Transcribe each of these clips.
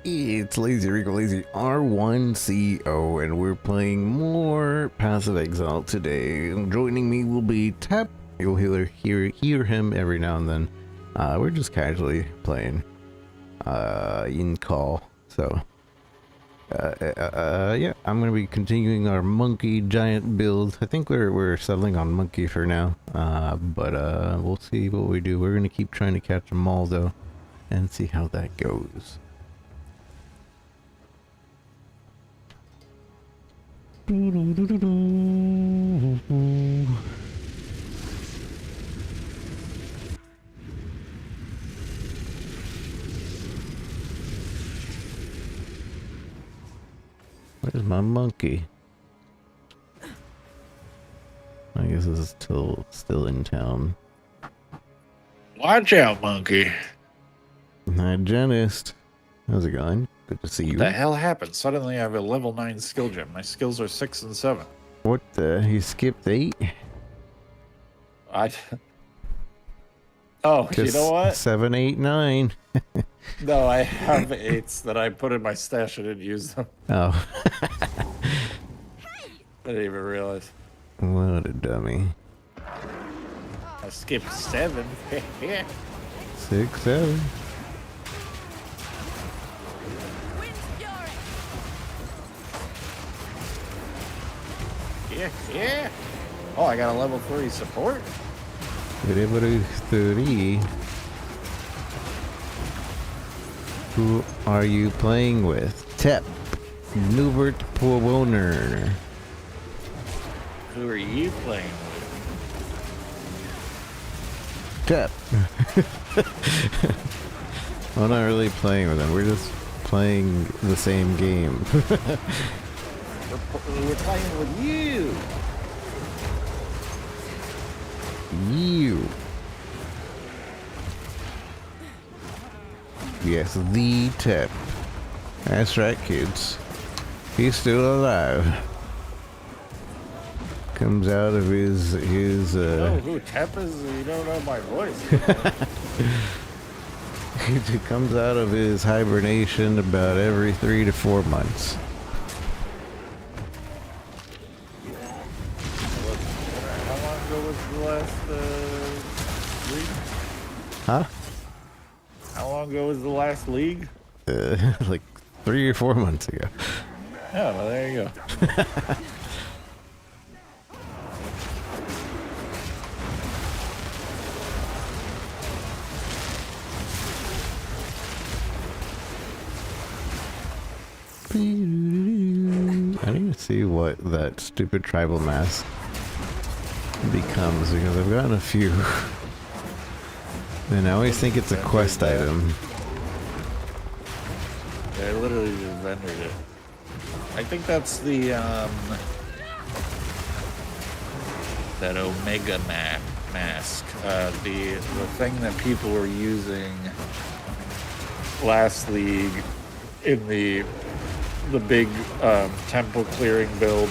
It's Lazy Rico Lazy R1CO, and we're playing more Path of Exile today. Joining me will be Tap. You'll hear him every now and then. We're just casually playing in call. So, yeah, I'm gonna be continuing our monkey giant build. I think we're settling on monkey for now. But we'll see what we do. We're gonna keep trying to catch them all though, and see how that goes. Where's my monkey? I guess this is still in town. Watch out, monkey. Hygienist. How's it going? Good to see you. What the hell happened? Suddenly I have a level 9 skill gem. My skills are 6 and 7. What the? You skipped 8? Oh, you know what? 7, 8, 9. No, I have 8s that I put in my stash. I didn't use them. Oh. I didn't even realize. What a dummy. I skipped 7. 6, 7. Yeah. Oh, I got a level 3 support. Level 3. Who are you playing with? Tep. Nubert Porwoner. Who are you playing with? Tep. I'm not really playing with them. We're just playing the same game. We're playing with you. You. Yes, the Tep. That's right, kids. He's still alive. Comes out of his Oh, who Tep is? You don't know my voice. He comes out of his hibernation about every 3 to 4 months. How long ago was the last league? Huh? How long ago was the last league? Like 3 or 4 months ago. Yeah, well, there you go. I need to see what that stupid tribal mask becomes, because I've gotten a few. And I always think it's a quest item. Yeah, I literally just rendered it. I think that's the that Omega mask. The thing that people were using last league in the big temple clearing build.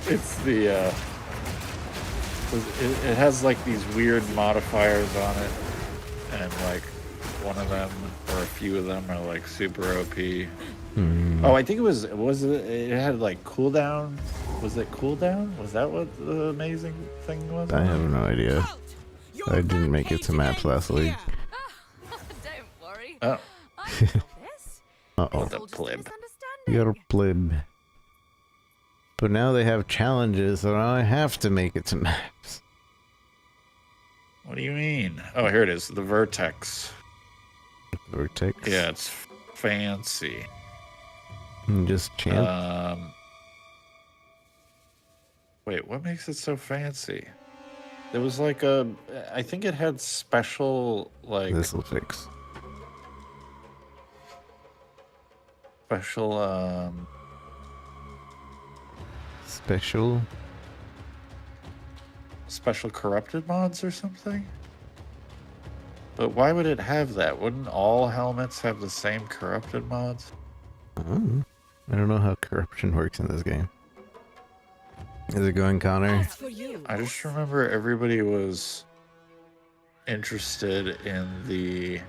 It's the it has like these weird modifiers on it, and like one of them or a few of them are like super OP. Oh, I think it had like cooldown. Was it cooldown? Was that what the amazing thing was? I have no idea. I didn't make it to maps last week. Don't worry. Oh. Uh-oh. The pleb. You're a pleb. But now they have challenges, so now I have to make it to maps. What do you mean? Oh, here it is. The Vertex. Vertex? Yeah, it's fancy. Just chant. Wait, what makes it so fancy? There was like I think it had special, like... This'll fix. Special, Special corrupted mods or something? But why would it have that? Wouldn't all helmets have the same corrupted mods? I don't know how corruption works in this game. Is it going, Connor? I just remember everybody was interested in the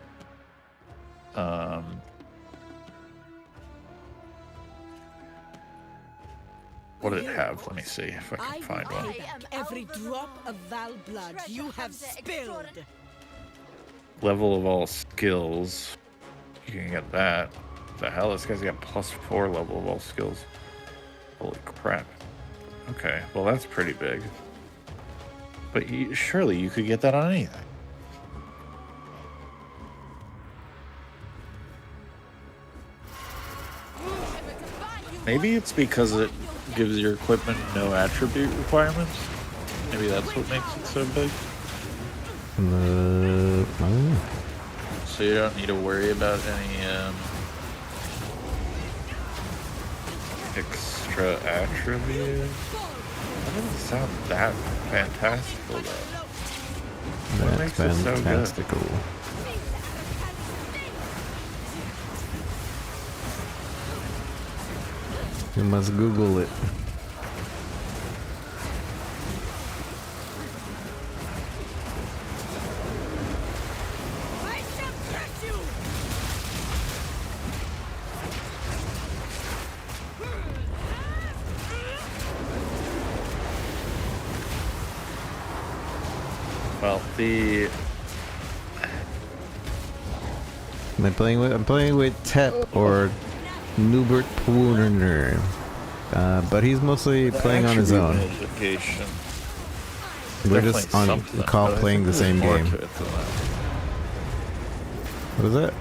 What did it have? Let me see if I can find one. I am Every Alva drop of Val blood Treasure you have hunter spilled. Level of all skills. You can get that. What the hell? This guy's got +4 level of all skills. Holy crap. Okay, well that's pretty big. But surely you could get that on anything. Maybe it's because it gives your equipment no attribute requirements. Maybe that's what makes it so big. Oh. So you don't need to worry about any extra attributes. That doesn't sound that fantastical though. What That's makes it so good? fantastical. You must Google it. I shall crush you! Well, the I'm playing with Tep or Nubert Pooner. But he's mostly playing on his own. Education. We're just on call playing the same game. What is that?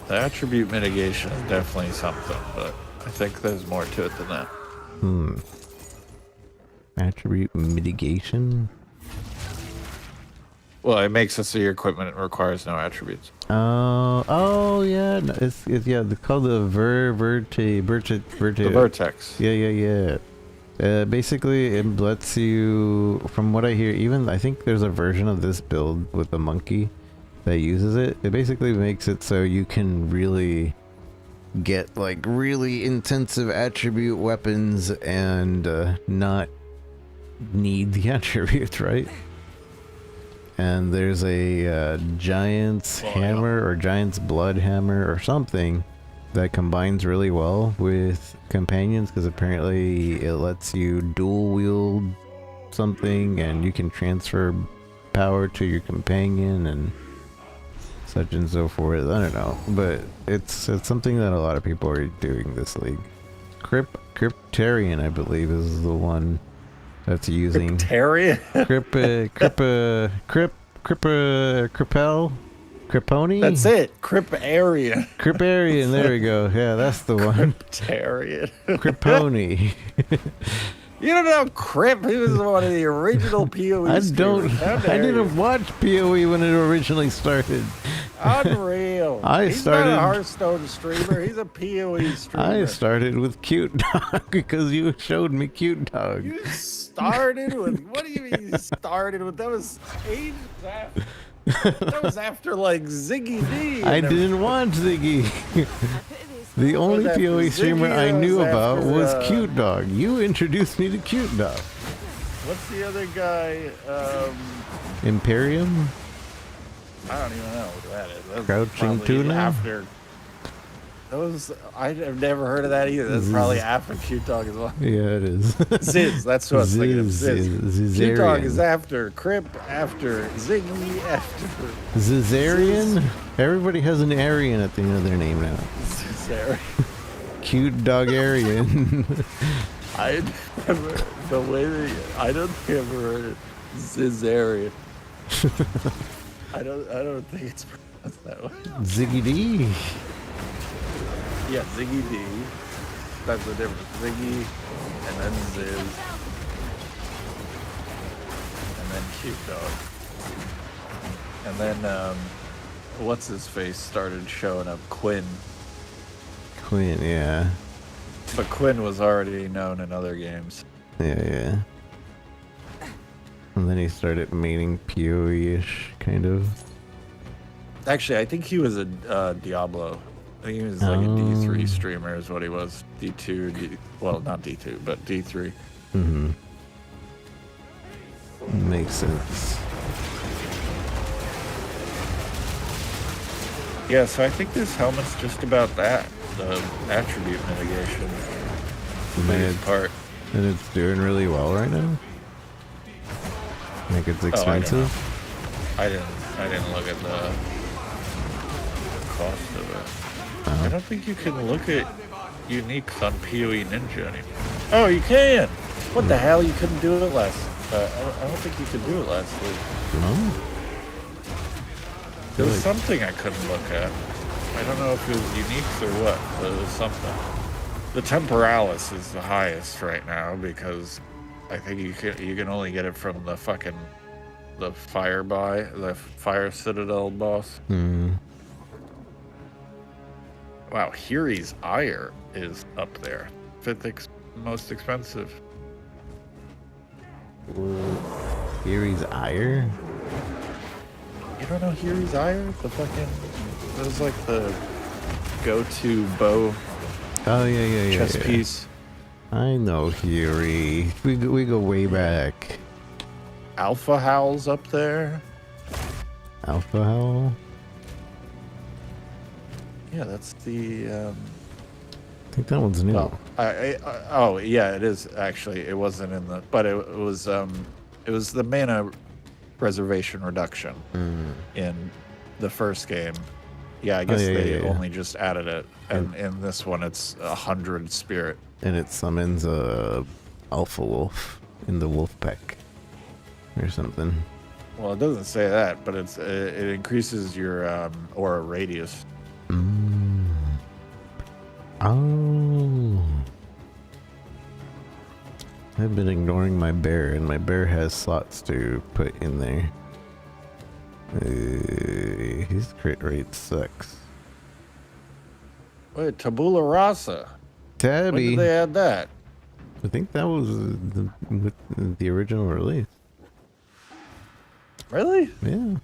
The attribute mitigation is definitely something, but I think there's more to it than that. Attribute mitigation? Well, it makes it so your equipment requires no attributes. Oh yeah, no, it's yeah. It's called the The vertex. Yeah. Basically, it lets you, from what I hear, even I think there's a version of this build with the monkey that uses it. It basically makes it so you can really get like really intensive attribute weapons and not need the attributes, right? And there's a giant's hammer or giant's blood hammer or something that combines really well with companions, because apparently it lets you dual wield something and you can transfer power to your companion and such and so forth. I don't know, but it's something that a lot of people are doing this league. Cryptarian, I believe, is the one that's using Criponi? That's it. Criparian. Criparian, there we go. Yeah, that's the one. Criptarian. Criponi. You don't know Crip? He was one of the original PoE I streamers. didn't watch PoE when it originally started. Unreal. He's not a Hearthstone streamer. He's a PoE streamer. I started with Cute Dog because you showed me Cute Dog. You started with... What do you mean you started with? That was ages after. That was after, like, Ziggy D. I didn't watch Ziggy. The only PoE streamer I knew about was Cute Dog. You introduced me to Cute Dog. What's the other guy? Imperium? I don't even know what that is. That's Crouching Tuna? After those, I've never heard of that either. That's probably after Cute Dog as well. Yeah, it is. Ziz, that's what I was thinking of. Ziz. Cute Dog is Zizarian. after Crip, after Ziggy, after Zizarian? Everybody has an Aryan at the end of their name now. Zizarian. Cute Dog Aryan. I never, the way that I don't think I've ever heard it. Zizarian. I don't think it's pronounced that way. Ziggy D. Yeah, Ziggy D. That's the difference. Ziggy, and then Ziz, and then Cute Dog, and then what's his face started showing up. Quinn, yeah. but Quinn was already known in other games. Yeah. And then he started maining PoE-ish, kind of. Actually, I think he was a Diablo. I think he was like a D3 streamer is what he was. D2, well, not D2, but D3. Mm-hmm. Makes sense. Yeah, so I think this helmet's just about that. The attribute mitigation. The biggest part. And it's doing really well right now? Like it's Oh, expensive? I didn't look at the cost of it. I don't think you can look at uniques on PoE Ninja anymore. Oh, you can! What the hell? You couldn't do it last... I don't think you could do it last week. No? There was something I couldn't look at. I don't know if it was uniques or what, but it was something. The Temporalis is the highest right now because I think you can only get it from the fucking the Fire Citadel boss. Wow, Hiri's Ire is up there. Fifth most expensive. Hiri's Ire? You don't know Hiri's Ire? The fucking... That was like the go-to bow Oh, yeah. chess piece. I know Hiri. We go way back. Alpha Howl's up there. Alpha Howl? Yeah, that's the... I think that one's new. Well, oh, yeah, it is actually. It wasn't in the... But it was the mana preservation reduction in the first game. Yeah, I guess they only just added it. And in this one, it's 100 spirit. And it summons a alpha wolf in the wolf pack or something. Well, it doesn't say that, but it increases your aura radius. Oh. I've been ignoring my bear, and my bear has slots to put in there. His crit rate sucks. Wait, Tabula Rasa. Tabby. When did they add that? I think that was with the original release. Really? Yeah.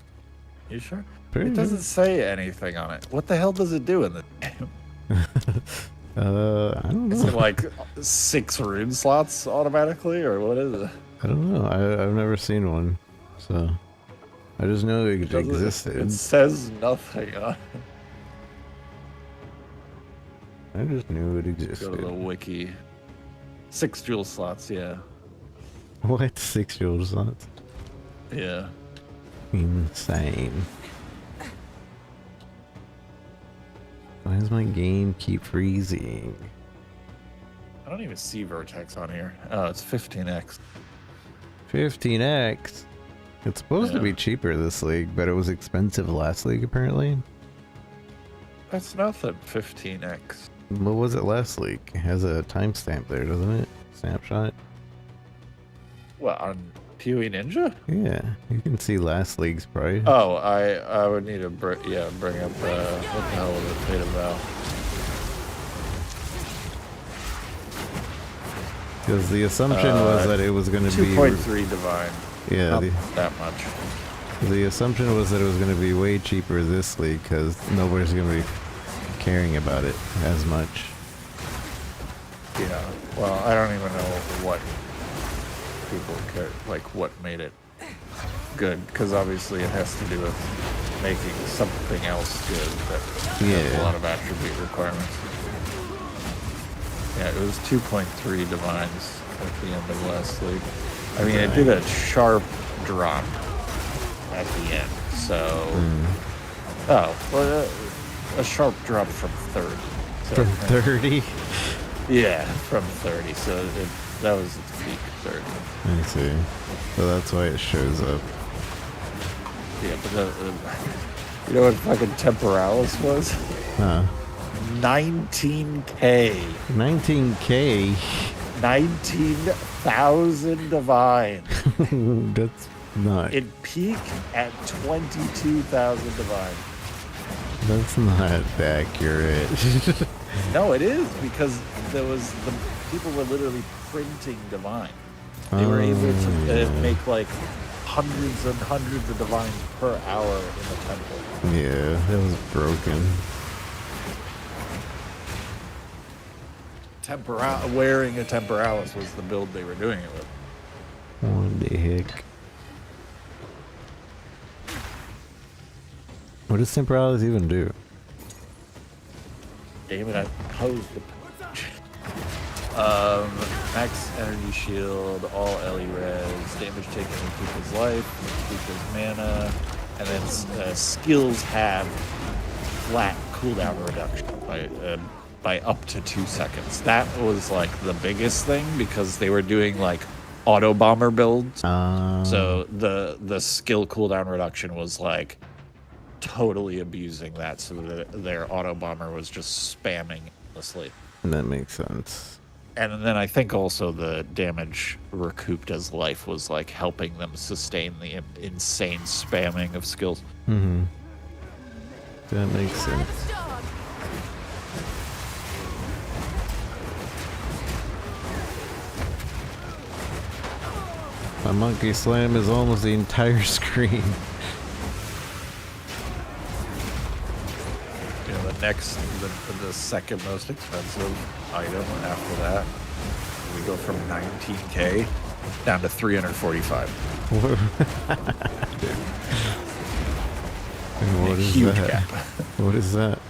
You sure? Pretty It doesn't say anything on it. What the hell does it do in the game? I don't Is it know. like 6 rune slots automatically, or what is it? I don't know. I've never seen one, so I just know it Doesn't- existed. It says nothing on it. I just knew it Go to existed. the wiki. 6 jewel slots, yeah. What? 6 jewel slots? Yeah. Insane. Why does my game keep freezing? I don't even see Vertex on here. Oh, it's 15x. 15x. It's supposed to be cheaper this league, but it was expensive last league apparently. That's nothing, 15x. What was it last league? It has a timestamp there, doesn't it? Snapshot. What, on PoE Ninja? Yeah, you can see last league's price. Oh, I would need to bring up, what the hell was it, Fate of Val? Because the assumption was that it was going to be... 2.3 divine. Yeah, Not that much. the assumption was that it was going to be way cheaper this league because nobody's going to be caring about it as much. Yeah. Well, I don't even know what people care, like what made it good, because obviously it has to do with making something else good that has a lot of attribute requirements. Yeah, it was 2.3 divines at the end of last league. I mean, it did a sharp drop at the end, so... Oh, well, a sharp drop from 30. So, From 30? yeah, from 30, so that was its peak, 30. I see. So that's why it shows up. Yeah, but you know what fucking Temporalis was? Huh. 19k. 19k? 19,000 divine. That's not... It peaked at 22,000 divine. That's not accurate. No, it is, because people were literally printing divine. They were able to make like hundreds and hundreds of divines per hour in the temple. Yeah, that was broken. Wearing a Temporalis was the build they were doing it with. What the heck? What does Temporalis even do? Aim it at pose the punch. Max energy shield, all Ellie res, damage taken increase his life, increase his mana, and then skills have flat cooldown reduction by up to 2 seconds. That was like the biggest thing because they were doing like auto bomber builds. So the skill cooldown reduction was like totally abusing that, so that their auto bomber was just spamming endlessly. That makes sense. And then I think also the damage recouped as life was like helping them sustain the insane spamming of skills. Mm-hmm. That makes sense. My monkey slam is almost the entire screen. The second most expensive item after that, we go from 19k down to 345. What is huge that? gap. What is that?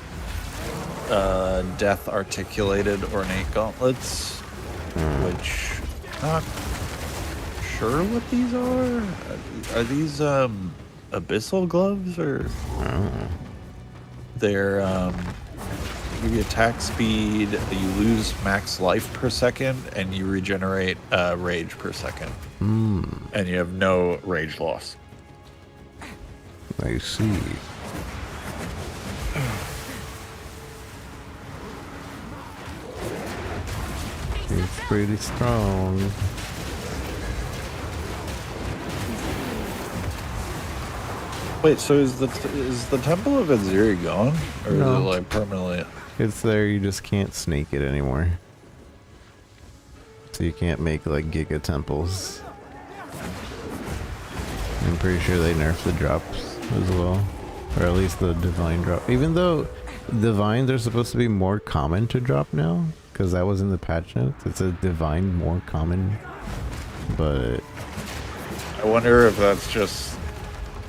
Death articulated ornate gauntlets, which not sure what these are. Are these abyssal gloves or? They're give you attack speed, you lose max life per second, and you regenerate rage per second. And you have no rage loss. I see. It's pretty strong. Wait, so is the Temple of Aziri gone, or No. is it like permanently? It's there, you just can't snake it anymore. So you can't make like giga temples. I'm pretty sure they nerfed the drops as well. Or at least the divine drop. Even though divines are supposed to be more common to drop now. Because that was in the patch notes. It's a divine more common. But I wonder if that's just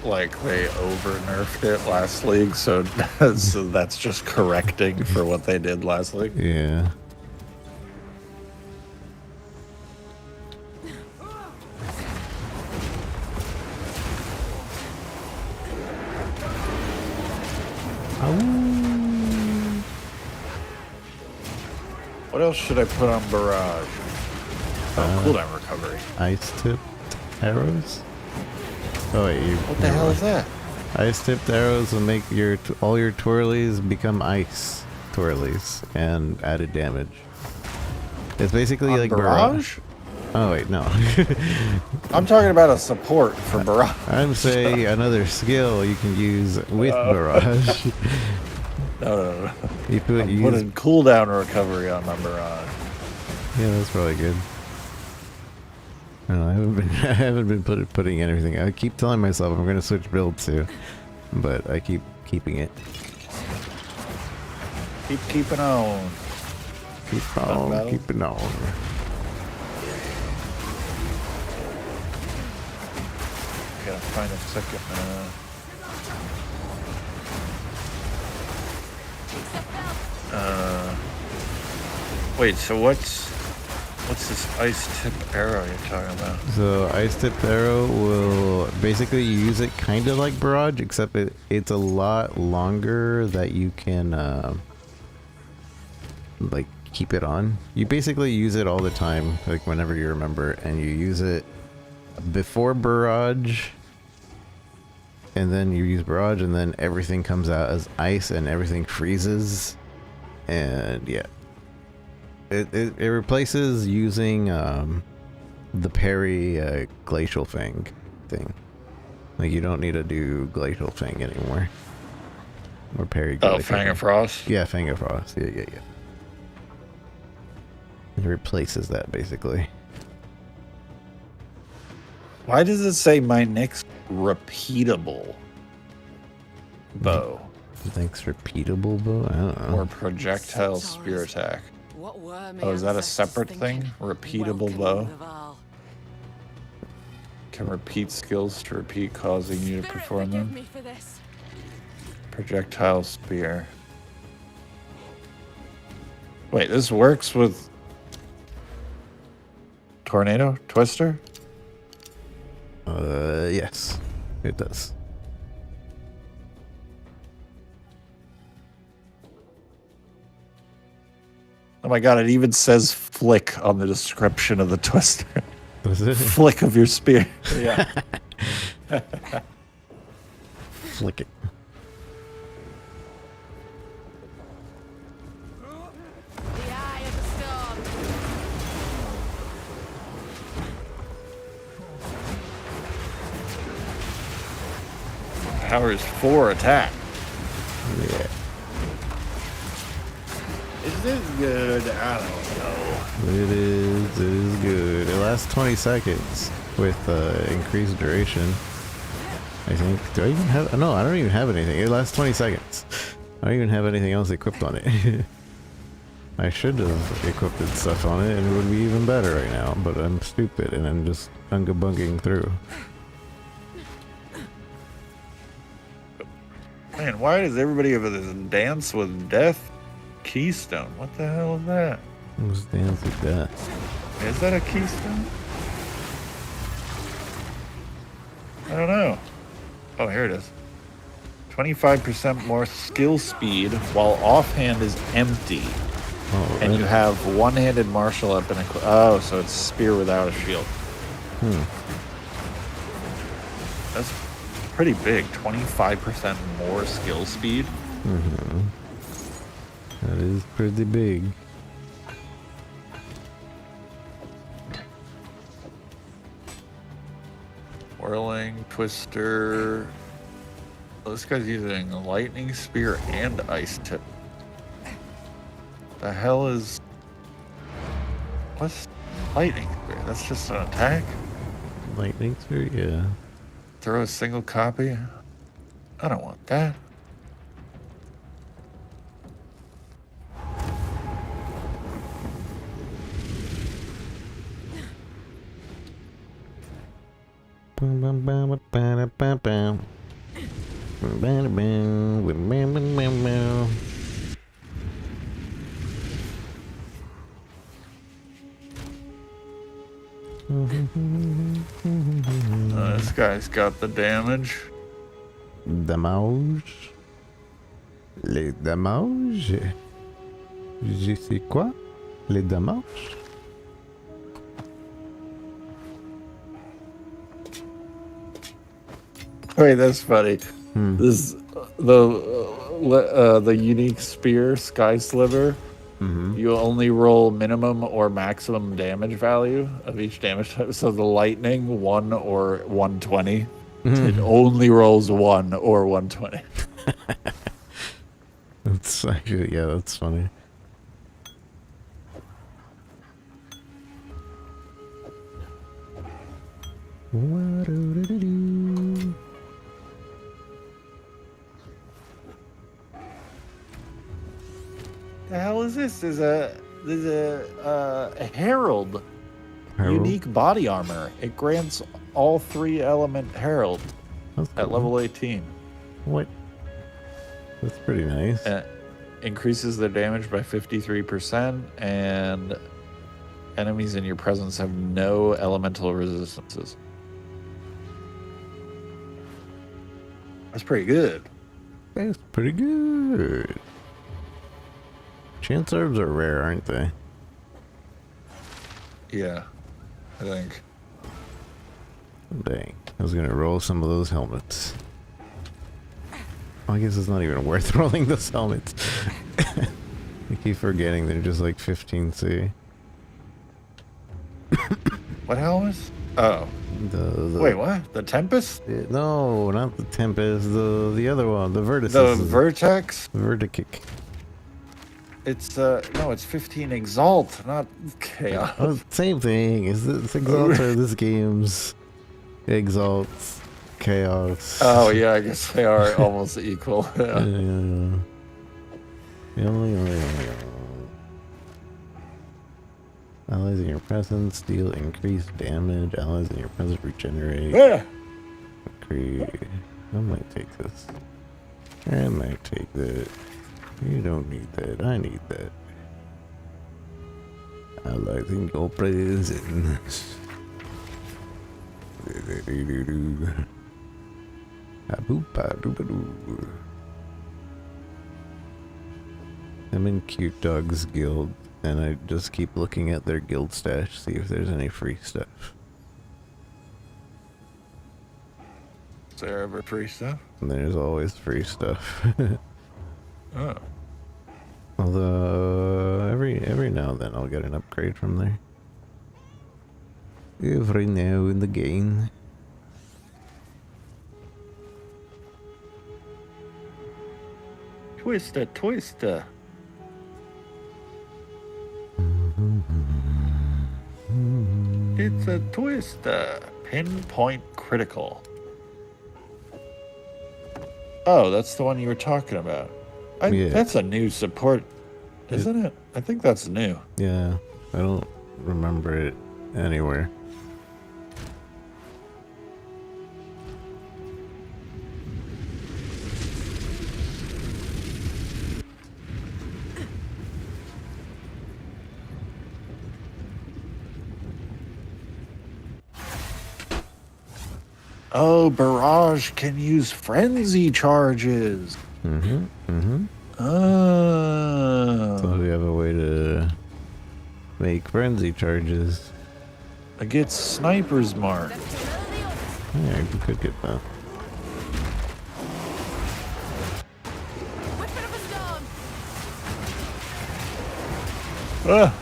like they over nerfed it last league, so that's just correcting for what they did last league. yeah. What else should I put on Barrage? Oh, cooldown recovery. Ice tipped arrows? Oh wait, What the hell is that? Ice tipped arrows will make all your twirlies become ice twirlies and added damage. It's basically On like Barrage? Oh wait, no. I'm talking about a support for Barrage. I'm saying another skill you can use with Barrage. No. You I'm putting cooldown recovery on my Barrage. Yeah, that's probably good. No, I haven't been putting anything. I keep telling myself I'm gonna switch builds too, but I keep keeping it. Keeping on. Keep on, keeping on. Gotta find a second. Wait. So what's this ice tip arrow you're talking about? So ice tipped arrow will basically you use it kind of like Barrage, except it's a lot longer that you can like keep it on. You basically use it all the time, like whenever you remember, and you use it before Barrage, and then you use Barrage, and then everything comes out as ice and everything freezes, and yeah. It replaces using the parry glacial thing. Like you don't need to do glacial thing anymore. Or parry glacial. Oh, Fang of Frost? Yeah, Fang of Frost. Yeah. It replaces that basically. Why does it say my next repeatable bow? Thanks, repeatable bow? I don't know. Or projectile spear attack? Oh, is that a separate thing? Repeatable bow? Can repeat skills to repeat, causing you to perform them. Projectile spear. Wait, this works with Tornado Twister? Yes, it does. Oh my god, it even says flick on the description of the Twister. Does it? Flick of your spear. Yeah. Flick it. The eye of the storm. Powers 4 attack. Yeah. Is this good? I don't know. It is good. It lasts 20 seconds with increased duration. I think. Do I even have? No, I don't even have anything. It lasts 20 seconds. I don't even have anything else equipped on it. I should have equipped stuff on it and it would be even better right now, but I'm stupid and I'm just bunga-bunking through. Man, why does everybody have this dance with death keystone? What the hell is that? Who's dance with death? Is that a keystone? I don't know. Oh, here it is. 25% more skill speed while offhand is empty. Oh, And you have one-handed martial up and oh, so it's spear without a shield. That's pretty big. 25% more skill speed. That is pretty big. Whirling Twister. Oh, this guy's using a lightning spear and ice tip. The hell is... What's lightning spear? That's just an attack? Lightning spear, yeah. Throw a single copy? I don't want that. Bum, bum, bum, bum, bum, bum. Bum, bum, bum, bum, bum, bum, bum. This guy's got the damage. Damage. Les damages. Je sais quoi? Les damages? Wait, that's funny. This the unique spear, Sky Sliver. You only roll minimum or maximum damage value of each damage type. So the lightning 1 or 120. It only rolls 1 or 120. That's actually, yeah, that's funny. Wa-do-do-do-do. The hell is this? There's a herald. Herald? Unique body armor. It grants all 3 element herald That's at cool. level 18. What? That's pretty nice. Increases their damage by 53%, and enemies in your presence have no elemental resistances. That's pretty good. That's pretty good. Chance orbs are rare, aren't they? Yeah, I think. Dang. I was gonna roll some of those helmets. I guess it's not even worth rolling those helmets. I keep forgetting they're just like 15C. What helmet? Oh. The Wait, what? The Tempest? No, not the Tempest. The other one. The Vertex. The Vertex? Vertikick. It's no, it's 15 Exalt, not Chaos. Oh, same thing. It's Exalt are this game's Exalts, Chaos. Oh yeah, I guess they are almost equal. Yeah. Allies in your presence deal increased damage. Allies in your presence regenerate. Yeah. Okay. I might take this. I might take that. You don't need that. I need that. Highlighting your presence. I'm in Cute Dog's guild, and I just keep looking at their guild stash, see if there's any free stuff. Is there ever free stuff? And there's always free stuff. Oh. Although every now and then I'll get an upgrade from there. Every now and again. Twister, twister. It's a twister. Pinpoint critical. Oh, that's the one you were talking about. Yeah. That's a new support, isn't it? I think that's new. Yeah, I don't remember it anywhere. Oh, Barrage can use frenzy charges. Oh. So we have a way to make frenzy charges. It gets Sniper's Mark. Yeah, we could get that. Whipping up a stone. Ah.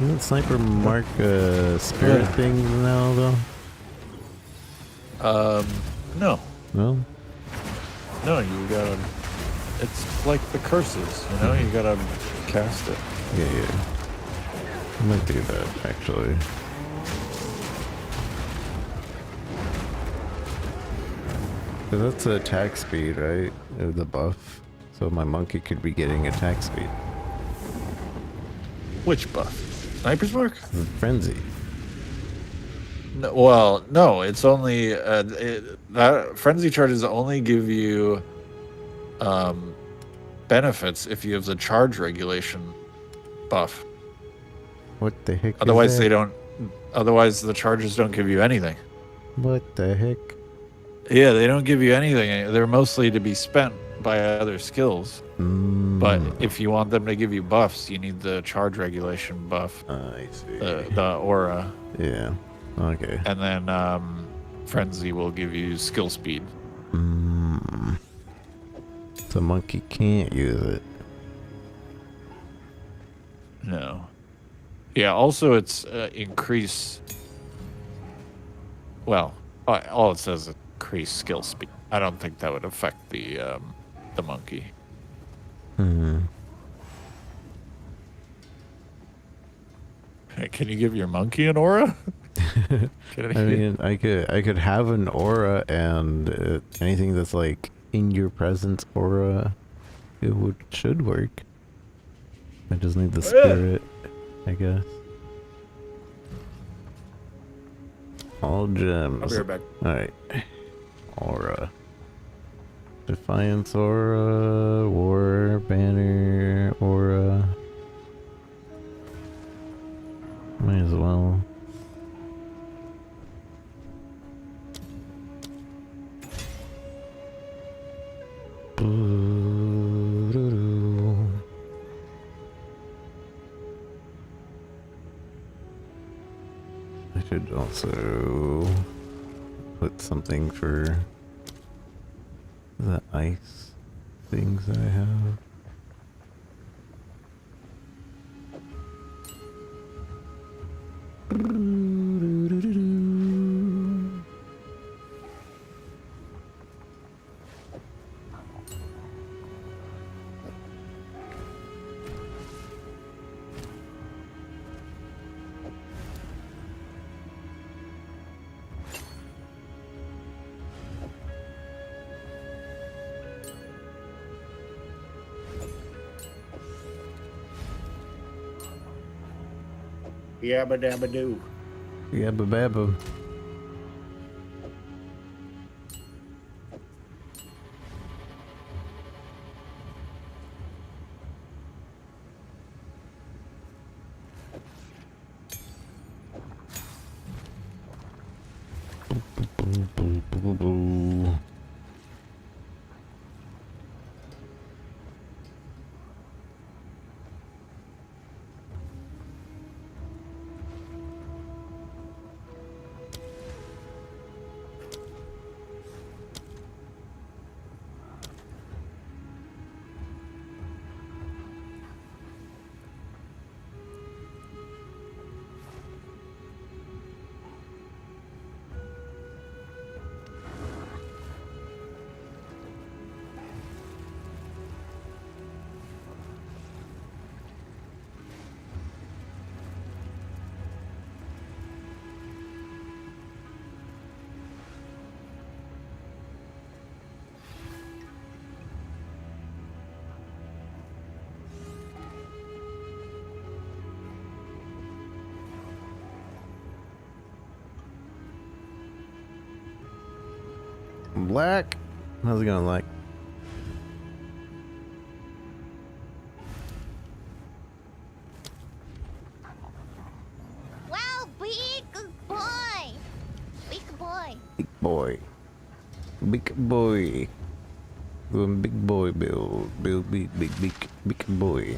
Isn't Sniper Mark spirit thing now, though? No. No? No, you gotta... It's like the curses, you know? You gotta cast it. Yeah. I might do that, actually. So that's attack speed, right? The buff. So my monkey could be getting attack speed. Which buff? Sniper's Mark? Frenzy. No, well, no, it's only... that frenzy charges only give you benefits if you have the charge regulation buff. What the heck? Otherwise, is they that? don't... Otherwise, the charges don't give you anything. What the heck? Yeah, they don't give you anything. They're mostly to be spent by other skills. But if you want them to give you buffs, you need the charge regulation buff. I see. The aura. Yeah. Okay. And then Frenzy will give you skill speed. The monkey can't use it. No. Yeah, also it's increase... Well, all it says is increase skill speed. I don't think that would affect the monkey. Can you give your monkey an aura? I mean, I could have an aura, and anything that's like in your presence aura, it should work. I just need the spirit, I guess. All gems. I'll be right back. Alright. Aura. Defiance aura, war banner aura. Might as well. I should also put something for the ice things that I have. Yabba dabba doo. Yabba babba. Black? How's it going, Black? Wow, big boy. Big boy. Big boy. Big boy. Doing big boy build. Build big boy.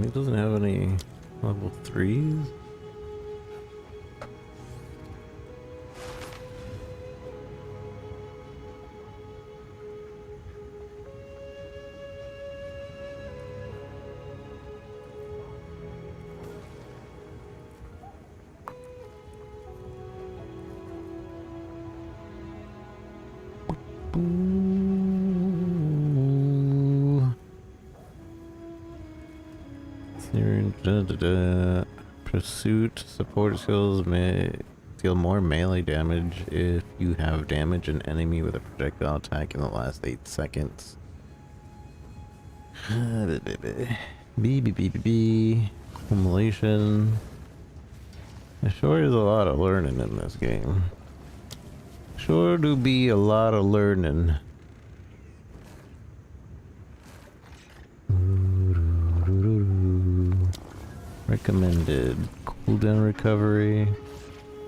He doesn't have any level 3s? Pursuit support skills may deal more melee damage if you have damaged an enemy with a projectile attack in the last 8 seconds. B. Accumulation. There sure is a lot of learning in this game. Sure do be a lot of learning. Recommended cooldown recovery.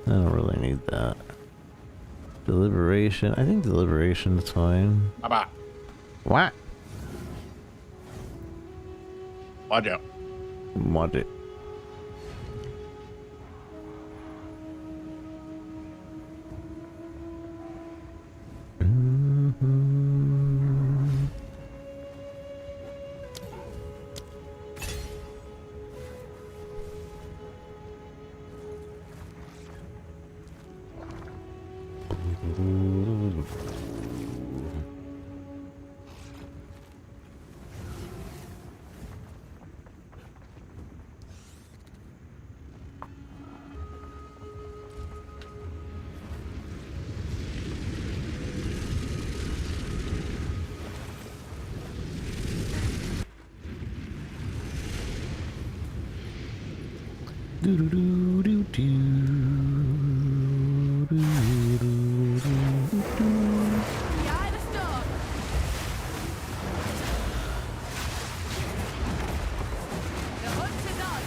I don't really need that. Deliberation. I think deliberation is fine. Bye-bye. What? Watch out. Watch it. Behind the storm. The hunt is on.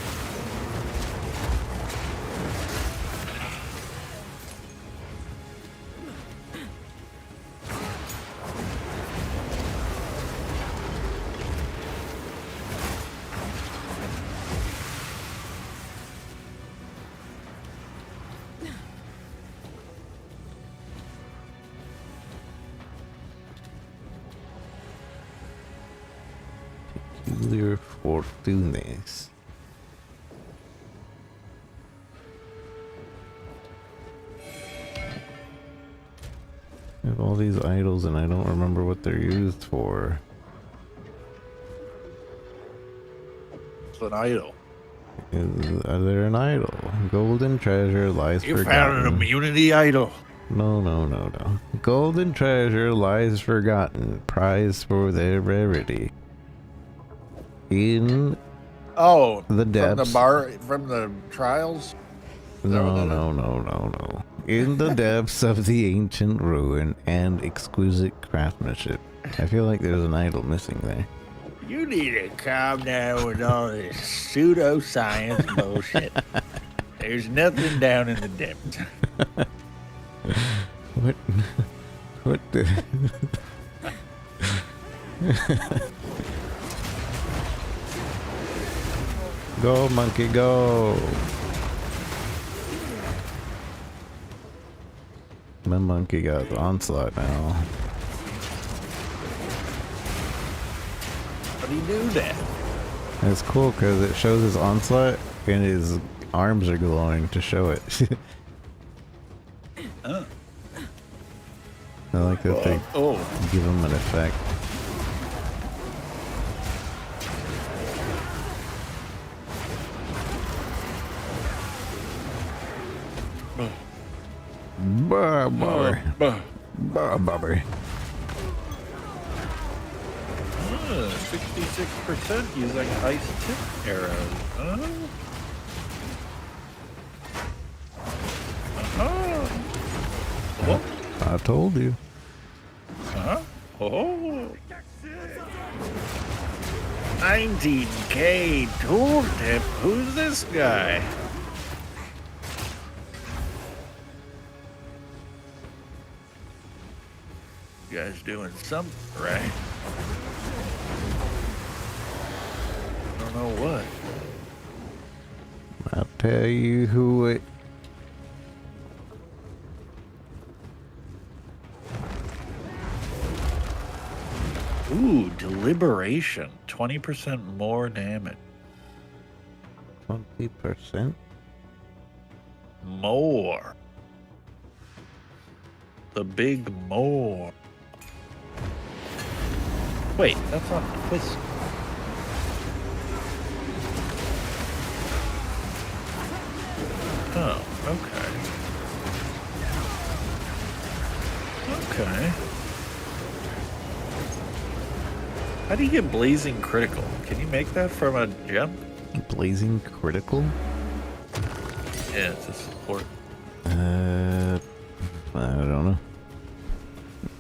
Peculiar fortunes. I have all these idols and I don't remember what they're used for. It's an idol. Are there an idol? Golden treasure lies You forgotten. found an immunity idol. No. Golden treasure lies forgotten, prized for their rarity. In Oh, the depths. From the trials? No. In the depths of the ancient ruin and exquisite craftsmanship. I feel like there's an idol missing there. You need to calm down with all this pseudoscience bullshit. There's nothing down in the depths. What? What the? Go, monkey, go! My monkey got the onslaught now. How do you do that? It's cool because it shows his onslaught and his arms are glowing to show it. Oh. I like that they give him an effect. Bobber. Bobber. 66% using ice tip arrows. Oh. I told you. Oh. 19K tooltip. Who's this guy? You guys doing something right? I don't know what. I'll tell you who it. Ooh, deliberation. 20% more damage. 20%? More. The big more. Wait, that's on twist. Oh, okay. Okay. How do you get blazing critical? Can you make that from a gem? Blazing critical? Yeah, it's a support. I don't know.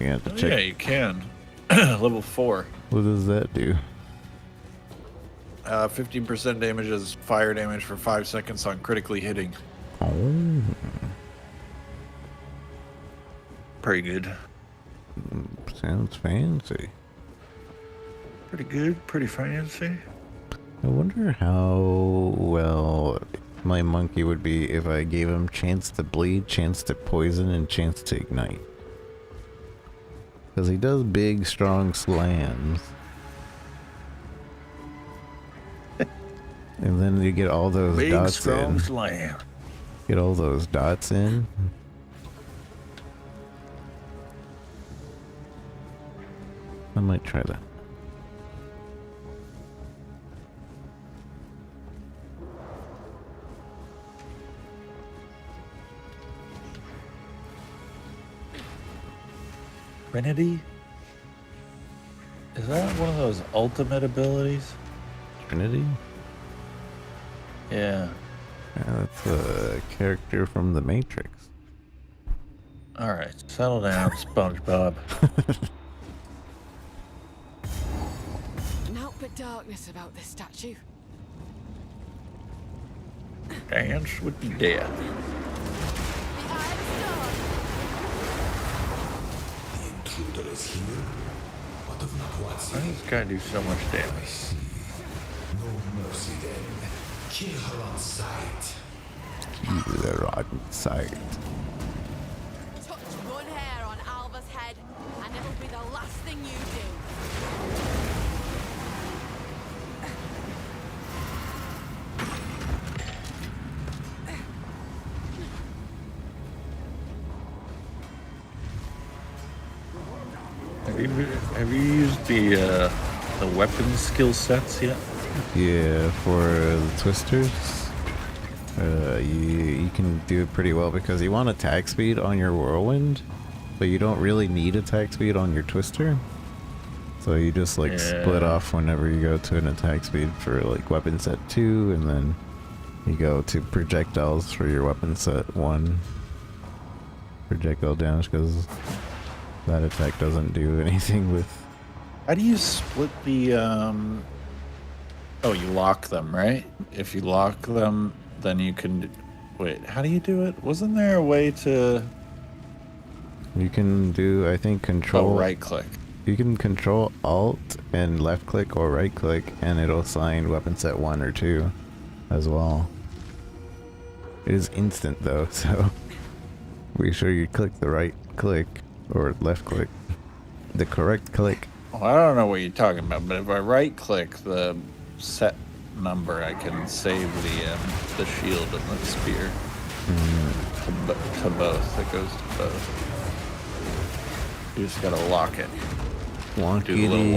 You have to check. Yeah, you can. Level 4. What does that do? 15% damage is fire damage for 5 seconds on critically hitting. Oh. Pretty good. Sounds fancy. Pretty good. Pretty fancy. I wonder how well my monkey would be if I gave him chance to bleed, chance to poison, and chance to ignite. Because he does big, strong slams. And then you get all those Big, dots strong in. slam. Get all those dots in. I might try that. Trinity? Is that one of those ultimate abilities? Trinity? Yeah. Yeah, that's a character from The Matrix. Alright, settle down, SpongeBob. Naught but darkness about this statue. Dance with the dead. The Eye of The intruder is here, but of not what's Why does this guy do so much damage? no mercy then. Kill her on sight. You the rotten sight. Stone. Touch one hair on Alva's head, and it'll be the last thing you do. Have you used the weapon skill sets yet? Yeah, for the twisters, you can do it pretty well because you want attack speed on your whirlwind, but you don't really need attack speed on your twister. So you just like split off whenever you go to an attack speed for like weapon set 2, and then you go to projectiles for your weapon set 1. Projectile damage, because that attack doesn't do anything with... How do you split the Oh, you lock them, right? If you lock them, then you can... Wait, how do you do it? Wasn't there a way to... You can do, I think, control... Oh, right click. You can control Alt and left click or right click, and it'll assign weapon set 1 or 2 as well. It is instant though, so be sure you click the right click or left click. The correct click. Well, I don't know what you're talking about, but if I right click the set number, I can save the shield and the spear to both. It goes to both. You just gotta lock it. Lock Do the little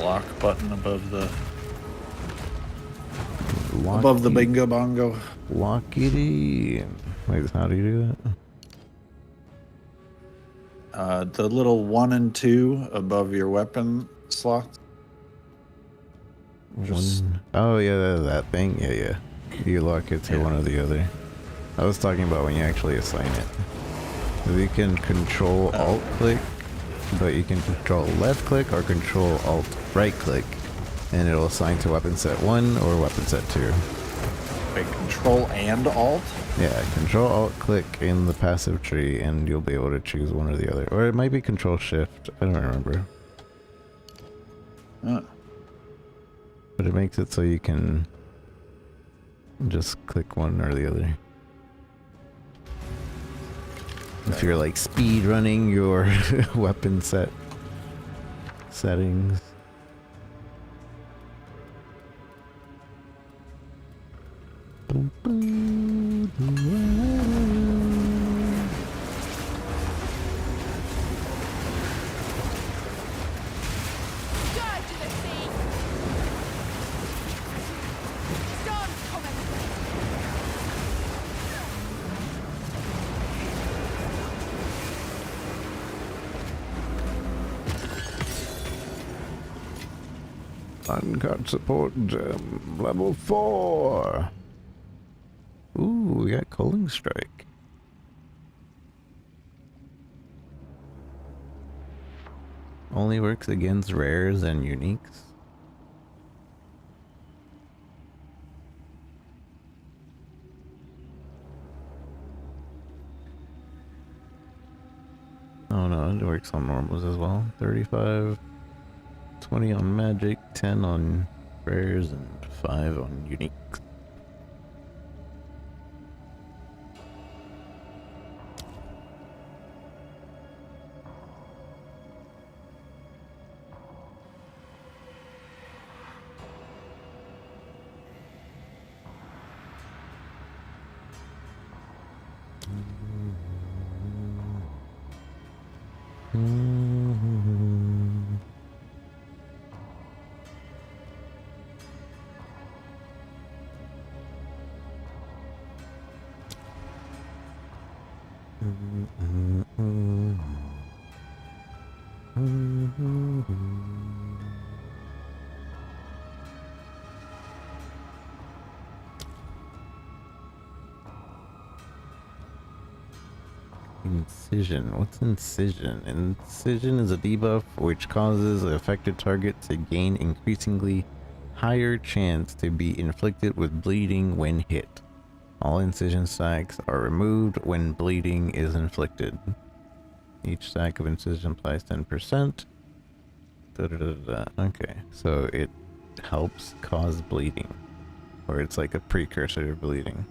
lock button above the bingo bongo. Lockity. Wait, how do you do that? The little 1 and 2 above your weapon slots. Oh yeah, that thing. Yeah. You lock it to one or the other. I was talking about when you actually assign it. You can control Alt click, but you can control left click or control Alt right click, and it'll assign to weapon set 1 or weapon set 2. Wait, control and Alt? Yeah, control Alt click in the passive tree, and you'll be able to choose one or the other. Or it might be control shift. I don't remember. But it makes it so you can just click one or the other. If you're like speed running your weapon set settings. Uncut support gem, level 4. Ooh, we got Culling Strike. Only works against rares and uniques. Oh no, it works on normals as well. 35, 20 on magic, 10 on rares, and 5 on uniques. Incision. What's Incision? Incision is a debuff which causes the affected target to gain increasingly higher chance to be inflicted with bleeding when hit. All incision stacks are removed when bleeding is inflicted. Each stack of incision applies 10%. Okay, so it helps cause bleeding, or it's like a precursor to bleeding.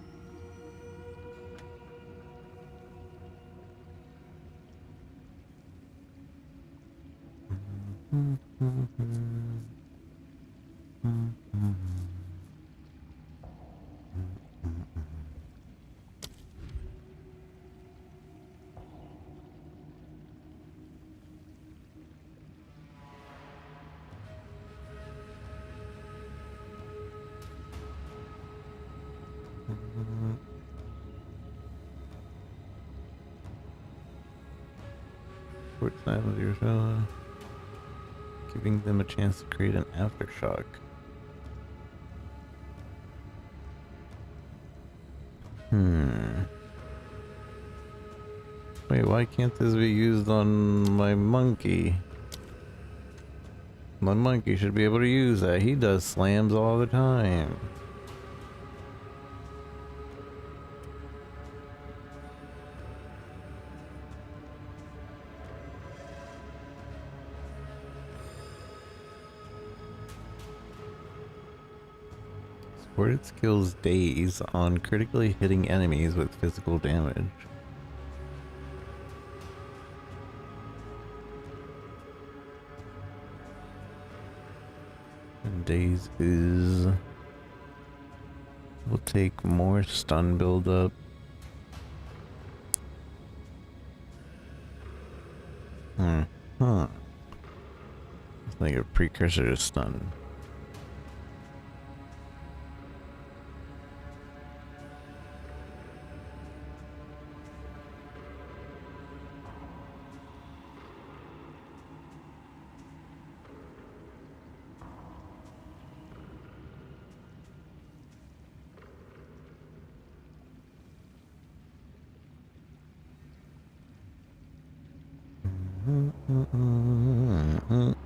short time of your show, giving them a chance to create an aftershock. Wait, why can't this be used on my monkey? My monkey should be able to use that. He does slams all the time. Supported skills daze on critically hitting enemies with physical damage. And daze is... will take more stun buildup. It's like a precursor to stun.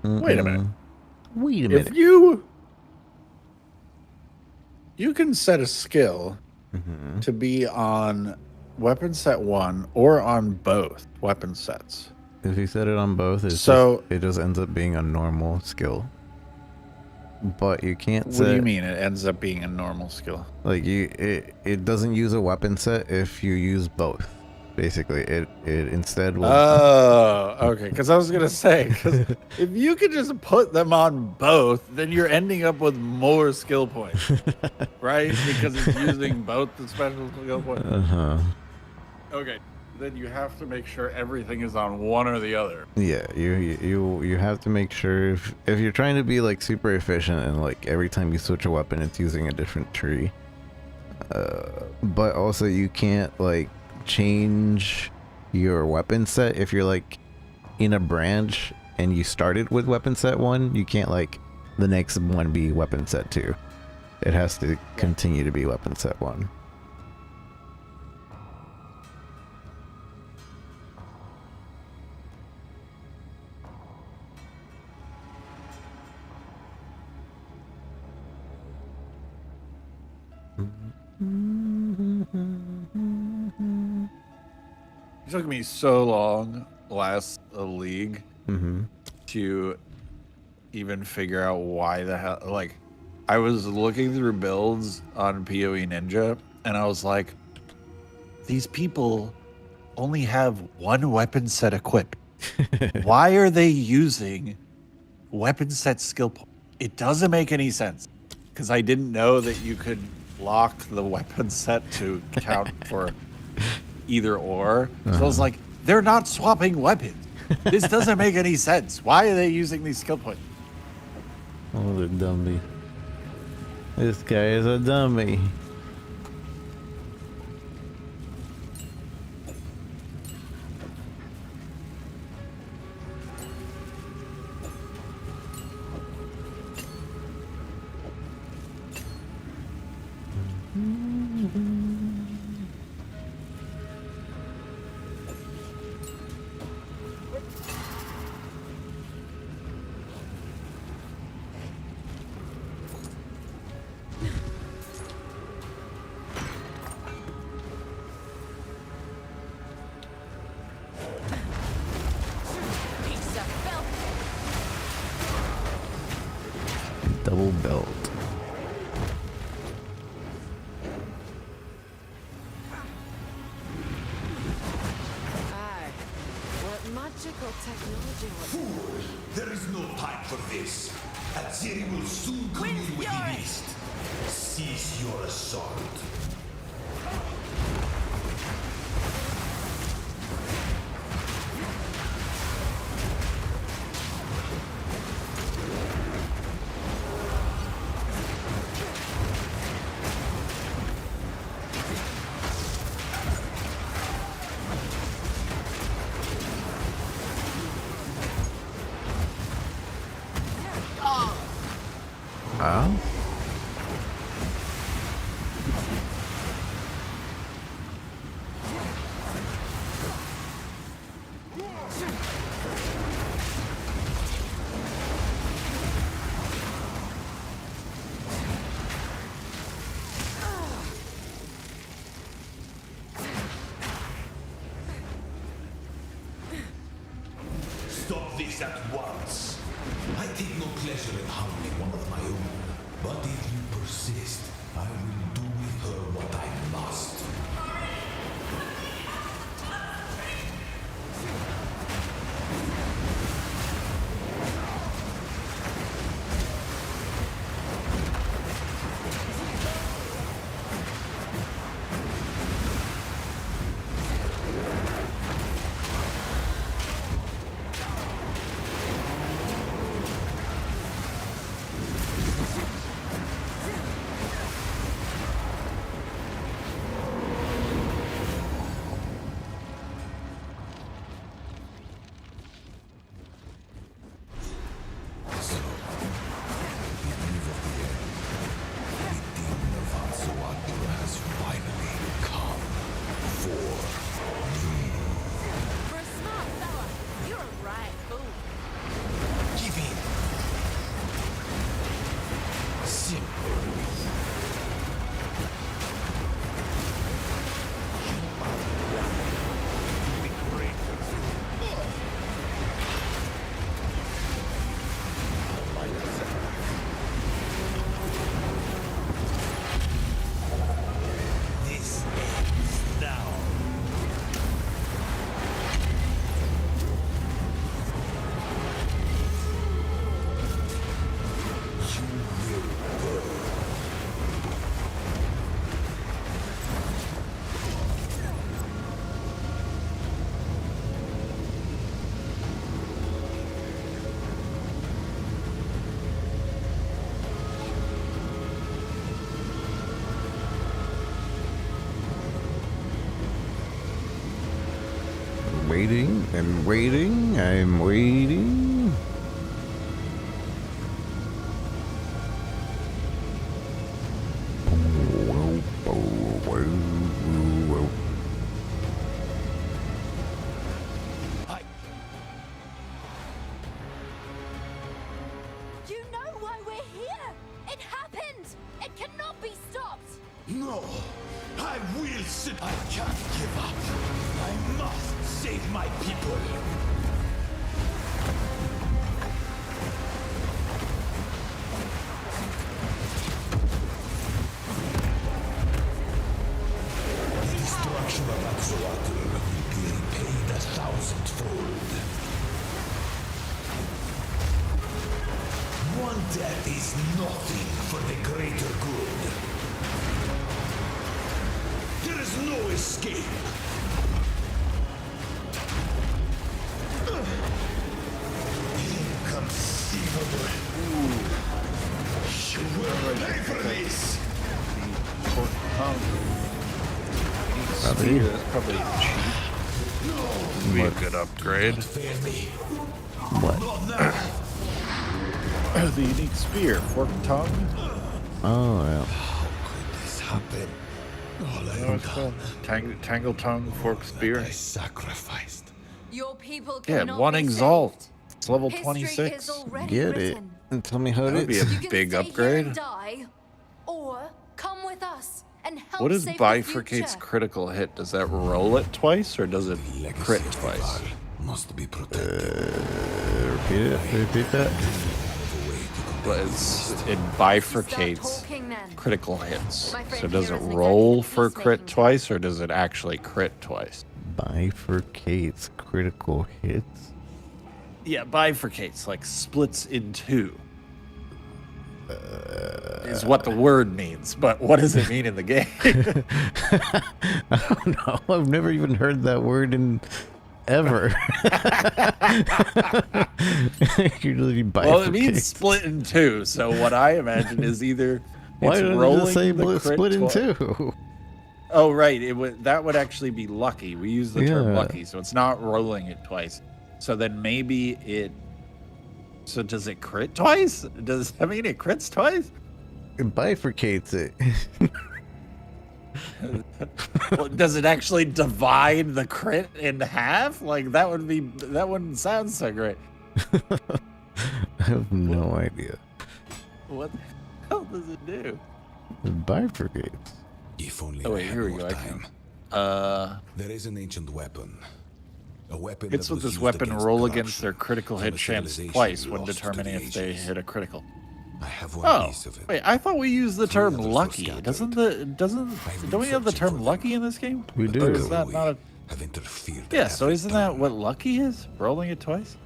Wait a minute. Wait a minute. If you can set a skill to be on weapon set 1 or on both weapon sets. If you set it on both, it just ends up being a normal skill. But you can't What set... do you mean it ends up being a normal skill? Like, it doesn't use a weapon set if you use both. Basically, it instead will... Oh, okay. Because I was going to say, because if you could just put them on both, then you're ending up with more skill points. Right? Because it's using both the special skill points. Uh-huh. Okay. Then you have to make sure everything is on one or the other. Yeah, you have to make sure if you're trying to be like super efficient and like every time you switch a weapon it's using a different tree. But also you can't like change your weapon set if you're like in a branch and you started with weapon set 1, you can't like the next one be weapon set 2. It has to continue to be weapon set 1. It took me so long last league to even figure out why the hell. Like, I was looking through builds on PoE Ninja, and I was like, these people only have one weapon set equipped. Why are they using weapon set skill point? It doesn't make any sense. Because I didn't know that you could lock the weapon set to count for either or. So I was like, they're not swapping weapons. This doesn't make any sense. Why are they using these skill points? Oh, the dummy. This guy is a dummy. Piece of filth. Double belt. Aye. What magical technology was Fool! There is no time for this. Aziri will soon come in with the beast. Cease your assault. Yeah. Stop this at once. I take no pleasure in harming one of my own. But if you persist, I will do with her what I must. For a smart fella, you're a right fool. Give in. Simple. This ends now. Waiting and waiting. I'm waiting. You know why we're here! It happened! It cannot be stopped! No, I will sit. I can't give up. I must save my people. The destruction of Axolotl will be repaid 1,000-fold. One death is nothing for the greater good. There is no escape. Inconceivable. You will pay for this. Pork tongue. Probably. That's probably cheap. Be a good upgrade. Fail me. What? Not now. The unique spear, fork tongue. Oh, yeah. How could this happen? All No, I've it's called tangle tongue, fork spear. I sacrificed. Your people Yeah, cannot one be exalt. saved. It's level History 26. is already Get it. written. And tell me how That would it be is. a You can big stay here upgrade. and die, or come with us and help What does save the bifurcates future. critical hit? Does that roll it twice or does it Legacy crit of twice? Val must be protected. Repeat it. Repeat that. But it Start bifurcates talking then. critical hits. My friend So does here it isn't roll exactly for crit peacemaking twice or does it actually crit twice? Bifurcates critical hits. Yeah, bifurcates, like splits in two. Is what the word means, but what does it mean in the game? I don't know. I've never even heard that word in ever. Usually Well, it means bifurcates. split in two. So what I imagine is either Why it's don't they rolling just say the crit split in twi- two? Oh, right. That would actually be lucky. We use the term Yeah. lucky, so it's not rolling it twice. So then maybe it So does it crit twice? Does that mean it crits twice? It bifurcates it. Well, does it actually divide the crit in half? Like that wouldn't sound so great. I have no idea. What the hell does it do? It bifurcates. If only Oh I wait, had here we more go. I time. can. There is an ancient weapon. A weapon Hits that with was this used weapon roll corruption against their critical from hit a chance civilization twice when lost to determining the if they ages. hit a critical. I have one Oh, piece of it. wait, I thought we used the Three term others were lucky. scattered. Don't we have the term lucky in this game? We But do. the Or is that PoE not a... have interfered Yeah, at so every isn't that turn. what lucky is? Rolling it twice?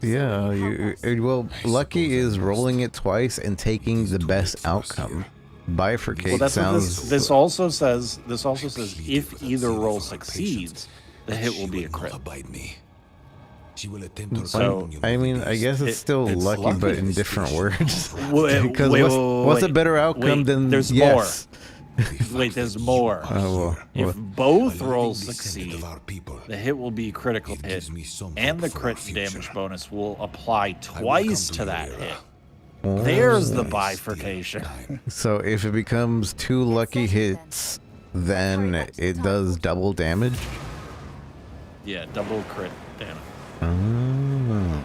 Yeah, well, lucky suppose I is must. rolling it twice and taking It is the too best late for us outcome. here. Bifurcate Well, that's what sounds. this also says. This also I says pleaded if with either Atsiri roll for her succeeds, patience, the but hit she will be a will not crit. abide me. She will attempt her So, own I mean, I guess it's still it's lucky, lucky. but in different words. Wait, Because wait, what's a wait, better outcome wait, than there's yes? Wait, there's more. Oh, well, If well, both A living rolls descendant succeed, of our people. the hit will be critical It hit, gives me some and the hope for crit our future. damage bonus will apply I will twice come to your that era. hit. well, There's the There is still bifurcation. time. So if it becomes 2 lucky hits, then it does double damage. Yeah, double crit damage. Oh,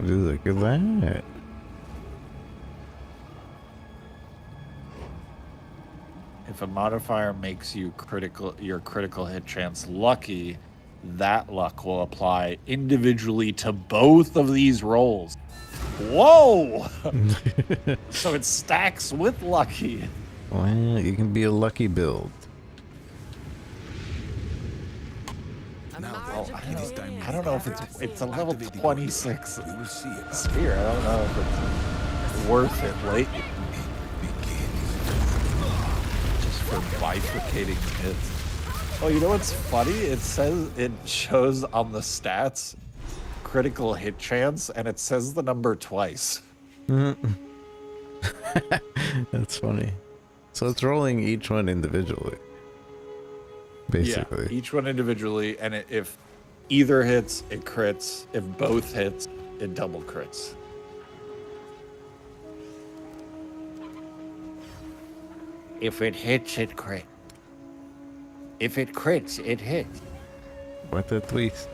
look at that. If a modifier makes your critical hit chance lucky, that luck will apply individually to both of these rolls. Whoa! So it stacks with lucky. Well, you can be a lucky build. Well, Imagine it is time I don't know if it's a level 26 We will see it. spear. I don't know if it's worth it late just for bifurcating hits. Oh, you know what's funny? It shows on the stats critical hit chance, and it says the number twice. That's funny. So it's rolling each one individually. Basically. Yeah, each one individually, and if either hits, it crits. If both hits, it double crits. If it hits, it crit. If it crits, it hits. What a twist.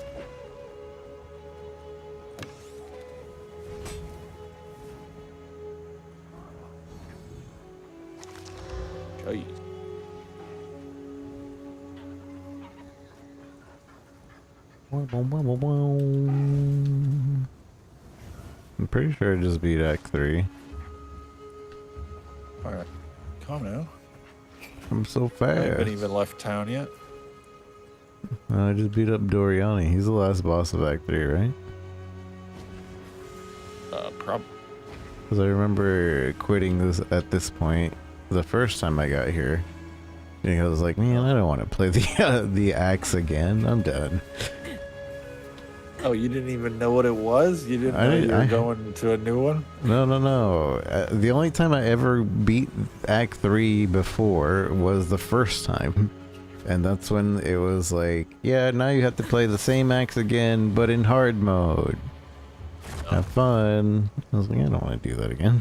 Jeez. I'm pretty sure I just beat Act 3. All right, calm now. I'm so I haven't fast. even left town yet. I just beat up Doriani. He's the last boss of Act 3, right? Probably. Because I remember quitting this at this point the first time I got here. And I was like, man, I don't want to play the axe again. I'm done. Oh, you didn't even know what it was? You didn't know you were going to a new one? No. The only time I ever beat Act 3 before was the first time. And that's when it was like, yeah, now you have to play the same axe again, but in hard mode. Have fun. I was like, I don't want to do that again.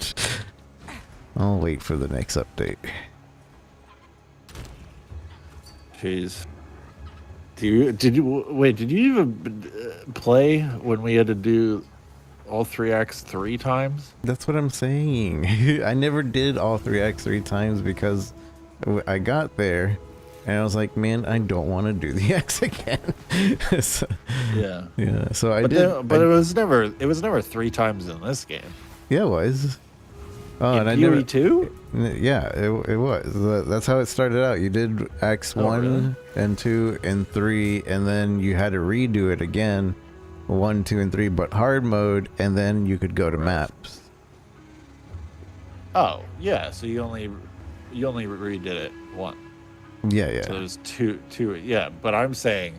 I'll wait for the next update. Jeez. Did you even play when we had to do all 3 acts 3 times? That's what I'm saying. I never did all 3 acts 3 times because I got there and I was like, man, I don't want to do the X again. So, Yeah. So I But did. it was never 3 times in this game. Yeah, it was. Oh, In and I PoE never. 2? Yeah, it was. That's how it started out. You did Acts 1 really? and 2 and 3, and then you had to redo it again, 1, 2, and 3, but hard mode, and then you could go to maps. Oh, yeah. So you only redid it once. Yeah. So there's two. Yeah, but I'm saying,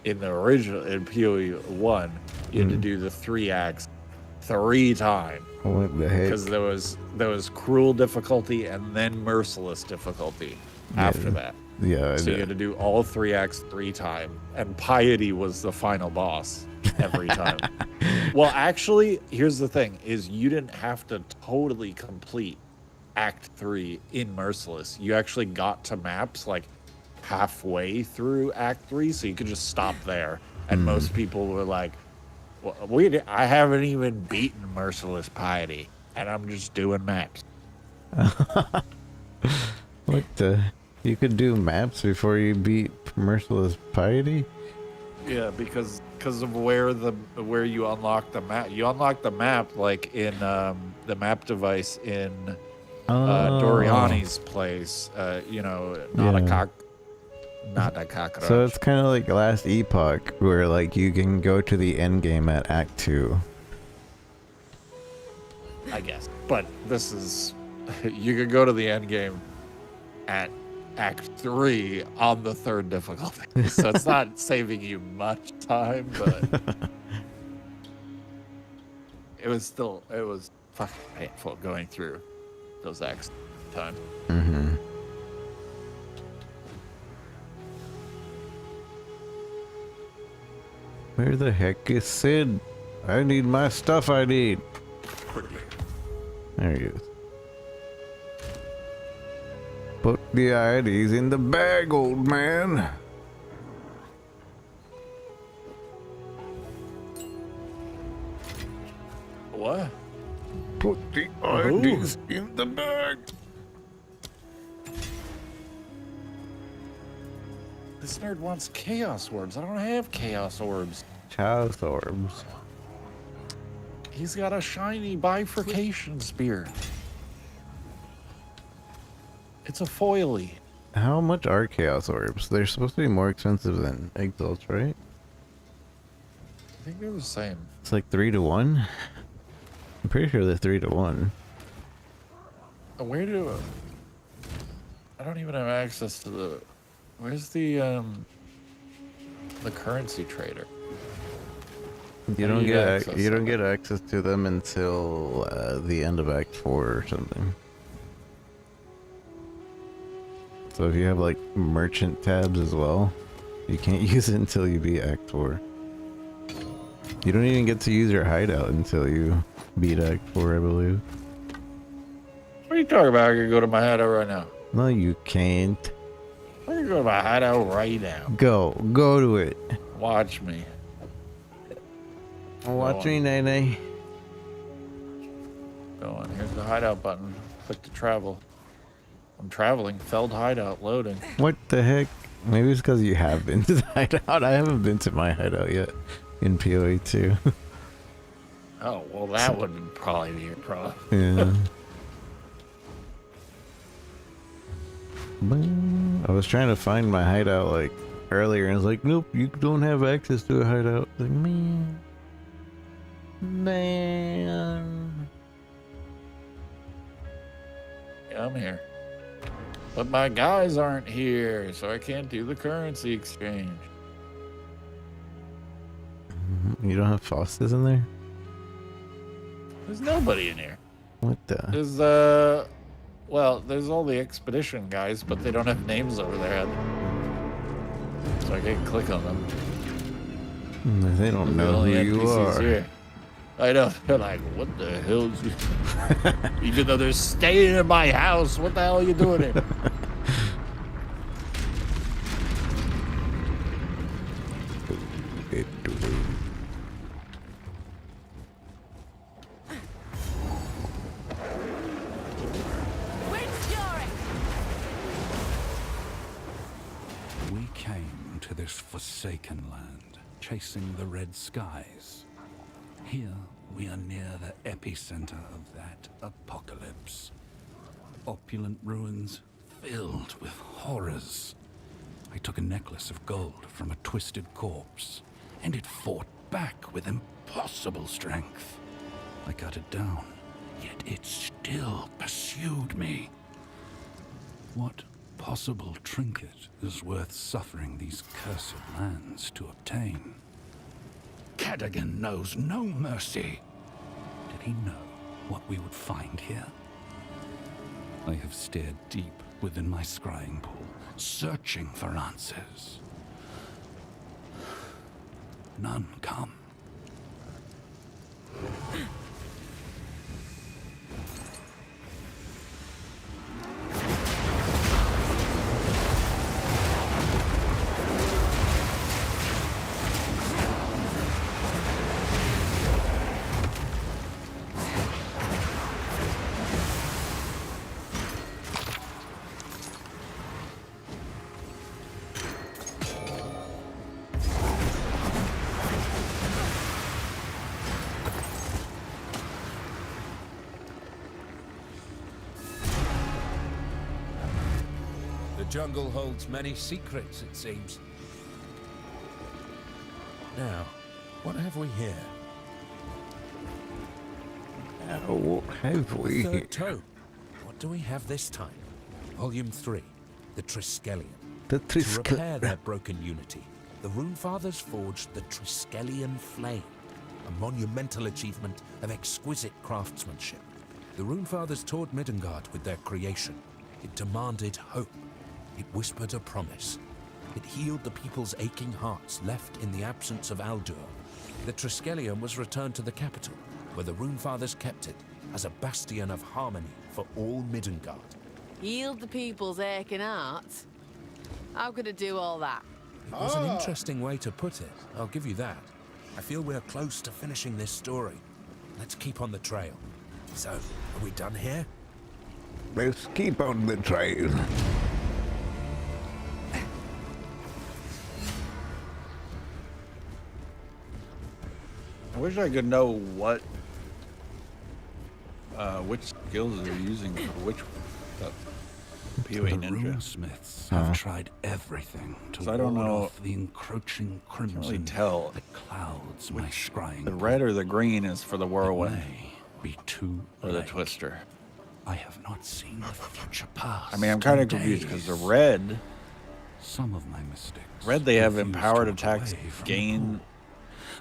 in the original in PoE 1, you had to do the 3 acts 3 times. What the heck? Because there was cruel difficulty and then merciless difficulty after that. Yeah. So you had to do all 3 acts 3 times, and piety was the final boss every time. Well, actually, here's the thing: is you didn't have to totally complete Act 3 in Merciless. You actually got to maps like halfway through Act 3, so you could just stop there. And most people were like, well, I haven't even beaten Merciless Piety, and I'm just doing maps. What the? You could do maps before you beat Merciless Piety? Yeah, because of where you unlock the map. You unlock the map like in the map device in Doriani's place. Not a cockroach. So it's kind of like Last Epoch, where like you can go to the end game at Act 2. I guess. But this is, you could go to the end game at Act 3 on the 3rd difficulty. So it's not saving you much time, but it was fucking painful going through those acts time. Mm-hmm. Where the heck is Sid? I need my stuff I need. There he is. Put the IDs in the bag, old man. What? Put the IDs in the bag. This nerd wants chaos orbs. I don't have chaos orbs. Chaos orbs. He's got a shiny bifurcation spear. It's a foily. How much are chaos orbs? They're supposed to be more expensive than exalts, right? I think they're the same. It's like 3 to 1. I'm pretty sure they're 3 to 1. Where do I don't even have access to the. Where's the currency trader? You don't get access to them until the end of Act 4 or something. So if you have like merchant tabs as well, you can't use it until you beat Act 4. You don't even get to use your hideout until you beat Act 4, I believe. What are you talking about? I can go to my hideout right now. No, you can't. I can go to my hideout right now. Go to it. Watch me. Watch me, Nene. Go on. Here's the hideout button. Click to travel. I'm traveling. Feld hideout loading. What the heck? Maybe it's because you have been to the hideout. I haven't been to my hideout yet in PoE 2. Oh, well, that would probably be your problem. Yeah. I was trying to find my hideout like earlier and it's like, nope, you don't have access to a hideout. Like, man. Yeah, I'm here. But my guys aren't here, so I can't do the currency exchange. You don't have Faustus in there? There's nobody in here. What the? There's, well, there's all the expedition guys, but they don't have names over their head. So I can't click on them. They don't They're the know who only you NPCs are. here. I know. They're like, what the hell is you? Even though they're staying in my house, what the hell are you doing here? We came to this forsaken land, chasing the red skies. Here, we are near the epicenter of that apocalypse. Opulent ruins filled with horrors. I took a necklace of gold from a twisted corpse, and it fought back with impossible strength. I cut it down, yet it still pursued me. What possible trinket is worth suffering these cursed lands to obtain? Cadogan knows no mercy. Did he know what we would find here? I have stared deep within my scrying pool, searching for answers. None come. The jungle holds many secrets, it seems. Now, what have we here? What have we? Third tome. What do we have this time? Volume 3, The Triskelion. The To repair their broken unity, the Runefathers forged the Triskelion Flame, a monumental achievement of exquisite craftsmanship. The Runefathers taught Midgard with their creation. It demanded hope. It whispered a promise. It healed the people's aching hearts left in the absence of Aldur. The Triskelion was returned to the capital, where the Runefathers kept it as a bastion of harmony for all Midgard. Healed the people's aching hearts? How could it do all that? It was an interesting way to put it, I'll give you that. I feel we're close to finishing this story. Let's keep on the trail. So, are we done here? Let's keep on the trail. I wish I could know what, which skills they're using for which stuff. PoE The Ninja. runesmiths have tried everything to I don't ward know- off the encroaching crimson really tell that clouds my scrying. The red or the green is for the It whirlwind may be too or the late. twister. I have not seen the future past. I mean, I'm kind of in confused because the days. red, Some of my mistakes. they have refuse empowered to look attacks away from the gain pool.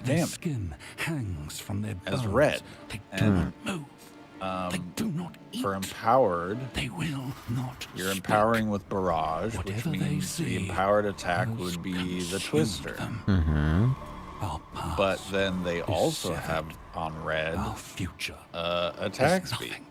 Their damage skin hangs from their as bones. red. They do not move. They do not eat. for empowered. They will not. You're speak. empowering with barrage, which Whatever they means the see empowered attack has would be the consumed twister. them. Our past But then they is also severed. have on red Our future attack is speed. nothing.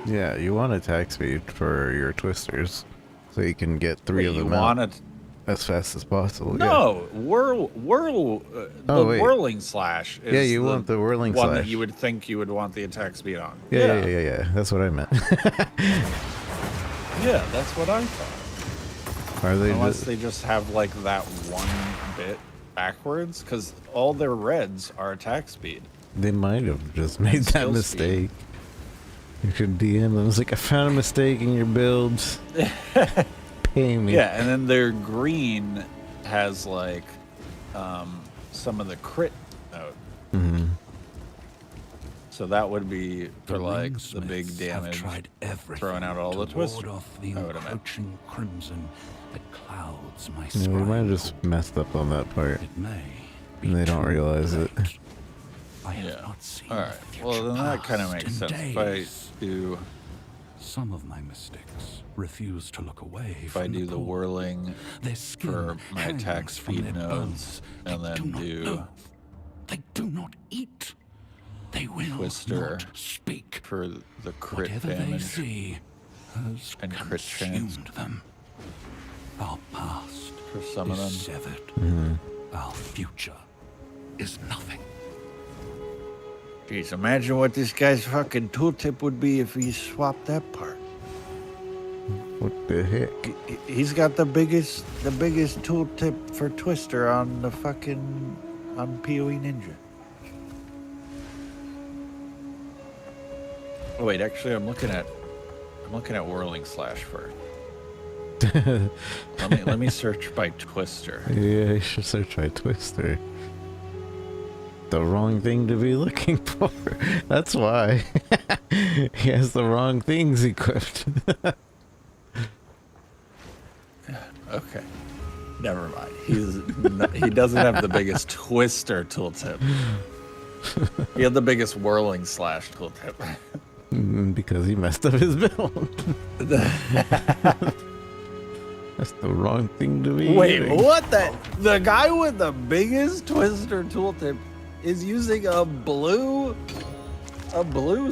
Yeah, you want attack speed for your twisters, so you can get three of You them want out it? as fast as possible. No, the wait. whirling slash. Is Yeah, you want the whirling one slash. that you would think you would want the attack speed on. Yeah. That's what I meant. Yeah, that's what I thought. Are they Unless just? they just have like that one bit backwards, because all their reds are attack speed. They might have just made that skill mistake. You should DM them. It's like, I found a mistake in your builds. Pay me. Yeah, and then their green has like some of the crit note. Mm-hmm. So that would be for The like the big ringsmiths have damage, tried everything throwing out all to the twister. ward off the I would imagine. encroaching crimson that clouds my Yeah, we might have scrying. just messed up on that part. It may be And they don't too realize it. late. I have Yeah. not seen All the right. future Well, then that kind of past makes in sense. days. If I do, Some of my mistakes refuse to look away if I from do the pool. whirling Their skin for my attack hangs from speed their nodes, bones. and They then do not do move. They do not eat. They will Twister not speak. for the crit Whatever they damage. see has and crit chance. consumed them. Our past For some of is them. severed. Our future is nothing. Jeez, imagine what this guy's fucking tooltip would be if he swapped that part. What the heck? He's got the biggest tooltip for Twister on the fucking on PoE Ninja. Oh wait, actually, I'm looking at Whirling Slash first. let me search by Twister. Yeah, you should search by Twister. The wrong thing to be looking for. That's why. He has the wrong things equipped. Okay, never mind. He doesn't have the biggest Twister tooltip. He had the biggest Whirling Slash tooltip. Because he messed up his build. That's the wrong thing to be Wait, eating. what? The guy with the biggest Twister tooltip is using a blue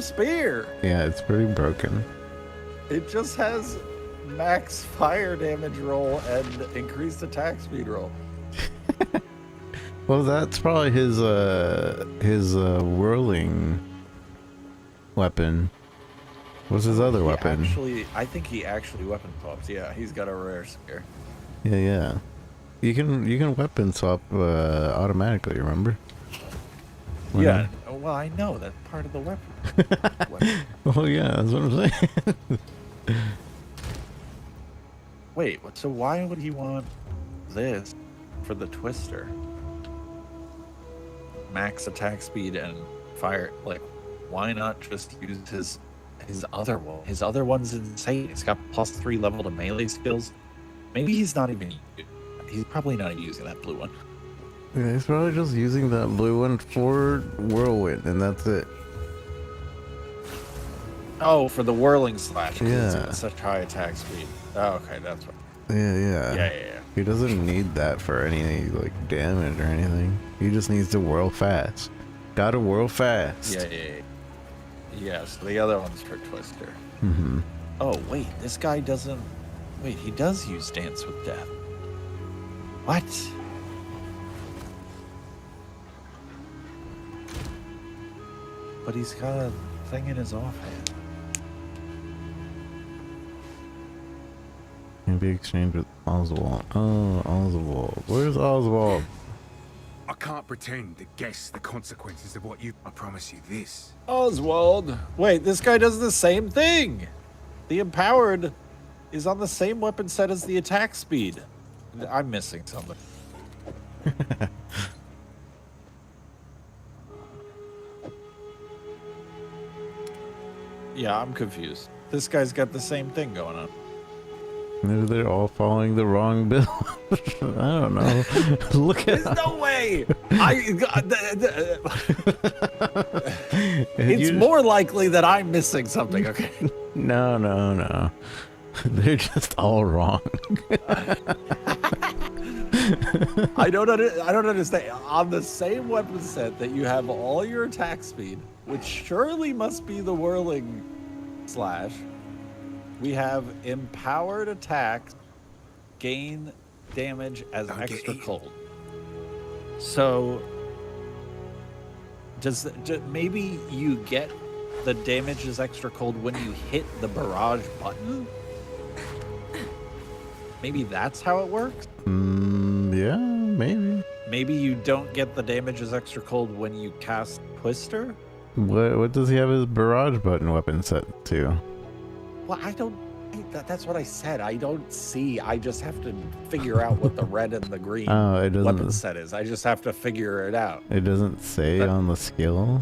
spear. Yeah, it's pretty broken. It just has max fire damage roll and increased attack speed roll. Well, that's probably his whirling weapon. What's his other weapon? I think he actually weapon swaps. Yeah, he's got a rare spear. Yeah. You can weapon swap automatically. Remember? Yeah. Well, I know that's part of the weapon. Oh yeah, that's what I'm saying. Wait, so why would he want this for the twister? Max attack speed and fire. Like, why not just use his other one? His other one's insane. It's got +3 level to melee skills. Maybe he's probably not even using that blue one. Yeah, he's probably just using that blue one for whirlwind, and that's it. Oh, for the whirling slash. 'Cause it's Yeah. got such high attack speed. Oh, okay, that's what. Yeah. He doesn't need that for any like damage or anything. He just needs to whirl fast. Gotta whirl fast. Yeah, so the other one's for twister. Mm-hmm. Oh, wait, this guy doesn't... Wait, he does use Dance with Death. What? But he's got a thing in his offhand. Can be exchanged with Oswald. Oh, Oswald. Where's Oswald? I can't pretend to guess the consequences of what you... I promise you this. Oswald! Wait, this guy does the same thing! The Empowered is on the same weapon set as the attack speed. I'm missing something. Yeah, I'm confused. This guy's got the same thing going on. Maybe they're all following the wrong bill. I don't know. Look at There's no way! It's more likely that I'm missing something, okay? No. They're just all wrong. I don't understand. On the same weapon set that you have all your attack speed, which surely must be the whirling slash, we have empowered attacks gain damage as extra cold. So maybe you get the damage as extra cold when you hit the barrage button? Maybe that's how it works? Yeah, maybe. Maybe you don't get the damage as extra cold when you cast Twister? What does he have his barrage button weapon set to? Well, that's what I said. I don't see. I just have to figure out what the red and the green weapon set is. I just have to figure it out. It doesn't say on the skill?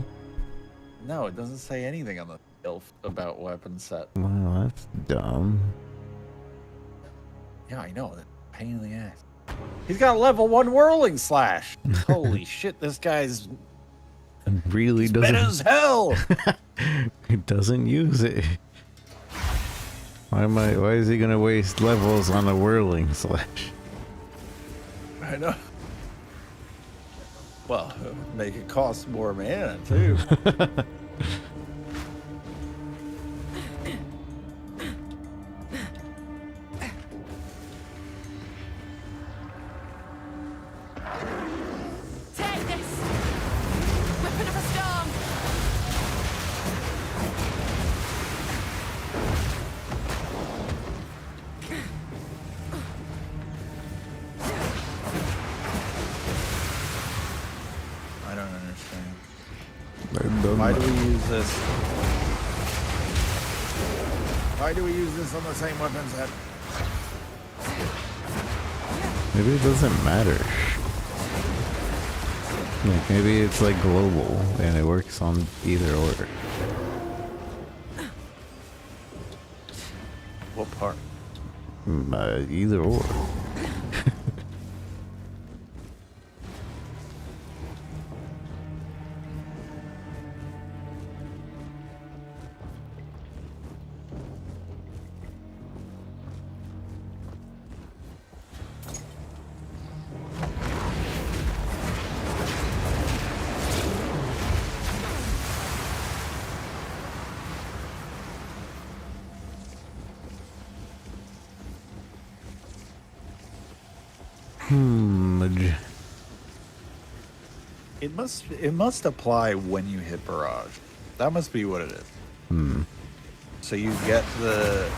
No, it doesn't say anything on the skill about weapon set. Wow, that's dumb. Yeah, I know. That pain in the ass. He's got a level 1 whirling slash. Holy shit, this guy's really doesn't. bad as hell. He doesn't use it. Why is he gonna waste levels on a whirling slash? I know. Well, make it cost more mana too. Take this! Weapon of a storm! I don't understand. Why Why do we use this? Why do we use this on the same weapon set? Maybe it doesn't matter. Like maybe it's like global and it works on either or. What part? Either or. It must apply when you hit barrage. That must be what it is. So you get the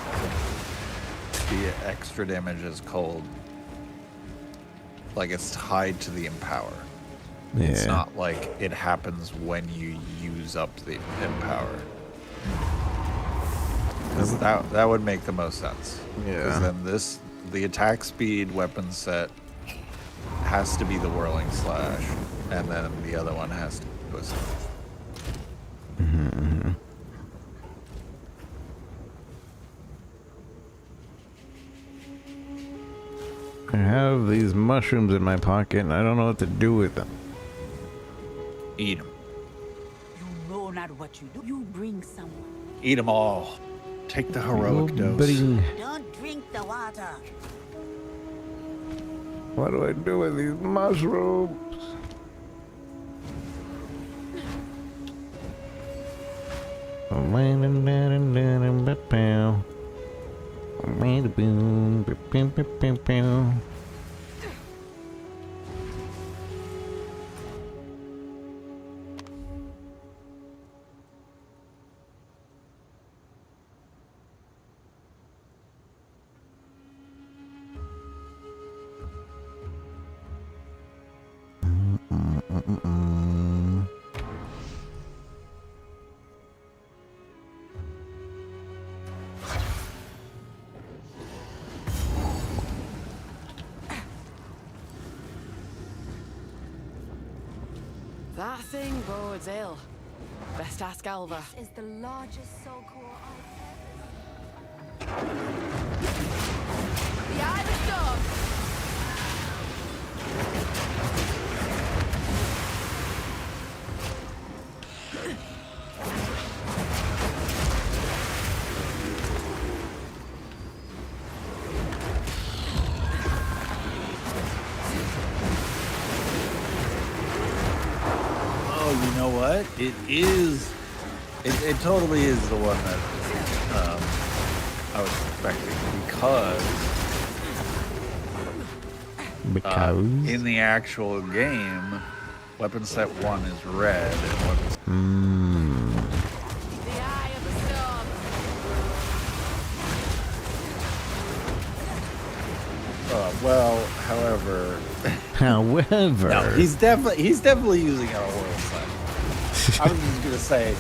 extra damage as cold. Like it's tied to the empower. Yeah. It's not like it happens when you use up the empower. 'Cause that would make the most sense. Yeah. Because then the attack speed weapon set has to be the whirling slash, and then the other one has to be twisted. I have these mushrooms in my pocket and I don't know what to do with them. Eat them. You know not what you do. You bring someone. Eat them all. Take the heroic dose. Bring. Don't drink the water. What do I do with these mushrooms? That thing bodes ill. Best ask Alva. This is the largest soul core I've The Eye of the Storm! Oh, you know what? It is. It totally is the one that I was expecting because in the actual game, weapon set 1 is red and weapon The Eye of the Storm! well, however, However, no, he's definitely using our world set. I was just gonna say,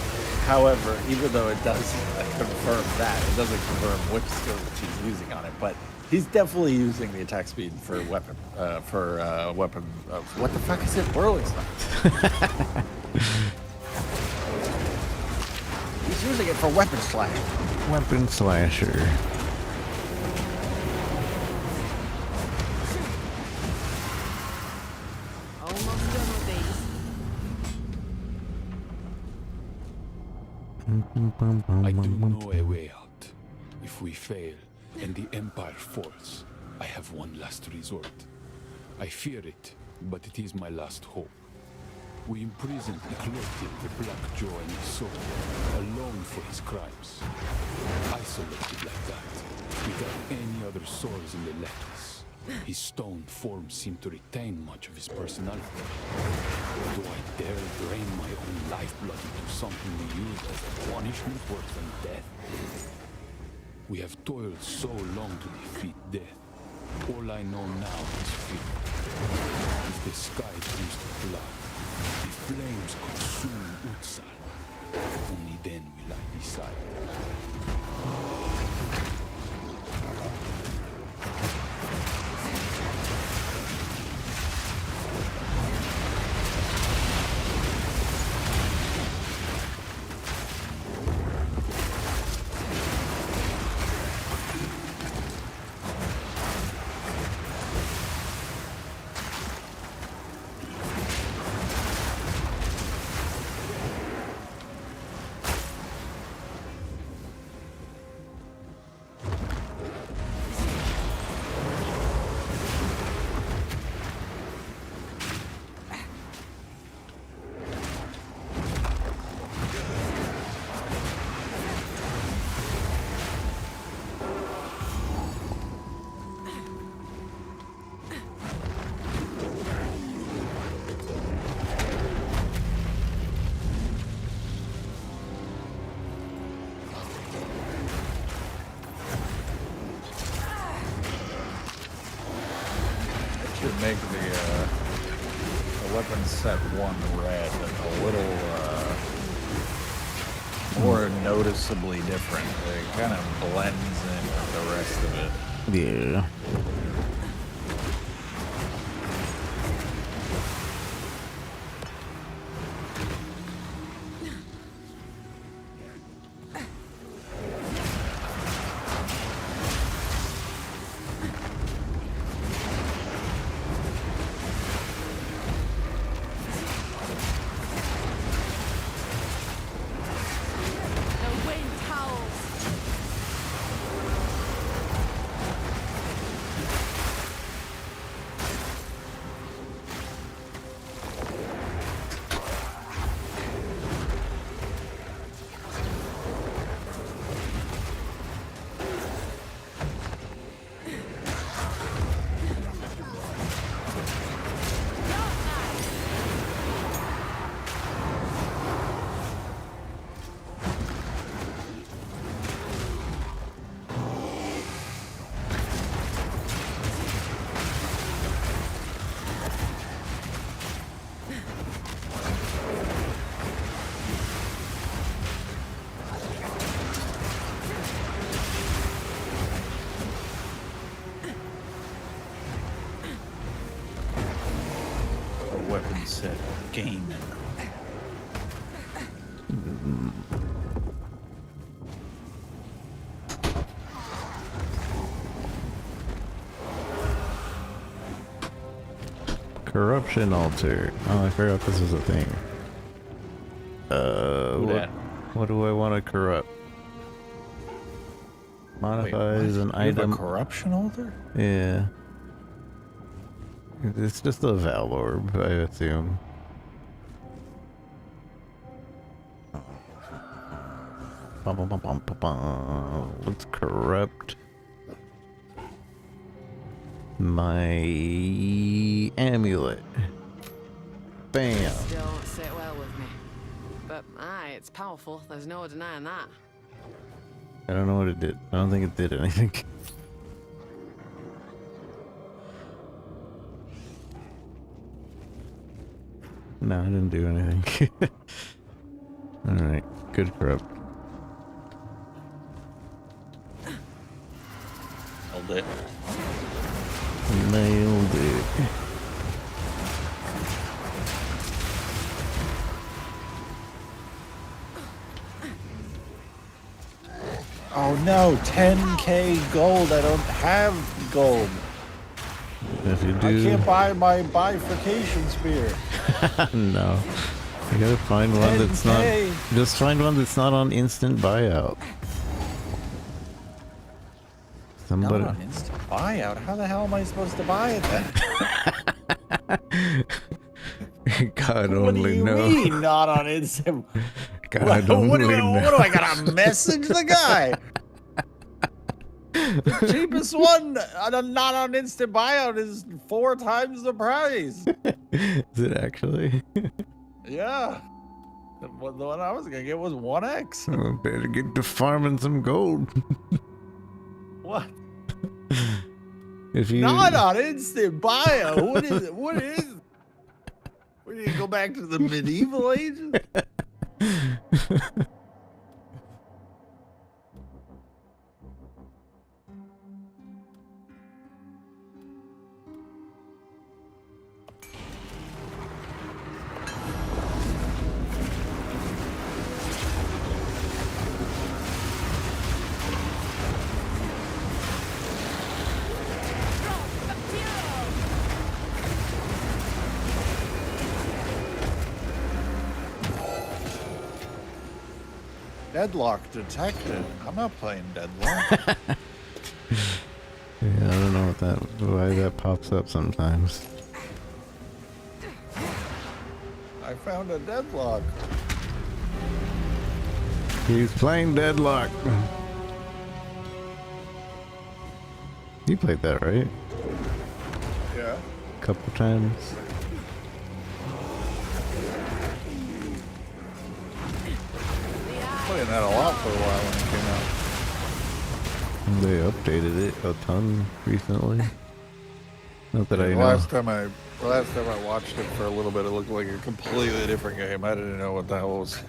however, even though it does confirm that, it doesn't confirm which skill she's using on it, but he's definitely using the attack speed for weapon. What the fuck is it? Whirling slash. He's using it for weapon slash. weapon slasher. Almost done with these. I do know a way out. If we fail and the Empire falls, I have one last resort. I fear it, but it is my last hope. We imprisoned the collective, the Black Jaw and his soul, alone for his crimes. Isolated like that, without any other souls in the letters. His stone form seemed to retain much of his personality. Do I dare drain my own lifeblood into something we use as a punishment worse than death? We have toiled so long to defeat death. All I know now is fear. If the sky turns to blood, the flames consume Utsal. Only then will I decide. should make the weapon set 1 red a little more noticeably different. It kind of blends in with the rest of it. Yeah. The wind howls. Weapon set game. Corruption altar. Oh, I forgot this was a thing. What do I want to corrupt? Modifies an item. A corruption altar? Yeah. It's just a Val orb, I assume. Bum, bum, bum, bum, bum, bum. Let's corrupt my amulet. Bam. Still don't sit well with me. But aye, it's powerful. There's no denying that. I don't know what it did. I don't think it did anything. No, I didn't do anything. Alright, good corrupt. Nailed it. Nailed it. Oh no, 10k gold. I don't have gold. If you do... I can't buy my bifurcation spear. No. You gotta find one that's not... 10K. Just find one that's not on instant buyout. Somebody... Not on instant buyout? How the hell am I supposed to buy it then? God What do only you knows. mean not on instant? God What only do knows. I gotta message the guy? The cheapest one, not on instant buyout, is 4 times the price. Is it actually? Yeah. The one I was gonna get was 1x. I better get to farming some gold. What? If you... Not on instant buyout. What is it? What is it? We need to go back to the medieval ages? Deadlock detected. I'm not playing Deadlock. Yeah, I don't know why that pops up sometimes. I found a Deadlock. He's playing Deadlock. You played that, right? Yeah. A couple times. Playing that a lot for a while when it came out. They updated it a ton recently. Not that I The know. last time I watched it for a little bit, it looked like a completely different game. I didn't know what the hell was.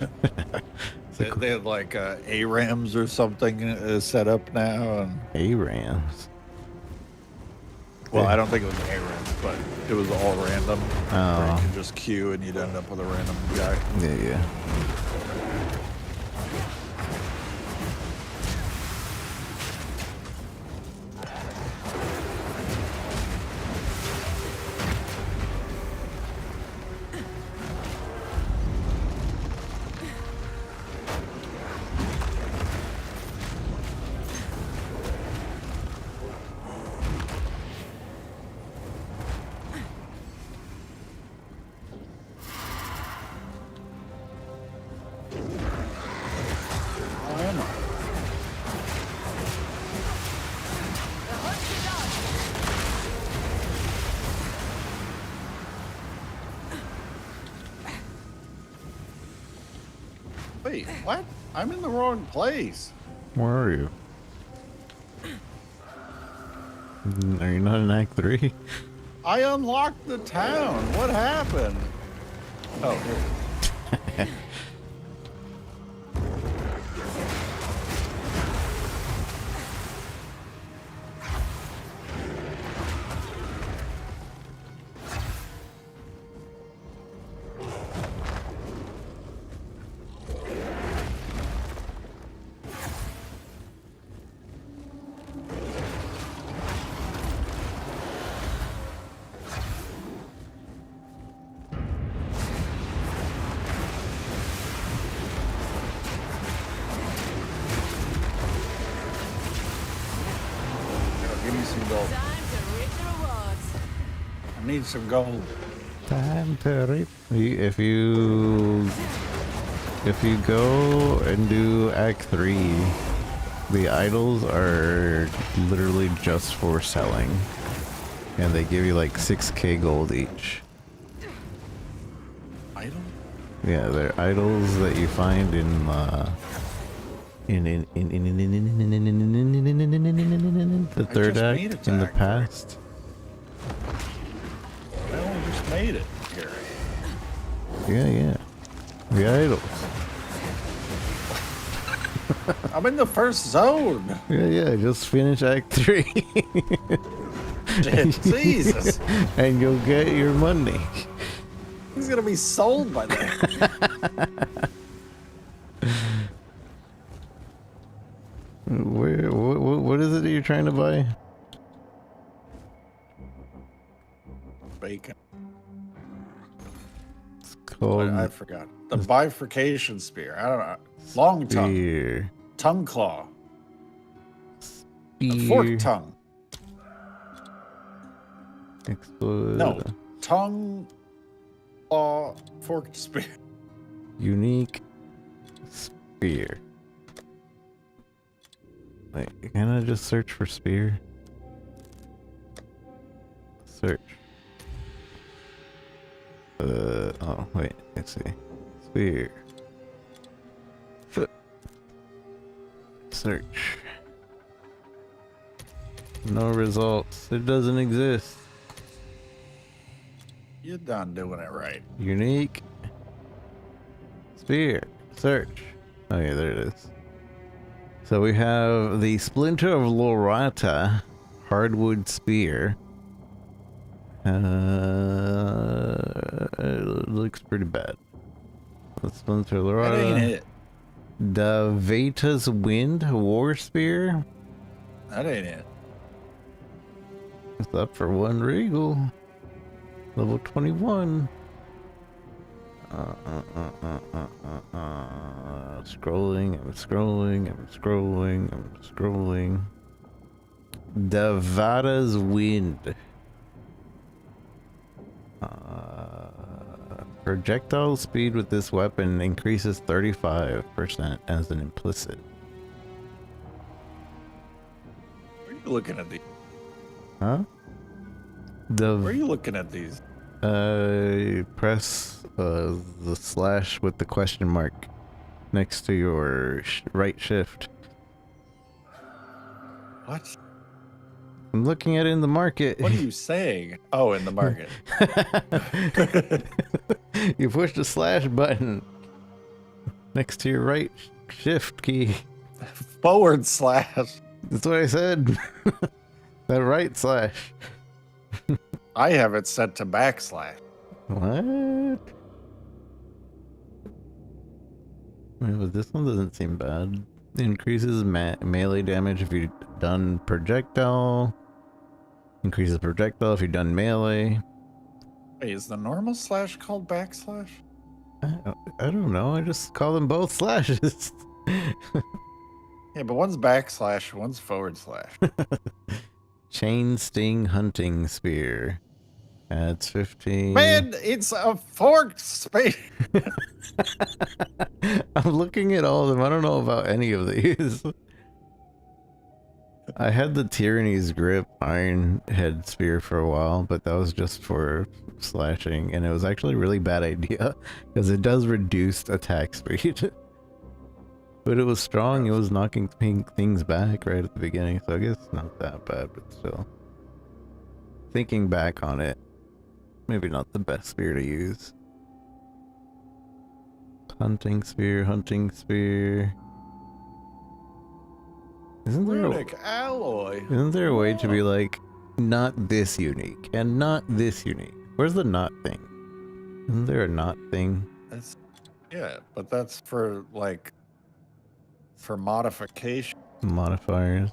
They had like ARAMs or something set up now, and ARAMs. well, I don't think it was ARAMs, but it was all random. Where you Oh. could just queue and you'd end up with a random guy. Yeah. Oh, am I? The hunt's begun. Wait, what? I'm in the wrong place. Where are you? Are you not in Act 3? I unlocked the town. What happened? Oh, here. Give me some gold. Time to reap the rewards. I need some gold. Time to reap. If you go and do Act 3, the idols are literally just for selling, and they give you like 6k gold each. Idol? Yeah, they're idols that you find in the third just made act in the attack. past. I only just made it here. Yeah. The idols. I'm in the first zone. Yeah, just finish Act 3. Jesus. And you'll get your money. He's gonna be sold by then. What is it that you're trying to buy? Bacon. It's called I forgot. The bifurcation spear. I don't know. Long tongue. spear. Tongue claw. Spear. Fork tongue. Explode. No. Tongue claw forked spear. Unique spear. Wait, can I just search for spear? Search. Oh, wait, let's see. Spear. Search. No results. It doesn't exist. You're done doing it right. Unique. Spear. Search. Oh yeah, there it is. So we have the Splinter of Lorata Hardwood Spear. It looks pretty bad. The Splinter of That ain't Lorata. it. The Veta's Wind War Spear. That ain't it. It's up for one regal. Level 21. Scrolling, I'm scrolling. Devada's Wind. Projectile speed with this weapon increases 35% as an implicit. Where are you looking at these? Huh? Where are you looking at these? Press the slash with the question mark next to your right shift. What? I'm looking at it in the market. What are you saying? Oh, in the market. You push the slash button next to your right shift key. Forward slash. That's what I said. That right slash. I have it set to backslash. What? Yeah, but this one doesn't seem bad. Increases melee damage if you've done projectile. Increases projectile if you've done melee. Wait, is the normal slash called backslash? I don't know. I just call them both slashes. Yeah, but one's backslash, one's forward slash. Chain Sting Hunting Spear. Adds 15. Man, it's a forked spear. I'm looking at all of them. I don't know about any of these. I had the Tyranny's Grip Iron Head Spear for a while, but that was just for slashing, and it was actually a really bad idea because it does reduce attack speed. But it was strong. It was knocking things back right at the beginning, so I guess it's not that bad, but still. Thinking back on it, maybe not the best spear to use. Hunting spear, hunting spear. Isn't Runic alloy. Isn't there a way to be like, not this unique and not this unique? Where's the not thing? Isn't there a not thing? That's, yeah, but that's for like for modification. Modifiers.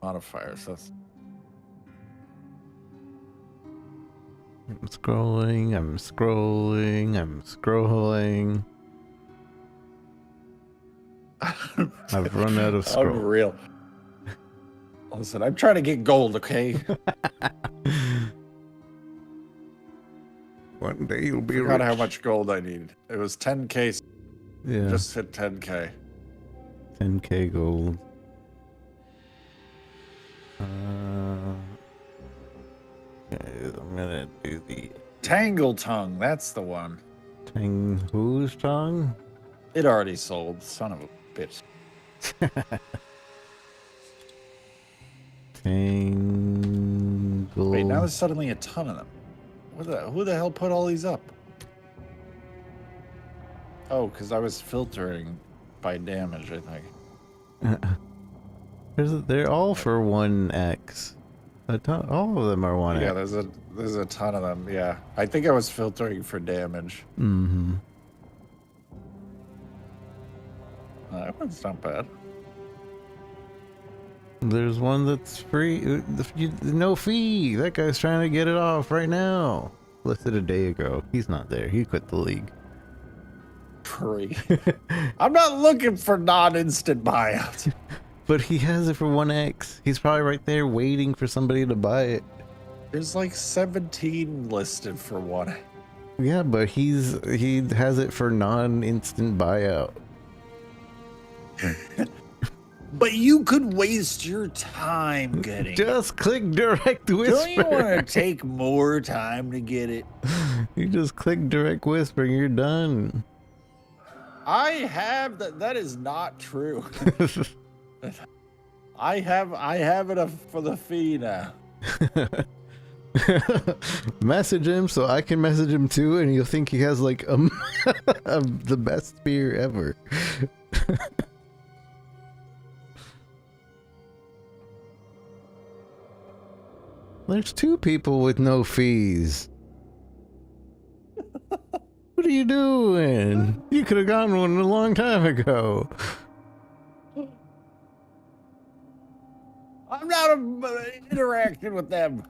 Modifiers. That's I'm scrolling. I'm scrolling. I'm scrolling. I've run out of scroll. unreal. Listen, I'm trying to get gold, okay? One day you'll be I forgot rich. how much gold I needed. It was 10k. Yeah. Just hit 10k. 10k gold. Okay, I'm gonna do the Tangle tongue. That's the one. whose tongue? It already sold. Son of a bitch. Tangle. Wait, now there's suddenly a ton of them. Who the hell put all these up? Oh, because I was filtering by damage, I think. They're all for 1x. All of them are 1x. Yeah, there's a ton of them. Yeah, I think I was filtering for damage. Mm-hmm. That one's not bad. There's one that's free. No fee. That guy's trying to get it off right now. Listed a day ago. He's not there. He quit the league. Free. I'm not looking for non-instant buyouts. But he has it for 1x. He's probably right there waiting for somebody to buy it. There's like 17 listed for one. Yeah, but he has it for non-instant buyout. But you could waste your time getting it. Just click Direct Whisper. Don't you want to take more time to get it? You just click Direct Whisper and you're done. I have that is not true. I have it for the fee now. Message him so I can message him too, and you'll think he has like the best spear ever. There's 2 people with no fees. What are you doing? You could have gotten one a long time ago. I'm not interacting with them.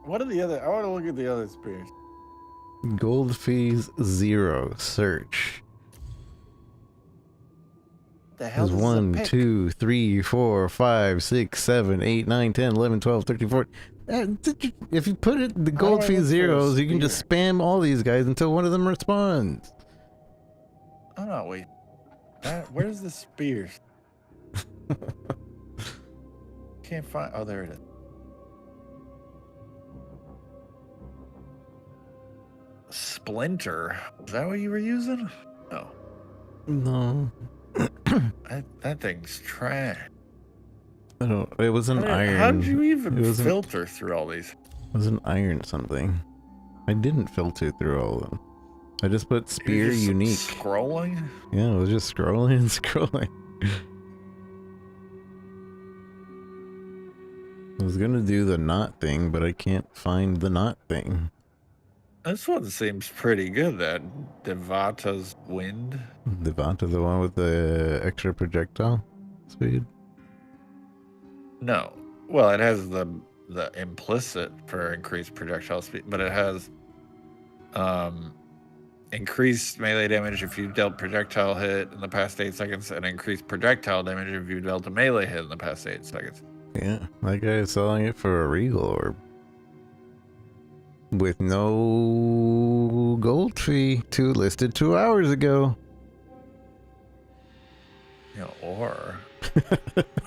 What are the other? I want to look at the other spears. Gold fees 0. Search. The hell There's is 1, 2, 3, 4, 5, 6, 7, 8, 9, 10, 11, 12, 13, 14. If you put it the gold fee zeros, you can just spam all these guys until one of them responds. Oh no, wait. Where's the spears? Can't find. Oh, there it is. Splinter. Is that what you were using? No. No. I That thing's trash. I don't. It was an iron. How did you even it was filter through all these? It was an iron something. I didn't filter through all of them. I just put spear You're just unique. Scrolling? Yeah, I was just scrolling and scrolling. I was gonna do the knot thing, but I can't find the knot thing. This one seems pretty good, that Devata's Wind. Devanta, the one with the extra projectile speed? No. Well, it has the implicit for increased projectile speed, but it has increased melee damage if you dealt projectile hit in the past 8 seconds, and increased projectile damage if you dealt a melee hit in the past 8 seconds. Yeah, that guy is selling it for a regal orb. With no gold fee, listed 2 hours ago. Yeah, or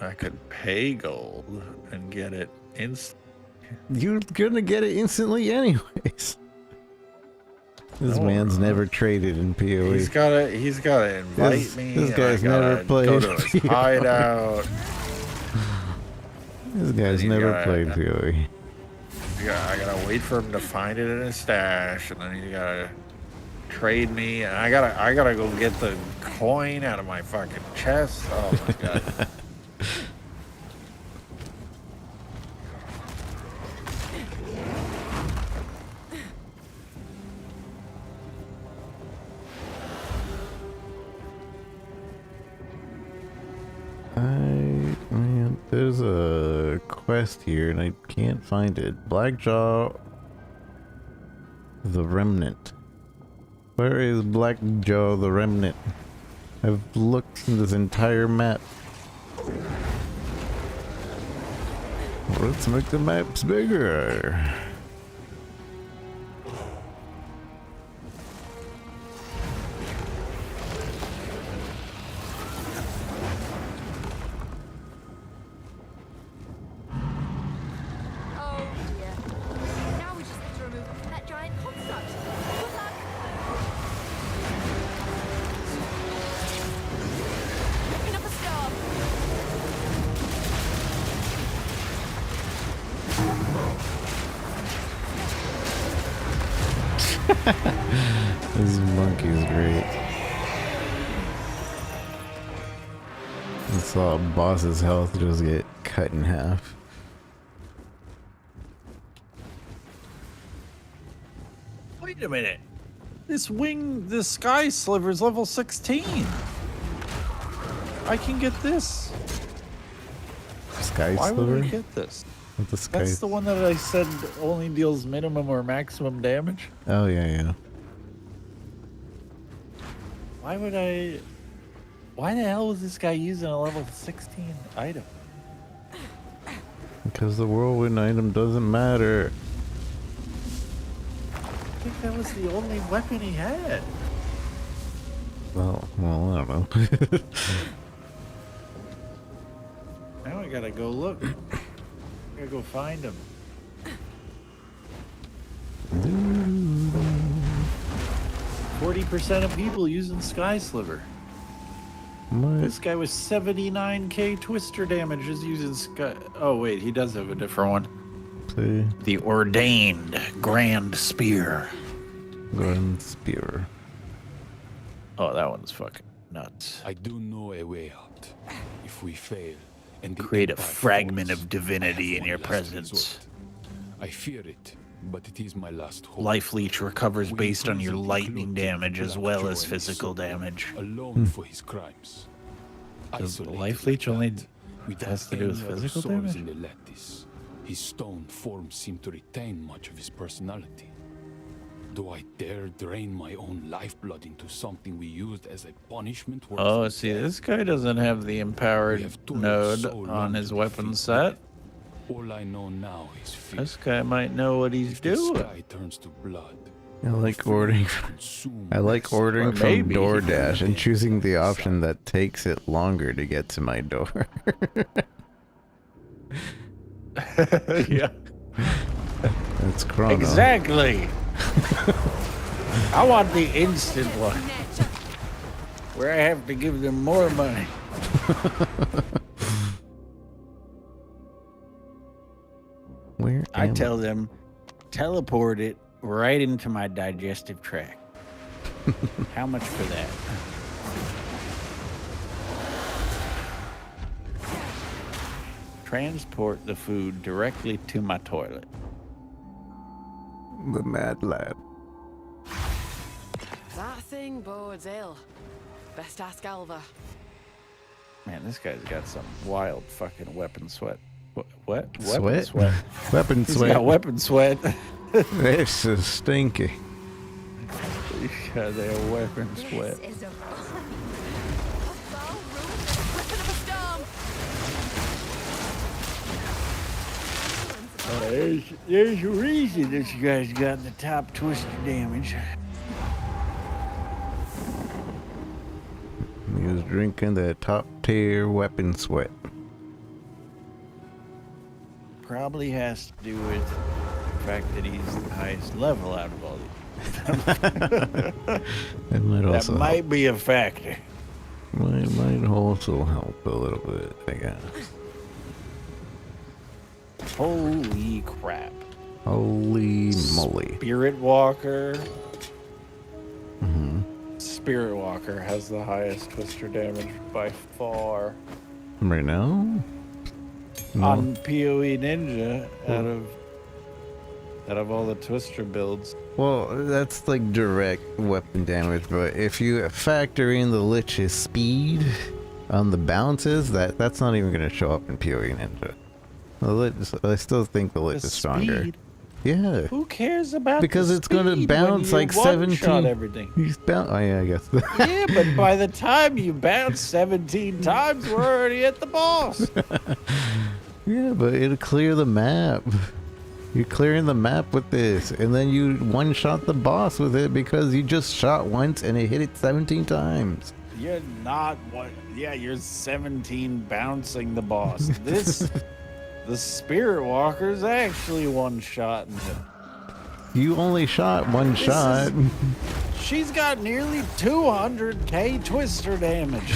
I could pay gold and get it instantly. You're gonna get it instantly anyways. This man's never traded in PoE. He's gotta invite me. This guy's and I never gotta played go to his PoE. hideout. This guy's never played PoE. I gotta wait for him to find it in his stash, and then he gotta trade me, and I gotta go get the coin out of my fucking chest. Oh my god. Man, there's a quest here and I can't find it. Blackjaw the Remnant. Where is Blackjaw the Remnant? I've looked in this entire map. Let's make the maps bigger. Oh dear. Now we just need to remove it from that giant construct. Good luck. Picking up a star. This monkey's great. I saw a boss's health just get cut in half. Wait a minute. This sky sliver's level 16. I can get this. Sky Why Sliver? would I get this? With the sky. That's the one that I said only deals minimum or maximum damage. Oh yeah, yeah. Why the hell was this guy using a level 16 item? Because the whirlwind item doesn't matter. I think that was the only weapon he had. Well, I don't know. Now I gotta go look. I gotta go find him. 40% of people using Sky Sliver. What? This guy was 79k twister damage is using Sky. Oh wait, he does have a different one. See? The Ordained Grand Spear. Grand Spear. Oh, that one's fucking nuts. I do know a way out. If we fail, and the Create a Empire fragment falls, of divinity I have in one your last presence. resort. I fear it, but it is my last hope. Life Leech recovers We based on your imprison the lightning cloak damage of as well Blackjaw as and physical Soul, damage. alone for his crimes. Does the Isolated Life Leech like only that, without has to do with any other physical souls damage? in the lattice, his stone form seemed to retain much of his personality. Do I dare drain my own lifeblood into something we used as a punishment? worth Oh, of see, death? this guy doesn't have the We empowered have toiled node so long on to his weapon defeat set. death. All I know now is fear. This guy might know what he's If the doing. sky turns to blood, I like fear ordering. will consume I like us. ordering Or from maybe he DoorDash and can choosing the be option that takes it longer to get to my door. Yeah, That's Chrono. exactly. I want the instant one Nature. where I have to give them more money. Where I am tell them, teleport it right into my digestive tract. How much for that? Transport the food directly to my toilet. the mad lad? That thing bodes ill. Best ask Alva. Man, this guy's got some wild fucking weapon sweat. What? Weapon Sweat? sweat. Weapon He's sweat. got weapon sweat. This is stinky. He's got that weapon sweat. This is a There's a reason that you guys got the top twister damage. He was drinking the top tier weapon sweat. Probably has to do with the fact that he's the highest level out of all these. It might That also might be a factor. might also help a little bit, I guess. Holy crap. Holy moly. Spirit Walker. Mm-hmm. Spirit Walker has the highest twister damage by far. Right now? No. On PoE Ninja out of all the twister builds. Well, that's like direct weapon damage, but if you factor in the Lich's speed on the bounces, that's not even going to show up in PoE Ninja. The Lich, I still think the Lich The is stronger. speed? Yeah. Who cares about Because the it's going to speed bounce when you like one-shot 17. everything. Oh, yeah, I guess. Yeah, but by the time you bounce 17 times, we're already at the boss. Yeah, but it'll clear the map. You're clearing the map with this, and then you one-shot the boss with it because you just shot once and it hit it 17 times. You're not what? Yeah, you're 17 bouncing the boss. The Spirit Walker's actually one shot. You only shot one shot. She's got nearly 200k twister damage.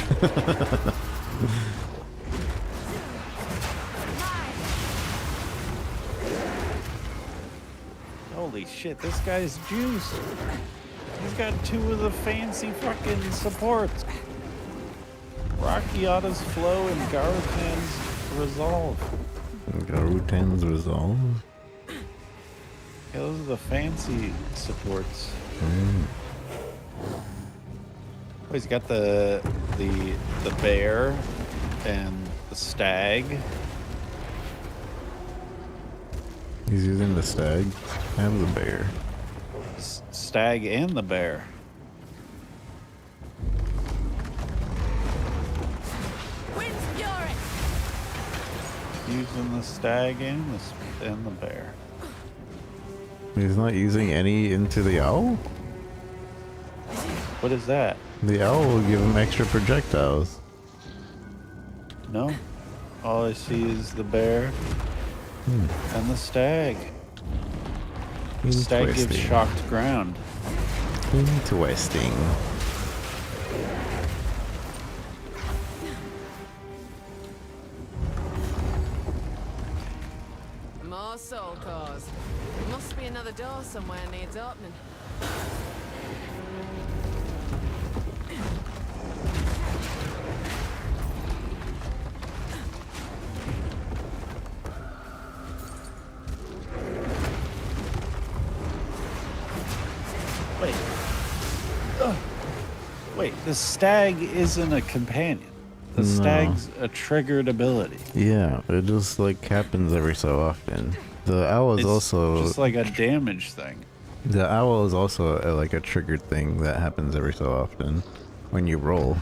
Holy shit, this guy's juiced. He's got two of the fancy fucking supports. Rakiata's Flow and Garutan's Resolve. Garutan's Resolve? Yeah, those are the fancy supports. Oh, he's got the bear and the stag. He's using the stag and the bear. Stag and the bear. Wind's fury. Using the stag and the bear. He's not using any into the owl? What is that? The owl will give him extra projectiles. No. All I see is the bear and the stag. The stag gives shocked ground. Interesting. More soul cores. Must be another door somewhere needs opening. Wait. Wait, the stag isn't a companion. The stag's a triggered ability. Yeah, it just like happens every so often. The owl is It's also just like a damage thing. the owl is also like a triggered thing that happens every so often when you roll.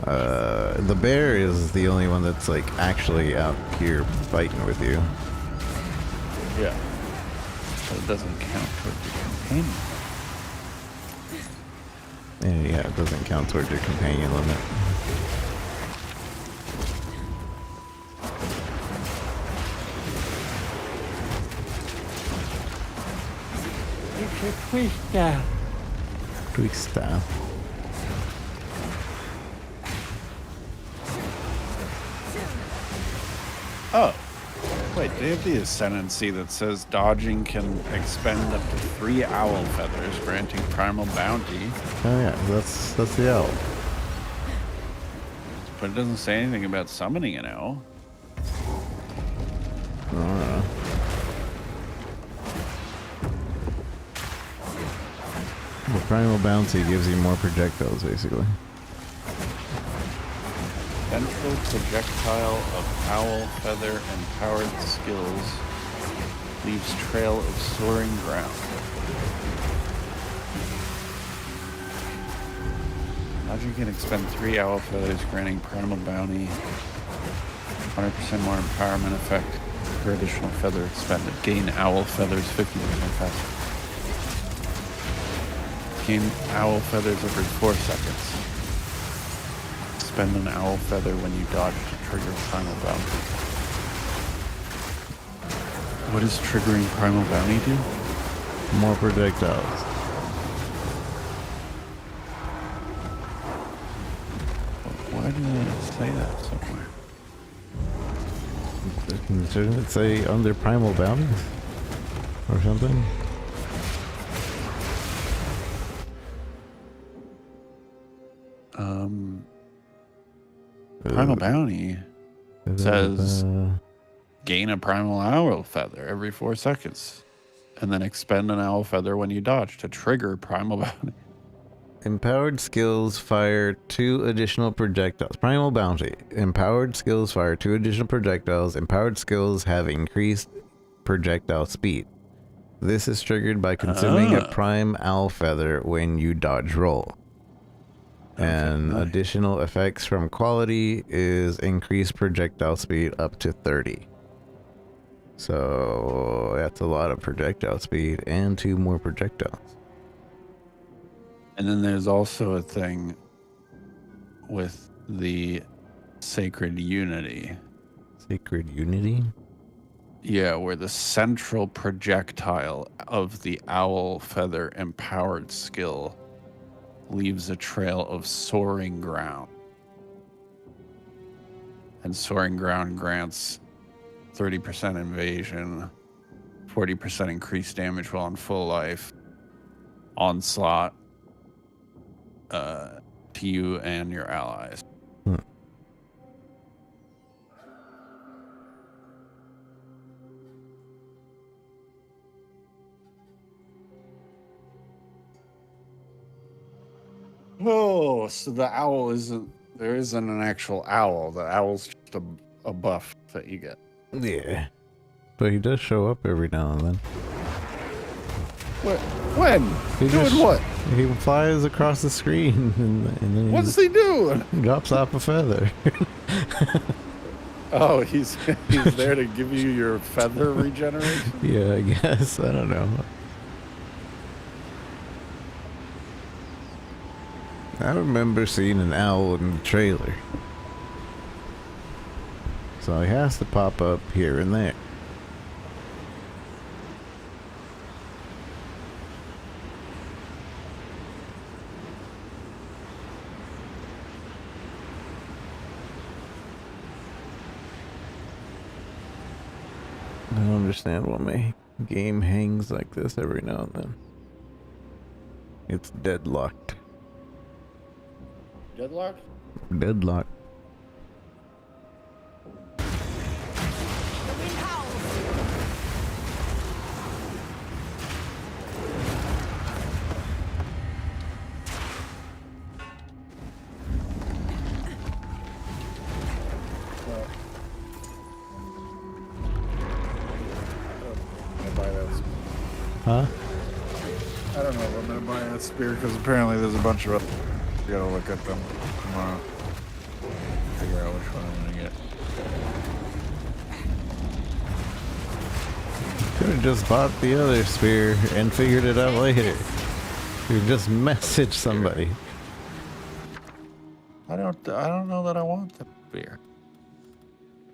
The bear is the only one that's like actually out here fighting with you. Yeah. So it doesn't count toward the companion. And yeah, it doesn't count towards your companion limit. It's a twister. Twister. Oh. Wait, they have the ascendancy that says dodging can expend up to 3 owl feathers, granting primal bounty. Oh yeah, that's the owl. But it doesn't say anything about summoning an owl. I don't know. The primal bounty gives you more projectiles, basically. Central projectile of owl feather and powered skills leaves trail of soaring ground. Dodging can expend 3 owl feathers, granting primal bounty, 100% more empowerment effect for additional feather expended. Gain owl feathers 50% faster. Gain owl feathers every 4 seconds. Spend an owl feather when you dodge to trigger primal bounty. What does triggering primal bounty do? More projectiles. Why did it say that somewhere? Shouldn't it say under primal bounties? Or something? Primal bounty says gain a primal owl feather every 4 seconds, and then expend an owl feather when you dodge to trigger primal bounty. Empowered skills fire 2 additional projectiles. Primal bounty. Empowered skills fire 2 additional projectiles. Empowered skills have increased projectile speed. This is triggered by consuming a prime owl feather when you dodge roll. And additional effects from quality is increased projectile speed up to 30. So that's a lot of projectile speed and 2 more projectiles. And then there's also a thing with the sacred unity. Sacred unity? Yeah, where the central projectile of the owl feather empowered skill leaves a trail of soaring ground. And soaring ground grants 30% invasion, 40% increased damage while on full life, onslaught to you and your allies. Oh, so the owl there isn't an actual owl. The owl's just a buff that you get. Yeah. But he does show up every now and then. What? When? He Doing what? He flies across the screen and then What's he doing? drops off a feather. Oh, he's there to give you your feather regeneration? Yeah, I guess. I don't know. I remember seeing an owl in the trailer. So he has to pop up here and there. I don't understand why my game hangs like this every now and then. It's deadlocked. Deadlock? Deadlocked. The wind howls. Huh? I don't know if I'm gonna buy that spear because apparently there's a bunch of. You gotta look at them tomorrow. Figure out which one I'm gonna get. Could have just bought the other spear and figured it out later. You just message somebody. I don't know that I want the spear.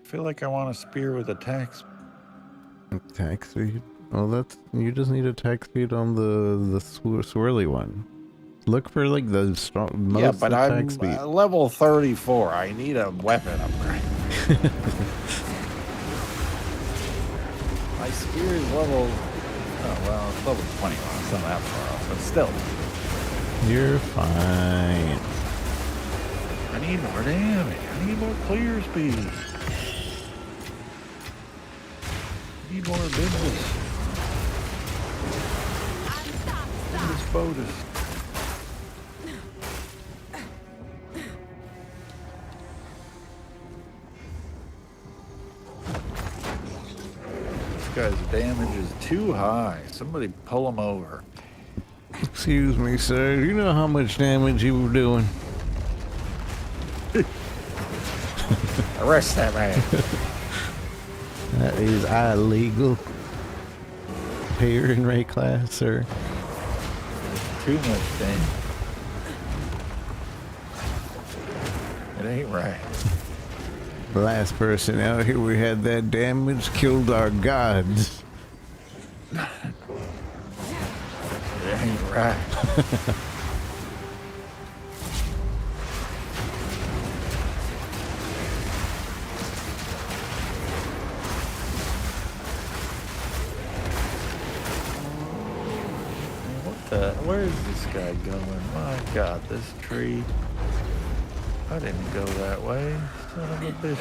I feel like I want a spear with attack. Attack speed? Oh, that's you just need attack speed on the swirly one. Look for like the strong most Yeah, but attack I'm speed. level 34. I need a weapon upgrade. My spear is level. Oh well, it's level 21. It's not that far off, but still. You're fine. I need more damage. I need more clear speed. I need more business. This bonus. This guy's damage is too high. Somebody pull him over. Excuse me, sir. Do you know how much damage you were doing? Arrest that man. That is illegal. Payer in rate class, sir. Too much damage. It ain't right. The last person out here we had that damage killed our gods. It ain't right. Where is this guy going? My God, this tree. I didn't go that way. Son of a bitch.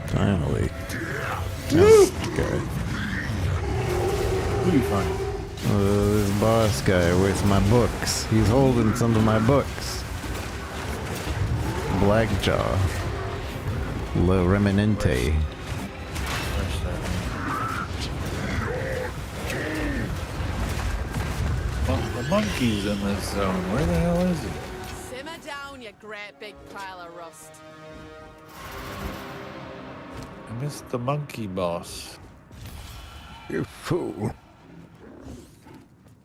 Finally. Okay. Who you find? This boss guy with my books. He's holding some of my books. Blackjaw. Le Remanente. The monkey's in this zone. Where the hell is he? Simmer down, you great big pile of rust. I missed the monkey boss. You fool.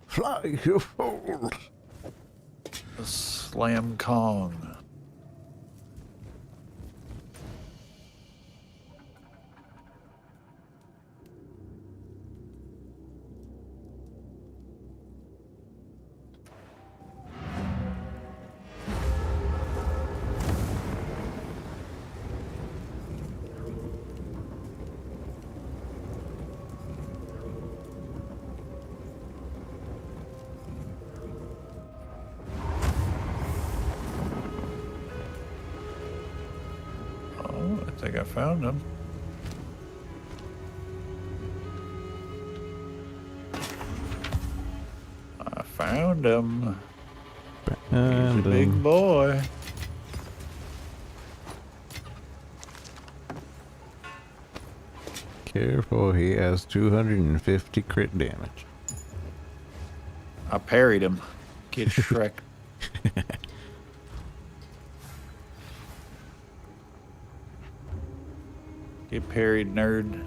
Fly, you fool. The Slam Kong. I think I found him. I found him. He's a big boy. Careful, he has 250 crit damage. I parried him. Get Shrek. Get parried, nerd.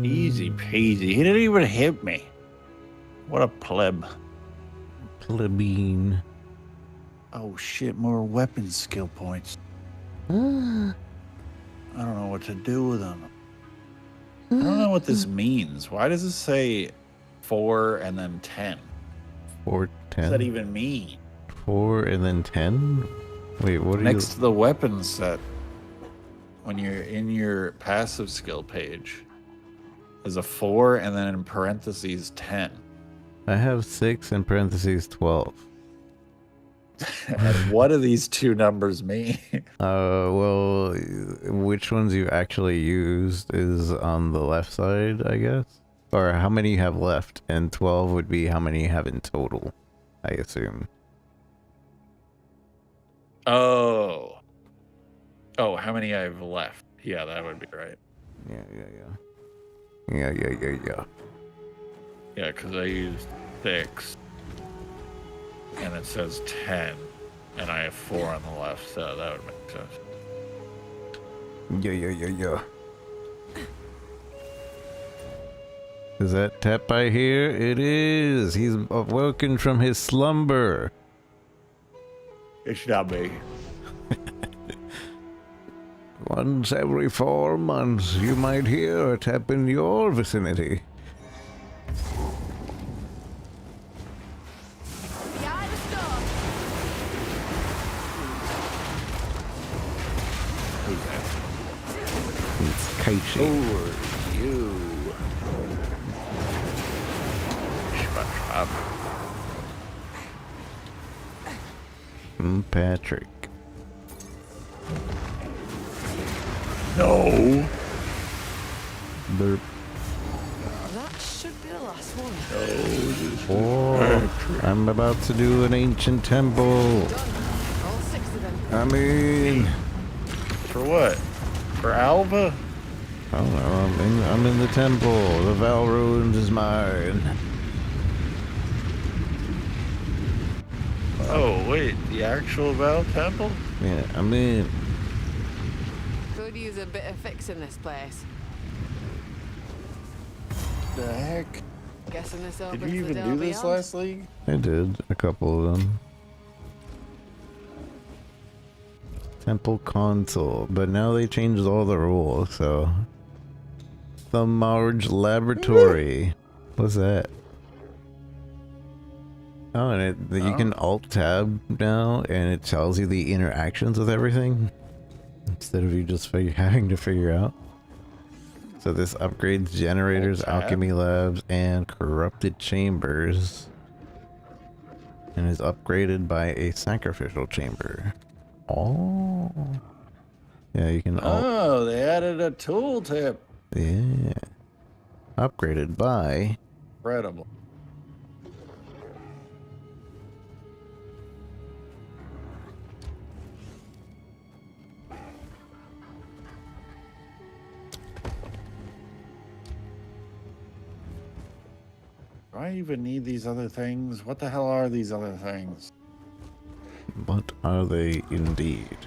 Easy peasy. He didn't even hit me. What a pleb. Plebeian. Oh shit, more weapon skill points. I don't know what to do with them. I don't know what this means. Why does it say 4 and then 10? 4, What 10. does that even mean? 4 and then 10? Wait, what are Next to the weapon set, when you're in your passive skill page, there's a 4 and then in parentheses 10. I have 6 in parentheses 12. And what do these two numbers mean? Well, which ones you actually used is on the left side, I guess? Or how many you have left, and 12 would be how many you have in total, I assume. Oh, how many I have left? Yeah, that would be right. Yeah. Yeah. Yeah, because I used 6, and it says 10, and I have 4 on the left, so that would make sense. Yeah. Is that Tep I hear? It is. He's awoken from his slumber. It's not me. Once every 4 months, you might hear a Tep in your vicinity. Behind the stone. Who's that? It's Kaishi. Who are you? SpongeBob. Patrick. No. Derp. That should be the last one. Oh, I'm about to do an ancient temple. Done. All 6 of them. I mean, For what? For Alva? I don't know. I'm in the temple. The Val Ruins is mine. Oh, wait. The actual Val Temple? Yeah, I'm in. Could use a bit of fixing this place. The heck? Guessing this Did opens you the even door do this beyond. last league? I did a couple of them. Temple console, but now they changed all the rules, so. The Marge Laboratory. What's that? Oh, and you can alt tab now, and it tells you the interactions with everything instead of you just having to figure out. So this upgrades generators, Alt tab? alchemy labs, and corrupted chambers, and is upgraded by a sacrificial chamber. Oh, yeah, you can alt. Oh, they added a tooltip. Yeah, upgraded by. Incredible. Do I even need these other things? What the hell are these other things? What are they indeed?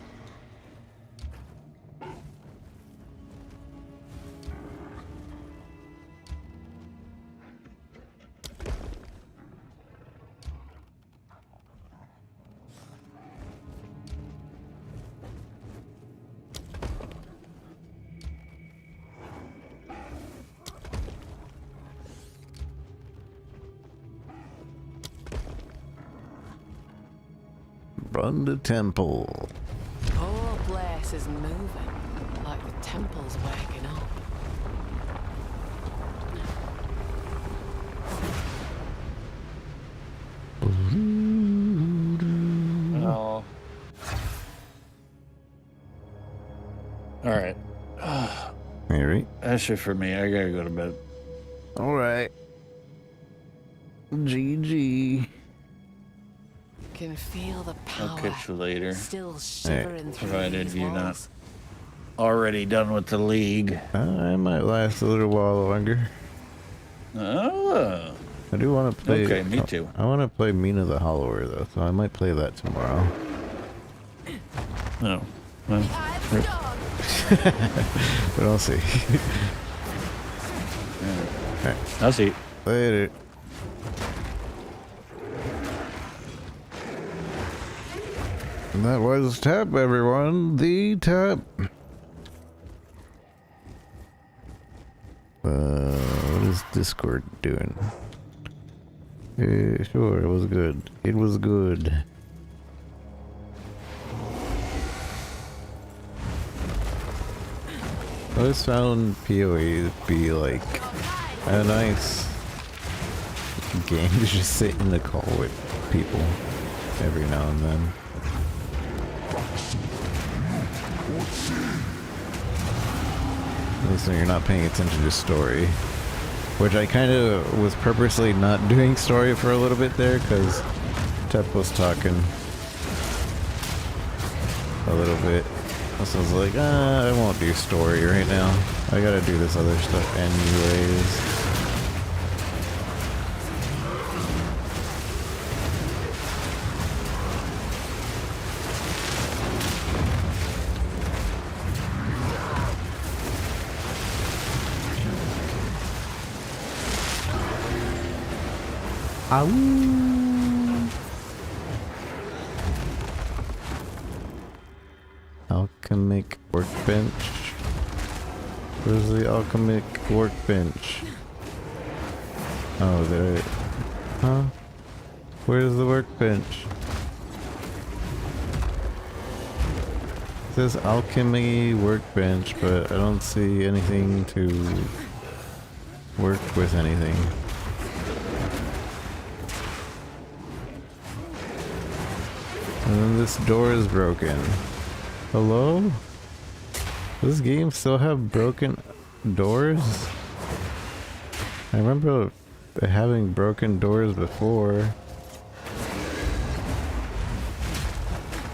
Run the temple. Whole place is moving, like the temple's waking up. Oh. Alright. Alright. That's it for me. I gotta go to bed. Alright. GG. Can feel the I'll power catch you later. still shivering through Provided these you're not walls. already done with the league. I might last a little while longer. Oh. I do want to play. Okay, me too. I want to play Mina the Hollower though, so I might play that tomorrow. No. Well, I'm done. But I'll see. I'll see. Later. And that was Tap, everyone. The Tap. What is Discord doing? Sure, it was good. It was good. I always found PoE to be like a nice game to just sit in the call with people every now and then. At least when you're not paying attention to story. Which I kind of was purposely not doing story for a little bit there, because Tep was talking a little bit. So I was like, I won't do story right now. I gotta do this other stuff anyways. Alchemic workbench. Where's the alchemic workbench? Oh, there. Huh? Where's the workbench? It says alchemy workbench, but I don't see anything to work with anything. And then this door is broken. Hello? Does this game still have broken doors? I remember having broken doors before.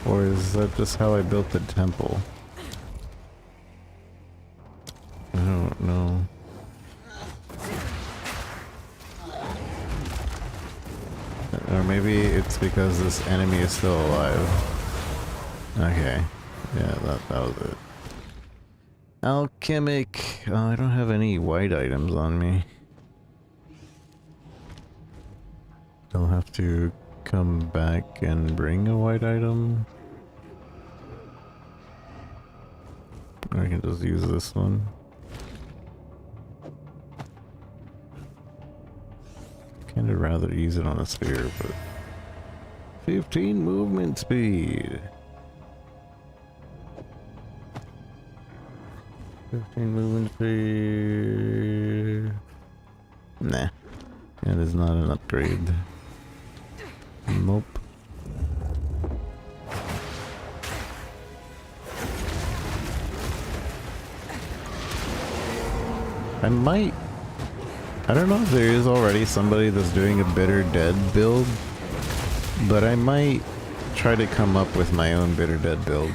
Or is that just how I built the temple? I don't know. Or maybe it's because this enemy is still alive. Okay. Yeah, that was it. Alchemic. Oh, I don't have any white items on me. I'll have to come back and bring a white item. Or I can just use this one. Kind of rather use it on a sphere, but 15 movement speed. 15 movement speed. Nah, that is not an upgrade. Nope. I don't know if there is already somebody that's doing a Bitter Dead build, but I might try to come up with my own Bitter Dead build.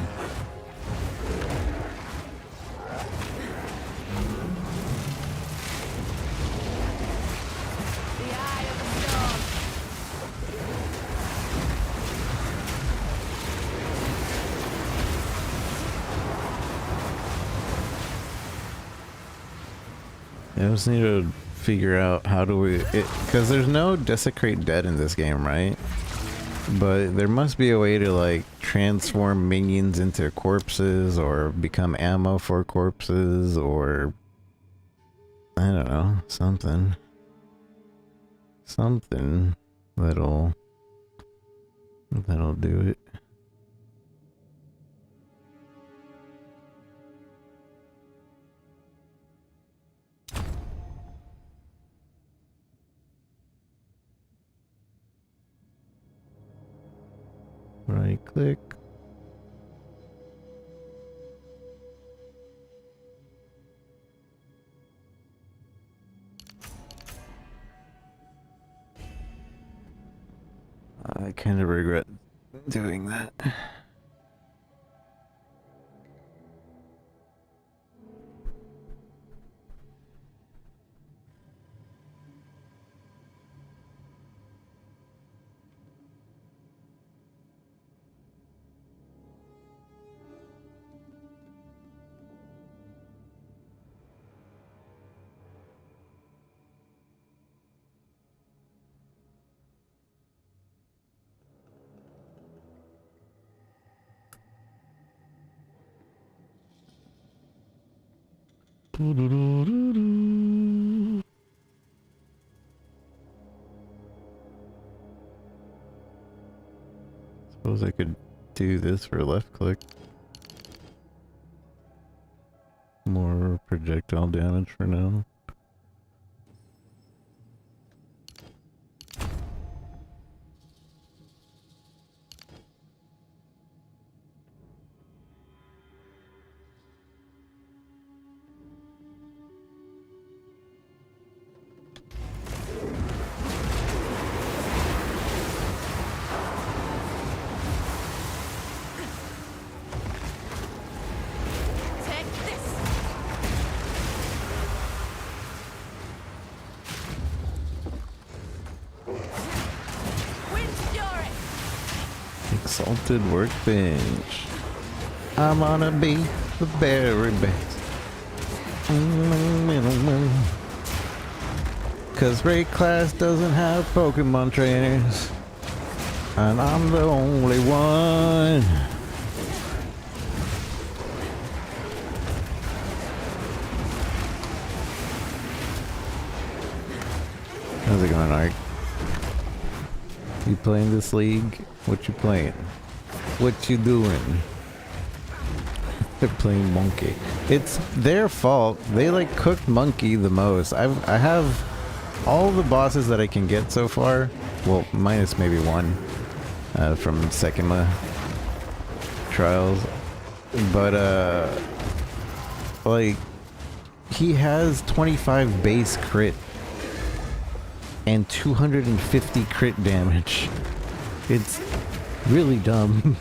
I just need to figure out how do we because there's no desecrate dead in this game, right? But there must be a way to like transform minions into corpses or become ammo for corpses, or I don't know, something that'll do it. Right click. I kind of regret doing that. Suppose I could do this for left click. More projectile damage for now. Exalted Workbench. I'm gonna be the very best. Cause Raid class doesn't have Pokemon trainers. And I'm the only one. How's it going, Ark? You playing this league? What you playing? What you doing? They're playing Monkey. It's their fault. They like cooked Monkey the most. I have all the bosses that I can get so far. Well, minus maybe one from Sekima Trials. But like he has 25 base crit and 250 crit damage. It's really dumb.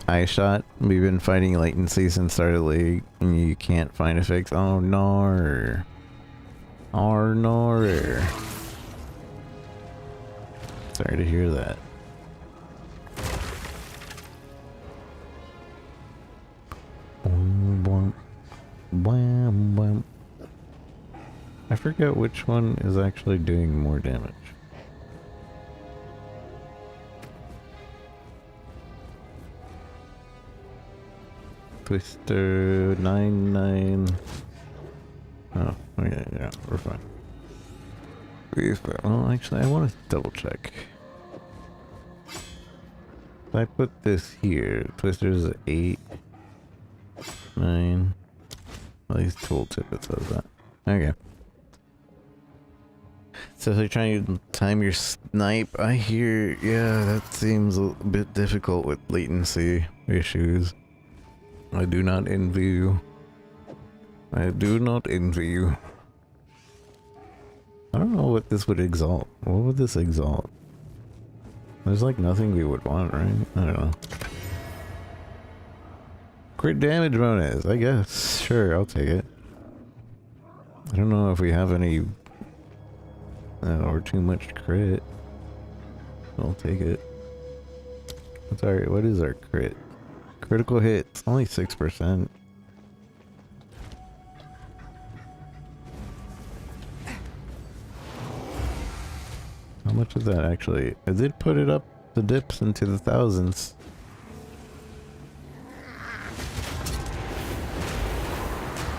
Eye shot. We've been fighting latency since start of league, and you can't find a fix. Oh no! Oh no! Sorry to hear that. I forget which one is actually doing more damage. Twister 99. Oh, okay, yeah, we're fine. Well, actually, I want to double check. If I put this here, Twister's 8, 9. At least tooltip it says that. Okay. So if you're trying to time your snipe, I hear, yeah, that seems a bit difficult with latency issues. I do not envy you. I do not envy you. I don't know what this would exalt. What would this exalt? There's like nothing we would want, right? I don't know. Crit damage bonus, I guess. Sure, I'll take it. I don't know if we have any or too much crit. I'll take it. What's our, what is our crit? Critical hits, only 6%. How much is that actually? I did put it up the dips into the thousands.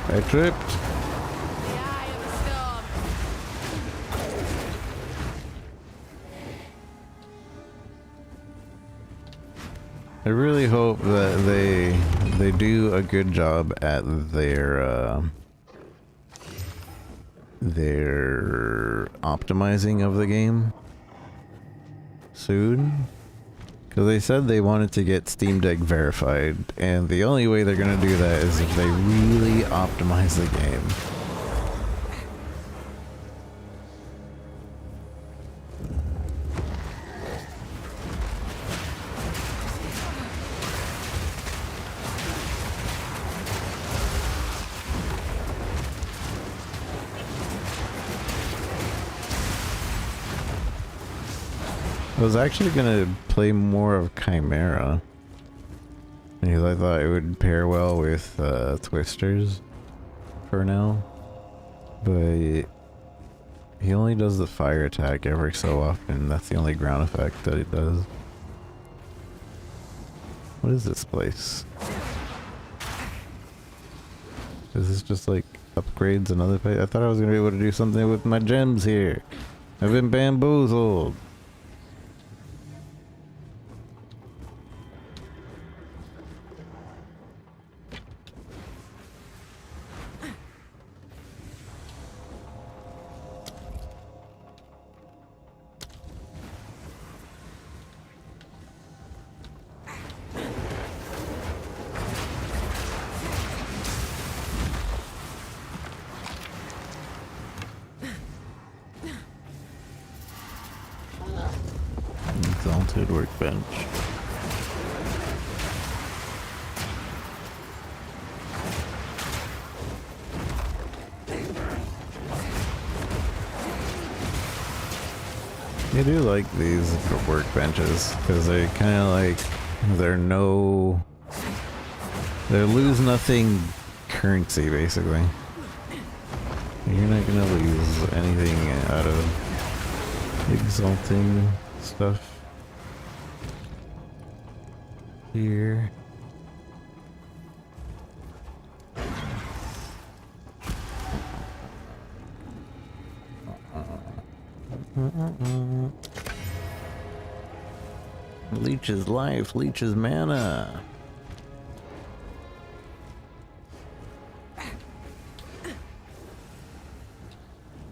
I tripped. The eye of the storm. I really hope that they do a good job at their optimizing of the game soon, because they said they wanted to get Steam Deck verified, and the only way they're gonna do that is if they really optimize the game. I was actually gonna play more of Chimera because I thought it would pair well with Twisters for now, but he only does the fire attack every so often. That's the only ground effect that it does. What is this place? Is this just like upgrades another place? I thought I was gonna be able to do something with my gems here. I've been bamboozled. Exalted Workbench. I do like these workbenches because they kind of like they're lose nothing currency basically. You're not gonna lose anything out of exalting stuff here. Leech's life, Leech's mana.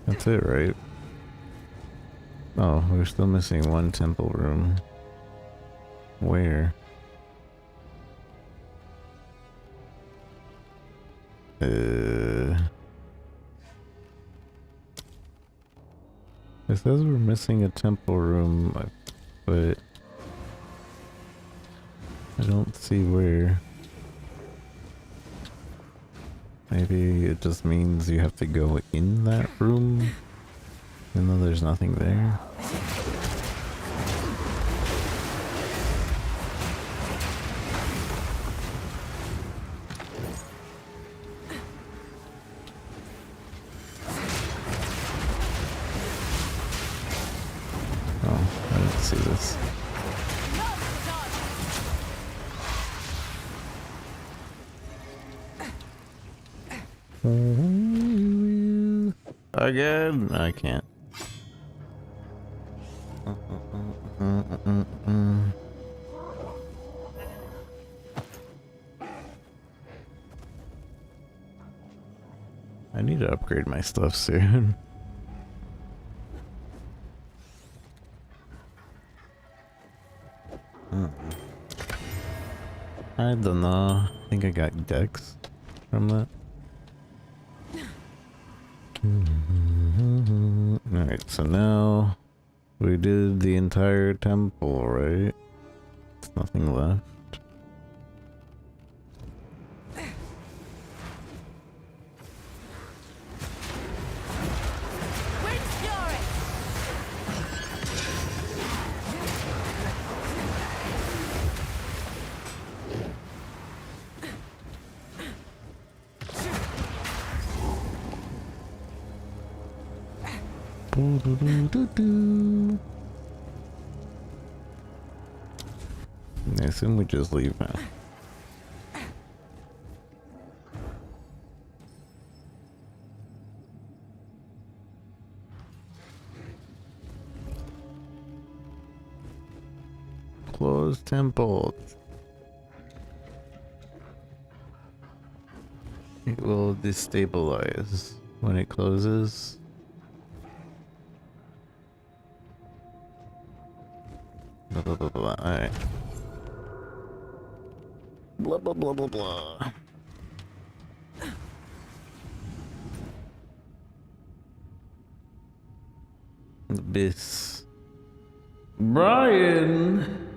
That's it, right? Oh, we're still missing one temple room. Where? It says we're missing a temple room, but I don't see where. Maybe it just means you have to go in that room, even though there's nothing there. Oh, I didn't see this. Again? I can't. I need to upgrade my stuff soon. I don't know. I think I got Dex from that. Alright, so now we did the entire temple, right? There's nothing left. I assume we just leave now. Closed temple. It will destabilize when it closes. Blah blah blah blah. Alright. Blah blah blah blah blah. Abyss. Brian!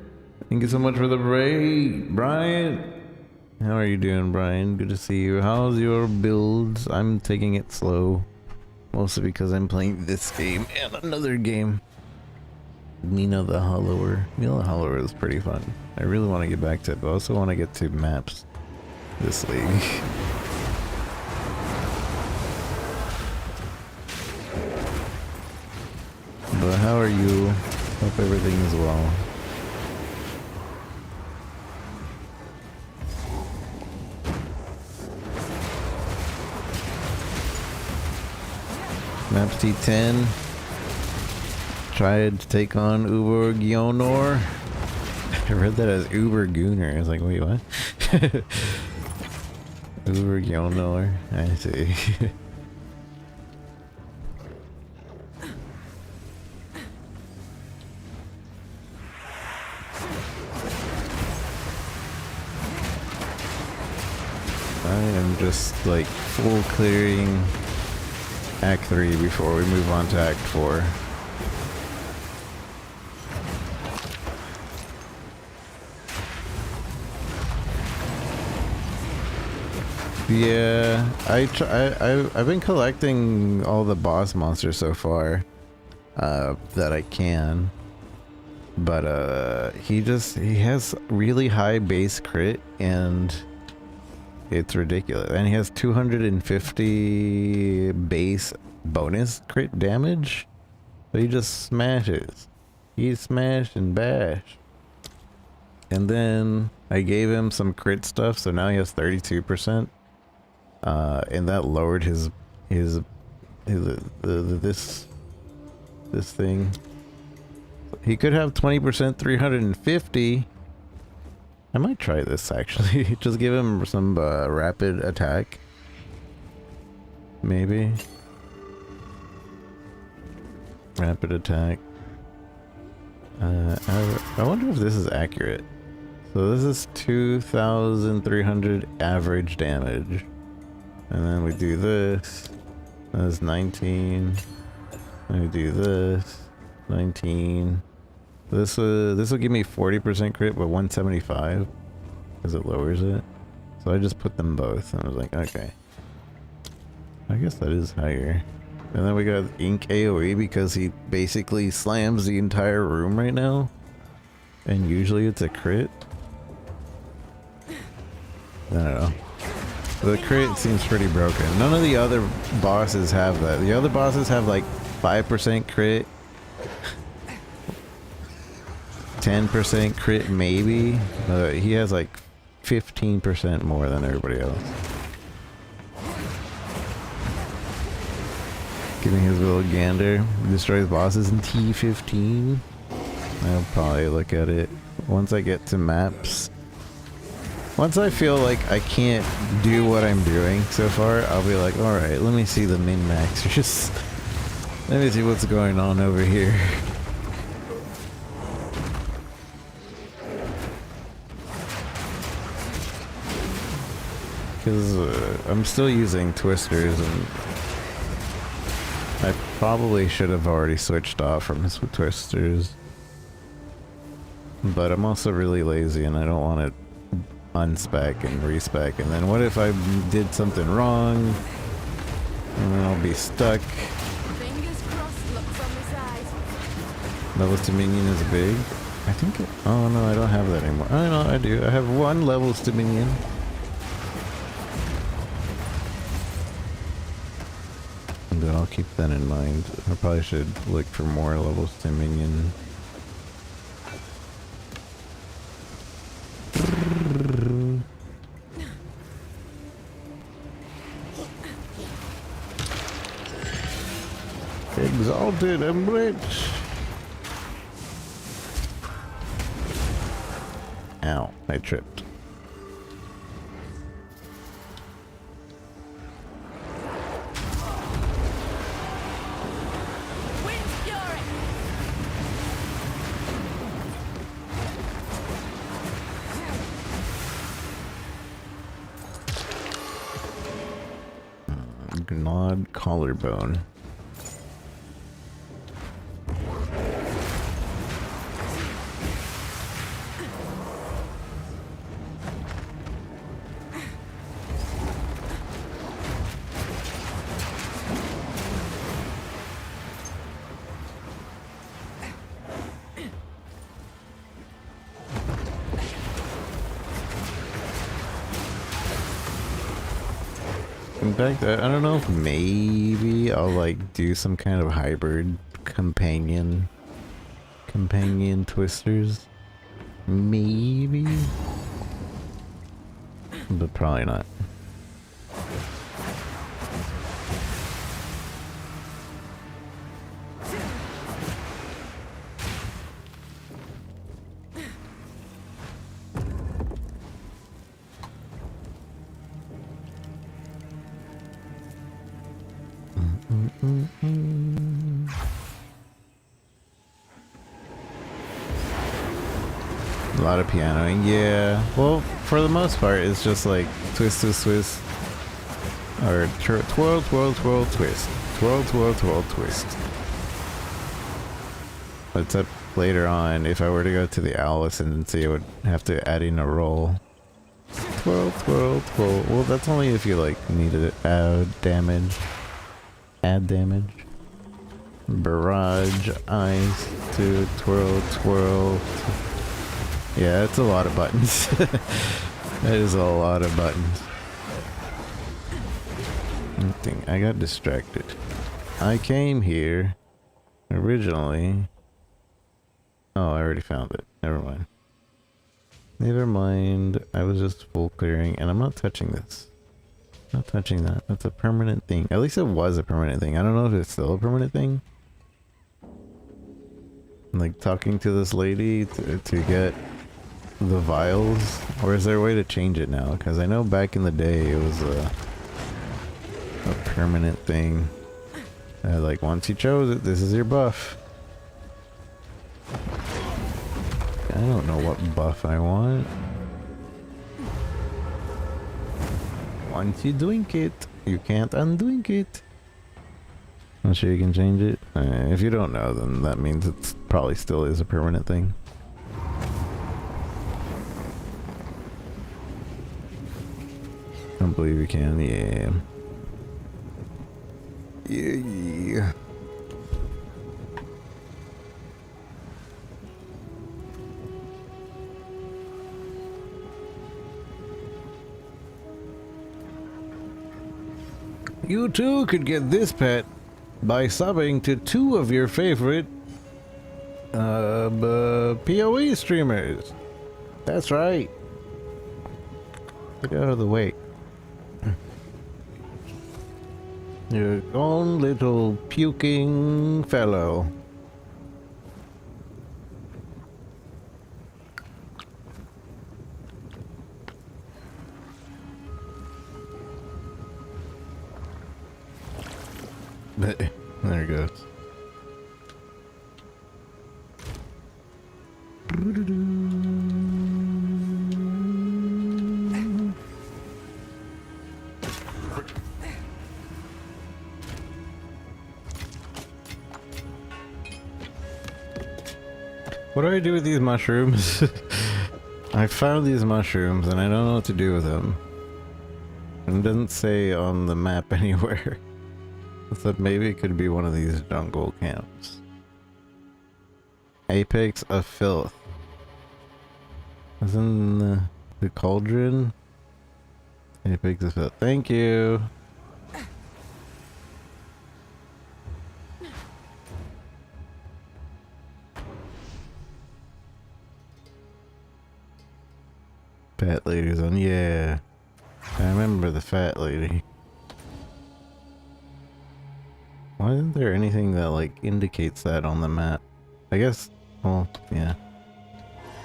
Thank you so much for the raid, Brian. How are you doing, Brian? Good to see you. How's your builds? I'm taking it slow. Mostly because I'm playing this game and another game. Mina the Hollower. Mina the Hollower is pretty fun. I really want to get back to it, but I also want to get to maps this league. But how are you? Hope everything is well. Maps T10. Tried to take on Uber Gionor. I read that as Uber Gooner. I was like, wait, what? Uber Gionor. I see. I am just like full clearing Act 3 before we move on to Act 4. Yeah, I've been collecting all the boss monsters so far. that I can. But he has really high base crit, and it's ridiculous. And he has 250 base bonus crit damage. So he just smashes. He smash and bash. And then I gave him some crit stuff, so now he has 32%. And that lowered his this thing. He could have 20%, 350. I might try this actually. Just give him some rapid attack. Maybe. Rapid attack. I wonder if this is accurate. So this is 2,300 average damage. And then we do this. That's 19. Then we do this. 19. This will give me 40% crit, but 175 because it lowers it. So I just put them both, and I was like, okay, I guess that is higher. And then we got Ink AoE because he basically slams the entire room right now, and usually it's a crit. I don't know. The crit seems pretty broken. None of the other bosses have that. The other bosses have like 5% crit. 10% crit maybe. He has like 15% more than everybody else. Giving his little gander. Destroys bosses in T15. I'll probably look at it once I get to maps. Once I feel like I can't do what I'm doing so far, I'll be like, alright, let me see the min-max. Just let me see what's going on over here. Because I'm still using twisters, and I probably should have already switched off from his twisters. But I'm also really lazy and I don't want to unspec and respec, and then what if I did something wrong and then I'll be stuck. Fingers crossed, looks on the side. Levels to minion is big. I think oh no, I don't have that anymore. Oh no, I do. I have 1 levels to minion. But I'll keep that in mind. I probably should look for more levels to minion. Exalted and rich. Ow, I tripped. Wind Fury! Gnawed collarbone. In fact, I don't know if maybe I'll like do some kind of hybrid companion twisters. Maybe. But probably not. A lot of pianoing, yeah. Well, for the most part, it's just like twist, twist, twist, or twirl, twirl, twirl, twist, twirl, twirl, twirl, twist. Except later on, if I were to go to the owl ascendancy, I would have to add in a roll. Twirl, twirl, twirl. Well, that's only if you like needed to add damage. Add damage. Barrage, ice, to twirl, twirl. Yeah, it's a lot of buttons. That is a lot of buttons. I got distracted. I came here originally. Oh, I already found it. Never mind. Never mind. I was just full clearing, and I'm not touching this. Not touching that. That's a permanent thing. At least it was a permanent thing. I don't know if it's still a permanent thing. Like talking to this lady to get the vials, or is there a way to change it now? Because I know back in the day it was a permanent thing. Like once you chose it, this is your buff. I don't know what buff I want. Once you doink it, you can't undoink it. I'm sure you can change it. If you don't know, then that means it probably still is a permanent thing. Don't believe you can. Yeah. Yeah. You too could get this pet by subbing to 2 of your favorite PoE streamers. That's right. Get out of the way. Your own little puking fellow. There it goes. What do I do with these mushrooms? I found these mushrooms and I don't know what to do with them. It doesn't say on the map anywhere. Except maybe it could be one of these jungle camps. Apex of Filth. Is in the cauldron? Apex of Filth. Thank you! Fat lady's on, yeah. I remember the fat lady. Why isn't there anything that like indicates that on the map? I guess, well, yeah.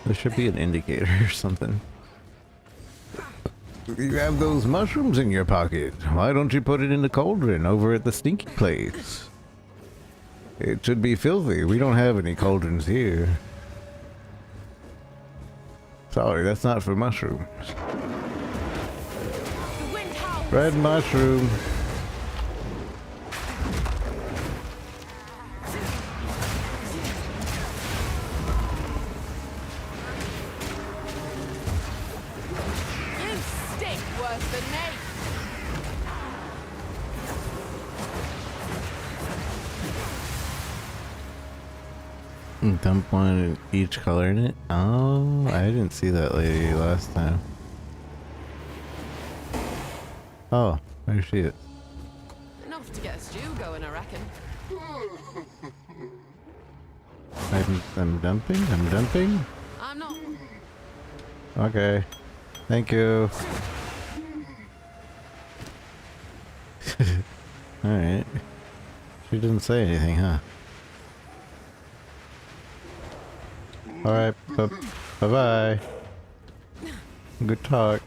There should be an indicator or something. You have those mushrooms in your pocket. Why don't you put it in the cauldron over at the stinky place? It should be filthy. We don't have any cauldrons here. Sorry, that's not for mushrooms. Red mushroom. You stink worse than me. Dump one in each color in it? Oh, I didn't see that lady last time. Oh, where's she at? Enough to get a stew going, I reckon. I'm dumping? I'm dumping? I'm not. Okay. Thank you. Alright. She didn't say anything, huh? Alright, bye-bye. Good talk.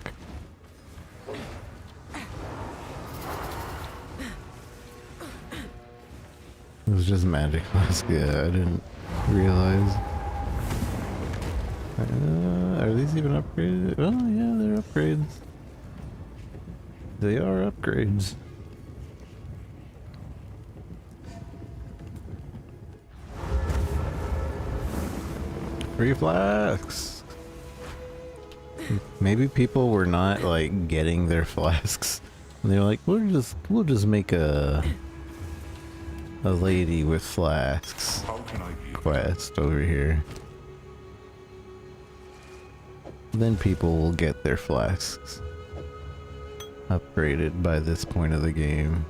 It was just magic mask, yeah, I didn't realize. Are these even upgraded? Oh yeah, they're upgrades. They are upgrades. Free flasks! Maybe people were not like getting their flasks. And they're like, we'll just make a a lady with flasks How can I be? quest over here. Then people will get their flasks upgraded by this point of the game.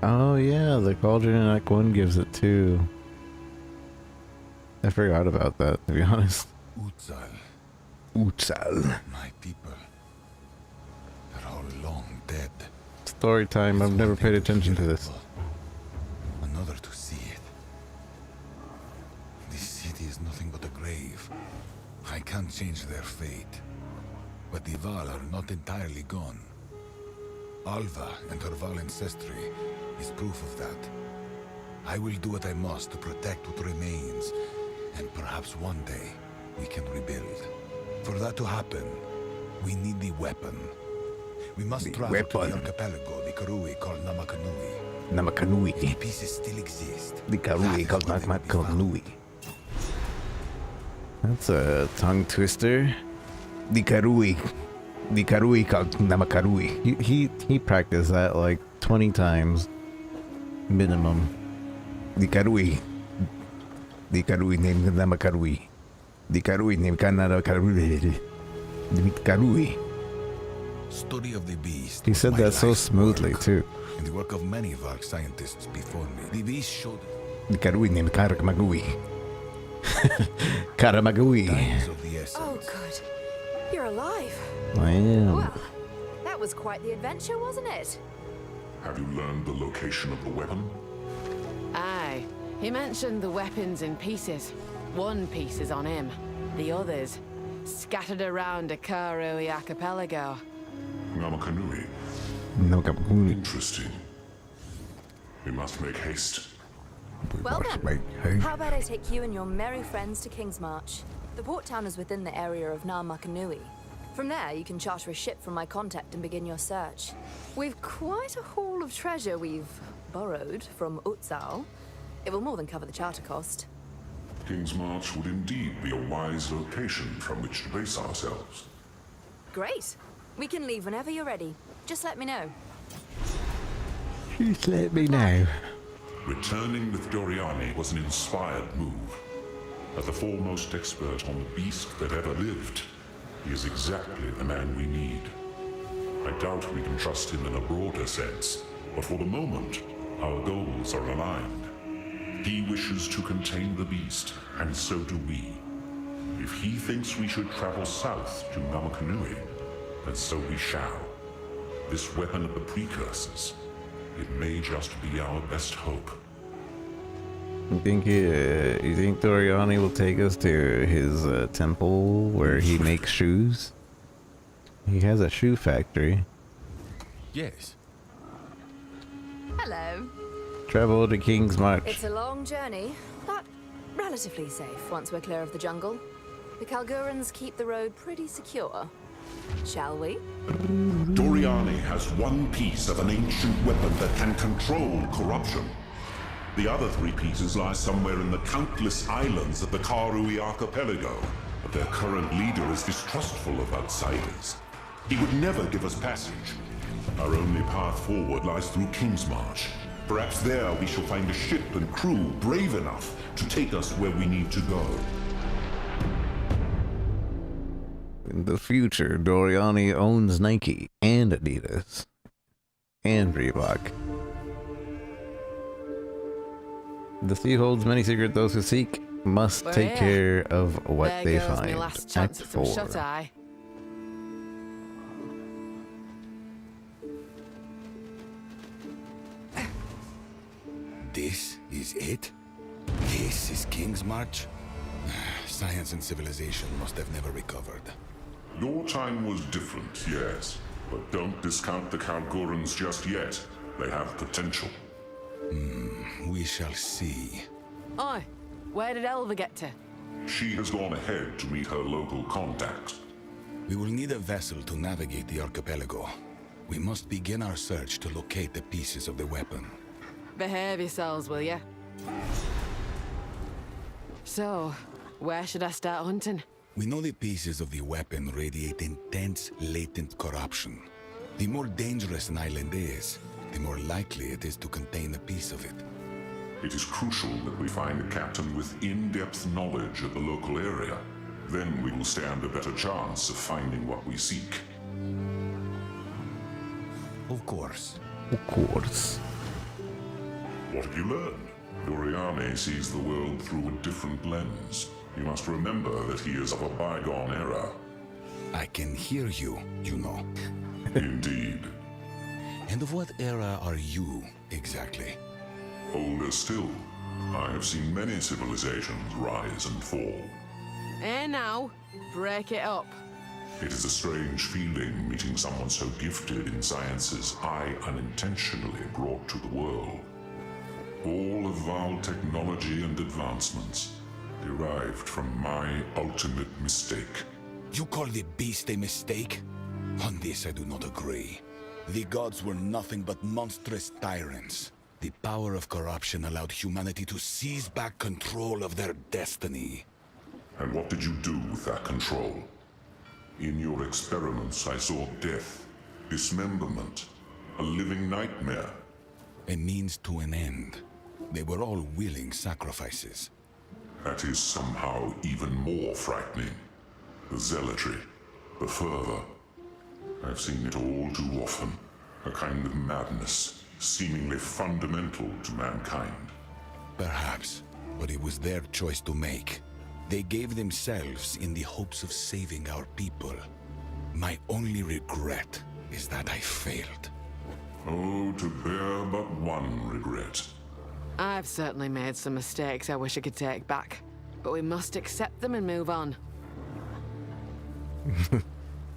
Oh yeah, the Cauldron in Act 1 gives it too. I forgot about that, to be honest. Utsal, Utsal. my people. They're all long dead. Story time, I've It's never one paid thing attention to hear this. it, another to see it. This city is nothing but a grave. I can't change their fate. But the Val are not entirely gone. Alva and her Val ancestry is proof of that. I will do what I must to protect what remains, and perhaps one day we can rebuild. For that to happen, we need the weapon. We must The travel to weapon. the archipelago, the Karui called Namakanui. If Namakanui. the pieces still exist, The that Karui is called where they will be found. Namakanui. That's a tongue twister. The Karui. The Karui called Namakarui. He practiced that like 20 times minimum. The Karui. The Karui named Namakarui. The Karui named Kanarakarui. The Karui. Study of the beast. He was said my that so life's smoothly work, too. and the work of many Vark scientists before me. The beast showed The Karui named Karamagui. Karamagui. time is of the essence. Oh, good. You're alive. I am. Well, that was quite the adventure, wasn't it? Have you learned the location of the weapon? Aye. He mentioned the weapons in pieces. One piece is on him. The others scattered around the Karui archipelago. Namakanui. Namakanui. Interesting. We must make haste. Well then, how about I take you and your merry friends to King's March? The port town is within the area of Namakanui. From there, you can charter a ship from my contact and begin your search. We've quite a haul of treasure we've borrowed from Utsal. It will more than cover the charter cost. King's March would indeed be a wise location from which to base ourselves. Great. We can leave whenever you're ready. Just let me know. Just let me know. Returning with Doriani was an inspired move. As the foremost expert on the beast that ever lived, he is exactly the man we need. I doubt we can trust him in a broader sense, but for the moment, our goals are aligned. He wishes to contain the beast, and so do we. If he thinks we should travel south to Namakanui, then so we shall. This weapon of the precursors, it may just be our best hope. You think Doriani will take us to his temple where he makes shoes? He has a shoe factory. Yes. Hello. Travel to King's March. It's a long journey, but relatively safe once we're clear of the jungle. The Kalgurans keep the road pretty secure. Shall we? Doriani has one piece of an ancient weapon that can control corruption. The other 3 pieces lie somewhere in the countless islands of the Karui archipelago, but their current leader is distrustful of outsiders. He would never give us passage. Our only path forward lies through King's March. Perhaps there we shall find a ship and crew brave enough to take us where we need to go. In the future, Doriani owns Nike and Adidas and Reebok. The sea holds many secrets. Those who seek must We're take here. care of what There they goes find. my last Act chance at some 4. shut-eye. This is it? This is King's March? Science and civilization must have never recovered. Your time was different, yes, but don't discount the Kalgurans just yet. They have potential. We shall see. Oi, Where did Elva get to? She has gone ahead to meet her local contact. We will need a vessel to navigate the archipelago. We must begin our search to locate the pieces of the weapon. Behave yourselves, will ya? So, where should I start hunting? We know the pieces of the weapon radiate intense, latent corruption. The more dangerous an island is, the more likely it is to contain a piece of it. It is crucial that we find a captain with in-depth knowledge of the local area. Then we will stand a better chance of finding what we seek. Of course. Of course. What have you learned? Doriani sees the world through a different lens. You must remember that he is of a bygone era. I can hear you, you know. Indeed. And of what era are you, exactly? Older still. I have seen many civilizations rise and fall. Now, break it up. It is a strange feeling meeting someone so gifted in sciences I unintentionally brought to the world. All of our technology and advancements derived from my ultimate mistake. You call the beast a mistake? On this I do not agree. The gods were nothing but monstrous tyrants. The power of corruption allowed humanity to seize back control of their destiny. And what did you do with that control? In your experiments, I saw death, dismemberment, a living nightmare. A means to an end. They were all willing sacrifices. That is somehow even more frightening. The zealotry, the fervor. I've seen it all too often. A kind of madness, seemingly fundamental to mankind. Perhaps, but it was their choice to make. They gave themselves in the hopes of saving our people. My only regret is that I failed. Oh, to bear but one regret. I've certainly made some mistakes I wish I could take back, but we must accept them and move on.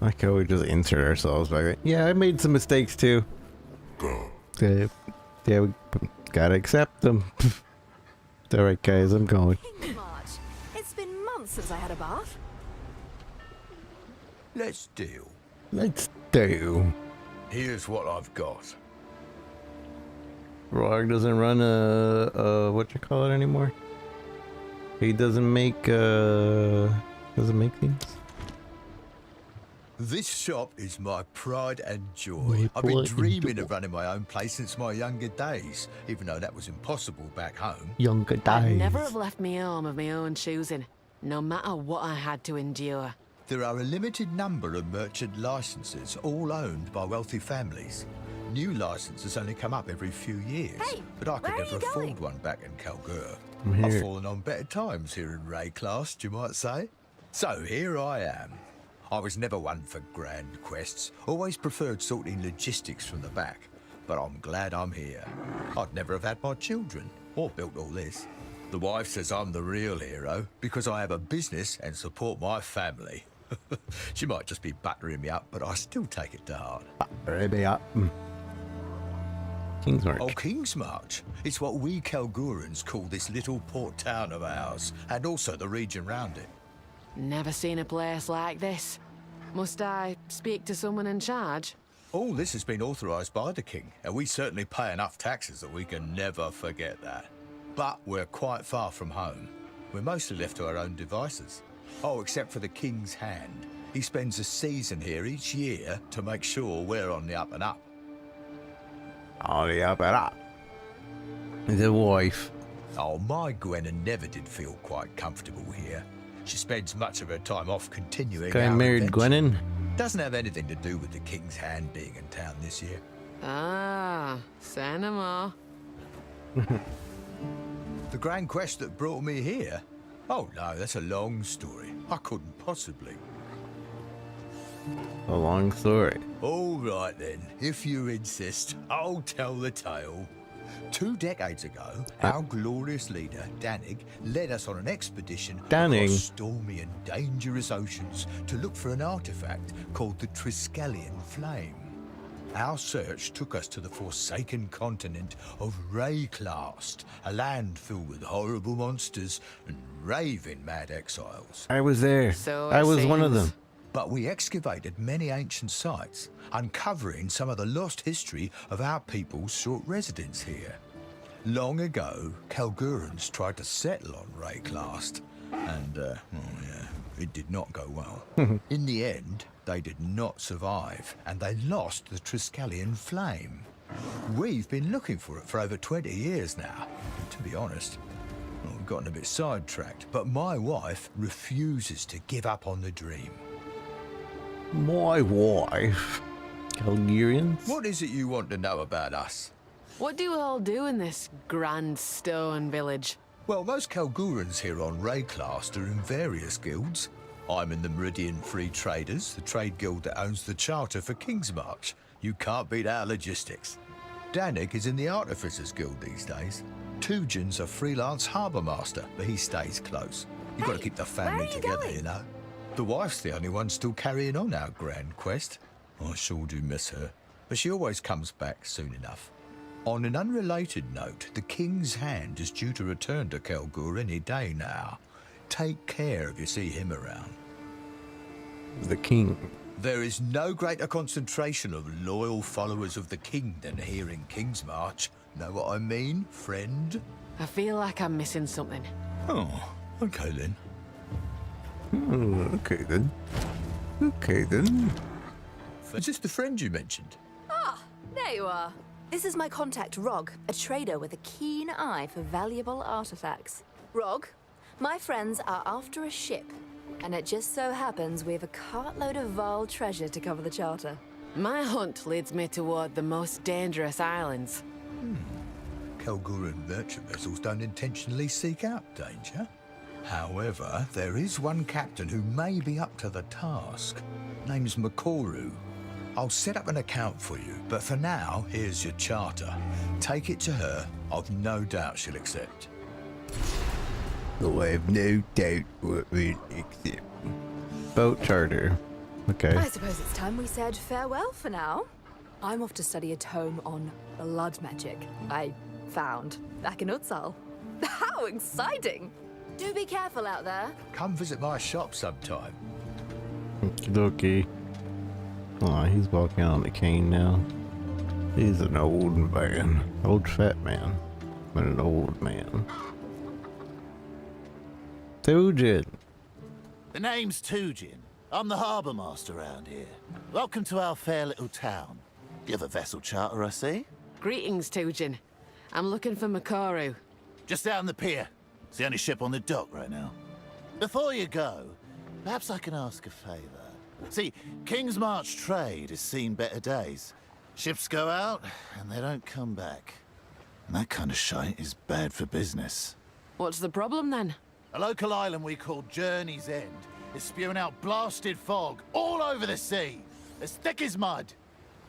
Like how we just insert ourselves back. Yeah, I made some mistakes too. Go. Yeah, we gotta accept them. It's alright, guys, I'm going. King's March. It's been months since I had a bath. Let's deal. Let's do. Here's what I've got. Rog doesn't run what you call it anymore. He doesn't make things. This shop is my pride and joy. I've been dreaming of running my own place since my younger days, even though that was impossible back home. Younger days. I'd never have left me home of my own choosing, no matter what I had to endure. There are a limited number of merchant licenses, all owned by wealthy families. New licenses only come up every few years, Hey, but I could where are never you going? afford one back in Kalgur. I'm here. I've fallen on better times here in Ray class, you might say. So here I am. I was never one for grand quests, always preferred sorting logistics from the back, but I'm glad I'm here. I'd never have had my children, or built all this. The wife says I'm the real hero because I have a business and support my family. She might just be buttering me up, but I still take it to heart. King's March. Oh, King's March. It's what we Kalgurans call this little port town of ours, and also the region round it. Never seen a place like this. Must I speak to someone in charge? All this has been authorised by the king, and we certainly pay enough taxes that we can never forget that. But we're quite far from home. We're mostly left to our own devices. Oh, except for the king's hand. He spends a season here each year to make sure we're on the up and up. On the up and up. The wife. Oh, my Gwenna never did feel quite comfortable here. She spends much of her time off continuing Guy our married adventure. Gwennon. Doesn't have anything to do with the king's hand being in town this year. Ah, say no more. The grand quest that brought me here? Oh no, that's a long story. I couldn't possibly. A long story. All right then, if you insist, I'll tell the tale. 2 decades ago, our glorious leader, Danig, led us on an expedition Danig? across stormy and dangerous oceans to look for an artifact called the Triskelion Flame. Our search took us to the forsaken continent of Rayclast, a land filled with horrible monsters and raving mad exiles. I was there. So I it was one of seems. them. But we excavated many ancient sites, uncovering some of the lost history of our people's short residence here. Long ago, Kalgurans tried to settle on Rayclast, and, it did not go well. In the end, they did not survive, and they lost the Triskelion flame. We've been looking for it for over 20 years now. To be honest, we've gotten a bit sidetracked, but my wife refuses to give up on the dream. My wife. Calgarians? What is it you want to know about us? What do you all do in this grand stone village? Well, most Kalgurans here on Rayclast are in various guilds. I'm in the Meridian Free Traders, the trade guild that owns the charter for Kingsmarch. You can't beat our logistics. Danik is in the Artificers Guild these days. Tujan's a freelance harbour master, but he stays close. You've got to keep the family together, you know. The wife's the only one still carrying on our grand quest. I sure do miss her, but she always comes back soon enough. On an unrelated note, the King's Hand is due to return to Kelgur any day now. Take care if you see him around. The king. There is no greater concentration of loyal followers of the king than here in Kingsmarch. Know what I mean, friend? I feel like I'm missing something. Oh, okay then. Oh, okay then. Okay then. Is this the friend you mentioned? Ah, there you are. This is my contact, Rog, a trader with a keen eye for valuable artifacts. Rog, my friends are after a ship, and it just so happens we have a cartload of vile treasure to cover the charter. My hunt leads me toward the most dangerous islands. Kelguran merchant vessels don't intentionally seek out danger. However, there is one captain who may be up to the task. Name's Makoru. I'll set up an account for you, but for now, here's your charter. Take it to her. I've no doubt she'll accept. Oh, I have no doubt what we'll accept. Boat charter. Okay. I suppose it's time we said farewell for now. I'm off to study a tome on blood magic I found back in Utsal. How exciting! Do be careful out there. Come visit my shop sometime. Okie dokie. Oh, he's walking on the cane now. He's an old man. Old fat man. But an old man. Tujin. The name's Tujin. I'm the harbour master around here. Welcome to our fair little town. You have a vessel charter, I see? Greetings, Tujin. I'm looking for Makoru. Just out on the pier. It's the only ship on the dock right now. Before you go, perhaps I can ask a favour. See, Kingsmarch trade has seen better days. Ships go out, and they don't come back. And that kind of shite is bad for business. What's the problem, then? A local island we call Journey's End is spewing out blasted fog all over the sea, as thick as mud.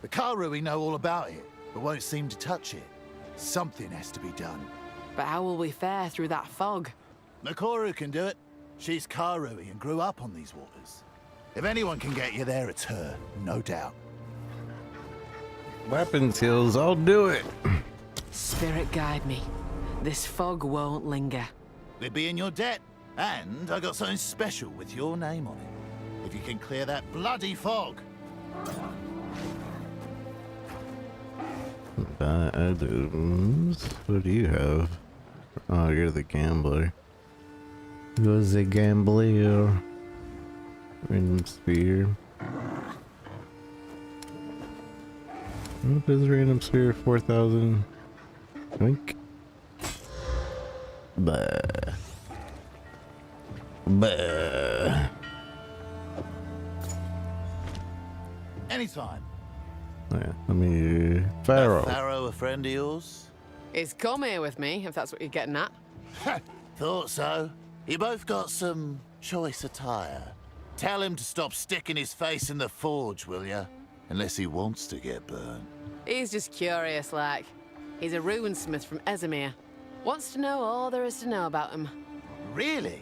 The Karui know all about it, but won't seem to touch it. Something has to be done. But how will we fare through that fog? Makoru can do it. She's Karui and grew up on these waters. If anyone can get you there, it's her, no doubt. Weapons hills, I'll do it. Spirit guide me. This fog won't linger. We'd be in your debt, and I got something special with your name on it. If you can clear that bloody fog. Items. What do you have? Oh, you're the gambler. You're the gambler. Random spear. What is random spear? 4,000. Wink. Bah. Bah. Anytime. Oh, yeah, let me. Pharaoh. Pharaoh, a friend of yours? Is come here with me, if that's what you're getting at. Thought so. You both got some choice attire. Tell him to stop sticking his face in the forge, will ya? Unless he wants to get burned. He's just curious, like. He's a runesmith from Ezimir. Wants to know all there is to know about him. Really?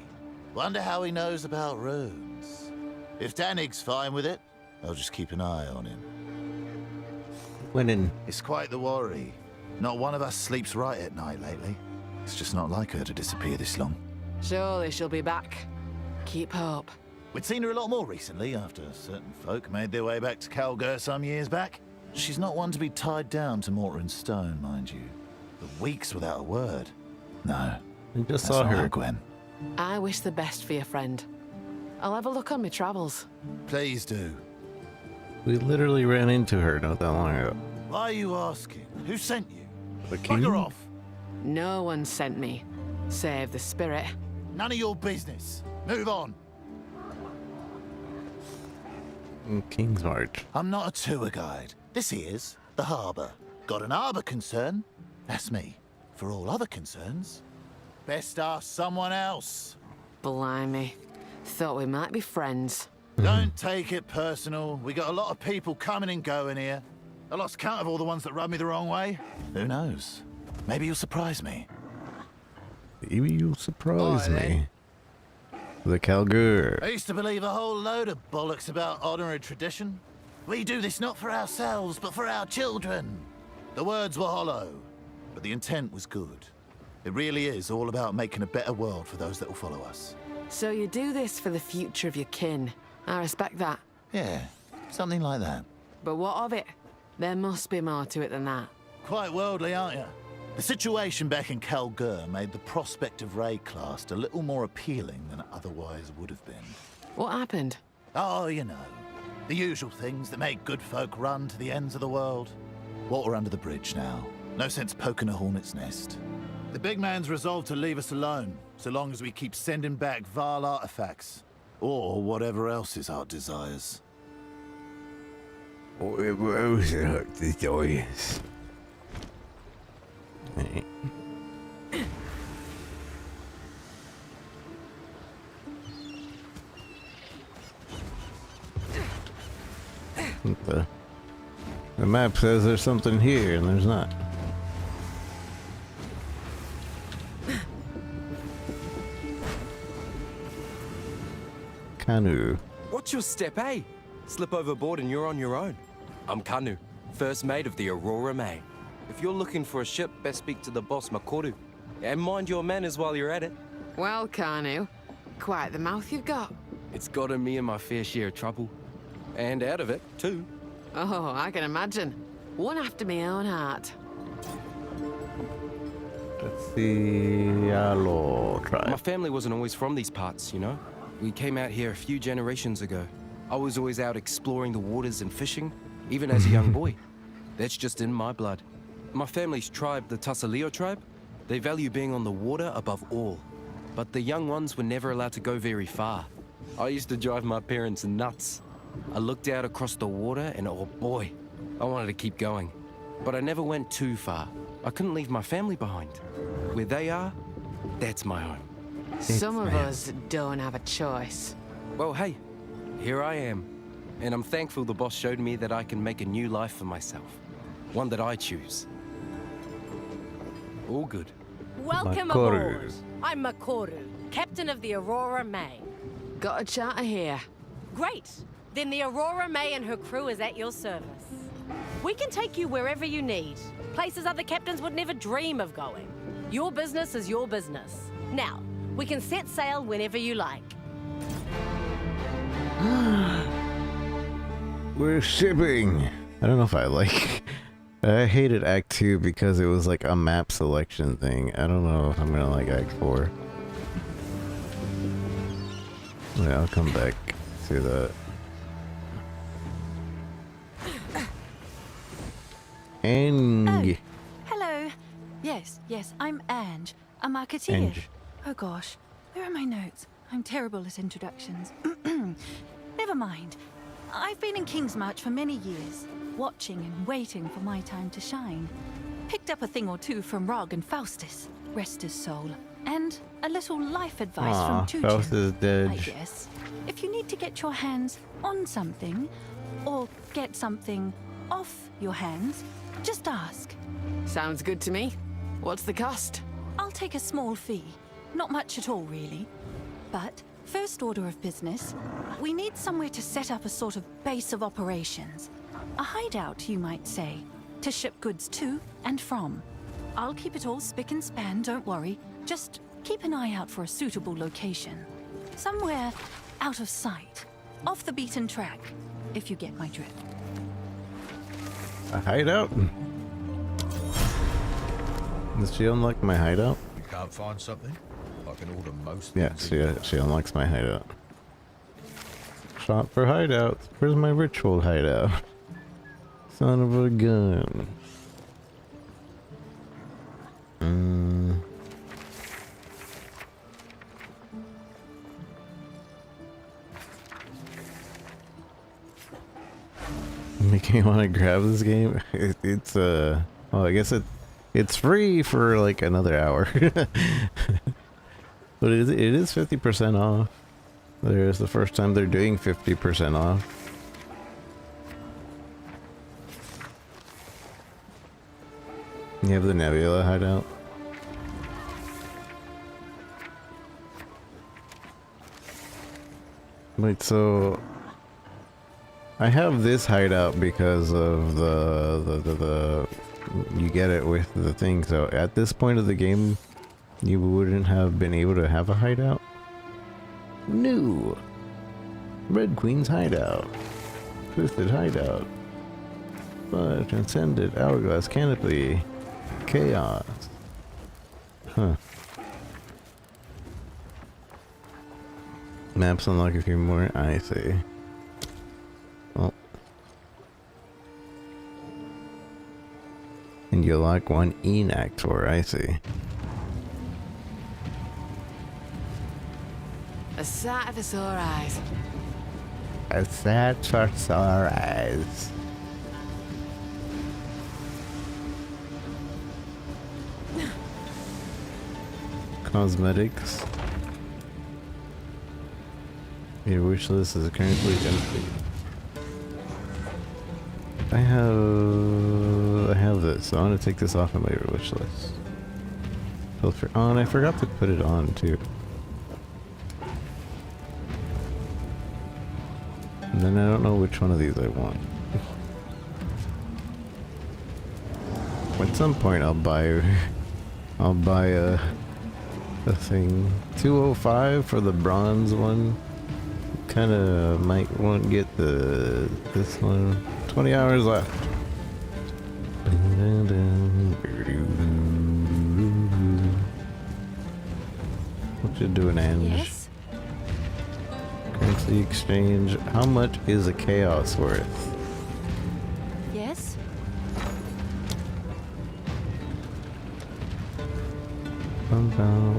Wonder how he knows about runes. If Danig's fine with it, I'll just keep an eye on him. Winning. It's quite the worry. Not one of us sleeps right at night lately. It's just not like her to disappear this long. Surely she'll be back. Keep hope. We'd seen her a lot more recently after certain folk made their way back to Calgur some years back. She's not one to be tied down to mortar and stone, mind you. But weeks without a word. No. I just that's saw not her. how Gwen. I wish the best for your friend. I'll have a look on my travels. Please do. We literally ran into her not that long ago. Why are you asking? Who sent you? The king? Bugger off. No one sent me, save the spirit. None of your business. Move on. King's March. I'm not a tour guide. This here's the harbour. Got an harbour concern? That's me. For all other concerns, best ask someone else. Blimey. Thought we might be friends. Don't take it personal. We got a lot of people coming and going here. I lost count of all the ones that rubbed me the wrong way. Who knows? Maybe you'll surprise me. Maybe you'll surprise Oi, me. The Calgur. I used to believe a whole load of bollocks about honour and tradition. We do this not for ourselves, but for our children. The words were hollow, but the intent was good. It really is all about making a better world for those that will follow us. So you do this for the future of your kin. I respect that. Yeah, something like that. But what of it? There must be more to it than that. Quite worldly, aren't you? The situation back in Calgur made the prospect of Rayclast a little more appealing than it otherwise would have been. What happened? Oh, you know. The usual things that make good folk run to the ends of the world. Water under the bridge now. No sense poking a hornet's nest. The big man's resolved to leave us alone, so long as we keep sending back Val artifacts. Or whatever else his heart desires. Whatever else his heart desires. The map says there's something here, and there's not. Canoe. Watch your step, eh? Slip overboard and you're on your own. I'm Kanu, first mate of the Aurora May. If you're looking for a ship, best speak to the boss, Makoru. And mind your manners while you're at it. Well, Kanu, quite the mouth you've got. It's gotten me in my fair share of trouble. And out of it, too. Oh, I can imagine. One after my own heart. Let's see. Yalo tribe. My family wasn't always from these parts, you know? We came out here a few generations ago. I was always out exploring the waters and fishing, even as a young boy. That's just in my blood. My family's tribe, the Tassaleo tribe, they value being on the water above all. But the young ones were never allowed to go very far. I used to drive my parents nuts. I looked out across the water and oh boy, I wanted to keep going. But I never went too far. I couldn't leave my family behind. Where they are, that's my home. Some of us don't have a choice. Well, hey, here I am. And I'm thankful the boss showed me that I can make a new life for myself. One that I choose. All good. Welcome aboard. I'm Makoru, captain of the Aurora May. Got a charter here. Great. Then the Aurora May and her crew is at your service. We can take you wherever you need. Places other captains would never dream of going. Your business is your business. Now, we can set sail whenever you like. We're shipping. I don't know if I like. I hated Act 2 because it was like a map selection thing. I don't know if I'm gonna like Act 4. Yeah, I'll come back to that. Ange. Hello. Yes, I'm Ange, a marketeer. Ange. Oh gosh, where are my notes? I'm terrible at introductions. Never mind. I've been in Kingsmarch for many years, watching and waiting for my time to shine. Picked up a thing or two from Rog and Faustus, rest his soul, and a little life advice from Tutu. Faustus is dead. I guess. If you need to get your hands on something, or get something off your hands, just ask. Sounds good to me. What's the cost? I'll take a small fee. Not much at all, really. But first order of business, we need somewhere to set up a sort of base of operations. A hideout, you might say. to ship goods to and from. I'll keep it all spick and span, don't worry. Just keep an eye out for a suitable location. Somewhere out of sight. Off the beaten track, if you get my drift. A hideout? Does she unlock my hideout? You can't find something? I can order most Yeah, things. she unlocks my hideout. Shop for hideouts. Where's my ritual hideout? Son of a gun. Making me want to grab this game. It's well, I guess it's free for like another hour. But it is 50% off. There's the first time they're doing 50% off. You have the Nebula hideout. Wait, so I have this hideout because of the you get it with the thing. So at this point of the game, you wouldn't have been able to have a hideout. New Red Queen's hideout, Twisted hideout, but Transcended Hourglass Canopy, Chaos. Huh. Maps unlock a few more. I see. Well, and you lock one Enact for. I see. A sight for sore eyes. A sight for sore eyes. Cosmetics. Your wish list is currently empty. I have this. So I want to take this off of my wish list. Filter on. I forgot to put it on too. And then I don't know which one of these I want. At some point I'll buy a thing. 205 for the bronze one. Kinda might want to get this one. 20 hours left. What you doing, Ange? Yes? Currency exchange. How much is a chaos worth? Yes?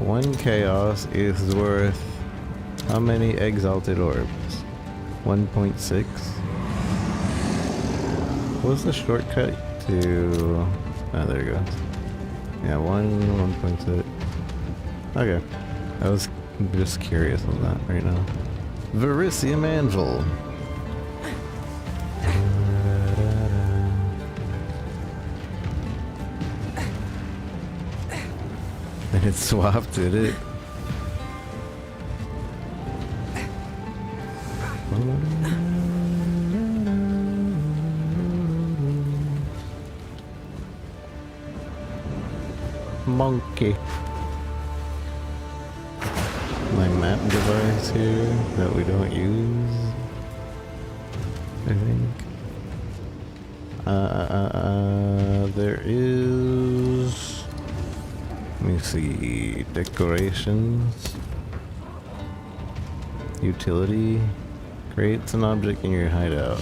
One chaos is worth how many exalted orbs? 1.6. What's the shortcut to? Oh, there it goes. Yeah, 1.6. Okay, I was just curious on that right now. Verisium Anvil. And it swapped, did it? Monkey. My map device here that we don't use, I think. There is, let me see, decorations, utility, creates an object in your hideout.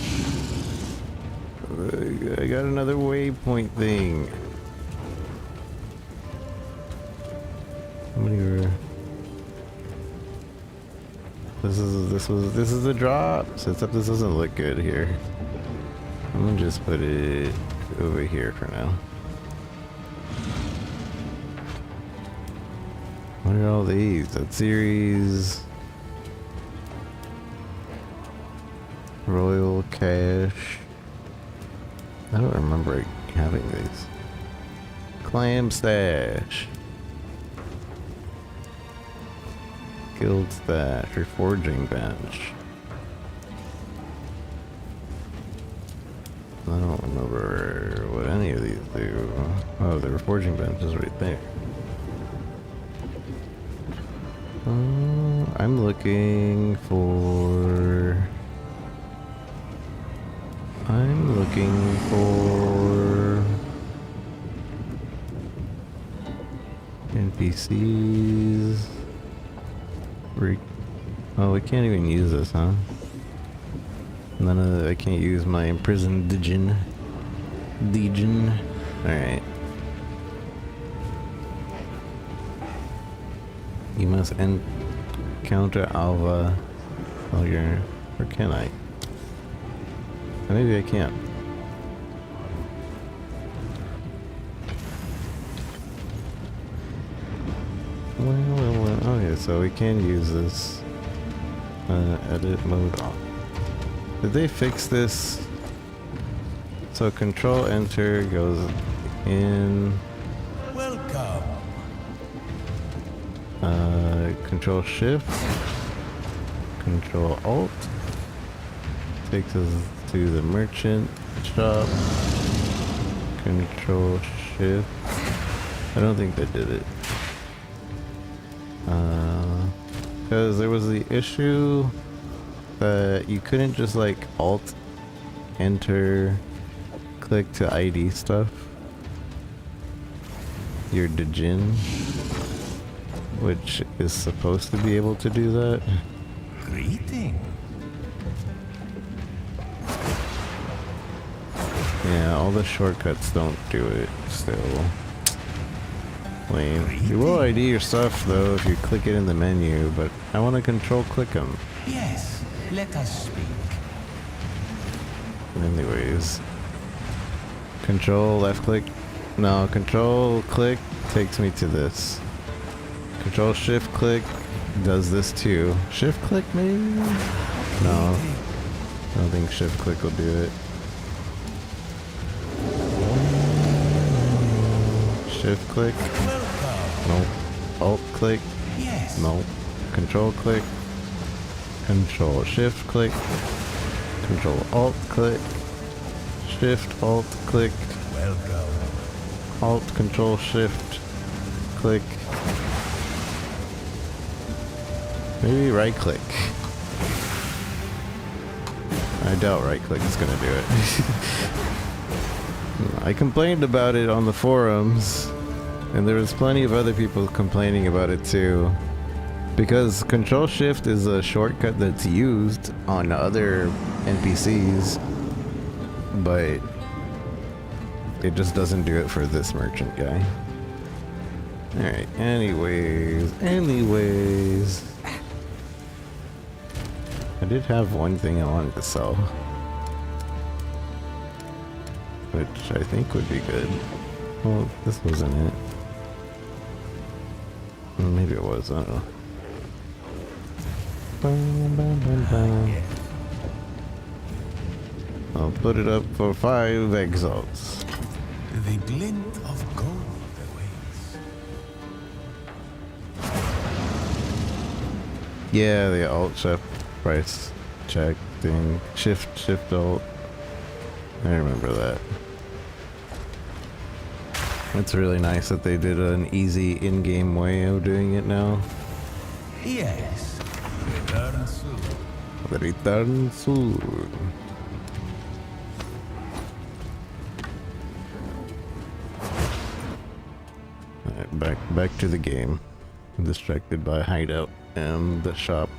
I got another waypoint thing. How many were? This is the drop. Except this doesn't look good here. I'm gonna just put it over here for now. What are all these? That series. Royal Cash. I don't remember having these. Clam Stash. Guild Stash. Reforging Bench. I don't remember what any of these do. Oh, there were forging benches right there. I'm looking for NPCs. Oh, we can't even use this, huh? None of the, I can't use my imprisoned Djinn. Alright. You must encounter Alva while you're... Or can I? Or maybe I can't. Well, okay, so we can use this. Edit mode off. Did they fix this? So control enter goes in. Welcome. Control shift. Control alt. Takes us to the merchant shop. Control shift. I don't think they did it. Because there was the issue that you couldn't just like alt enter click to ID stuff. Your Djinn, which is supposed to be able to do that. Greeting. Yeah, all the shortcuts don't do it still. Lame. You will ID your stuff though if you click it in the menu, but I want to control click them. Yes, let us speak. Anyways. Control left click. No, control click takes me to this. Control shift click does this too. Shift click maybe? No. I don't think shift click will do it. Shift click. Nope. Alt click. Yes. Nope. Control click. Control shift click. Control alt click. Shift alt click. Welcome. Alt control shift click. Maybe right click. I doubt right click is gonna do it. I complained about it on the forums, and there was plenty of other people complaining about it too. Because control shift is a shortcut that's used on other NPCs, but it just doesn't do it for this merchant guy. Alright, anyways. I did have one thing I wanted to sell, which I think would be good. Well, this wasn't it. Maybe it was, I don't know. I'll put it up for 5 exalts. The glint of gold awaits. Yeah, the alt shift price check thing. Shift alt. I remember that. It's really nice that they did an easy in-game way of doing it now. Yes. Return soon. Return soon. Alright, back to the game. I'm distracted by hideout and the shop.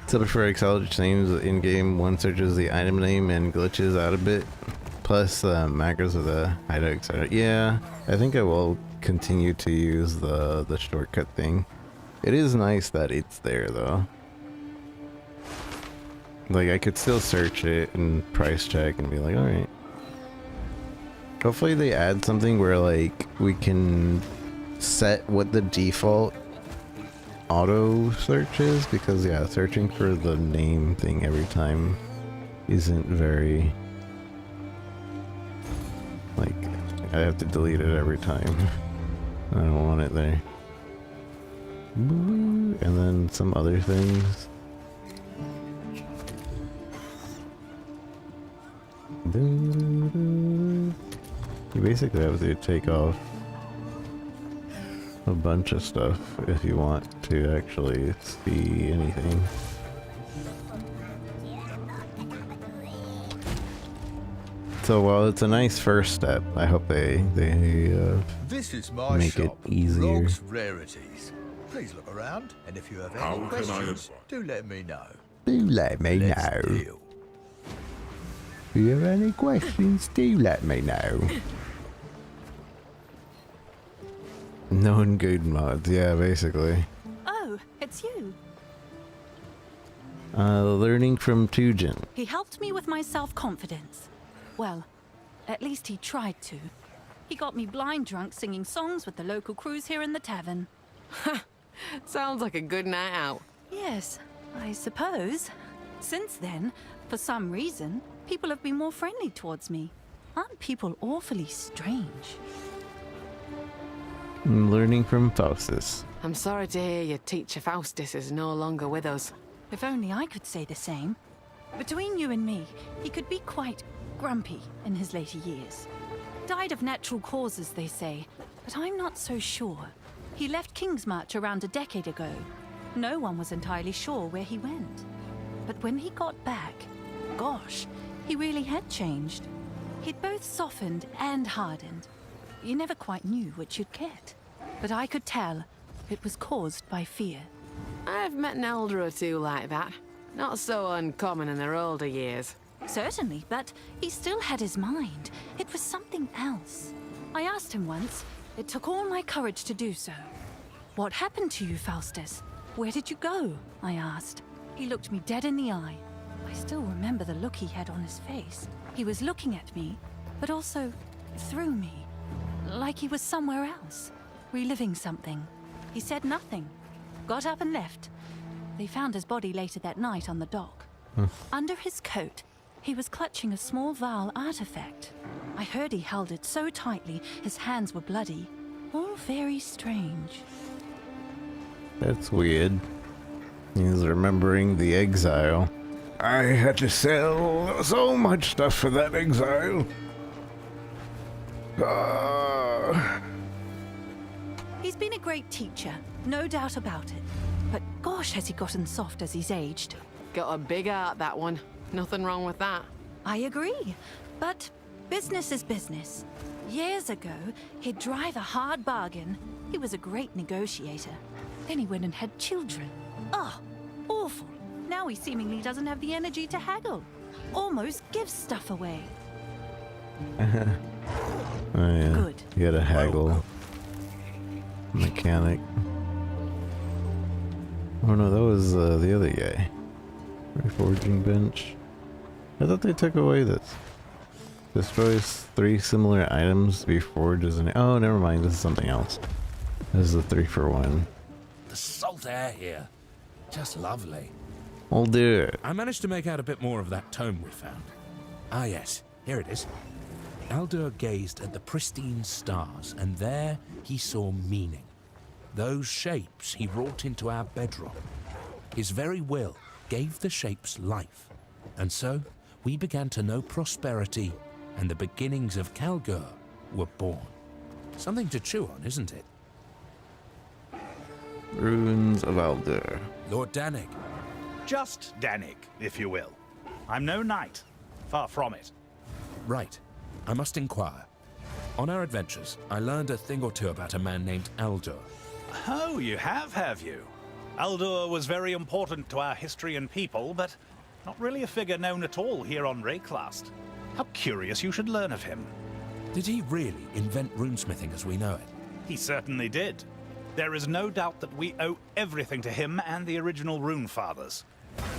Spirit Walker Huntress changes in-game one searches the item name and glitches out a bit. Plus macros of the hideout, etc. Yeah, I think I will continue to use the shortcut thing. It is nice that it's there though. Like I could still search it and price check and be like, alright. Hopefully they add something where like we can set what the default auto search is, because yeah, searching for the name thing every time isn't very Like, I have to delete it every time. I don't want it there. And then some other things. You basically have to take off a bunch of stuff if you want to actually see anything. So while it's a nice first step, I hope they This is my make shop, it easier. Rogue's Rarities. Please look around, and if you have How any can I questions, advise? do let me know. Do let me Let's know. deal. If you have any questions, do let me know. Known good mods, yeah, basically. Oh, it's you. Learning from Tujin. He helped me with my self-confidence. Well, at least he tried to. He got me blind drunk singing songs with the local crews here in the tavern. Sounds like a good night out. Yes, I suppose. Since then, for some reason, people have been more friendly towards me. Aren't people awfully strange? Learning from Faustus. I'm sorry to hear your teacher Faustus is no longer with us. If only I could say the same. Between you and me, he could be quite grumpy in his later years. Died of natural causes, they say, but I'm not so sure. He left Kingsmarch around a decade ago. No one was entirely sure where he went. But when he got back, gosh, he really had changed. He'd both softened and hardened. You never quite knew which you'd get. But I could tell it was caused by fear. I've met an elder or two like that. Not so uncommon in their older years. Certainly, but he still had his mind. It was something else. I asked him once. It took all my courage to do so. What happened to you, Faustus? Where did you go? I asked. He looked me dead in the eye. I still remember the look he had on his face. He was looking at me, but also through me. Like he was somewhere else, reliving something. He said nothing. Got up and left. They found his body later that night on the dock. Under his coat, he was clutching a small Vaal artifact. I heard he held it so tightly, his hands were bloody. All very strange. That's weird. He's remembering the exile. I had to sell so much stuff for that exile. He's been a great teacher, no doubt about it. But gosh, has he gotten soft as he's aged. Got a big heart, that one. Nothing wrong with that. I agree, but business is business. Years ago, he'd drive a hard bargain. He was a great negotiator. Then he went and had children. Oh, awful. Now he seemingly doesn't have the energy to haggle. Almost gives stuff away. Oh yeah. Good. You gotta haggle. Mechanic. Oh no, that was the other guy. Reforging bench. I thought they took away this. Destroys 3 similar items before doesn't. Oh, never mind. This is something else. This is a 3-for-1. The salt air here. Just lovely. I'll do it. I managed to make out a bit more of that tome we found. Ah yes, here it is. Aldur gazed at the pristine stars, and there he saw meaning. Those shapes he wrought into our bedrock. His very will gave the shapes life. And so, we began to know prosperity, and the beginnings of Kalgur were born. Something to chew on, isn't it? Ruins of Aldur. Lord Danig. Just Danig, if you will. I'm no knight. Far from it. Right. I must inquire. On our adventures, I learned a thing or two about a man named Aldur. Oh, you have you? Aldur was very important to our history and people, but not really a figure known at all here on Rayclast. How curious you should learn of him. Did he really invent runesmithing as we know it? He certainly did. There is no doubt that we owe everything to him and the original Rune Fathers.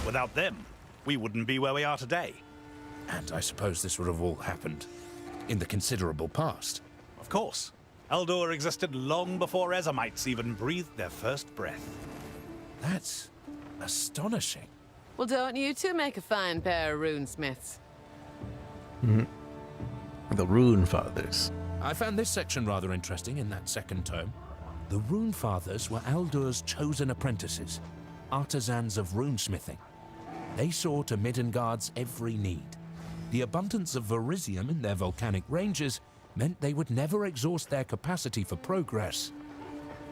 Without them, we wouldn't be where we are today. And I suppose this would have all happened in the considerable past. Of course. Aldur existed long before Ezamites even breathed their first breath. That's astonishing. Well, don't you two make a fine pair of runesmiths? The Rune Fathers. I found this section rather interesting in that second tome. The Rune Fathers were Aldur's chosen apprentices, artisans of runesmithing. They saw to Midgard's every need. The abundance of Verisium in their volcanic ranges meant they would never exhaust their capacity for progress.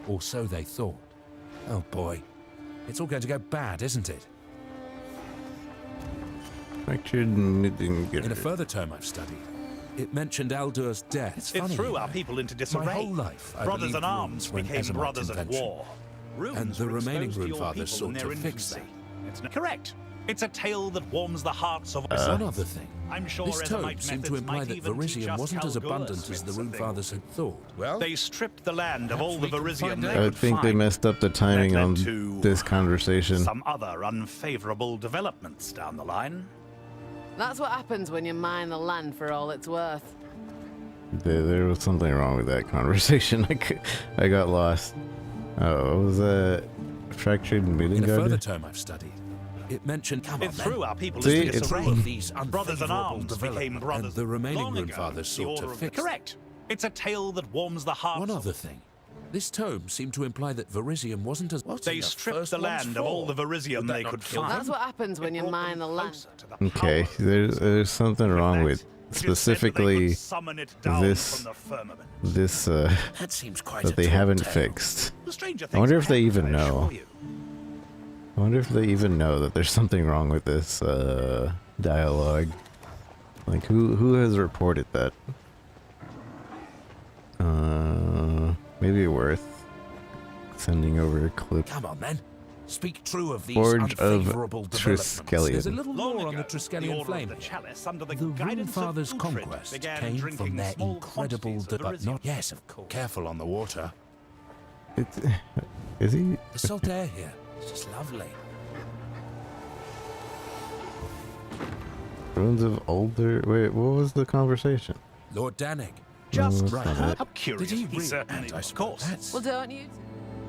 Or so they thought. Oh boy, it's all going to go bad, isn't it? In a further tome I've studied, it mentioned Aldur's death. It's It funny, threw you our know. people into disarray. My whole life, I brothers believed in arms runes were an became Ezomite brothers in invention. war. And Runes the were remaining exposed to Rune your Fathers people in sought their to fix infancy. that. It's not correct. It's a tale that warms the hearts of One other thing. I'm sure This tome Ezomite seemed to methods imply might that even teach Verisium us wasn't as Kalgura abundant as the smiths Rune a thing. Fathers had thought. Well, They stripped the land of all the perhaps we can Verisium find they out. I could think they find. messed up the timing That led on to this conversation. some other unfavorable developments down the line. That's what happens when you mine the land for all it's worth. There was something wrong with that conversation. I got lost. Oh, what was that? Fractured in a further Midgard? tome I've studied, it mentioned It threw our people See, into it's- disarray. of these Brothers in unfavorable arms became development, brothers. and the remaining long Rune ago, Fathers the sought to order of- fix it. Correct. It's a tale that warms the hearts. One other thing. This tome seemed to imply that Verisium wasn't as... What They stripped the land of all the Verisium they could find. That's what happens when you mine the land. Okay, there's something wrong with specifically this That seems quite that a they tall haven't tale. fixed. I wonder if they even know. I wonder if they even know that there's something wrong with this dialogue. Like who has reported that? Maybe worth sending over a clip. Come on, then. Speak true of these Forge of unfavorable developments. Triskelion. There's a little Long more on ago, the Triskelion order flame. of the chalice, under the The Rune guidance Father's of Uhtred, conquest began came drinking from their small incredible... quantities of But Verisium. not... Yes, of course. Careful on the water. Is he? The salt air here. It's just lovely. Runes of Older. Wait, what was the conversation? Lord Danig. Just that's right. not it. How curious. Did he He really? certainly, I of suppose course. that's- Well, don't you?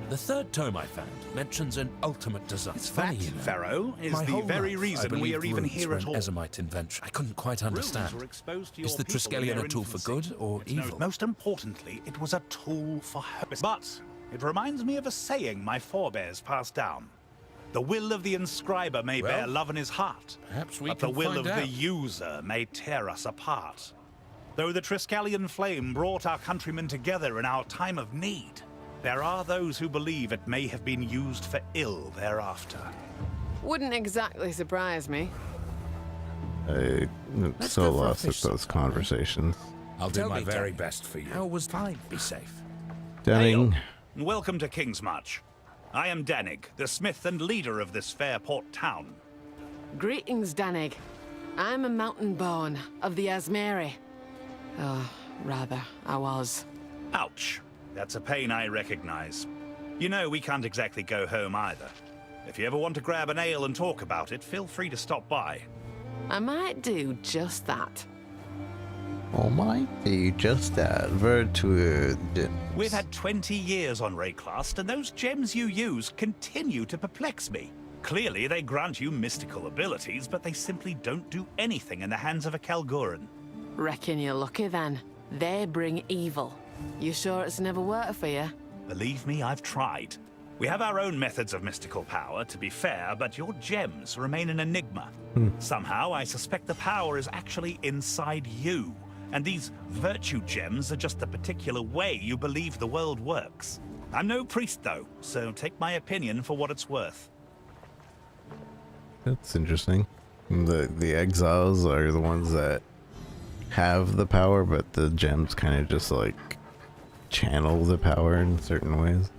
The third tome I found mentions an ultimate design. It's funny, that, you know. Pharaoh, is My the whole very life, reason I we are believed even runes here were at an all. Ezomite invention. I couldn't quite understand. Runes were exposed to your Is the people in Triskelion their a tool for infancy. good or It's no- evil? most importantly, it was a tool for hope. But it reminds me of a saying my forebears passed down. The will of the inscriber may Well, bear love in his heart, perhaps we but the can will find of the out. user may tear us apart. Though the Triskelion flame brought our countrymen together in our time of need, there are those who believe it may have been used for ill thereafter. Wouldn't exactly surprise me. I'm Let's so go for a lost at fish those sometime, eh? conversations. I'll do Tell my me, very Danny, best for you. how was Fine, be safe. Denning. Hail. Welcome to Kingsmarch. I am Danig, the smith and leader of this fair port town. Greetings, Danig. I'm a mountain born of the Asmeri. Oh, rather, I was. Ouch. That's a pain I recognize. You know, we can't exactly go home either. If you ever want to grab an ale and talk about it, feel free to stop by. I might do just that. Almighty, just that virtued. We've had 20 years on Rayclast, and those gems you use continue to perplex me. Clearly, they grant you mystical abilities, but they simply don't do anything in the hands of a Kalguran. Reckon you're lucky then. They bring evil. You sure it's never worked for you? Believe me, I've tried. We have our own methods of mystical power, to be fair, but your gems remain an enigma. Somehow, I suspect the power is actually inside you, and these virtue gems are just the particular way you believe the world works. I'm no priest, though, so take my opinion for what it's worth. That's interesting. The exiles are the ones that have the power, but the gems kind of just like channel the power in certain ways.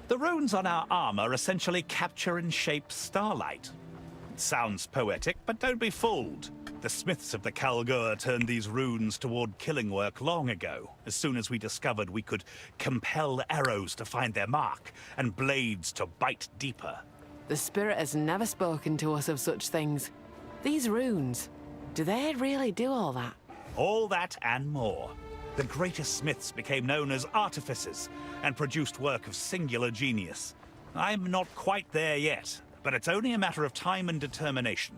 The runes on our armor essentially capture and shape starlight. It sounds poetic, but don't be fooled. The smiths of the Kalgur turned these runes toward killing work long ago, as soon as we discovered we could compel arrows to find their mark and blades to bite deeper. The spirit has never spoken to us of such things. These runes, do they really do all that? All that and more. The greatest smiths became known as artificers and produced work of singular genius. I'm not quite there yet, but it's only a matter of time and determination.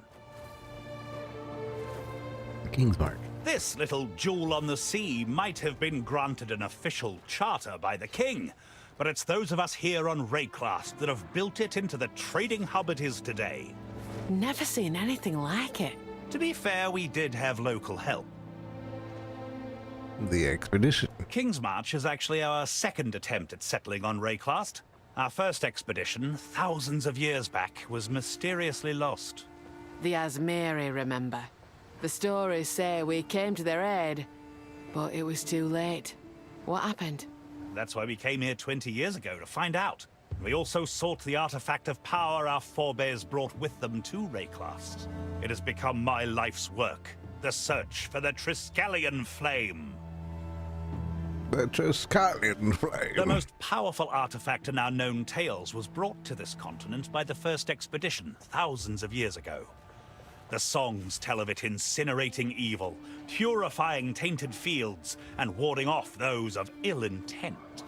Kingsmark. This little jewel on the sea might have been granted an official charter by the king, but it's those of us here on Rayclast that have built it into the trading hub it is today. Never seen anything like it. To be fair, we did have local help. The expedition. Kingsmarch is actually our second attempt at settling on Rayclast. Our first expedition, thousands of years back, was mysteriously lost. The Asmeri, remember? The stories say we came to their aid, but it was too late. What happened? That's why we came here 20 years ago, to find out. We also sought the artifact of power our forebears brought with them to Rayclast. It has become my life's work, the search for the Triskelion Flame. The Triskelion Flame. The most powerful artifact in our known tales was brought to this continent by the first expedition, thousands of years ago. The songs tell of it incinerating evil, purifying tainted fields, and warding off those of ill intent.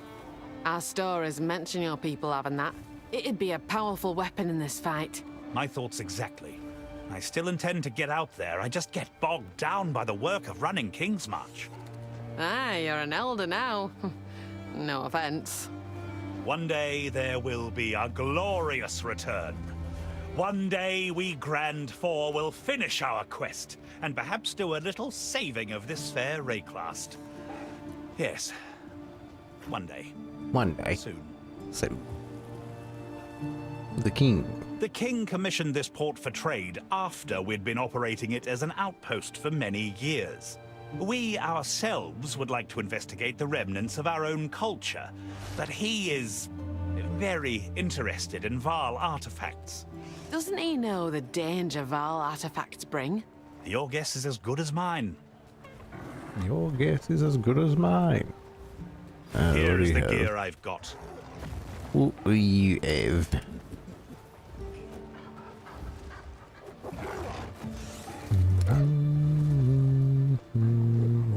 Our stories mention your people having that. It'd be a powerful weapon in this fight. My thoughts exactly. I still intend to get out there, I just get bogged down by the work of running Kingsmarch. Ah, you're an elder now. No offense. One day there will be a glorious return. One day we Grand Four will finish our quest, and perhaps do a little saving of this fair Rayclast. Yes, one day. One day. Soon. Soon. The king. The king commissioned this port for trade after we'd been operating it as an outpost for many years. We ourselves would like to investigate the remnants of our own culture, but he is very interested in Val artifacts. Doesn't he know the danger Val artifacts bring? Your guess is as good as mine. Your guess is as good as mine. Here is the gear I've got. What do you have?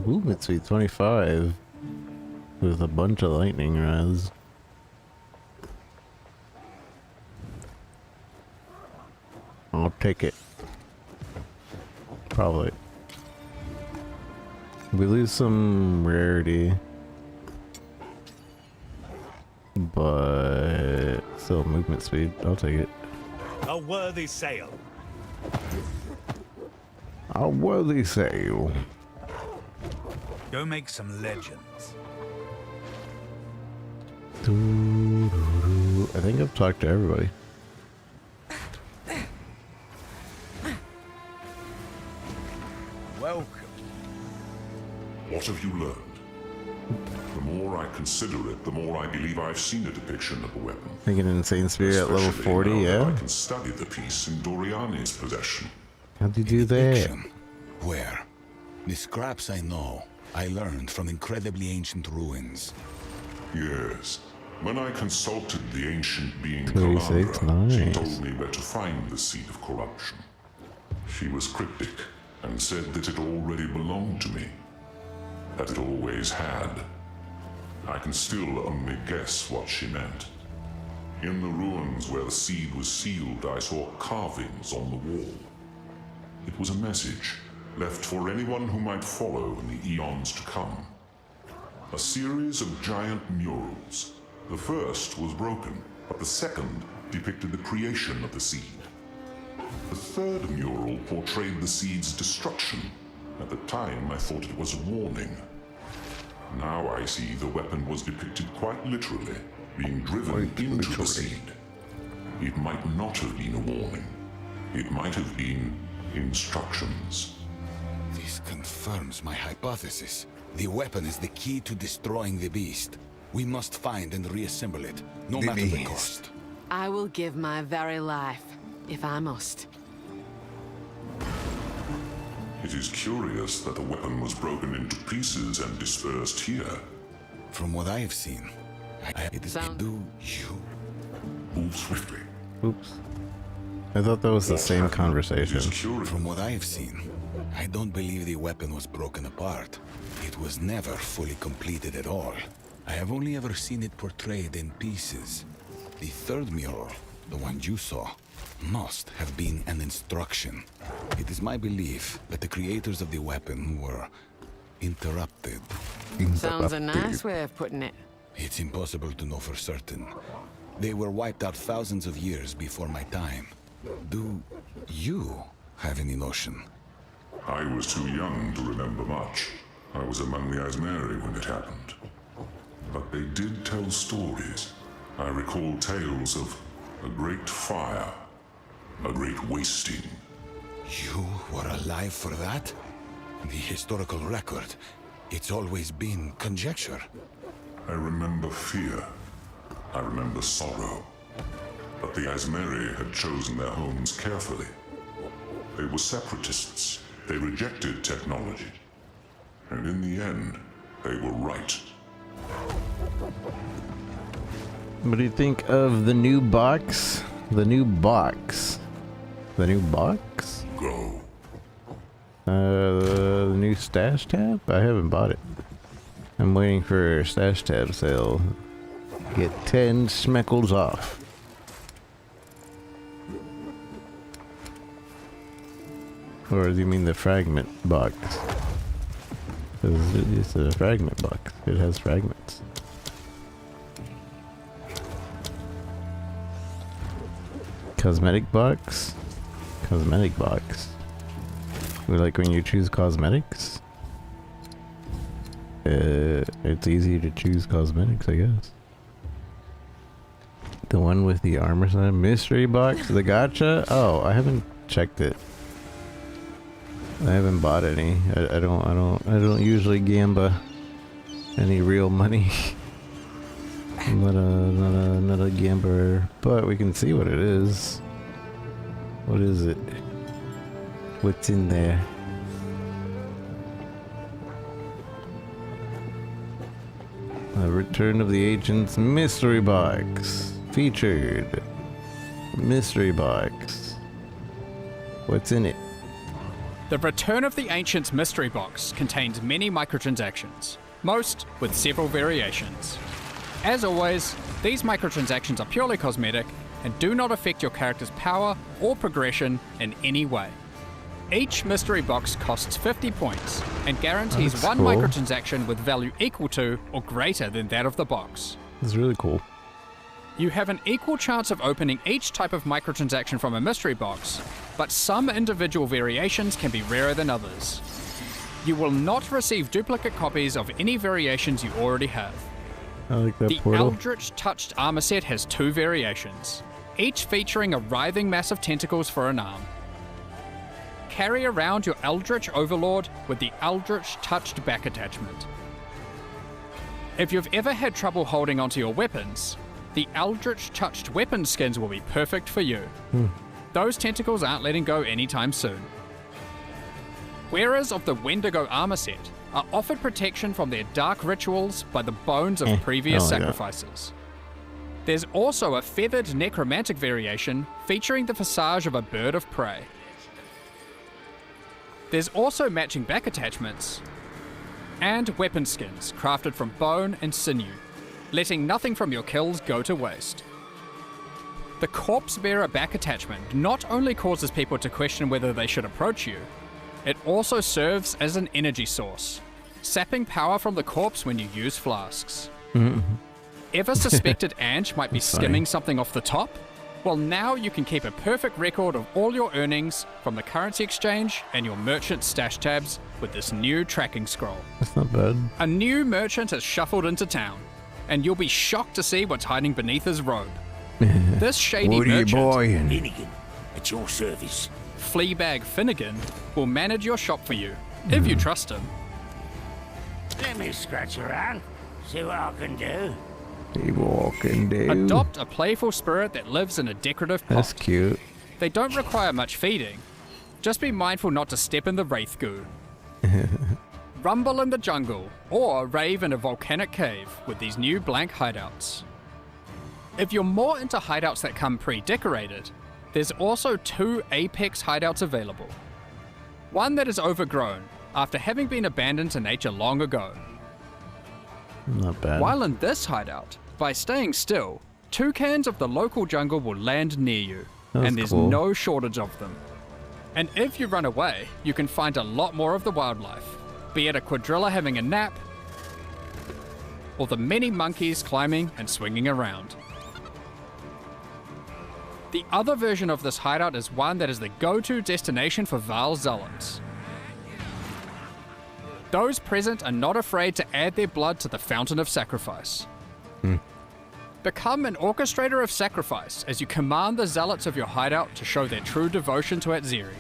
Movement speed 25 with a bunch of lightning res. I'll take it. Probably. We lose some rarity, but still movement speed. I'll take it. A worthy sail. A worthy sail. Go make some legends. I think I've talked to everybody. Welcome. What have you learned? The more I consider it, the more I believe I've seen a depiction of the weapon. Think an insane spirit at level Especially 40, now that yeah? I can study the piece in Doriani's possession. How'd you do that? Depiction? Where? The scraps I know, I learned from incredibly ancient ruins. Yes. When I consulted the ancient being 36, Calandra, she nice. told me where to find the seed of corruption. She was cryptic and said that it already belonged to me. That it always had. I can still only guess what she meant. In the ruins where the seed was sealed, I saw carvings on the wall. It was a message left for anyone who might follow in the eons to come. A series of giant murals. The first was broken, but the second depicted the creation of the seed. The third mural portrayed the seed's destruction. At the time, I thought it was a warning. Now I see the weapon was depicted quite literally, being driven into the seed. It might not have been a warning. It might have been instructions. This confirms my hypothesis. The weapon is the key to destroying the beast. We must find and reassemble it, no matter the cost. I will give my very life, if I must. It is curious that the weapon was broken into pieces and dispersed here. From what I have seen, it is do you. Move swiftly. Oops. I thought that was the same conversation. From what I have seen, I don't believe the weapon was broken apart. It was never fully completed at all. I have only ever seen it portrayed in pieces. The third mural, the one you saw, must have been an instruction. It is my belief that the creators of the weapon were interrupted. Sounds a nice way of putting it. It's impossible to know for certain. They were wiped out thousands of years before my time. Do you have any notion? I was too young to remember much. I was among the Asmeri when it happened. But they did tell stories. I recall tales of a great fire, a great wasting. You were alive for that? The historical record, it's always been conjecture. I remember fear. I remember sorrow. But the Asmeri had chosen their homes carefully. They were separatists. They rejected technology. And in the end, they were right. What do you think of the new box? The new box. The new box? Go. The new stash tab? I haven't bought it. I'm waiting for stash tab sale. Get 10 schmeckles off. Or do you mean the fragment box? It's a fragment box. It has fragments. Cosmetic box? Cosmetic box. Like when you choose cosmetics? It's easy to choose cosmetics, I guess. The one with the armor sign? Mystery box? The gacha? Oh, I haven't checked it. I haven't bought any. I don't usually gamble any real money. I'm not a gambler, but we can see what it is. What is it? What's in there? A Return of the Ancients mystery box. Featured. Mystery box. What's in it? The Return of the Ancients mystery box contains many microtransactions, most with several variations. As always, these microtransactions are purely cosmetic and do not affect your character's power or progression in any way. Each mystery box costs 50 points and guarantees one cool. microtransaction with value equal to or greater than that of the box. It's really cool. You have an equal chance of opening each type of microtransaction from a mystery box, but some individual variations can be rarer than others. You will not receive duplicate copies of any variations you already have. I like that The portal. Eldritch Touched armor set has 2 variations, each featuring a writhing mass of tentacles for an arm. Carry around your Eldritch Overlord with the Eldritch Touched back attachment. If you've ever had trouble holding onto your weapons, the Eldritch Touched weapon skins will be perfect for you. Those tentacles aren't letting go anytime soon. Wearers of the Wendigo armor set are offered protection from their dark rituals by the bones of previous sacrifices. There's also a feathered necromantic variation featuring the visage of a bird of prey. There's also matching back attachments and weapon skins crafted from bone and sinew, letting nothing from your kills go to waste. The Corpse Bearer back attachment not only causes people to question whether they should approach you, it also serves as an energy source, sapping power from the corpse when you use flasks. Ever suspected Ange might be skimming something off the top? Well, now you can keep a perfect record of all your earnings from the currency exchange and your merchant stash tabs with this new tracking scroll. That's not bad. A new merchant has shuffled into town, and you'll be shocked to see what's hiding beneath his robe. This shady What are you merchant, buying? Minion, at your service. Fleabag Finnegan, will manage your shop for you, if you trust him. Let me scratch around, see what I can do. See what I can do. Adopt a playful spirit that lives in a decorative pot. That's cute. They don't require much feeding. Just be mindful not to step in the wraith goo. Rumble in the jungle, or rave in a volcanic cave with these new blank hideouts. If you're more into hideouts that come pre-decorated, there's also 2 Apex hideouts available. One that is overgrown, after having been abandoned to nature long ago. Not bad. While in this hideout, by staying still, toucans of the local jungle will land near you, and there's cool. no shortage of them. And if you run away, you can find a lot more of the wildlife, be it a quadrilla having a nap, or the many monkeys climbing and swinging around. The other version of this hideout is one that is the go-to destination for Vaal zealots. Those present are not afraid to add their blood to the fountain of sacrifice. Become an orchestrator of sacrifice as you command the zealots of your hideout to show their true devotion to Atziri.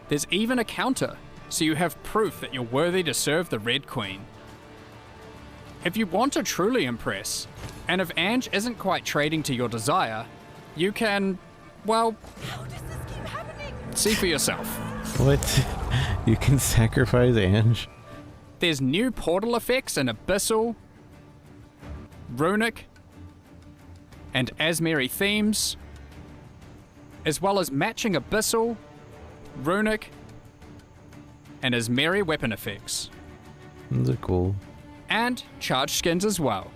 There's even a counter, so you have proof that you're worthy to serve the Red Queen. If you want to truly impress, and if Ange isn't quite trading to your desire, you can, well, see for yourself. What? You can sacrifice Ange? There's new portal effects in Abyssal, Runic, and Asmeri themes, as well as matching Abyssal, Runic, and Asmeri weapon effects. Those are cool. And charged skins as well.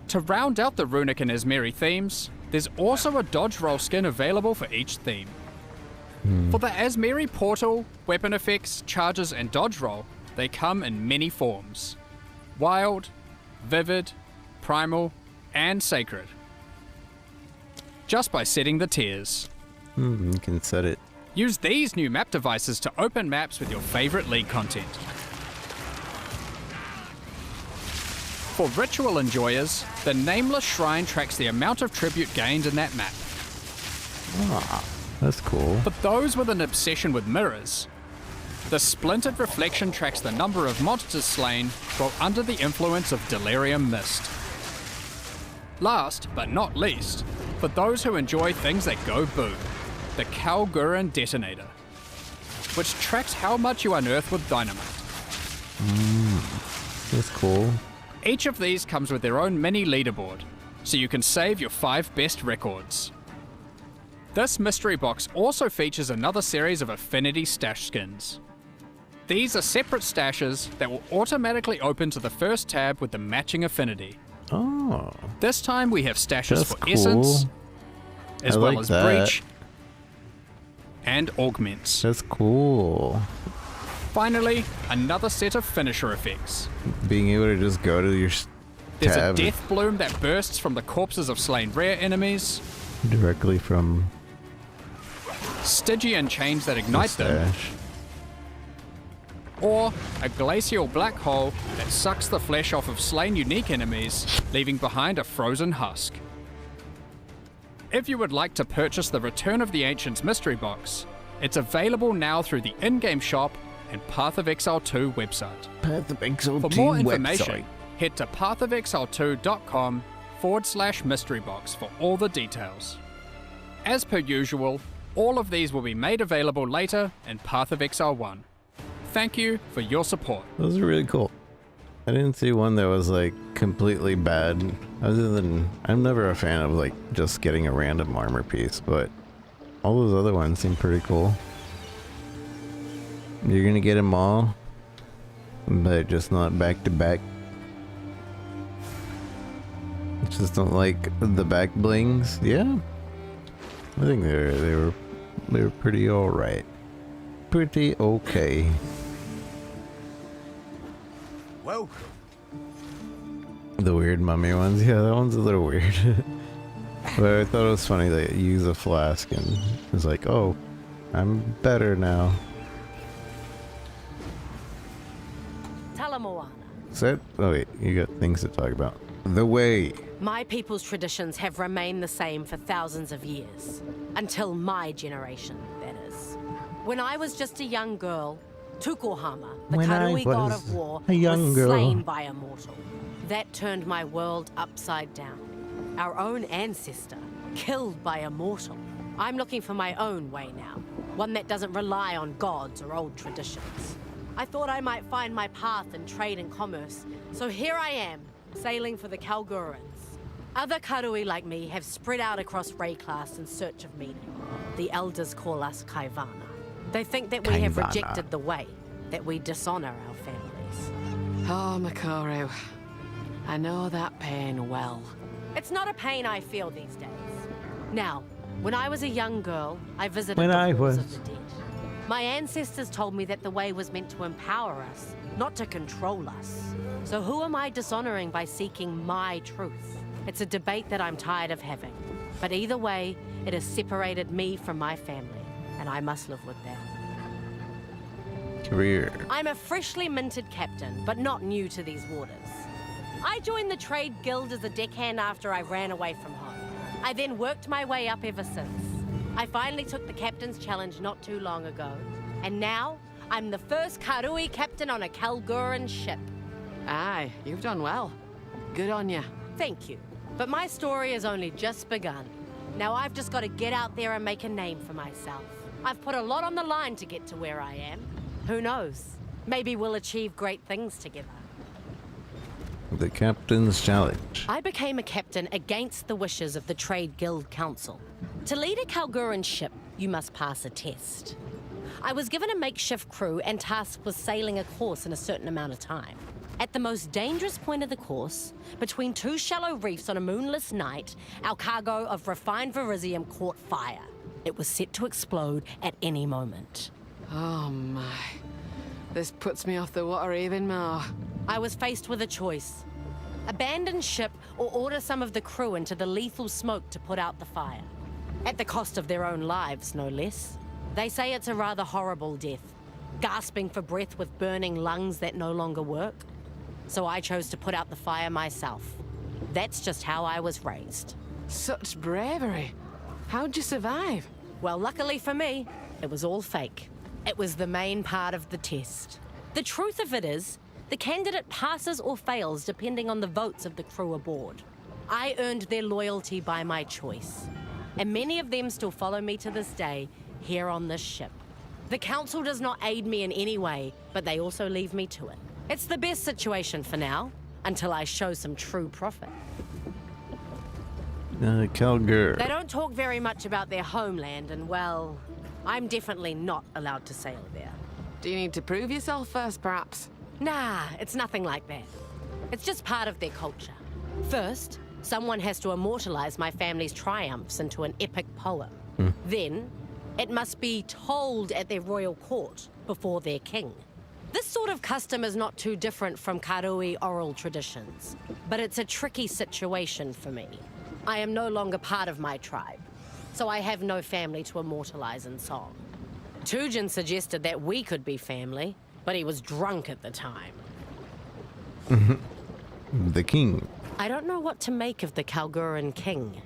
To round out the Runic and Asmeri themes, there's also a dodge roll skin available for each theme. For the Asmeri portal, weapon effects, charges, and dodge roll, they come in many forms. Wild, vivid, primal, and sacred. Just by setting the tiers. You can set it. Use these new map devices to open maps with your favorite League content. For ritual enjoyers, the Nameless Shrine tracks the amount of tribute gained in that map. Ah, that's cool. For those with an obsession with mirrors, the Splintered Reflection tracks the number of monsters slain while under the influence of Delirium Mist. Last, but not least, for those who enjoy things that go boom, the Kalguran Detonator, which tracks how much you unearth with dynamite. That's cool. Each of these comes with their own mini leaderboard, so you can save your 5 best records. This mystery box also features another series of affinity stash skins. These are separate stashes that will automatically open to the first tab with the matching affinity. Oh. This time we have stashes That's for cool. Essence, as I well like as that. Breach, and Augments. That's cool. Finally, another set of finisher effects. Being able to just go to your There's tab a death bloom that bursts from the corpses of slain rare enemies, directly from Stygian chains that ignite the them, stash. or a glacial black hole that sucks the flesh off of slain unique enemies, leaving behind a frozen husk. If you would like to purchase the Return of the Ancients mystery box, it's available now through the in-game shop and Path of Exile 2 website. Path of Exile 2 For more information, website. head to pathofexile2.com/mystery box for all the details. As per usual, all of these will be made available later in Path of Exile 1. Thank you for your support. Those are really cool. I didn't see one that was like completely bad. Other than, I'm never a fan of like just getting a random armor piece, but all those other ones seem pretty cool. You're gonna get them all, but just not back to back. Just don't like the back blings. Yeah, I think they were pretty all right, pretty okay. Welcome. The weird mummy ones, yeah, that one's a little weird. But I thought it was funny that you use a flask and it's like, oh, I'm better now. Talamoana. Set? Oh wait, you got things to talk about. The way. My people's traditions have remained the same for thousands of years. Until my generation, that is. When I was just a young girl, Tukohama, the When I Karui god was of war, a young was girl. slain by a mortal. That turned my world upside down. Our own ancestor, killed by a mortal. I'm looking for my own way now. One that doesn't rely on gods or old traditions. I thought I might find my path in trade and commerce, so here I am, sailing for the Kalgurans. Other Karui like me have spread out across Rayclass in search of meaning. The elders call us Kaivana. They think that we have Kaivana. rejected the way, that we dishonor our families. Oh, Makaru. I know that pain well. It's not a pain I feel these days. Now, when I was a young girl, I visited When the I halls was. of the dead. My ancestors told me that the way was meant to empower us, not to control us. So who am I dishonoring by seeking my truth? It's a debate that I'm tired of having. But either way, it has separated me from my family, and I must live with that. Career. I'm a freshly minted captain, but not new to these waters. I joined the trade guild as a deckhand after I ran away from home. I then worked my way up ever since. I finally took the captain's challenge not too long ago, and now I'm the first Karui captain on a Kalguran ship. Aye, you've done well. Good on you. Thank you. But my story has only just begun. Now I've just got to get out there and make a name for myself. I've put a lot on the line to get to where I am. Who knows? Maybe we'll achieve great things together. The Captain's Challenge. I became a captain against the wishes of the Trade Guild Council. To lead a Kalguran ship, you must pass a test. I was given a makeshift crew and tasked with sailing a course in a certain amount of time. At the most dangerous point of the course, between two shallow reefs on a moonless night, our cargo of refined verisium caught fire. It was set to explode at any moment. Oh my. This puts me off the water even more. I was faced with a choice. Abandon ship or order some of the crew into the lethal smoke to put out the fire. At the cost of their own lives, no less. They say it's a rather horrible death, gasping for breath with burning lungs that no longer work. So I chose to put out the fire myself. That's just how I was raised. Such bravery. How'd you survive? Well, luckily for me, it was all fake. It was the main part of the test. The truth of it is, the candidate passes or fails depending on the votes of the crew aboard. I earned their loyalty by my choice, and many of them still follow me to this day here on this ship. The council does not aid me in any way, but they also leave me to it. It's the best situation for now, until I show some true profit. Kalgur. They don't talk very much about their homeland, and well, I'm definitely not allowed to sail there. Do you need to prove yourself first, perhaps? Nah, it's nothing like that. It's just part of their culture. First, someone has to immortalize my family's triumphs into an epic poem. Then, it must be told at their royal court before their king. This sort of custom is not too different from Karui oral traditions, but it's a tricky situation for me. I am no longer part of my tribe, so I have no family to immortalize in song. Tujin suggested that we could be family, but he was drunk at the time. The king. I don't know what to make of the Kalguran king.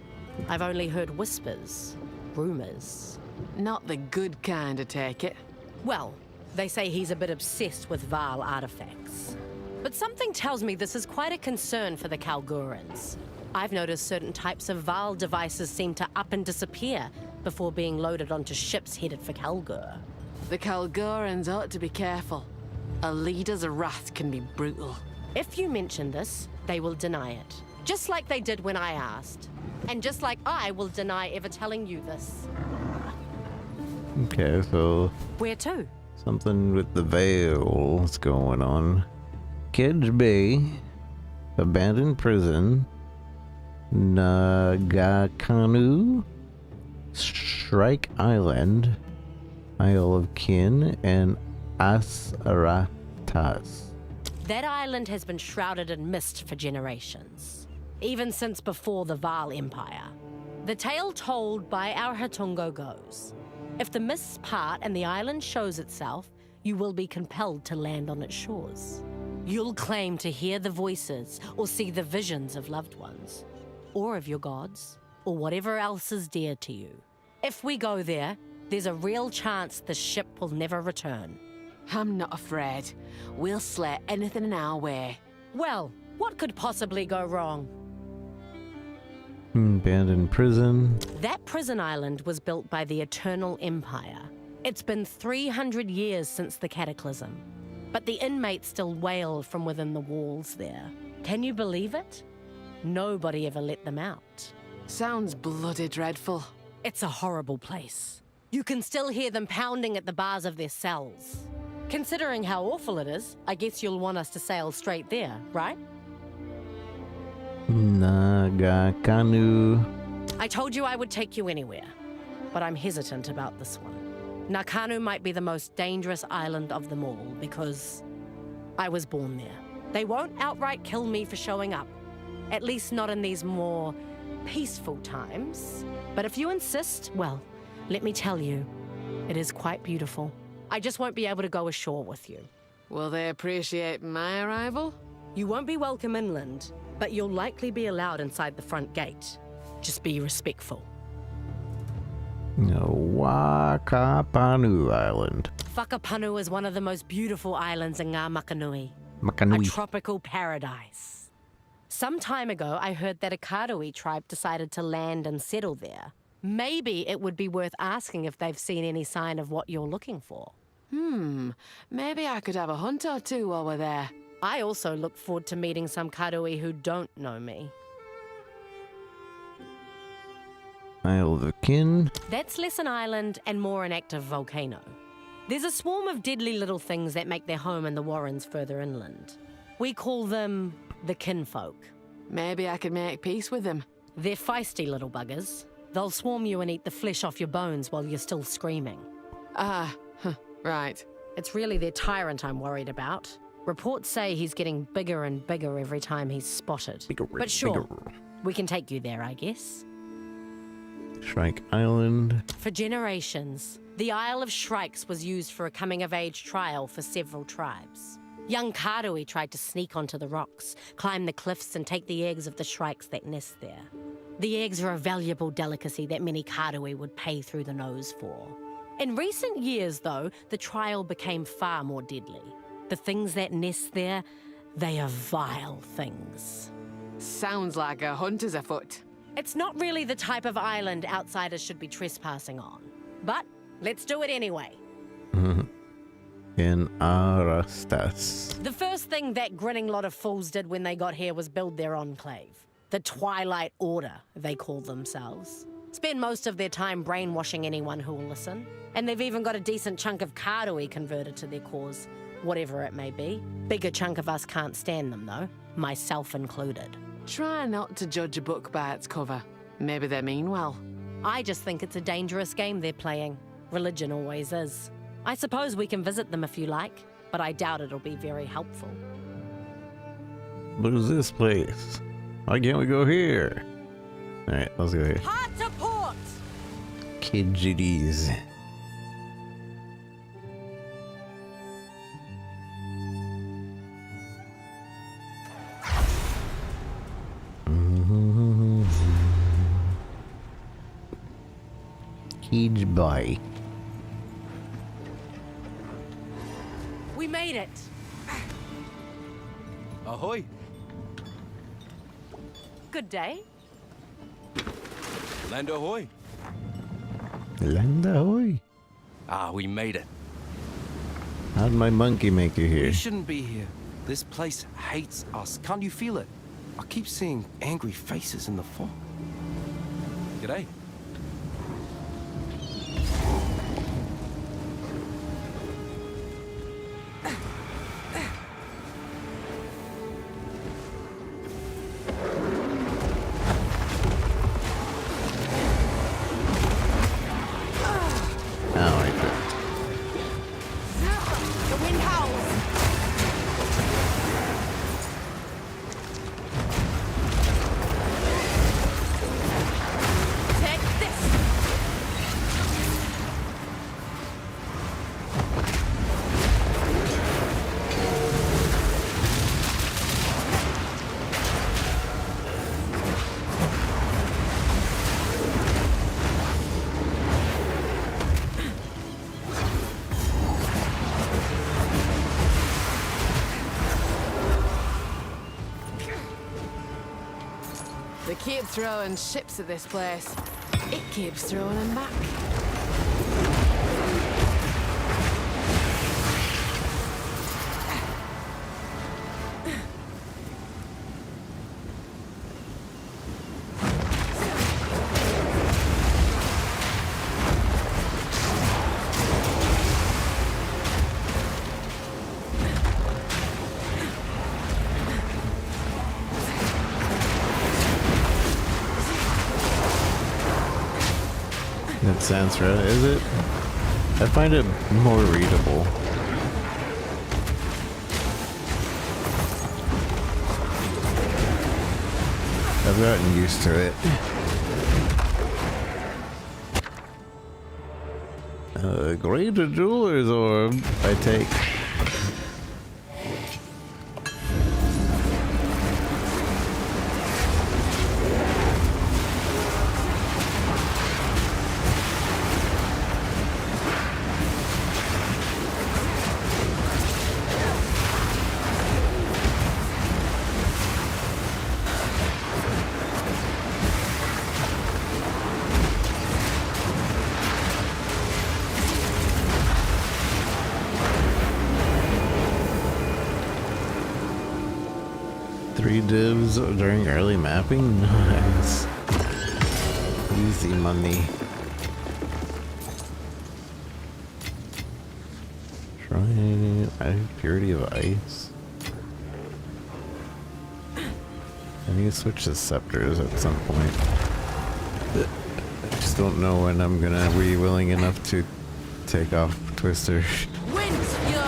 I've only heard whispers, rumors. Not the good kind, I take it. Well, they say he's a bit obsessed with Val artifacts. But something tells me this is quite a concern for the Kalgurans. I've noticed certain types of Val devices seem to up and disappear before being loaded onto ships headed for Kalgur. The Kalgurans ought to be careful. A leader's wrath can be brutal. If you mention this, they will deny it. Just like they did when I asked. And just like I will deny ever telling you this. Okay, so Where to? something with the veils going on. Kedge Bay, abandoned prison, Nagakanu, Strike Island, Isle of Kin, and Asaratas. That island has been shrouded in mist for generations, even since before the Val Empire. The tale told by our Hatungo goes, if the mists part and the island shows itself, you will be compelled to land on its shores. You'll claim to hear the voices or see the visions of loved ones, or of your gods, or whatever else is dear to you. If we go there, there's a real chance the ship will never return. I'm not afraid. We'll slay anything in our way. Well, what could possibly go wrong? Abandoned prison. That prison island was built by the Eternal Empire. It's been 300 years since the Cataclysm, but the inmates still wail from within the walls there. Can you believe it? Nobody ever let them out. Sounds bloody dreadful. It's a horrible place. You can still hear them pounding at the bars of their cells. Considering how awful it is, I guess you'll want us to sail straight there, right? Nagakanu. I told you I would take you anywhere, but I'm hesitant about this one. Nakanu might be the most dangerous island of them all because I was born there. They won't outright kill me for showing up, at least not in these more peaceful times. But if you insist, well, let me tell you, it is quite beautiful. I just won't be able to go ashore with you. Will they appreciate my arrival? You won't be welcome inland, but you'll likely be allowed inside the front gate. Just be respectful. Wakapanu Island. Whakapanu is one of the most beautiful islands in Ngā Makanui. Makanui. A tropical paradise. Some time ago, I heard that a Karui tribe decided to land and settle there. Maybe it would be worth asking if they've seen any sign of what you're looking for. Maybe I could have a hunt or two while we're there. I also look forward to meeting some Karui who don't know me. Isle of Kin. That's less an island and more an active volcano. There's a swarm of deadly little things that make their home in the warrens further inland. We call them the kinfolk. Maybe I could make peace with them. They're feisty little buggers. They'll swarm you and eat the flesh off your bones while you're still screaming. Right. It's really their tyrant I'm worried about. Reports say he's getting bigger and bigger every time he's spotted. But sure, we can take you there, I guess. Shrike Island. For generations, the Isle of Shrikes was used for a coming-of-age trial for several tribes. Young Karui tried to sneak onto the rocks, climb the cliffs, and take the eggs of the shrikes that nest there. The eggs are a valuable delicacy that many Karui would pay through the nose for. In recent years, though, the trial became far more deadly. The things that nest there, they are vile things. Sounds like a hunt is afoot. It's not really the type of island outsiders should be trespassing on. But let's do it anyway. In Arastas. The first thing that grinning lot of fools did when they got here was build their enclave. The Twilight Order, they call themselves. Spend most of their time brainwashing anyone who will listen. And they've even got a decent chunk of Karui converted to their cause, whatever it may be. Bigger chunk of us can't stand them, though, myself included. Try not to judge a book by its cover. Maybe they mean well. I just think it's a dangerous game they're playing. Religion always is. I suppose we can visit them if you like, but I doubt it'll be very helpful. What is this place? Why can't we go here? Alright, let's go here. Hard to port! Kidgiddies. Cage boy. We made it! Ahoy! Good day. Land ahoy! Land ahoy. Ah, we made it. How'd my monkey make you here? We shouldn't be here. This place hates us. Can't you feel it? I keep seeing angry faces in the fog. G'day. They keep throwing ships at this place. It keeps throwing them back. It's Sansra, is it? I find it more readable. I've gotten used to it. Great jeweler's orb, I take. Three divs during early mapping? Nice. Easy money. Try purity of ice. I need to switch to scepters at some point. I just don't know when I'm gonna be willing enough to take off Twister. Wind's fury!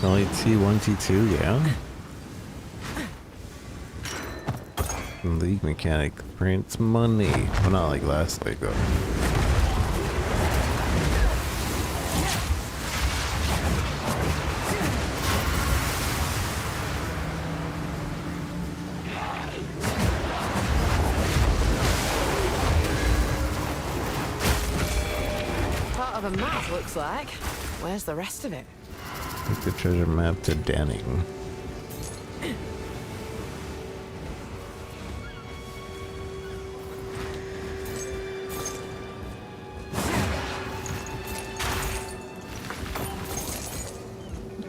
Only T1, T2, yeah? League mechanic prints money. Well, not like last week though. Part of a map, looks like. Where's the rest of it? Take the treasure map to Danning.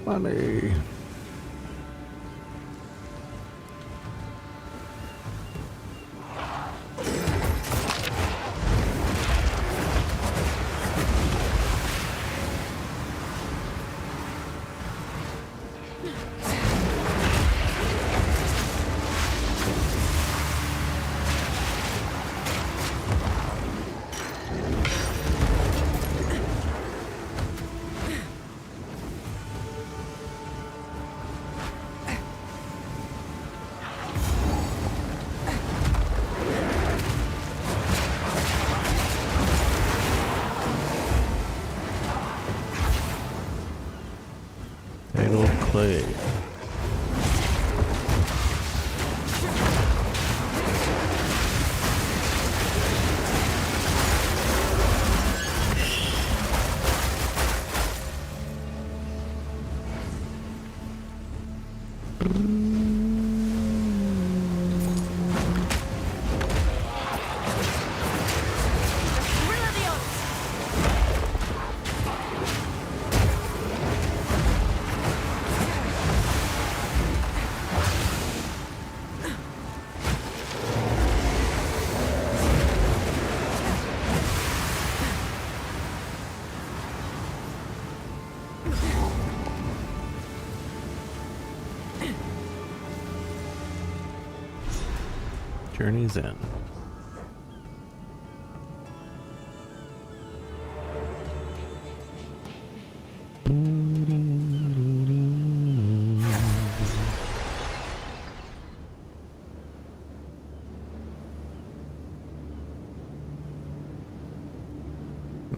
Money. Idle clay. Journey's End.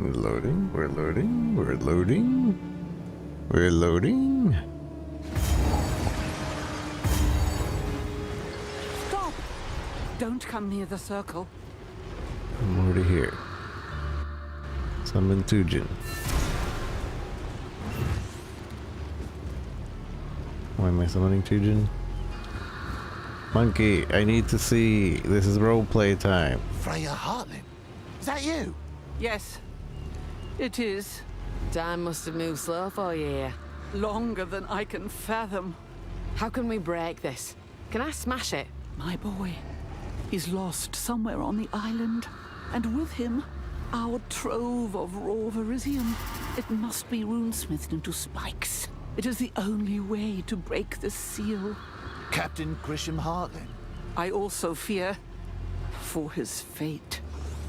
Loading, we're loading, we're loading, we're loading. Stop! Don't come near the circle. I'm already here. Summon Tujin. Why am I summoning Tujin? Monkey, I need to see. This is roleplay time. Freya Hartlin? Is that you? Yes, it is. Time must have moved slow for you here. Longer than I can fathom. How can we break this? Can I smash it? My boy. He's lost somewhere on the island. And with him, Our trove of raw verisium. It must be runesmithed into spikes. It is the only way to break the seal. Captain Grisham Hartley. I also fear for his fate.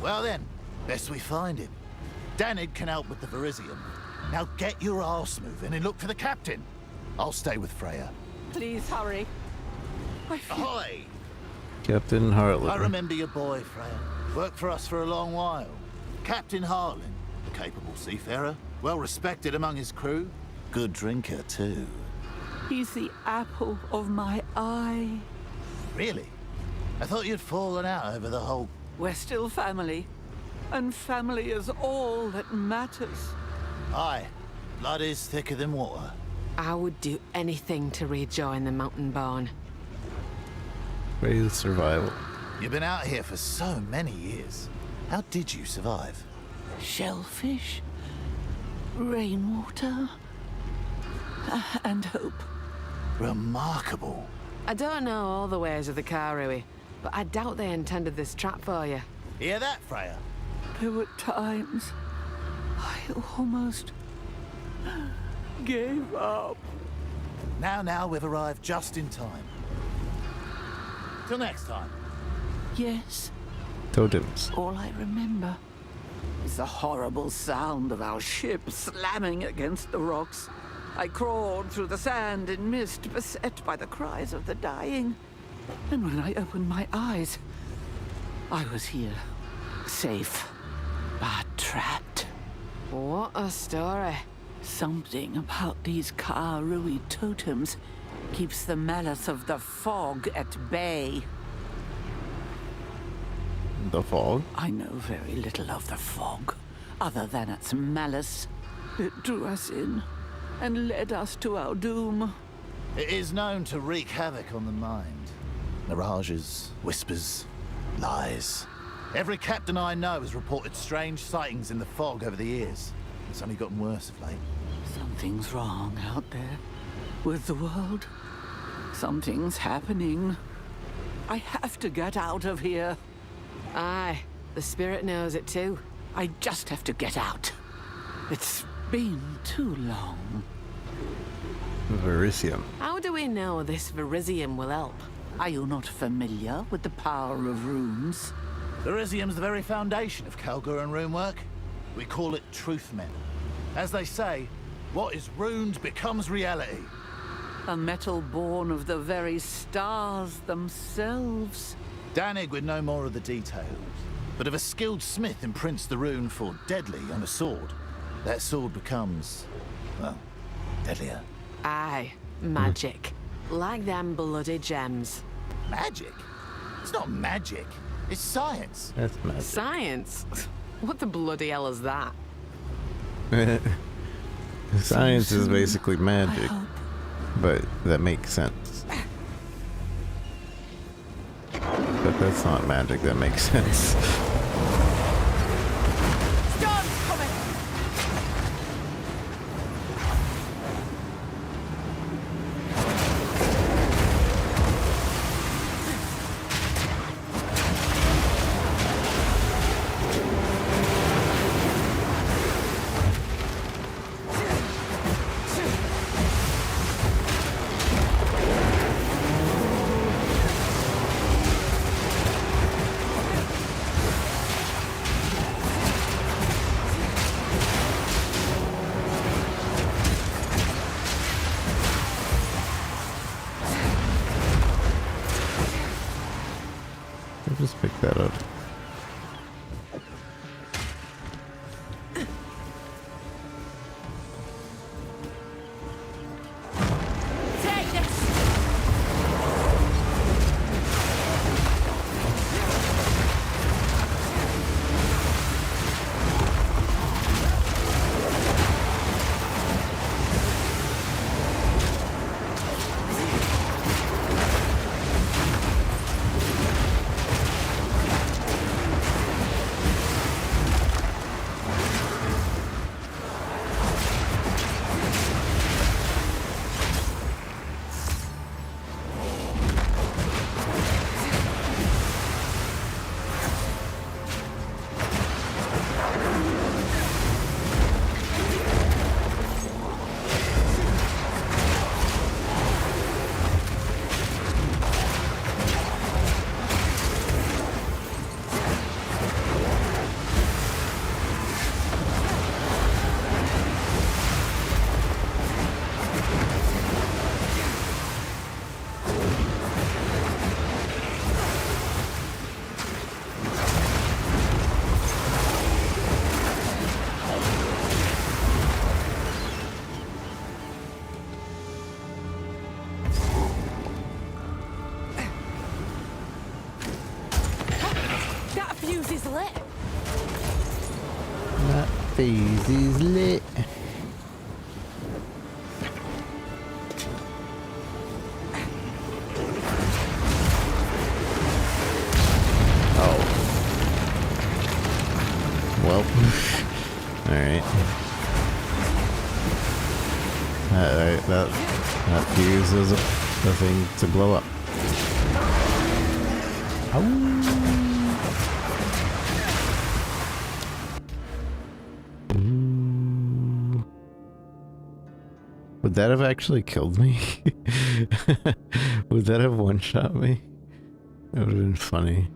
Well then, best we find him. Danid can help with the verisium. Now get your arse moving and look for the captain. I'll stay with Freya. Please hurry. Ahoy! Captain Hartley. I remember your boy, Freya. Worked for us for a long while. Captain Hartley, a capable seafarer, well respected among his crew. Good drinker, too. He's the apple of my eye. Really? I thought you'd fallen out over the whole... We're still family. And family is all that matters. Aye. Blood is thicker than water. I would do anything to rejoin the mountain barn. Raise survival. You've been out here for so many years. How did you survive? Shellfish, rainwater, and hope. Remarkable. I don't know all the ways of the Karui, but I doubt they intended this trap for you. Hear that, Freya? There were times I almost gave up. Now we've arrived just in time. Till next time. Yes. Totems. All I remember is the horrible sound of our ship slamming against the rocks. I crawled through the sand and mist, beset by the cries of the dying. And when I opened my eyes, I was here, safe, but trapped. What a story. Something about these Karui totems keeps the malice of the fog at bay. The fog? I know very little of the fog, other than its malice. It drew us in and led us to our doom. It is known to wreak havoc on the mind. Mirages, whispers, lies. Every captain I know has reported strange sightings in the fog over the years. It's only gotten worse of late. Something's wrong out there with the world. Something's happening. I have to get out of here. Aye, the spirit knows it too. I just have to get out. It's been too long. Verisium. How do we know this verisium will help? Are you not familiar with the power of runes? Verisium's the very foundation of Kalguran rune work. We call it truth men. As they say, what is runed becomes reality. A metal born of the very stars themselves. Danig would know more of the details, but if a skilled smith imprints the rune for deadly on a sword, that sword becomes, well, deadlier. Aye, magic. Like them bloody gems. Magic? It's not magic. It's science. That's magic. Science? What the bloody hell is that? Science is basically magic, but that makes sense. But that's not magic, that makes sense. Storm's coming! Just pick that up. Take this! lit. That phase is lit. Oh. Well. Alright. That fuse is the thing to blow up. Would that have actually killed me? Would that have one-shot me? That would have been funny.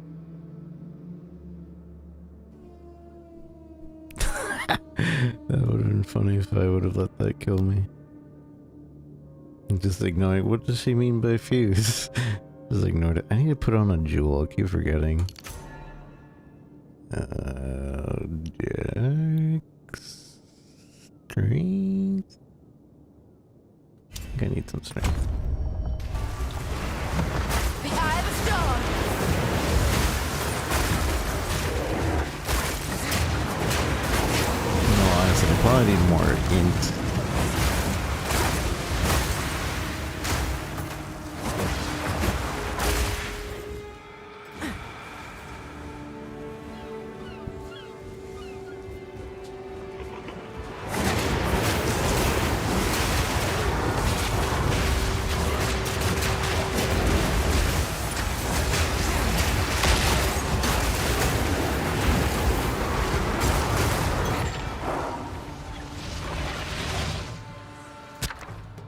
That would have been funny if I would have let that kill me. I'm just ignoring. What does she mean by fuse? Just ignored it. I need to put on a jewel. I keep forgetting. Strength. I think I need some strength. The eye of the storm. No, honestly, I probably need more int.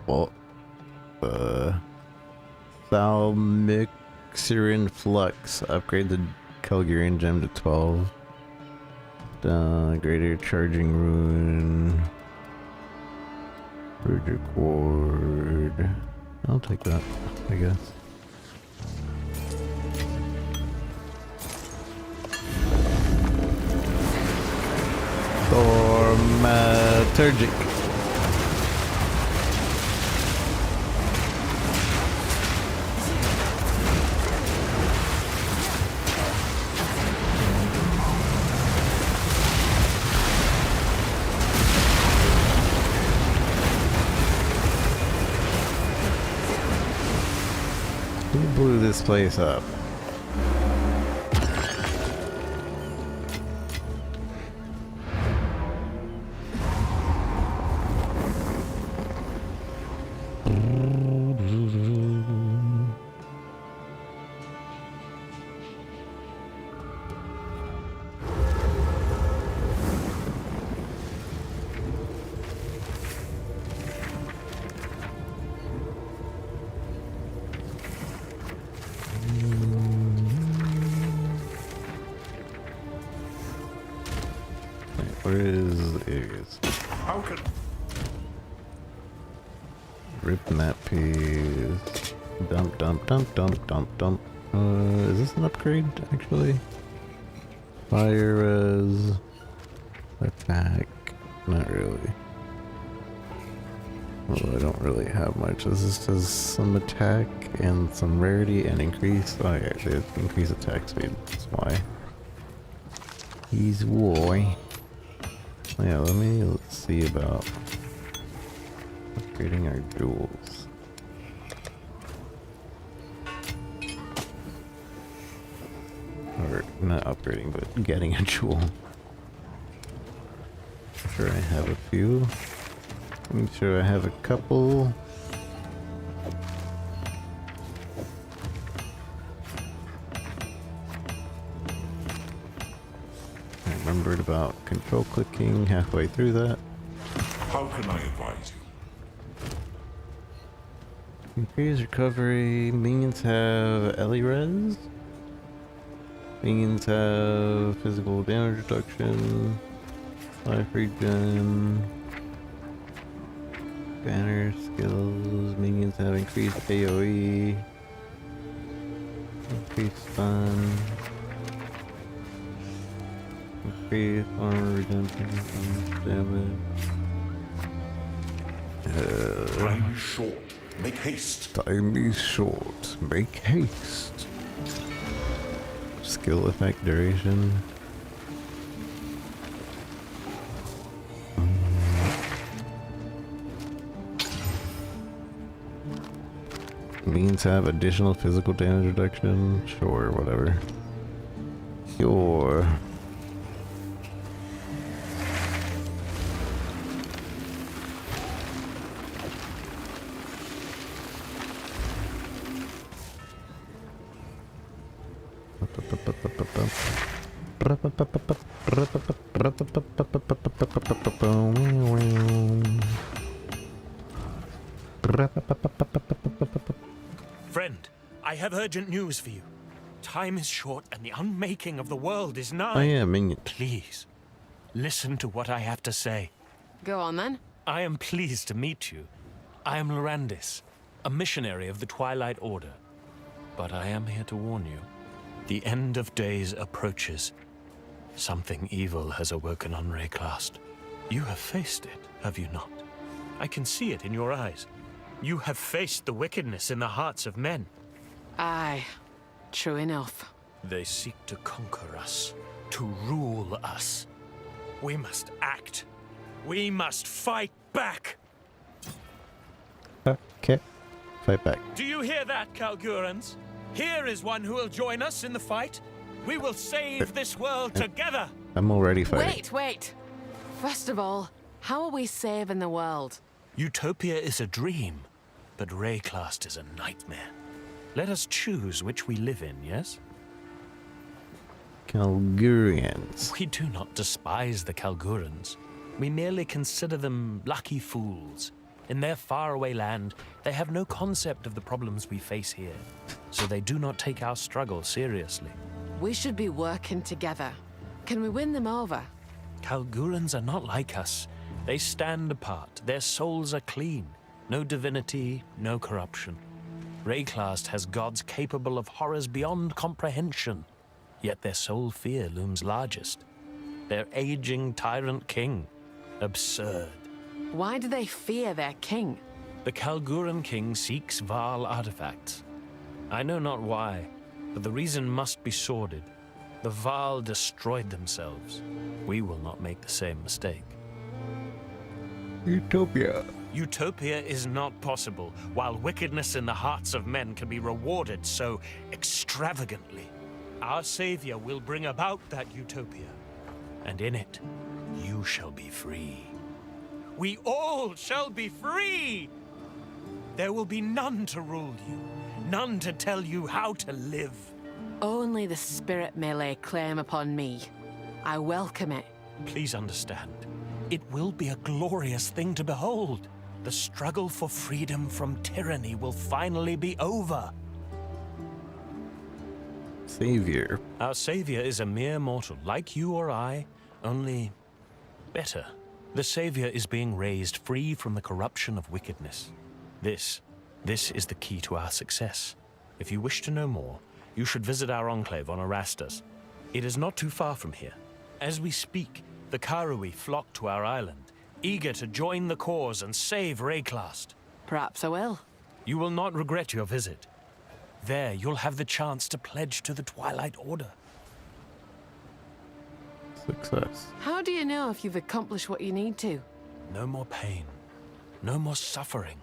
Well, Thalmixerin Flux. Upgrade the Kelgarian gem to 12. Greater charging rune. Bridger cord. I'll take that, I guess. Thaumaturgic. Who blew this place up? Where is areas? How can Rip that piece. Dump, dump, dump, dump, dump, dump. Is this an upgrade actually? Fire res. Attack. Not really. Although I don't really have much. This just does some attack and some rarity and increase. Oh yeah, they increase attack speed. That's why. He's why. Yeah, let's see about upgrading our jewels. Or not upgrading, but getting a jewel. Sure, I have a few. I'm sure I have a couple. I remembered about control clicking halfway through that. How can I advise you? Increase recovery. Minions have Ellie res. Minions have physical damage reduction. Life regen. Banner skills. Minions have increased AoE. Increased stun. Increased armor redemption. Damage. Time is short. Make haste. Time is short. Make haste. Skill effect duration. Beans have additional physical damage reduction? Sure, whatever. Sure. Friend, I have urgent news for you. Time is short and the unmaking of the world is nigh. I am Minion. Please, listen to what I have to say. Go on then. I am pleased to meet you. I am Lorandis, a missionary of the Twilight Order. But I am here to warn you. The end of days approaches. Something evil has awoken on Rayclast. You have faced it, have you not? I can see it in your eyes. You have faced the wickedness in the hearts of men. Aye, true enough. They seek to conquer us, to rule us. We must act. We must fight back. Okay. Fight back. Do you hear that, Kalgurans? Here is one who will join us in the fight. We will save this world together. I'm already fighting. Wait. First of all, how are we saving the world? Utopia is a dream, but Rayclast is a nightmare. Let us choose which we live in, yes? Kalgurians. We do not despise the Kalgurans. We merely consider them lucky fools. In their faraway land, they have no concept of the problems we face here, so they do not take our struggle seriously. We should be working together. Can we win them over? Kalgurans are not like us. They stand apart. Their souls are clean. No divinity, no corruption. Rayclast has gods capable of horrors beyond comprehension, yet their sole fear looms largest. Their aging tyrant king. Absurd. Why do they fear their king? The Kalguran king seeks Vaal artifacts. I know not why, but the reason must be sordid. The Vaal destroyed themselves. We will not make the same mistake. Utopia. Utopia is not possible, while wickedness in the hearts of men can be rewarded so extravagantly. Our Savior will bring about that utopia, and in it, you shall be free. We all shall be free! There will be none to rule you, none to tell you how to live. Only the spirit may lay claim upon me. I welcome it. Please understand, it will be a glorious thing to behold. The struggle for freedom from tyranny will finally be over. Savior. Our Savior is a mere mortal, like you or I, only better. The Savior is being raised free from the corruption of wickedness. This is the key to our success. If you wish to know more, you should visit our enclave on Erastus. It is not too far from here. As we speak, the Karui flock to our island, eager to join the cause and save Rayclast. Perhaps I will. You will not regret your visit. There, you'll have the chance to pledge to the Twilight Order. Success. How do you know if you've accomplished what you need to? No more pain. No more suffering.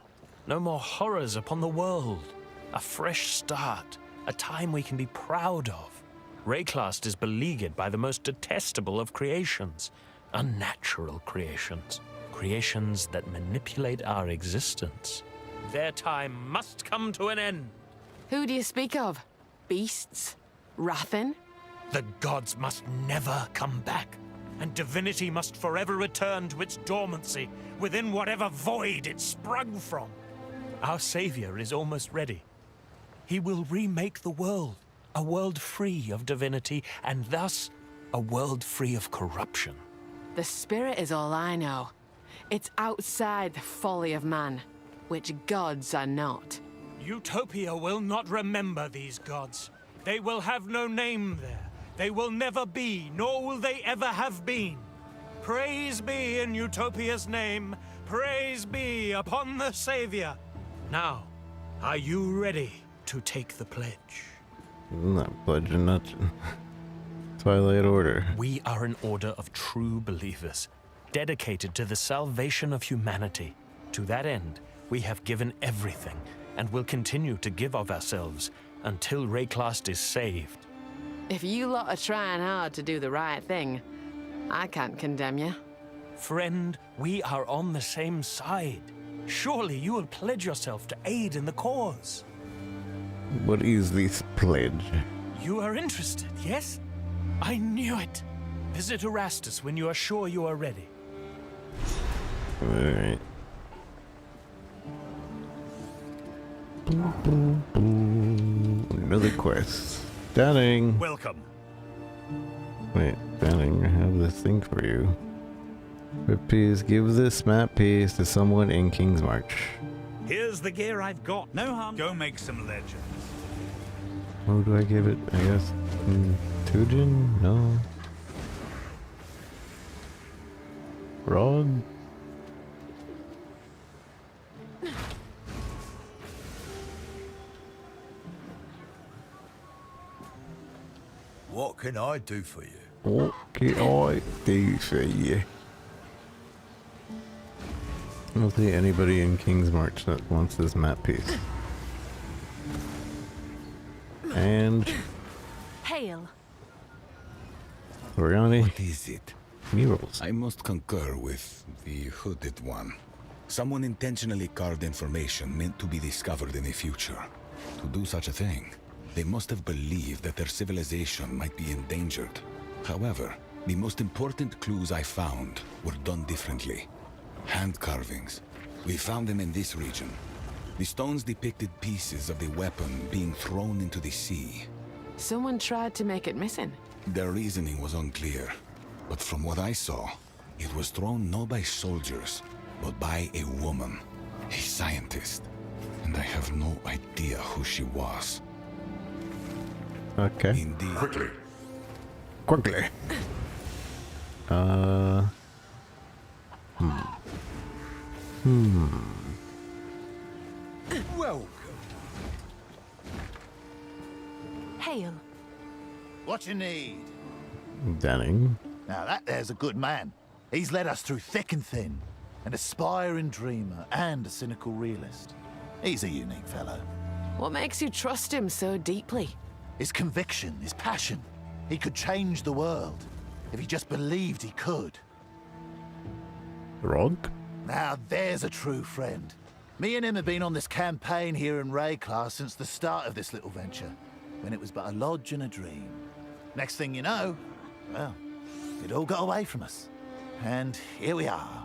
No more horrors upon the world. A fresh start. A time we can be proud of. Rayclast is beleaguered by the most detestable of creations. Unnatural creations. Creations that manipulate our existence. Their time must come to an end. Who do you speak of? Beasts? Rathin? The gods must never come back, and divinity must forever return to its dormancy within whatever void it sprung from. Our Savior is almost ready. He will remake the world, a world free of divinity, and thus a world free of corruption. The spirit is all I know. It's outside the folly of man, which gods are not. Utopia will not remember these gods. They will have no name there. They will never be, nor will they ever have been. Praise be in Utopia's name. Praise be upon the Savior. Now, are you ready to take the pledge? Not pledging nothing. Twilight Order. We are an order of true believers, dedicated to the salvation of humanity. To that end, we have given everything, and will continue to give of ourselves until Rayclast is saved. If you lot are trying hard to do the right thing, I can't condemn you. Friend, we are on the same side. Surely you will pledge yourself to aid in the cause. What is this pledge? You are interested, yes? I knew it. Visit Erastus when you are sure you are ready. Alright. Another quest. Danning! Welcome. Wait, Danning, I have this thing for you. Please give this map piece to someone in King's March. Here's the gear I've got. No harm. Go make some legends. Who do I give it? I guess Tujin? No. Rod? What can I do for you? What can I do for you? I don't see anybody in King's March that wants this map piece. And Hail. Oriani. What is it? Murals. I must concur with the hooded one. Someone intentionally carved information meant to be discovered in the future. To do such a thing, they must have believed that their civilization might be endangered. However, the most important clues I found were done differently. Hand carvings. We found them in this region. The stones depicted pieces of the weapon being thrown into the sea. Someone tried to make it missing. Their reasoning was unclear, but from what I saw, it was thrown not by soldiers, but by a woman, a scientist. And I have no idea who she was. Okay. Indeed. Quickly. Quickly. Welcome. Hail. What you need? Danning. Now that there's a good man. He's led us through thick and thin. An aspiring dreamer and a cynical realist. He's a unique fellow. What makes you trust him so deeply? His conviction, his passion. He could change the world if he just believed he could. Rog? Now there's a true friend. Me and him have been on this campaign here in Rayclast since the start of this little venture, when it was but a lodge and a dream. Next thing you know, well, it all got away from us. And here we are,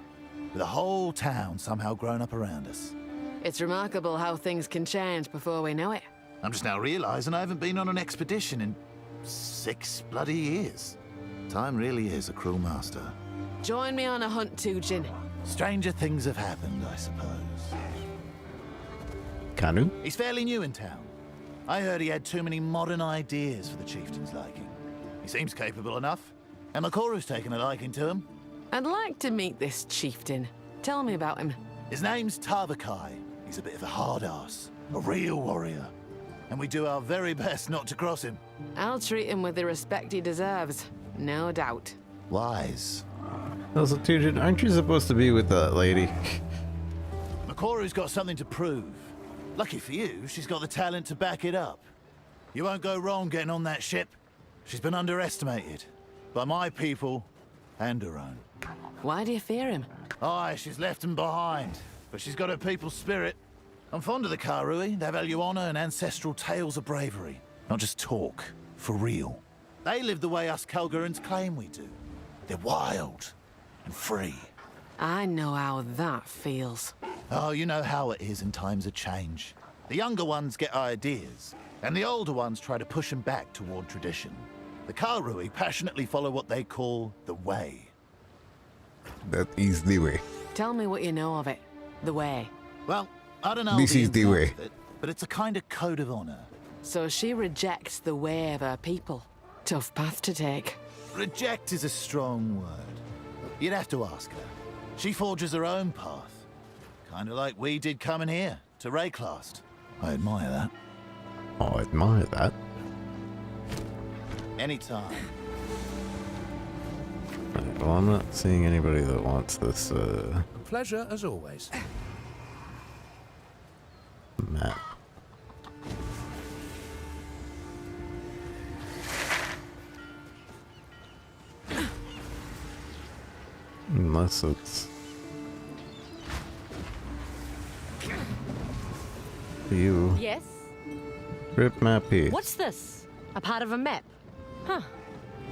with the whole town somehow grown up around us. It's remarkable how things can change before we know it. I'm just now realizing I haven't been on an expedition in 6 bloody years. Time really is a cruel master. Join me on a hunt, Tujin. Stranger things have happened, I suppose. Kanu? He's fairly new in town. I heard he had too many modern ideas for the chieftain's liking. He seems capable enough, and Makoru's taken a liking to him. I'd like to meet this chieftain. Tell me about him. His name's Tarvakai. He's a bit of a hard ass, a real warrior. And we do our very best not to cross him. I'll treat him with the respect he deserves, no doubt. Wise. Also, Tujin, aren't you supposed to be with that lady? Makoru's got something to prove. Lucky for you, she's got the talent to back it up. You won't go wrong getting on that ship. She's been underestimated by my people and her own. Why do you fear him? Aye, she's left them behind, but she's got her people's spirit. I'm fond of the Karui. They value honor and ancestral tales of bravery. Not just talk, for real. They live the way us Kalgurans claim we do. They're wild and free. I know how that feels. Oh, you know how it is in times of change. The younger ones get ideas, and the older ones try to push them back toward tradition. The Karui passionately follow what they call the way. That is the way. Tell me what you know of it. The way. Well, I don't know This is the way. of it, but it's a kind of code of honor. So she rejects the way of her people. Tough path to take. Reject is a strong word. You'd have to ask her. She forges her own path. Kind of like we did coming here, to Rayclast. I admire that. I admire that. Anytime. Right, well, I'm not seeing anybody that wants this, Pleasure as always. map. Unless it's you. Yes? Rip map piece. What's this? A part of a map? Huh.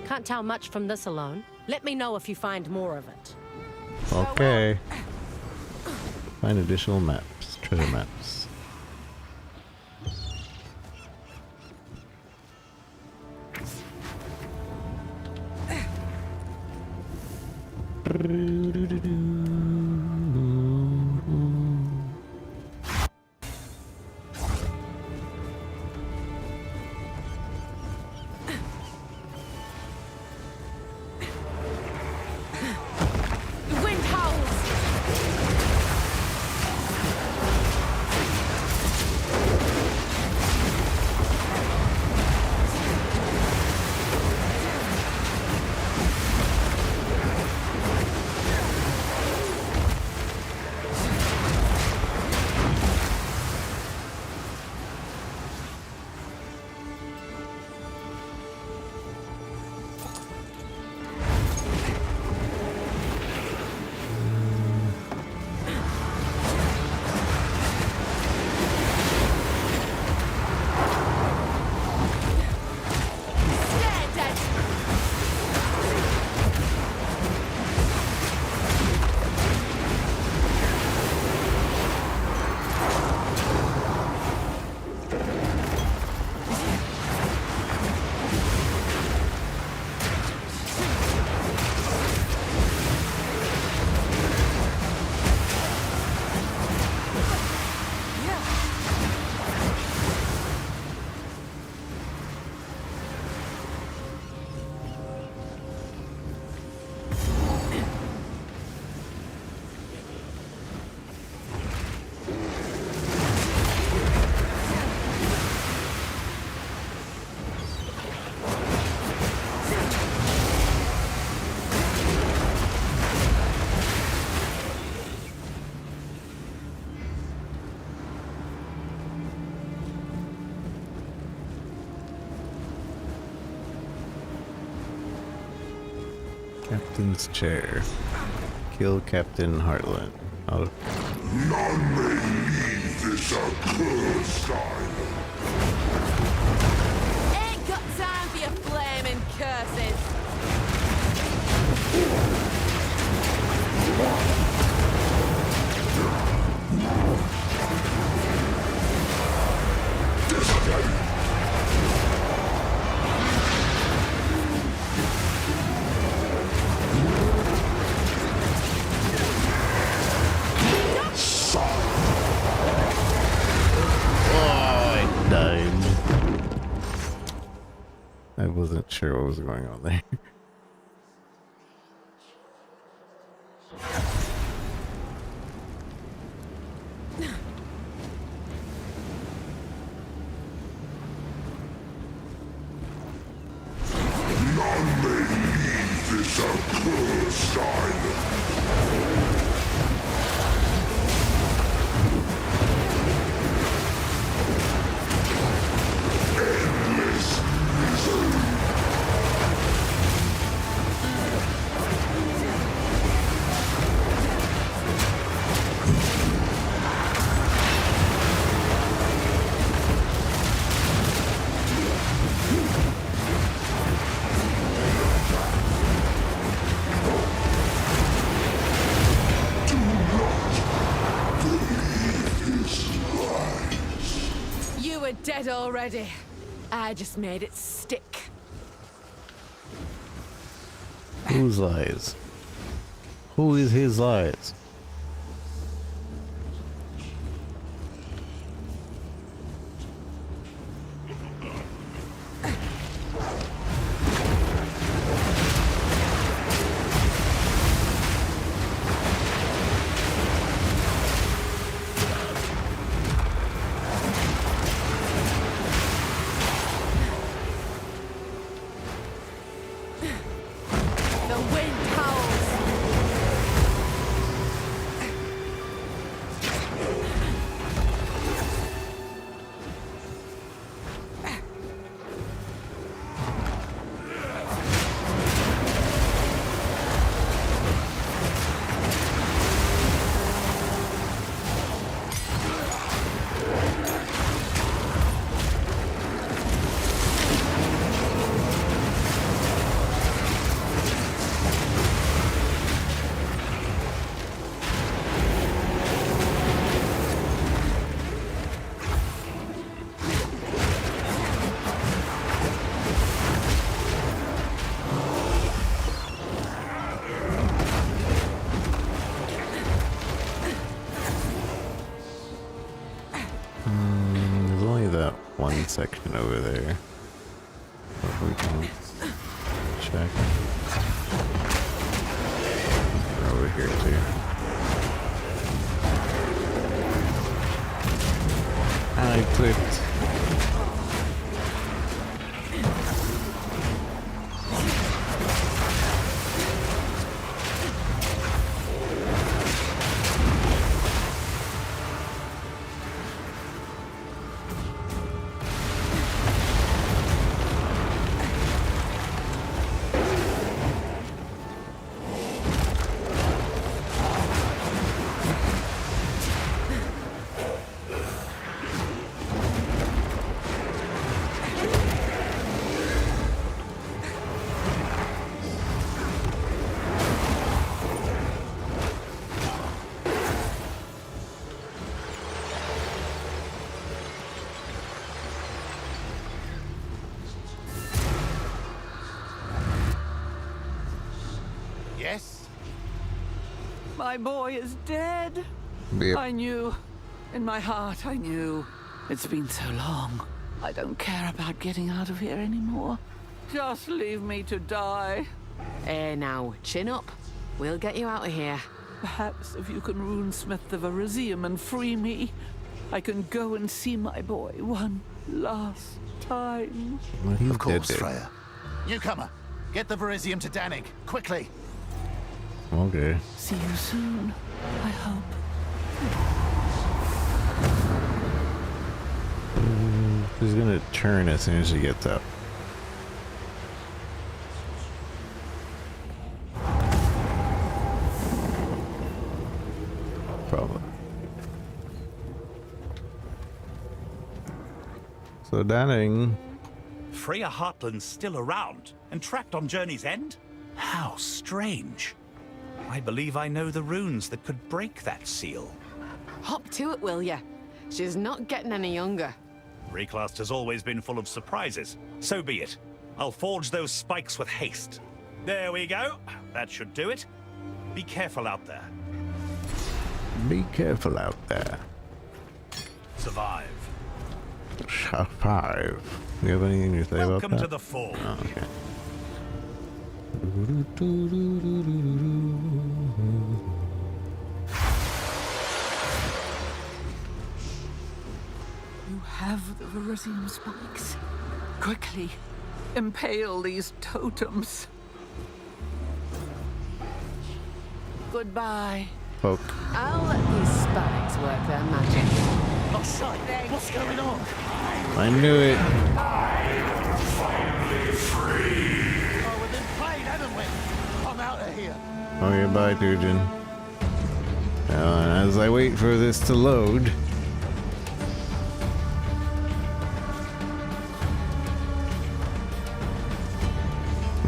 Can't tell much from this alone. Let me know if you find more of it. Okay. Find additional maps, treasure maps. Wind howls! Captain's chair. Kill Captain Heartland. Oh. None may leave this accursed island. Ain't got time for your flaming curses. I wasn't sure what was going on there. None may leave this accursed island. Endless misery. You were dead already. I just made it stick. Whose lies? Who is his lies? The wind howls. that one section over there. But we can check. Over here too. I clicked. Yes? My boy is dead. Yep. I knew. In my heart, I knew. It's been so long. I don't care about getting out of here anymore. Just leave me to die. Now, chin up. We'll get you out of here. Perhaps if you can runesmith the Virizium and free me, I can go and see my boy one last time. Well, he's of course, dead. Freya. Newcomer, get the Virizium to Danig, quickly. Okay. See you soon, I hope. She's gonna turn as soon as she gets up. Probably. So Danig. Freya Heartland's still around and trapped on Journey's End? How strange. I believe I know the runes that could break that seal. Hop to it, will ya? She's not getting any younger. Reclast has always been full of surprises. So be it. I'll forge those spikes with haste. There we go. That should do it. Be careful out there. Be careful out there. Survive. Survive. Do you have anything to say about that? Welcome to the Fall. Oh, okay. You have the Virizium spikes. Quickly, impale these totems. Goodbye. Poke. I'll let these spikes work their magic. Lost sight. What's going on? I knew it. Oh, we've been played, haven't we? I'm out of here. Okay, bye, Turgeon. Now, and as I wait for this to load.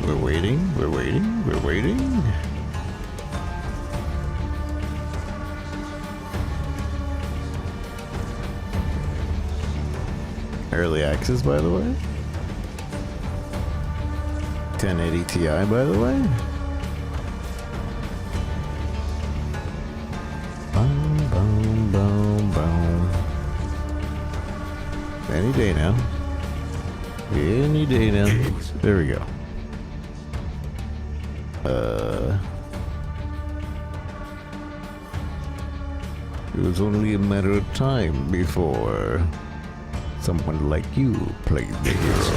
We're waiting, we're waiting, we're waiting. Early access, by the way. 1080 Ti, by the way. Boom, boom, boom, boom. Any day now. Any day now. There we go. It was only a matter of time before someone like you played the hero.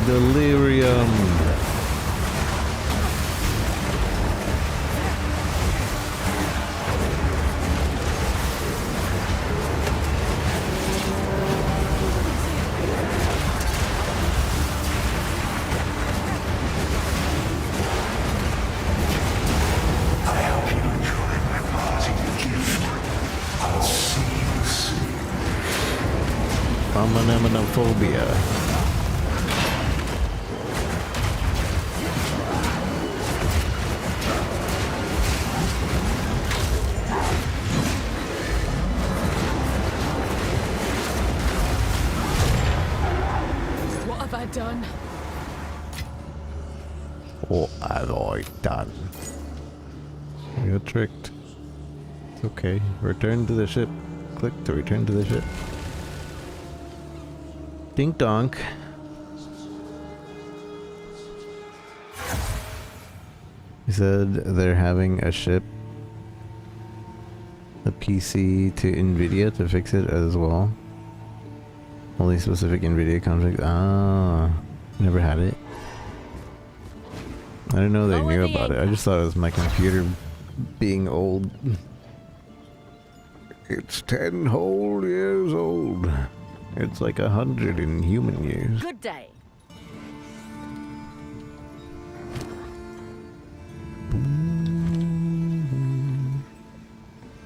Delirium. Phobia. What have I done? What have I done? You got tricked. Okay, return to the ship. Click to return to the ship. Dink donk. He said they're having a ship, a PC to NVIDIA to fix it as well. Only specific NVIDIA config. Ah, never had it. I didn't know they knew about it. I just thought it was my computer being old. It's 10 whole years old. It's like 100 in human years. Good day.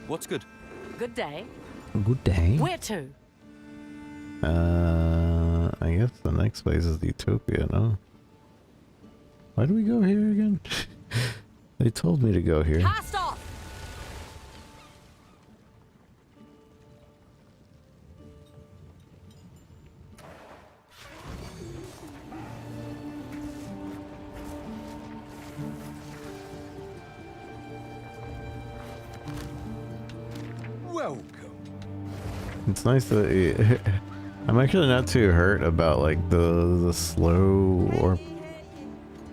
What's good? Good day. Good day. Where to? I guess the next place is Utopia, no? Why do we go here again? They told me to go here. Cast off! Welcome. It's nice that I'm actually not too hurt about like the slow or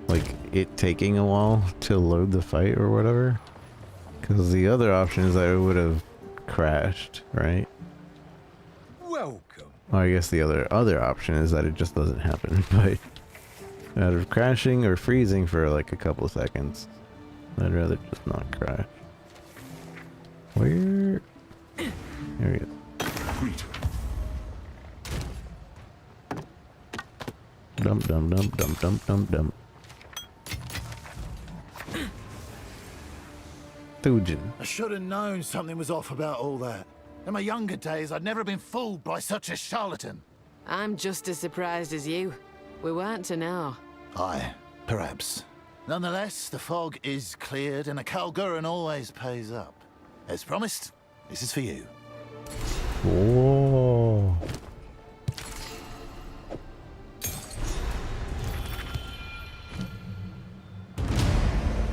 like it taking a while to load the fight or whatever, because the other option is that it would have crashed, right? Welcome. Well, I guess the other option is that it just doesn't happen, but out of crashing or freezing for like a couple of seconds, I'd rather just not crash. Where? There he is. Dump, dump, dump, dump, dump, dump, dump. Tujin. I should have known something was off about all that. In my younger days, I'd never been fooled by such a charlatan. I'm just as surprised as you. We weren't to know. Aye, perhaps. Nonetheless, the fog is cleared and a Kalguran always pays up. As promised, this is for you. Whoa.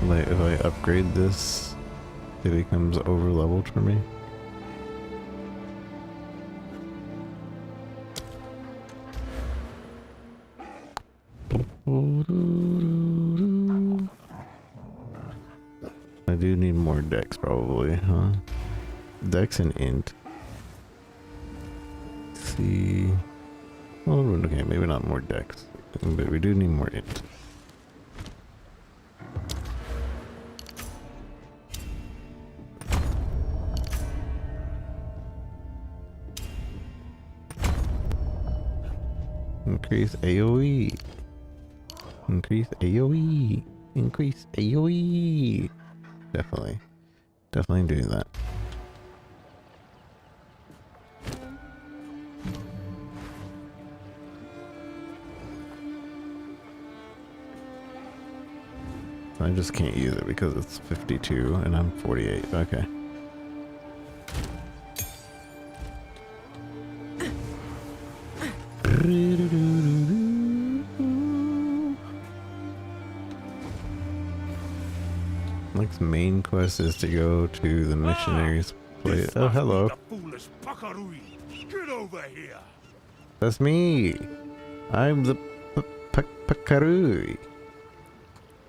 Like, if I upgrade this, it becomes over leveled for me. I do need more decks probably, huh? Dex and int. Let's see. Oh, okay, maybe not more dex, but we do need more int. Increase AoE. Increase AoE. Increase AoE. Definitely. Definitely doing that. I just can't use it because it's 52 and I'm 48. Okay. Next main quest is to go to the missionaries' place. Oh, hello. Get over here. That's me. I'm the Pakarui.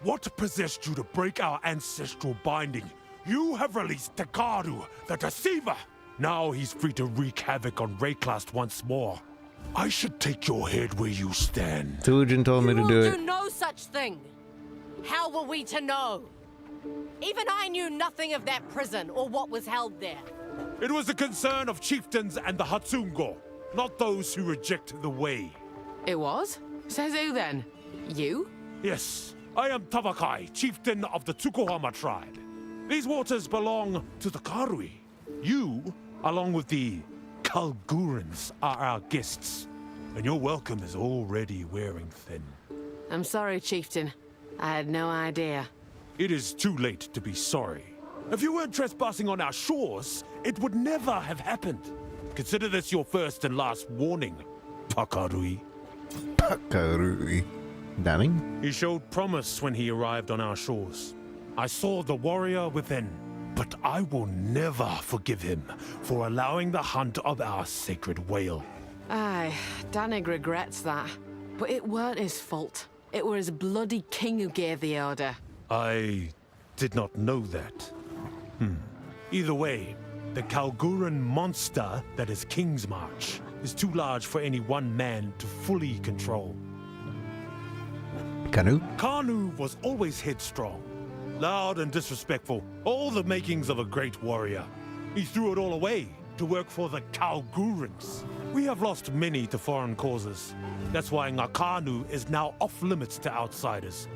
What possessed you to break our ancestral binding? You have released Takaru, the Deceiver. Now he's free to wreak havoc on Rayclast once more. I should take your head where you stand. Tujin told me to do it. You no such thing. How were we to know? Even I knew nothing of that prison or what was held there. It was the concern of chieftains and the Hatsungo, not those who reject the way. It was? Says who then? You? Yes, I am Tabakai, chieftain of the Tsukuhama tribe. These waters belong to the Karui. You, along with the Kalgurans, are our guests, and your welcome is already wearing thin. I'm sorry, chieftain. I had no idea. It is too late to be sorry. If you weren't trespassing on our shores, it would never have happened. Consider this your first and last warning, Pakarui. Pakarui. Darling? He showed promise when he arrived on our shores. I saw the warrior within, But I will never forgive him for allowing the hunt of our sacred whale. Aye, Danig regrets that. But it weren't his fault. It were his bloody king who gave the order. I did not know that. Either way, the Kalguran monster that is King's March is too large for any one man to fully control. Kanu was always headstrong, loud and disrespectful, all the makings of a great warrior. He threw it all away to work for the Kalgurans. We have lost many to foreign causes. That's why Ngakanu is now off limits to outsiders.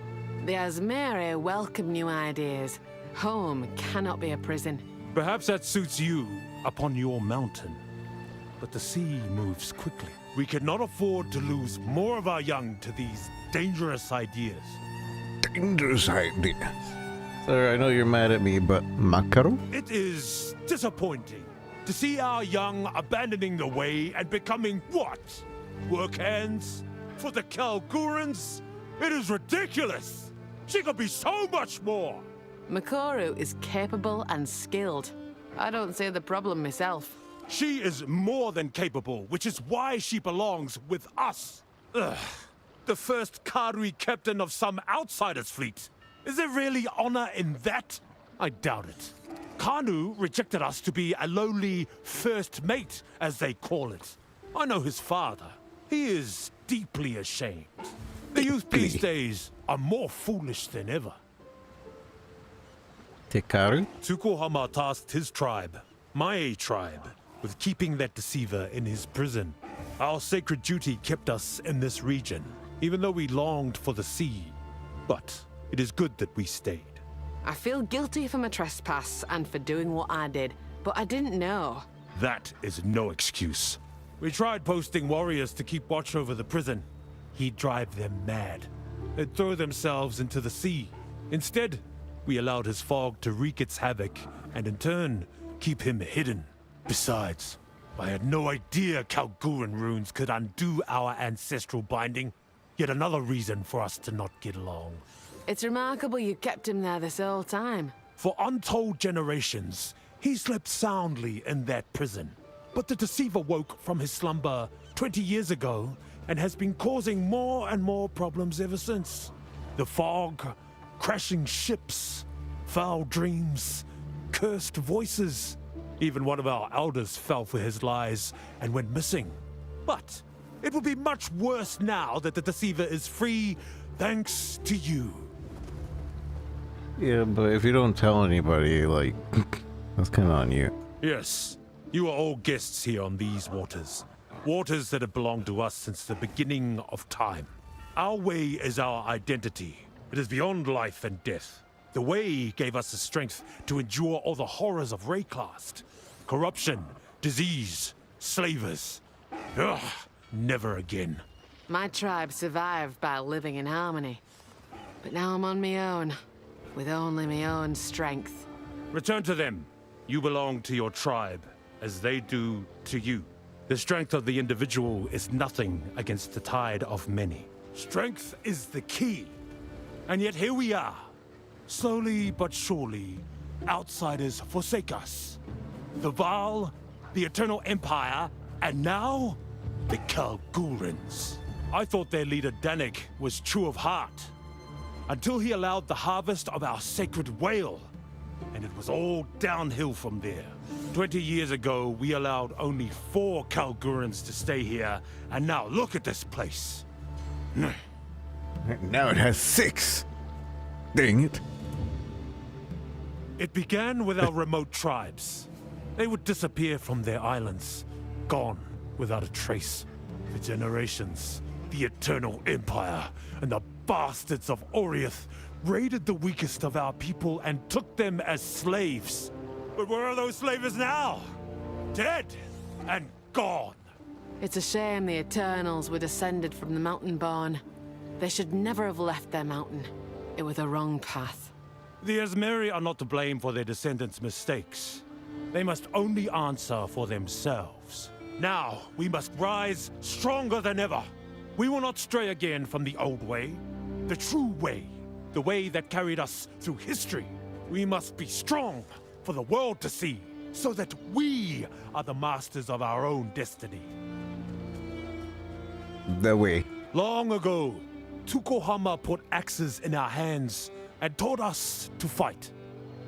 The Asmeri welcome new ideas. Home cannot be a prison. Perhaps that suits you upon your mountain. But the sea moves quickly. We cannot afford to lose more of our young to these dangerous ideas. Dangerous ideas. Sir, I know you're mad at me, but Makaro? It is disappointing to see our young abandoning the way and becoming what? Work hands? For the Kalgurans? It is ridiculous! She could be so much more! Makoru is capable and skilled. I don't see the problem myself. She is more than capable, which is why she belongs with us. Ugh. The first Karui captain of some outsider's fleet. Is there really honor in that? I doubt it. Kanu rejected us to be a lowly first mate, as they call it. I know his father. He is deeply ashamed. The youth these days are more foolish than ever. Tekaru? Tsukuhama tasked his tribe, my tribe, with keeping that deceiver in his prison. Our sacred duty kept us in this region, even though we longed for the sea. But it is good that we stayed. I feel guilty for my trespass and for doing what I did, but I didn't know. That is no excuse. We tried posting warriors to keep watch over the prison. He'd drive them mad. They'd throw themselves into the sea. Instead, we allowed his fog to wreak its havoc, and in turn, keep him hidden. Besides, I had no idea Kalguran runes could undo our ancestral binding. Yet another reason for us to not get along. It's remarkable you kept him there this whole time. For untold generations, he slept soundly in that prison. But the deceiver woke from his slumber 20 years ago and has been causing more and more problems ever since. The fog, crashing ships, foul dreams, cursed voices. Even one of our elders fell for his lies and went missing. But it will be much worse now that the deceiver is free, thanks to you. Yeah, but if you don't tell anybody, like, that's kind of on you. Yes, you are all guests here on these waters. Waters that have belonged to us since the beginning of time. Our way is our identity. It is beyond life and death. The way gave us the strength to endure all the horrors of Rayclast. Corruption, disease, slavers. Ugh, never again. My tribe survived by living in harmony. But now I'm on my own, with only my own strength. Return to them. You belong to your tribe, as they do to you. The strength of the individual is nothing against the tide of many. Strength is the key. And yet here we are. Slowly but surely, outsiders forsake us. The Val, the Eternal Empire, and now, the Kalgurans. I thought their leader Danik was true of heart, until he allowed the harvest of our sacred whale, and it was all downhill from there. 20 years ago, we allowed only 4 Kalgurans to stay here, and now look at this place. Now it has 6. Dang it. It began with our remote tribes. They would disappear from their islands, gone without a trace. For generations, the Eternal Empire and the bastards of Oriath raided the weakest of our people and took them as slaves. But where are those slavers now? Dead and gone. It's a shame the Eternals were descended from the Mountain-born. They should never have left their mountain. It was the wrong path. The Asmeri are not to blame for their descendants' mistakes. They must only answer for themselves. Now, we must rise stronger than ever. We will not stray again from the old way, the true way, the way that carried us through history. We must be strong, for the world to see, so that we are the masters of our own destiny. The way. Long ago, Tukohama put axes in our hands and taught us to fight.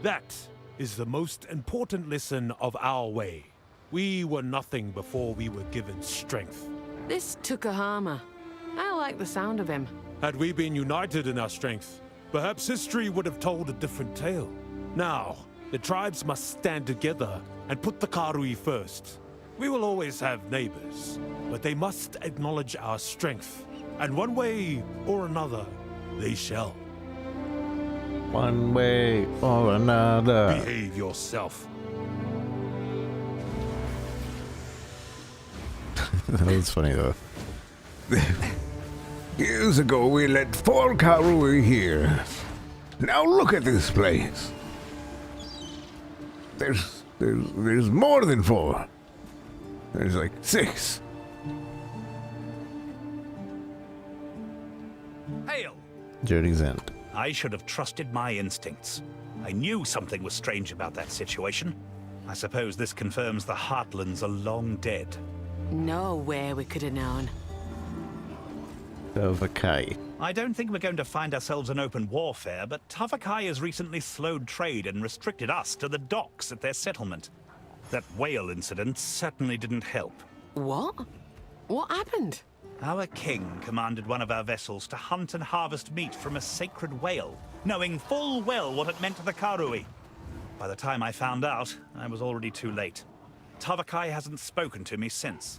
That is the most important lesson of our way. We were nothing before we were given strength. This Tukohama, I like the sound of him. Had we been united in our strength, perhaps history would have told a different tale. Now, the tribes must stand together and put the Karui first. We will always have neighbors, but they must acknowledge our strength. And one way or another, they shall. One way or another. Behave yourself. That was funny though. Years ago we let 4 Karui here. Now look at this place. There's more than 4. There's like 6. Hail! Journey's End. I should have trusted my instincts. I knew something was strange about that situation. I suppose this confirms the Heartlands are long dead. No way we could have known. Tavakai. I don't think we're going to find ourselves in open warfare, but Tavakai has recently slowed trade and restricted us to the docks at their settlement. That whale incident certainly didn't help. What? What happened? Our king commanded one of our vessels to hunt and harvest meat from a sacred whale, knowing full well what it meant to the Karui. By the time I found out, I was already too late. Tavakai hasn't spoken to me since.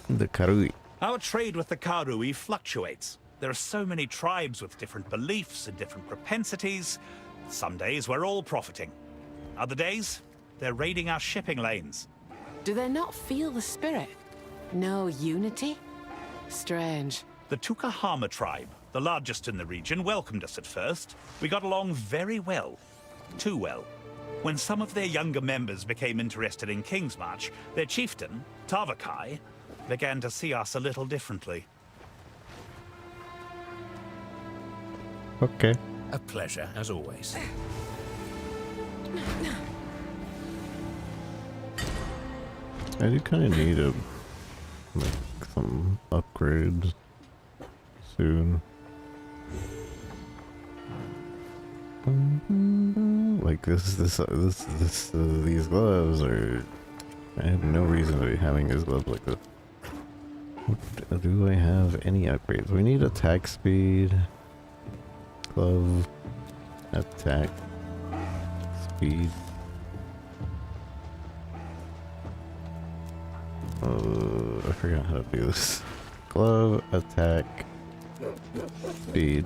The Karui. Our trade with the Karui fluctuates. There are so many tribes with different beliefs and different propensities. Some days we're all profiting. Other days, they're raiding our shipping lanes. Do they not feel the spirit? No unity? Strange. The Tukohama tribe, the largest in the region, welcomed us at first. We got along very well. Too well. When some of their younger members became interested in Kingsmarch, their chieftain, Tavakai, began to see us a little differently. Okay. A pleasure, as always. I do kind of need some upgrades soon. Like these gloves are. I have no reason to be having these gloves like this. Do I have any upgrades? We need attack speed, glove, attack speed. I forgot how to do this. Glove, attack, speed.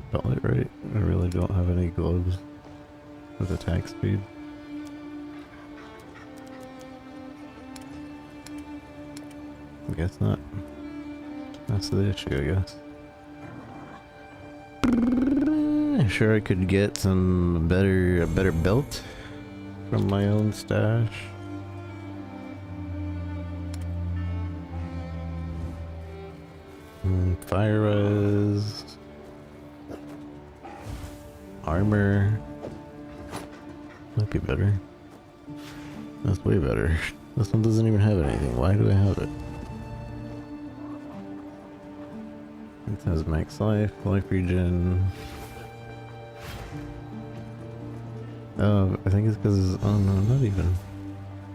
Spell it right. I really don't have any gloves with attack speed. I guess not. That's the issue, I guess. Sure, I could get a better belt from my own stash. Fire res, armor might be better. That's way better. This one doesn't even have anything. Why do I have it? It says max life, life regen. Oh, I think it's because, oh no, not even.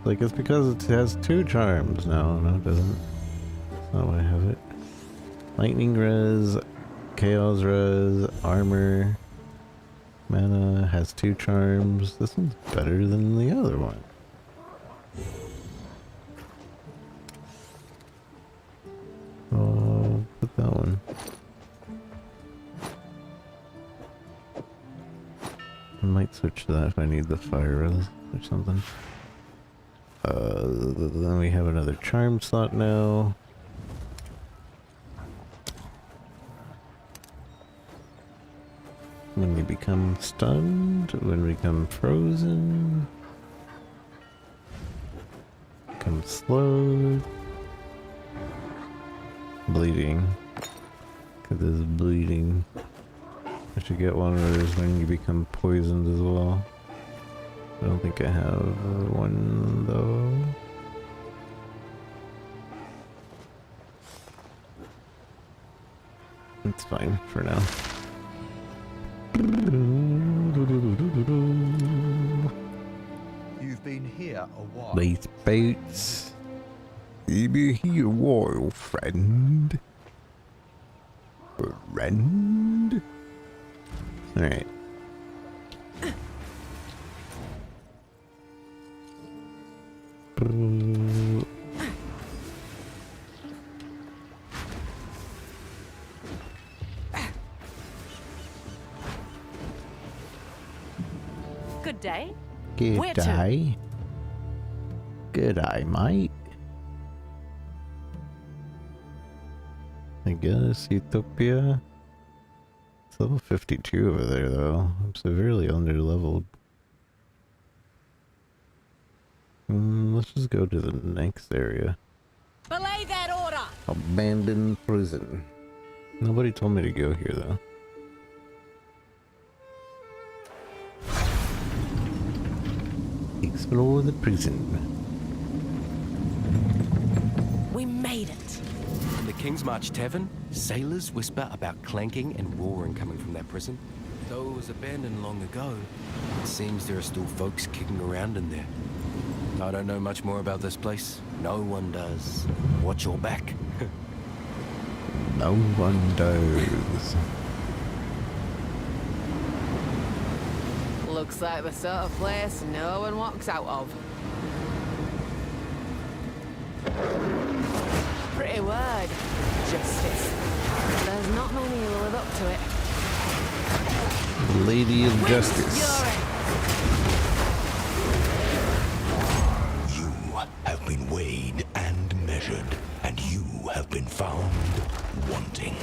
Like, it's because it has 2 charms. No, it doesn't. That's not why I have it. Lightning res, chaos res, armor, mana, has 2 charms. This one's better than the other one. Oh, put that one. I might switch to that if I need the fire res or something. Then we have another charm slot now. When we become stunned, when we become frozen, become slowed, bleeding, This is bleeding. I should get one of those when you become poisoned as well. I don't think I have one though. It's fine for now. You've been here a while. These boats. You've been here a while, friend. Friend. Alright. Good day. Good Where to? day. Good day, mate. I guess Utopia. It's level 52 over there, though. I'm severely under-leveled. Let's just go to the next area. Belay that order. Abandoned prison. Nobody told me to go here, though. Explore the prison. We made it! In the King's March Tavern, sailors whisper about clanking and roaring coming from that prison. Though it was abandoned long ago, it seems there are still folks kicking around in there. I don't know much more about this place. No one does. Watch your back. No one does. Looks like the sort of place no one walks out of. Pretty word, justice. There's not many who live up to it. Lady of Justice. You have been weighed and measured, and you have been found wanting.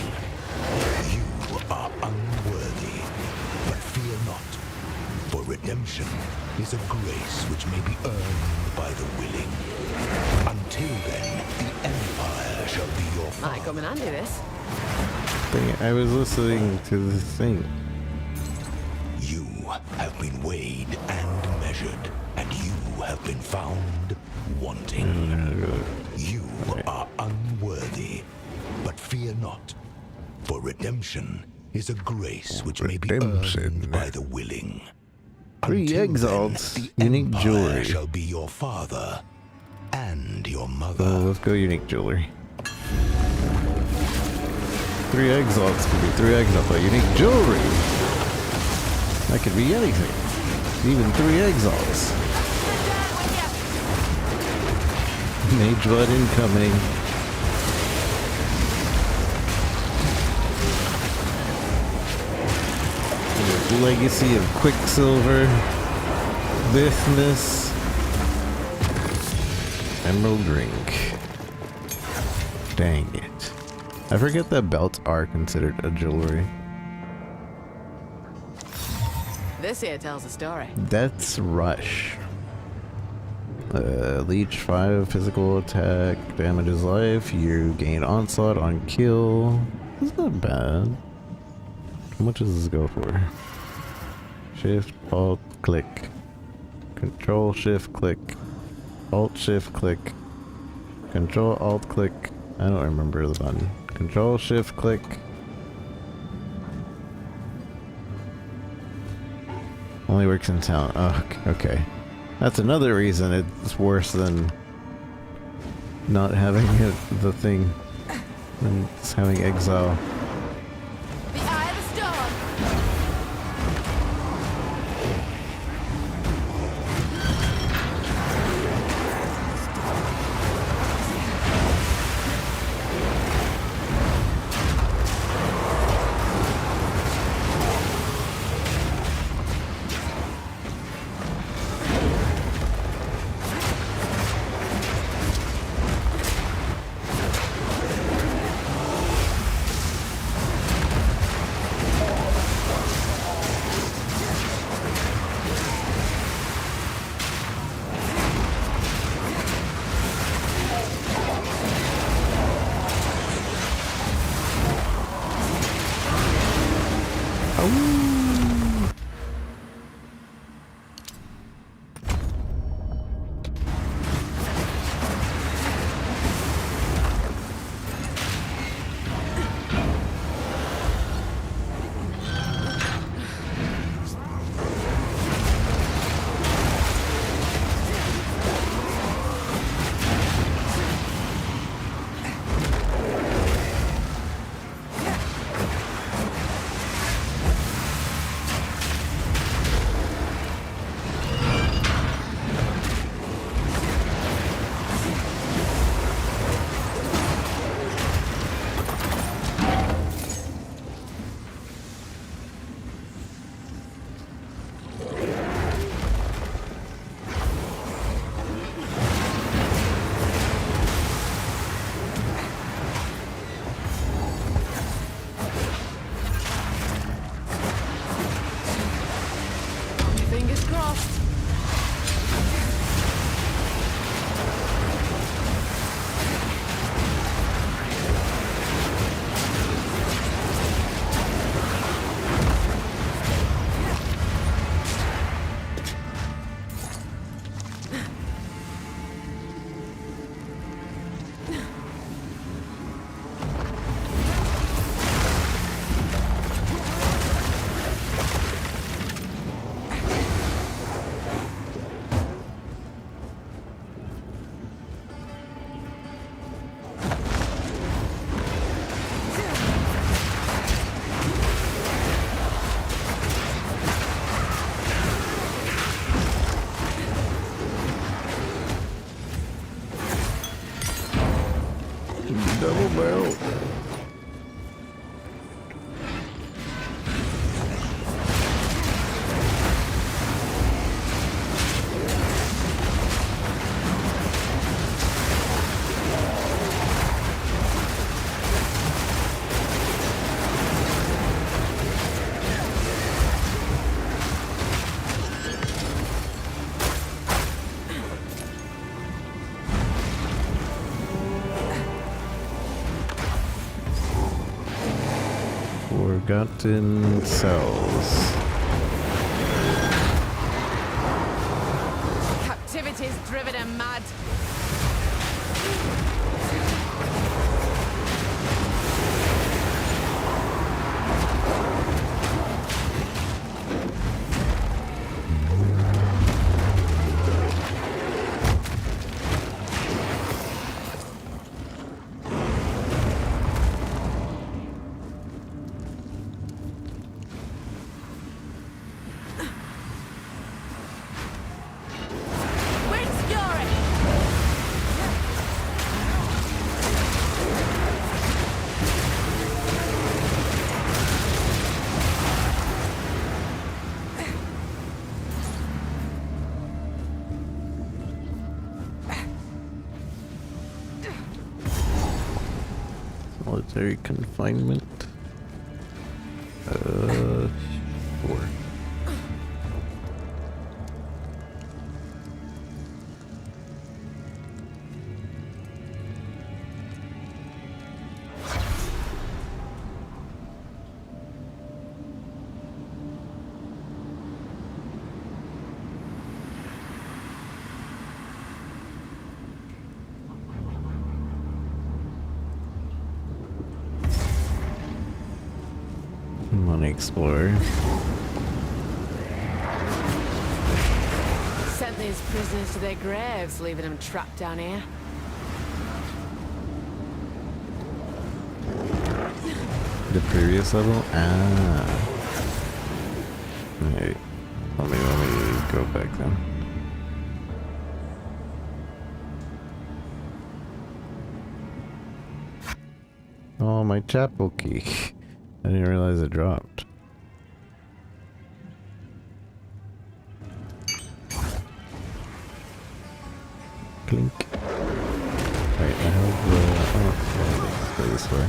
You are unworthy, but fear not, for redemption is a grace which may be earned by the willing. Until then, the Empire shall be your father. Might come in handy, this. I was listening to this thing. You have been weighed and measured, and you have been found wanting. You are unworthy, but fear not, for redemption is a grace which may be earned by the willing. 3 exalts, unique jewelry. Shall be your father and your mother. Let's go unique jewelry. 3 exalts could be 3 exalts, but unique jewelry. That could be anything. Even 3 exalts. Mage blood incoming. Legacy of Quicksilver. Bismuth. Emerald drink. Dang it. I forget that belts are considered a jewelry. This here tells a story. That's Rush. Leech 5 physical attack, damages life, you gain onslaught on kill. That's not bad. How much does this go for? Shift, Alt, click. Control, Shift, click. Alt, Shift, click. Control, Alt, click. I don't remember the button. Control, Shift, click. Only works in town. Oh, okay. That's another reason it's worse than not having the thing and just having exile. The Eye of the Storm. Forgotten cells. Captivity's driven him mad. Solitary confinement. Sure. Explorer. Sent these prisoners to their graves, leaving them trapped down here. The previous level? Ah. Alright. Let me go back then. Oh, my chapel key. I didn't realize it dropped. Clink. Wait, I have let's go this way.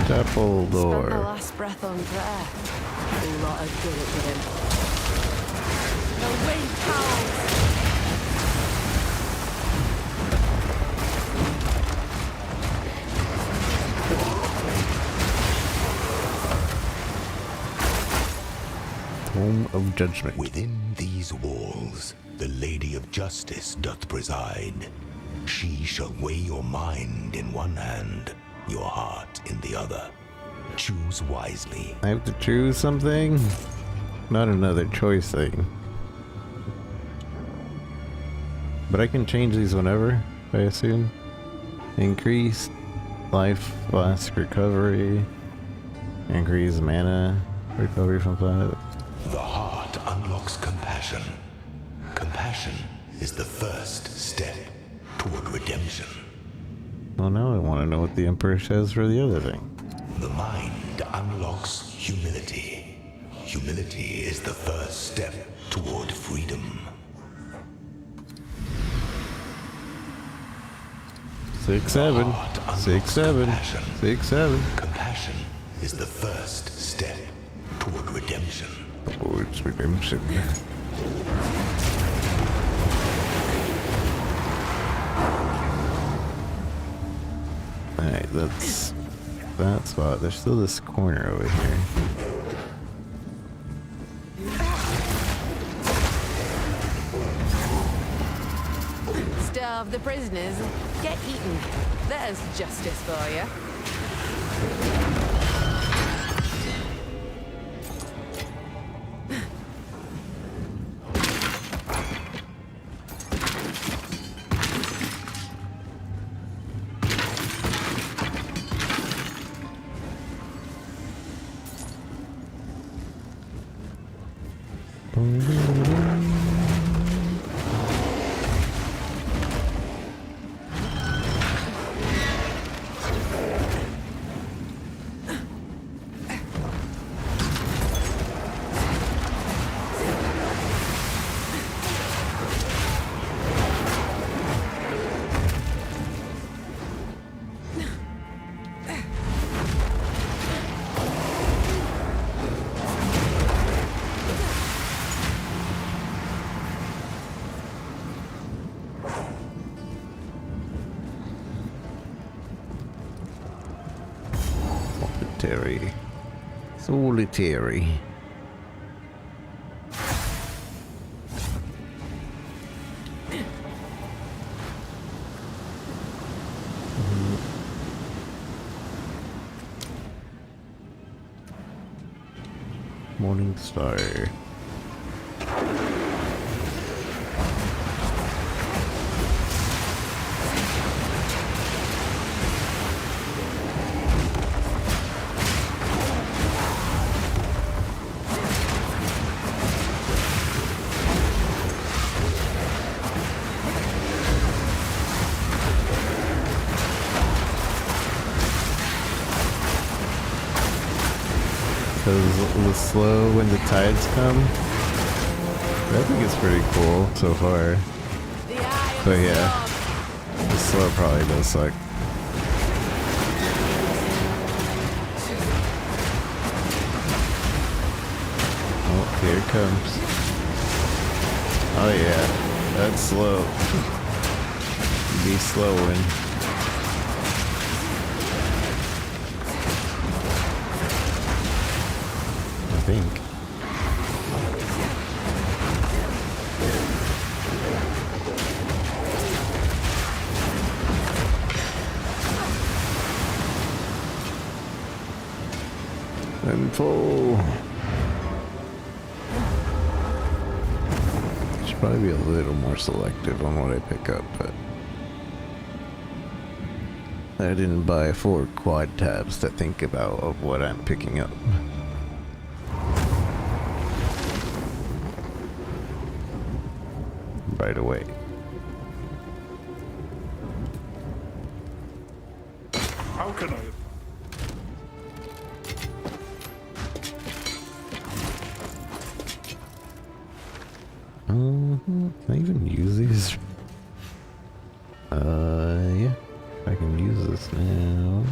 Chapel door. Spent my last breath on prayer. A lot of good it did him. The wind howls. Home of Judgment. Within these walls, the Lady of Justice doth preside. She shall weigh your mind in one hand, your heart in the other. Choose wisely. I have to choose something? Not another choice thing. But I can change these whenever, I assume. Increased life flask recovery. Increase mana recovery from flat. The heart unlocks compassion. Compassion is the first step toward redemption. Well, now I want to know what the Emperor says for the other thing. The mind unlocks humility. Humility is the first step toward freedom. 6-7. 6-7. 6-7. Compassion is the first step toward redemption. Towards redemption. Alright, that's that spot. There's still this corner over here. Starve the prisoners, get eaten. There's justice for you. Solitary. Morning Star. The slow when the tides come. I think it's pretty cool so far. But yeah, the slow probably does suck. Oh, here it comes. Oh yeah, that's slow. Be slowing. I think. And full. Should probably be a little more selective on what I pick up, but I didn't buy 4 quad tabs to think about of what I'm picking up. Right away. How can I? Can I even use these? Yeah. I can use this now.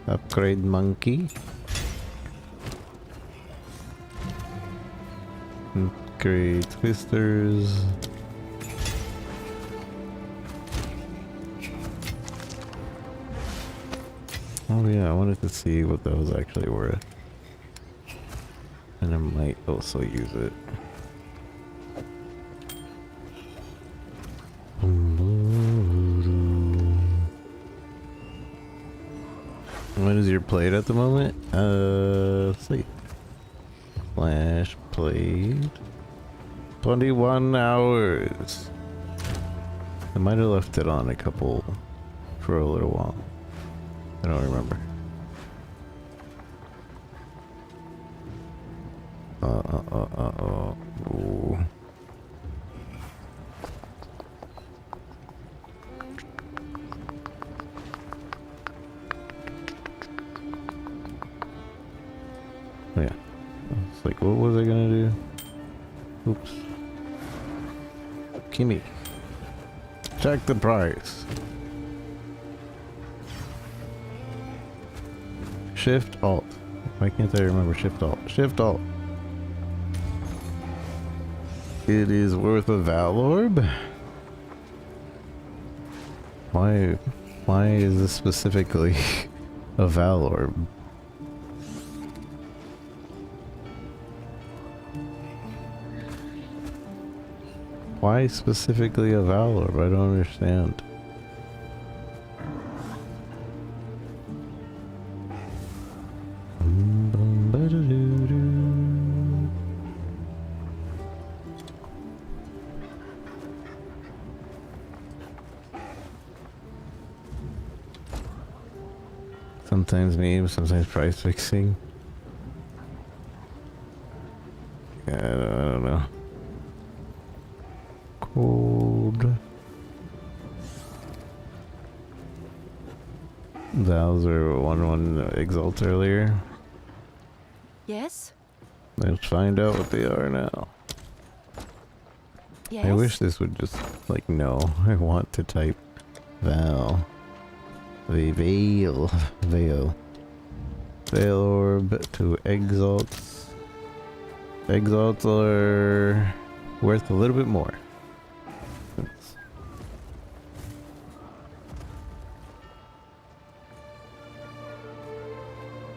Upgrade monkey. Upgrade twisters. Oh yeah, I wanted to see what those actually were. And I might also use it. What is your plate at the moment? Let's see. Flash plate. 21 hours. I might have left it on a couple for a little while. I don't remember. Ooh. Oh yeah. It's like, what was I gonna do? Oops. Kimmy. Check the price. Shift Alt. Why can't I remember Shift Alt? Shift Alt. It is worth a Val Orb? Why is this specifically a Val Orb? Why specifically a Val Orb? I don't understand. Sometimes memes, sometimes price fixing. don't know. Cold. Bowser 1-1 exalt earlier. Yes? Let's find out what they are now. Yes? I wish this would just, like, no. I want to type Val. The Veil. Veil. Veil Orb to Exalts. Exalts are worth a little bit more.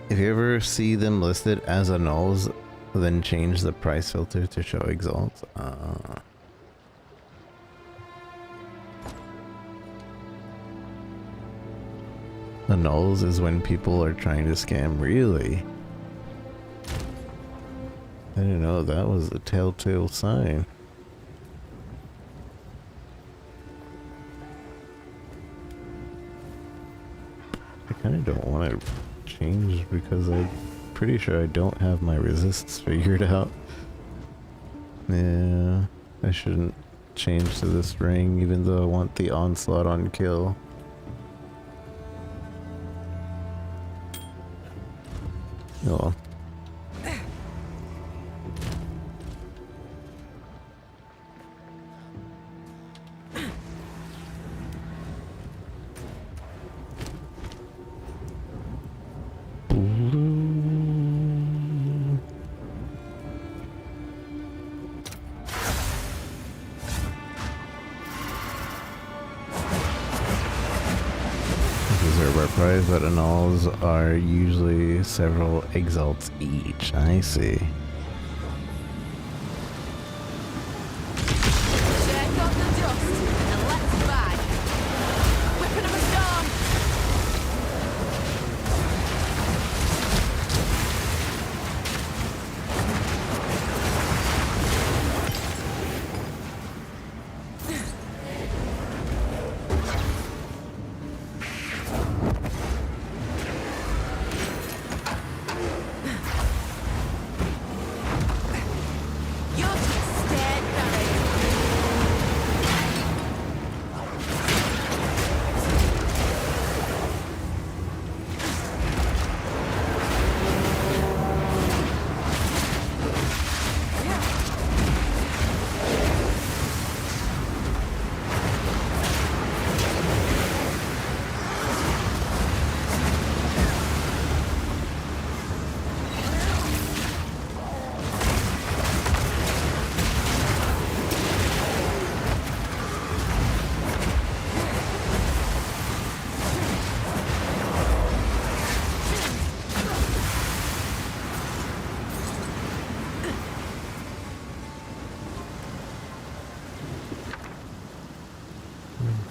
If you ever see them listed as annuls, then change the price filter to show exalts. Annuls is when people are trying to scam, really? I didn't know that was a telltale sign. I kind of don't want to change because I'm pretty sure I don't have my resists figured out. Yeah, I shouldn't change to this ring even though I want the onslaught on kill. Oh well. Prize, but annuls are usually several exalts each. I see. Shake off the dust and let's ride. Whipping of a storm.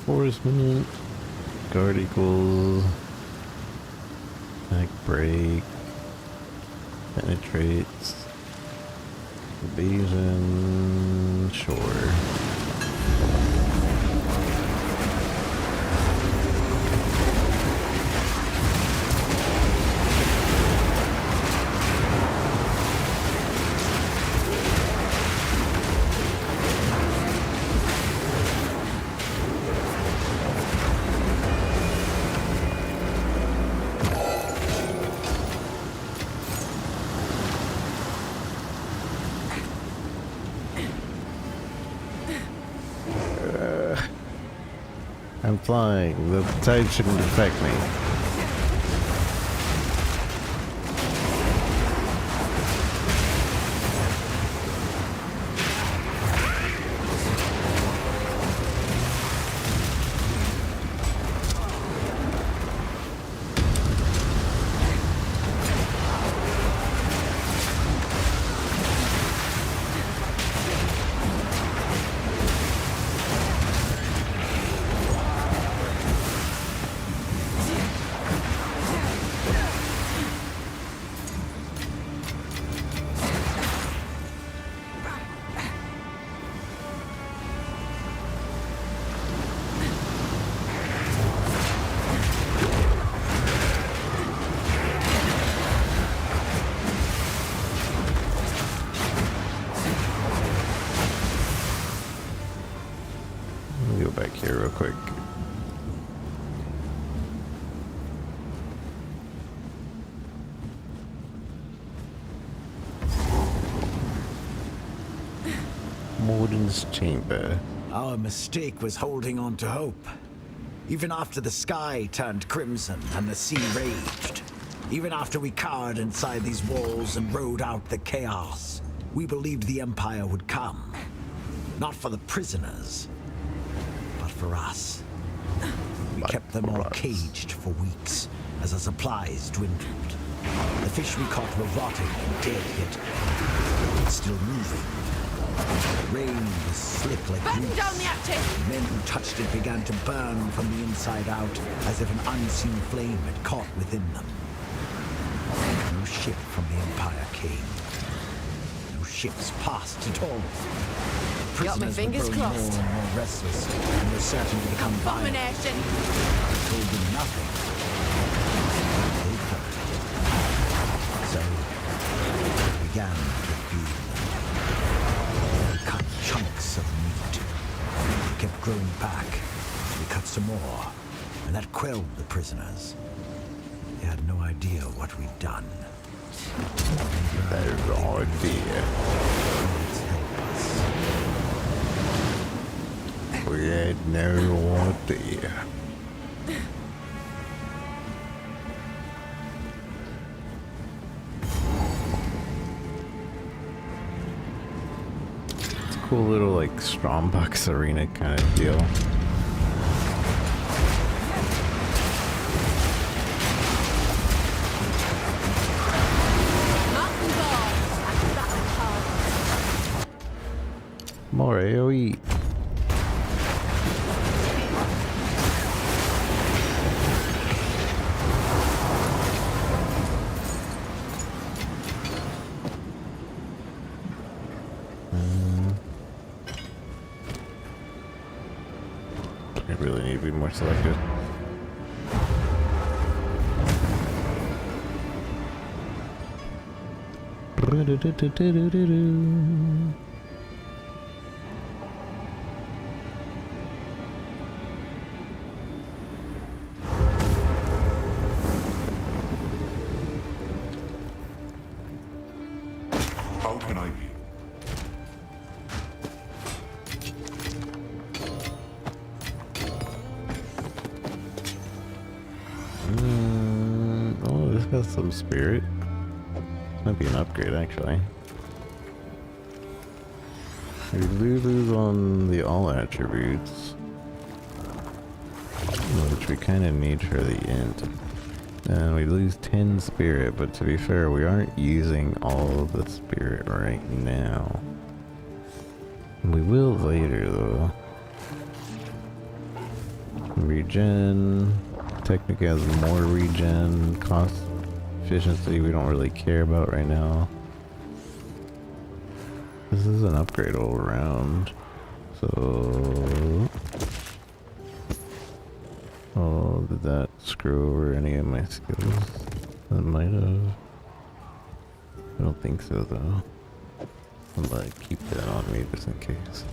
Enforcement, guard equals, attack break, penetrates, evasion, sure. I'm flying. The tide shouldn't affect me. back here real quick. Warden's chamber. Our mistake was holding on to hope. Even after the sky turned crimson and the sea raged. Even after we cowered inside these walls and rode out the chaos, we believed the Empire would come. Not for the prisoners, but for us. We kept them all caged for weeks as our supplies dwindled. The fish we caught were rotting and dead, yet still moving. Rain was slick like grease. Down the attic. Men who touched it began to burn from the inside out, as if an unseen flame had caught within them. No ship from the Empire came. No ships passed at all. The Got my prisoners were fingers growing crossed. more and more restless, and were certain to become violent. Abomination. I told them nothing. They felt it. So I began to feed them. We cut chunks of meat. We kept growing back. So we cut some more, and that quelled the prisoners. They had no idea what we'd done. No idea. We had no idea. It's a cool little like Strombox arena kind of deal. More AoE. I really need to be more selective. How can I be? Oh, this has some spirit. Might be an upgrade, actually. We lose on the all attributes, which we kind of need for the end. And we lose 10 spirit, but to be fair, we aren't using all of the spirit right now. We will later, though. Regen. Technically has more regen. Cost efficiency we don't really care about right now. This is an upgrade all around. So... oh, did that screw over any of my skills? That might have. I don't think so, though. I'm gonna keep that on me just in case.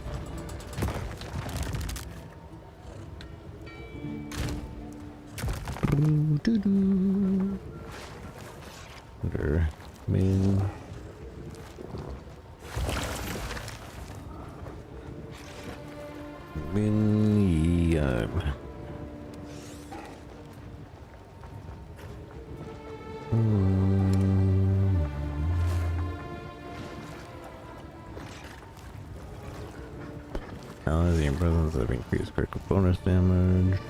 Under main. Minion. Allies presence have increased critical bonus damage.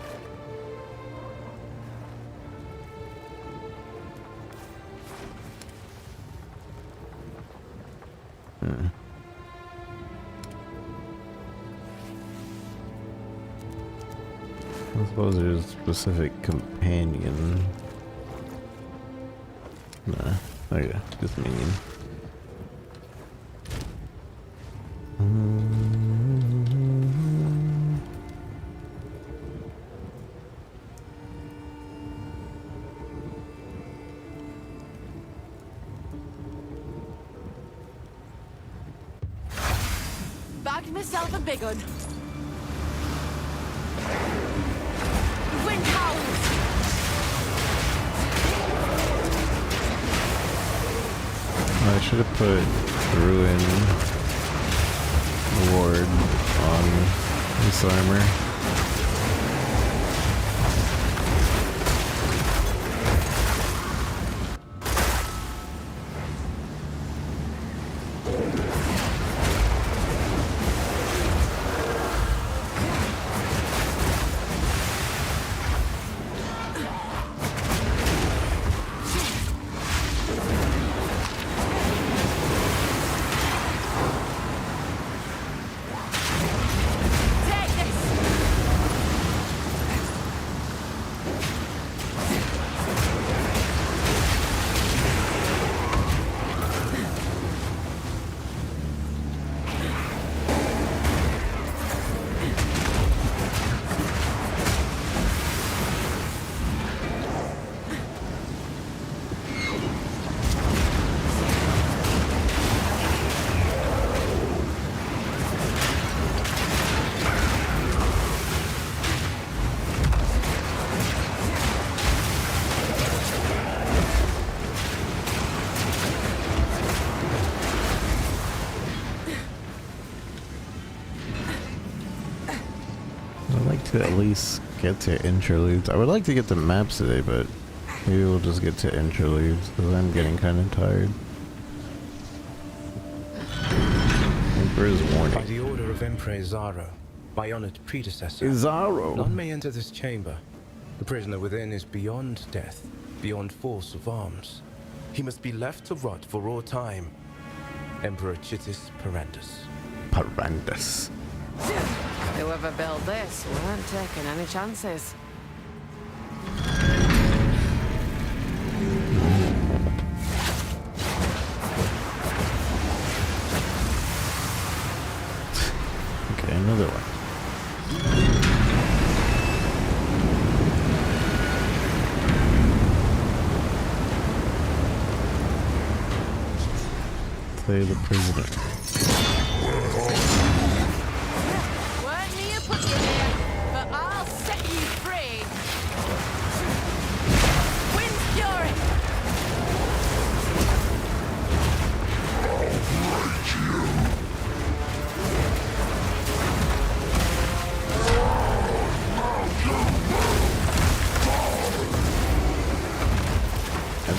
I suppose there's a specific companion. Nah, oh yeah, just minion. Bagged myself a big one. Wind howls! I should have put Ruin Ward on this armor. To at least get to interludes. I would like to get to maps today, but maybe we'll just get to interludes because I'm getting kind of tired. Emperor's warning. By the order of Emperor Zaro, my honored predecessor, Zaro. None may enter this chamber. The prisoner within is beyond death, beyond force of arms. He must be left to rot for all time. Emperor Chittis Parandus. Parandus. Whoever built this weren't taking any chances. Okay, another one. Play the prisoner.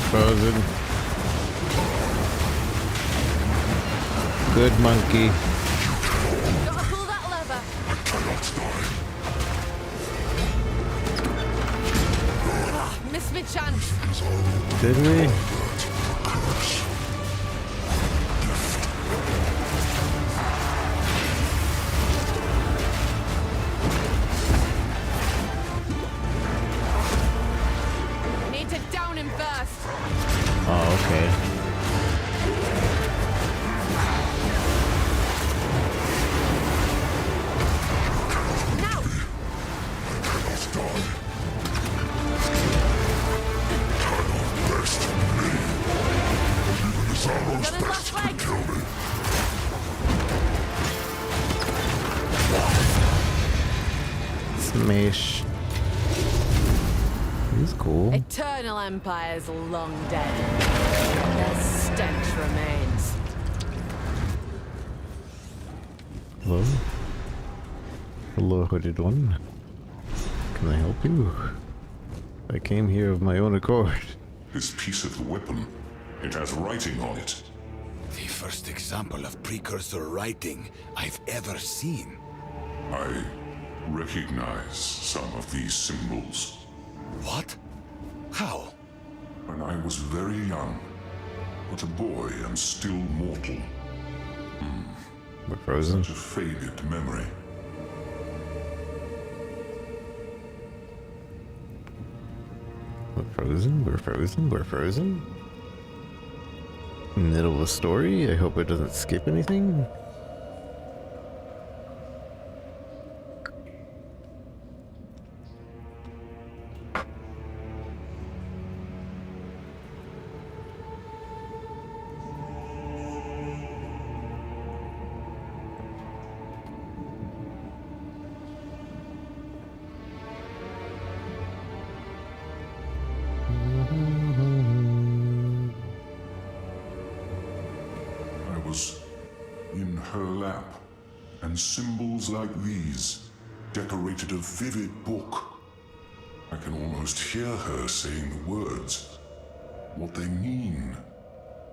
Frozen. Good monkey. Gotta pull that lever. Oh, missed my chance. Did we? Need to down him first. Oh, okay. Smash. He's cool. Eternal Empire's long dead. Their stench remains. Hello? Hello, hooded one. Can I help you? I came here of my own accord. This piece of the weapon, it has writing on it. The first example of precursor writing I've ever seen. I recognize some of these symbols. What? How? When I was very young, but a boy and still mortal. We're frozen. Such a faded memory. We're frozen, we're frozen, we're frozen. Middle of a story? I hope it doesn't skip anything. and symbols like these decorated a vivid book. I can almost hear her saying the words, what they mean.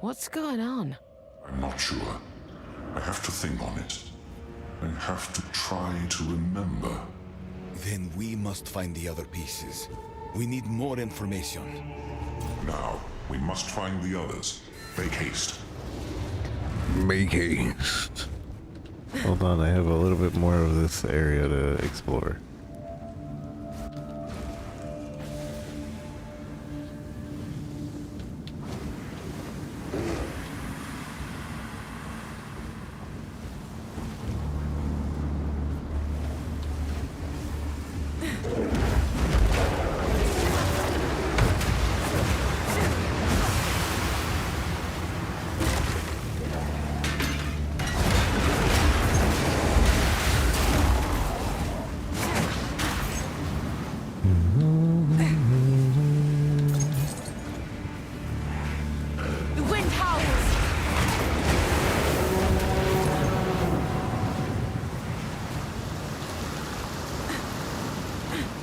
What's going on? I'm not sure. I have to think on it. I have to try to remember. Then we must find the other pieces. We need more information. Now, we must find the others. Make haste. Make haste. Hold on, I have a little bit more of this area to explore.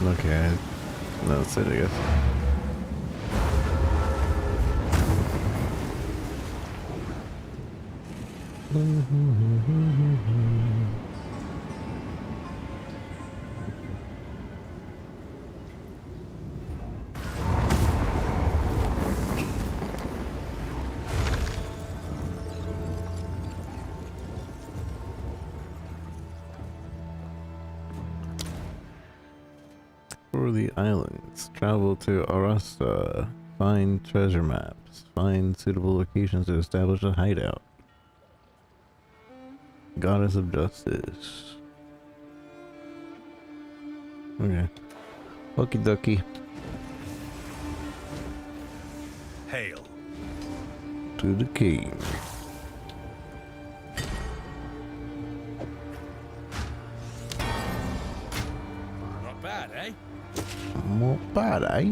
Okay, that's it, I guess. For the islands, travel to Arasta, find treasure maps, find suitable locations to establish a hideout. Goddess of Justice. Okay. Okie dokie. Hail. To the king. Not bad, eh? Not bad, eh?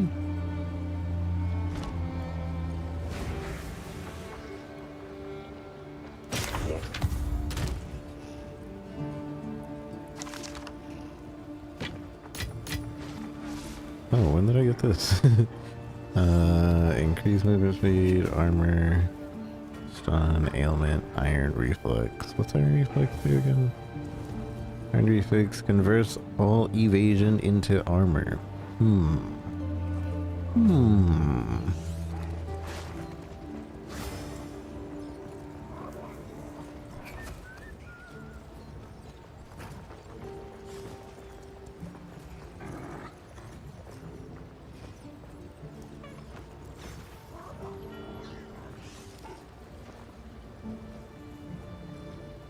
Oh, when did I get this? Increase movement speed, armor, stun, ailment, iron reflex. What's iron reflex do again? Iron reflex converts all evasion into armor.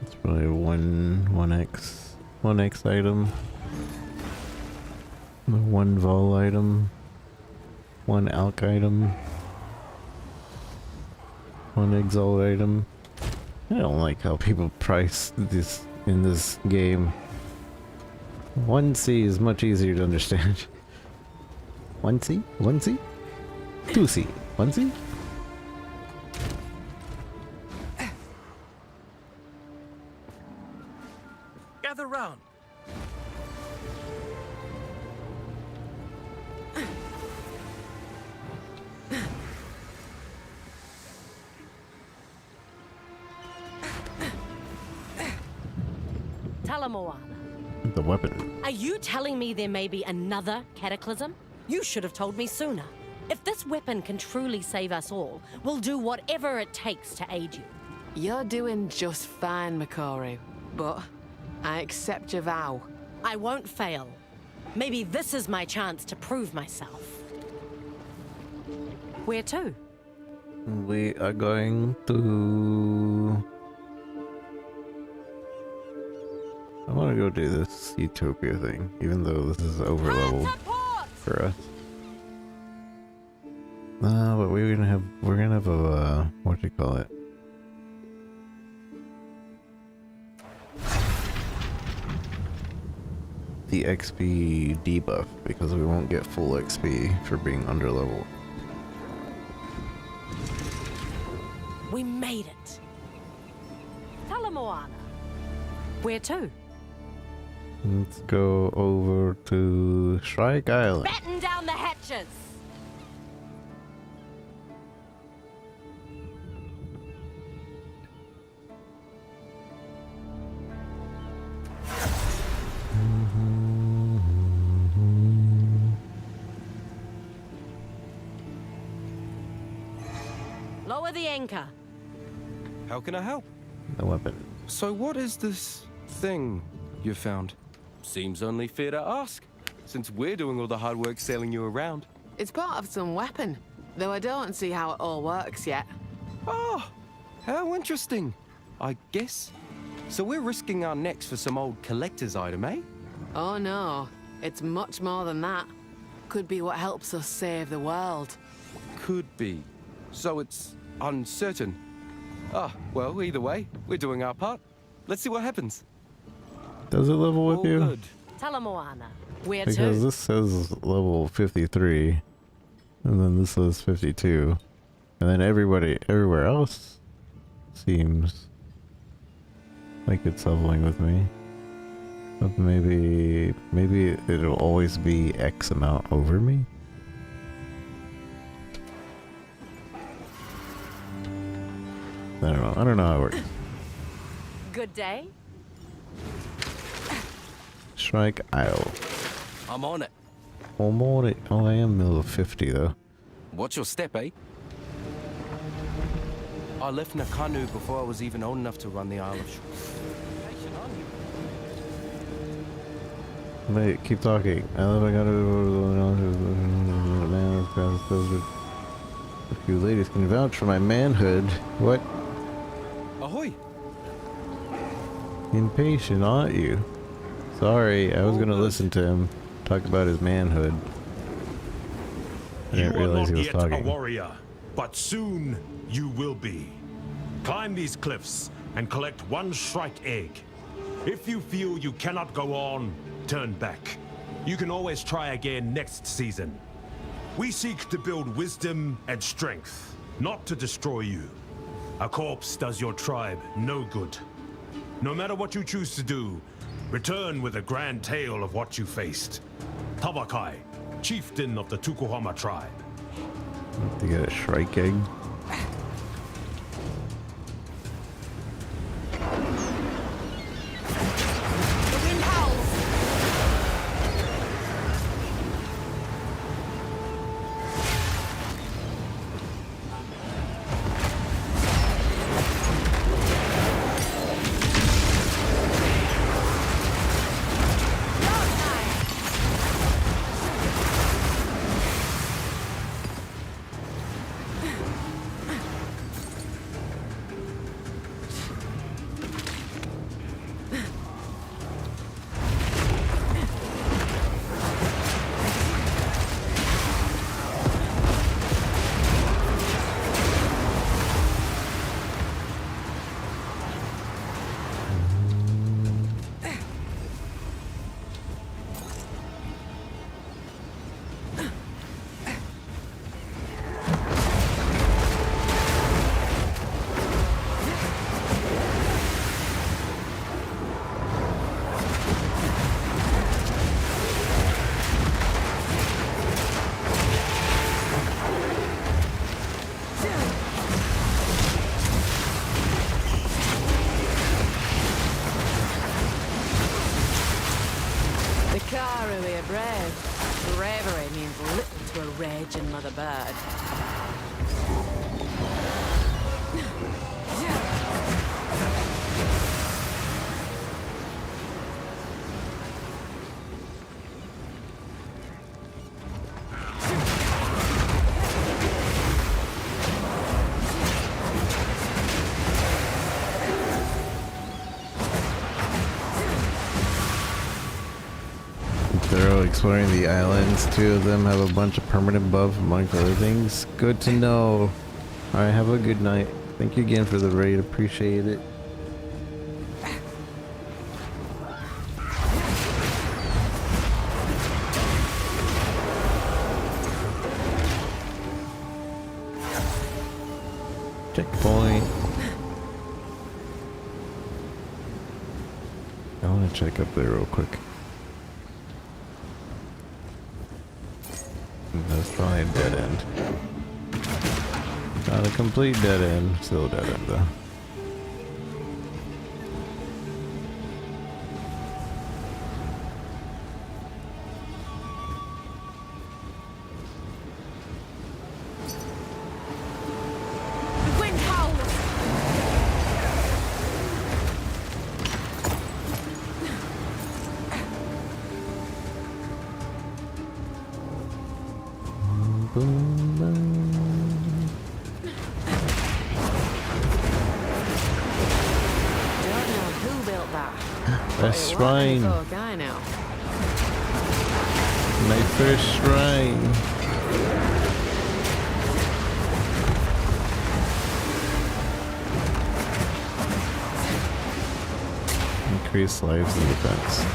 It's probably a 1x item. One vol item. One alch item. One exalt item. I don't like how people price this in this game. 1C is much easier to understand. 1C? 1C? 2C? 1C? Gather round. Talamoana. The weapon. Are you telling me there may be another cataclysm? You should have told me sooner. If this weapon can truly save us all, we'll do whatever it takes to aid you. You're doing just fine, Mikoru, but I accept your vow. I won't fail. Maybe this is my chance to prove myself. Where to? We are going to... I want to go do this Utopia thing, even though this is over leveled for us. But we're gonna have a what do you call it? The XP debuff, because we won't get full XP for being under level. We made it. Talamoana. Where to? Let's go over to Shrike Island. Batten down the hatches! Lower the anchor. How can I help? The weapon. So what is this thing you found? Seems only fair to ask, since we're doing all the hard work sailing you around. It's part of some weapon, though I don't see how it all works yet. Oh, how interesting. I guess. So we're risking our necks for some old collector's item, eh? Oh no, it's much more than that. Could be what helps us save the world. Could be. So it's uncertain. Ah, well, either way, we're doing our part. Let's see what happens. Does it level with you? Good. Tell her, Moana. Where Because to? this says level 53, and then this says 52, and then everywhere else seems like it's leveling with me. But maybe it'll always be X amount over me. I don't know how it works. Good day. Shrike Isle. I'm on it. I'm on it. Oh, I am middle of 50 though. Watch your step, eh? I left Nakanu before I was even old enough to run the Isle of Wait, keep talking. I love I gotta man. A few ladies can vouch for my manhood. What? Ahoy! Impatient, aren't you? Sorry, I was gonna listen to him talk about his manhood. I didn't realize he was You are not yet talking. a warrior, but soon you will be. Climb these cliffs and collect one Shrike egg. If you feel you cannot go on, turn back. You can always try again next season. We seek to build wisdom and strength, not to destroy you. A corpse does your tribe no good. No matter what you choose to do, return with a grand tale of what you faced. Tabakai, chieftain of the Tukuhama tribe. To get a Shrike egg. Bravery means little to a raging mother bird. They're exploring the islands. Two of them have a bunch of permanent buff, amongst other things. Good to know. Alright, have a good night. Thank you again for the raid. Appreciate it. Checkpoint. I want gonna check up there real quick. That's probably a dead end. Not a complete dead end, still a dead end though. A shrine. My first shrine. Increase lives and defense.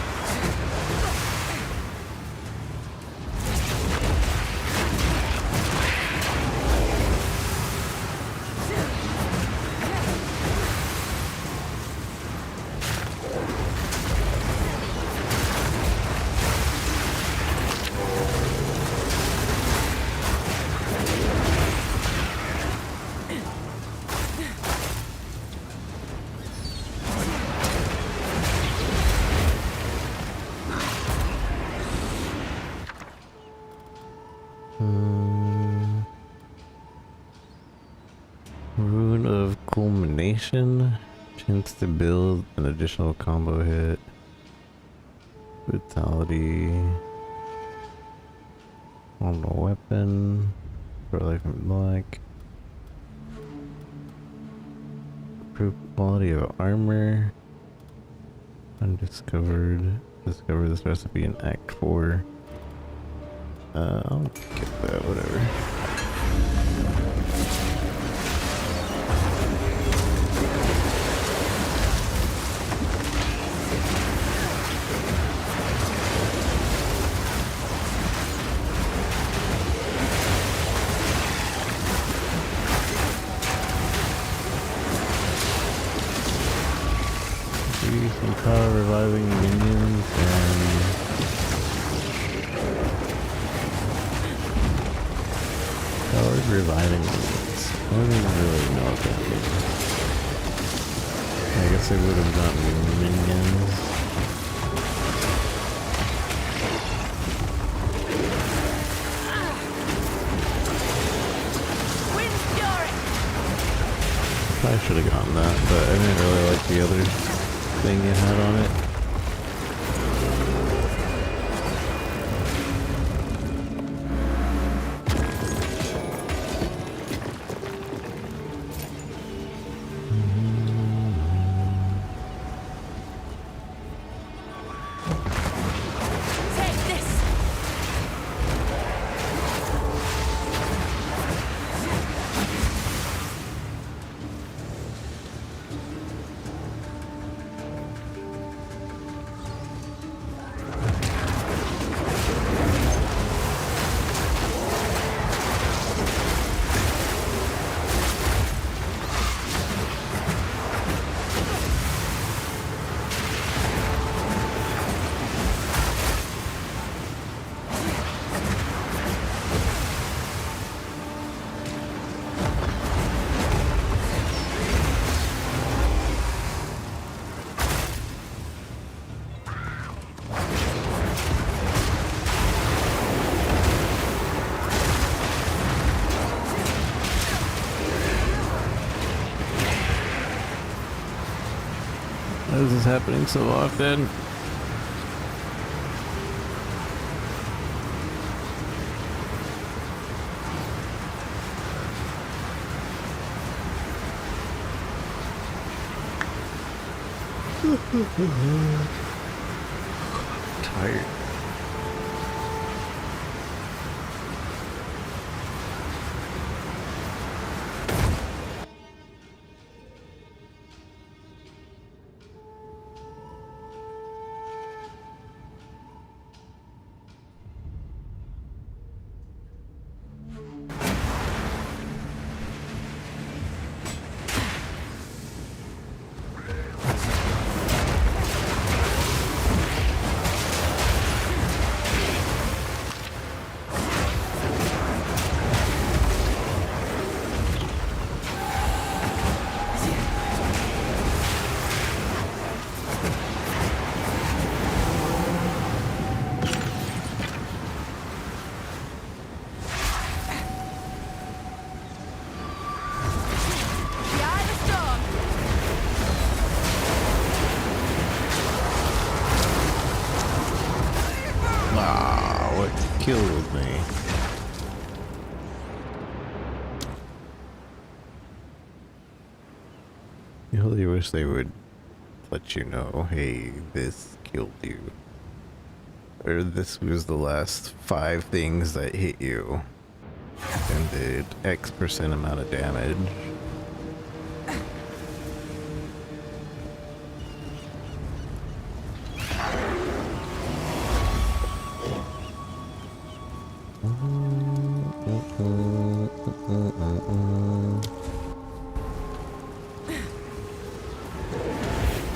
Rune of Culmination. Chance to build an additional combo hit. Vitality. On the weapon. For life and black. Improved quality of armor. Undiscovered. Discover this recipe in Act 4. I'll get that, whatever. Some power reviving minions and powered reviving minions. I don't even really know what that means. I guess I would have gotten minions. I should have gotten that, but I didn't really like the other thing it had on it. Why is this happening so often? Tired. Ah, what killed me? I really wish they would let you know, hey, this killed you. Or this was the last 5 things that hit you and did X% amount of damage.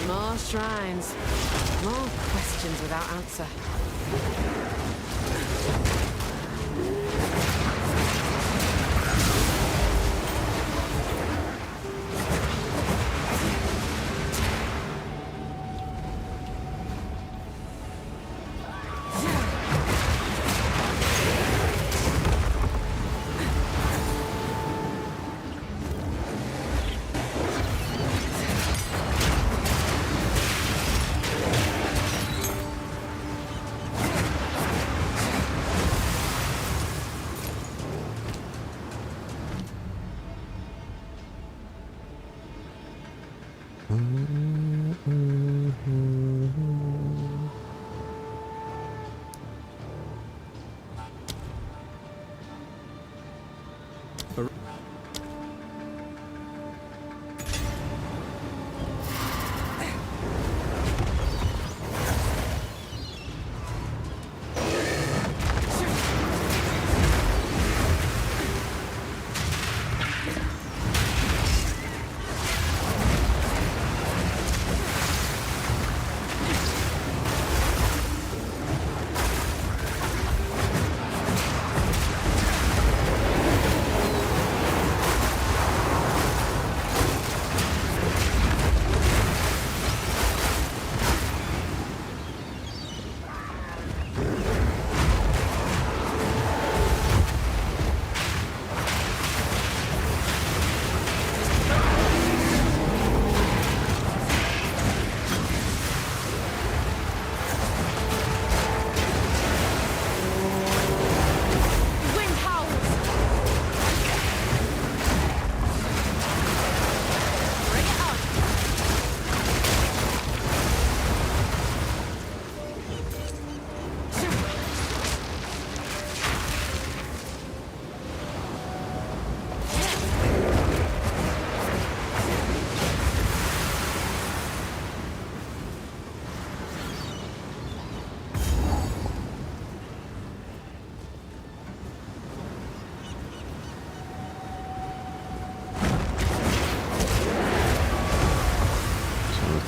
More shrines. More questions without answer.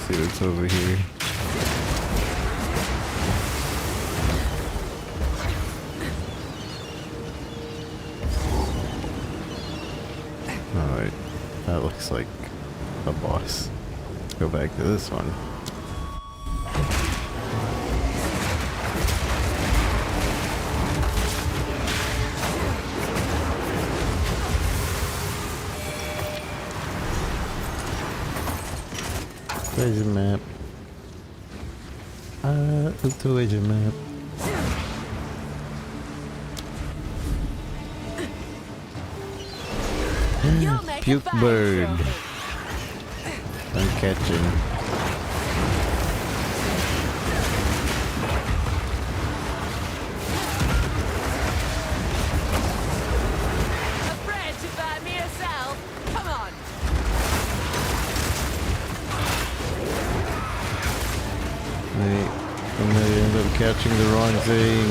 See what's over here. Alright, that looks like a boss. Let's go back to this one. Where's your map? Where's your map? Puke bird. I'm catching. Afraid to buy me yourself? Come on. Wait, I'm gonna end up catching the wrong thing.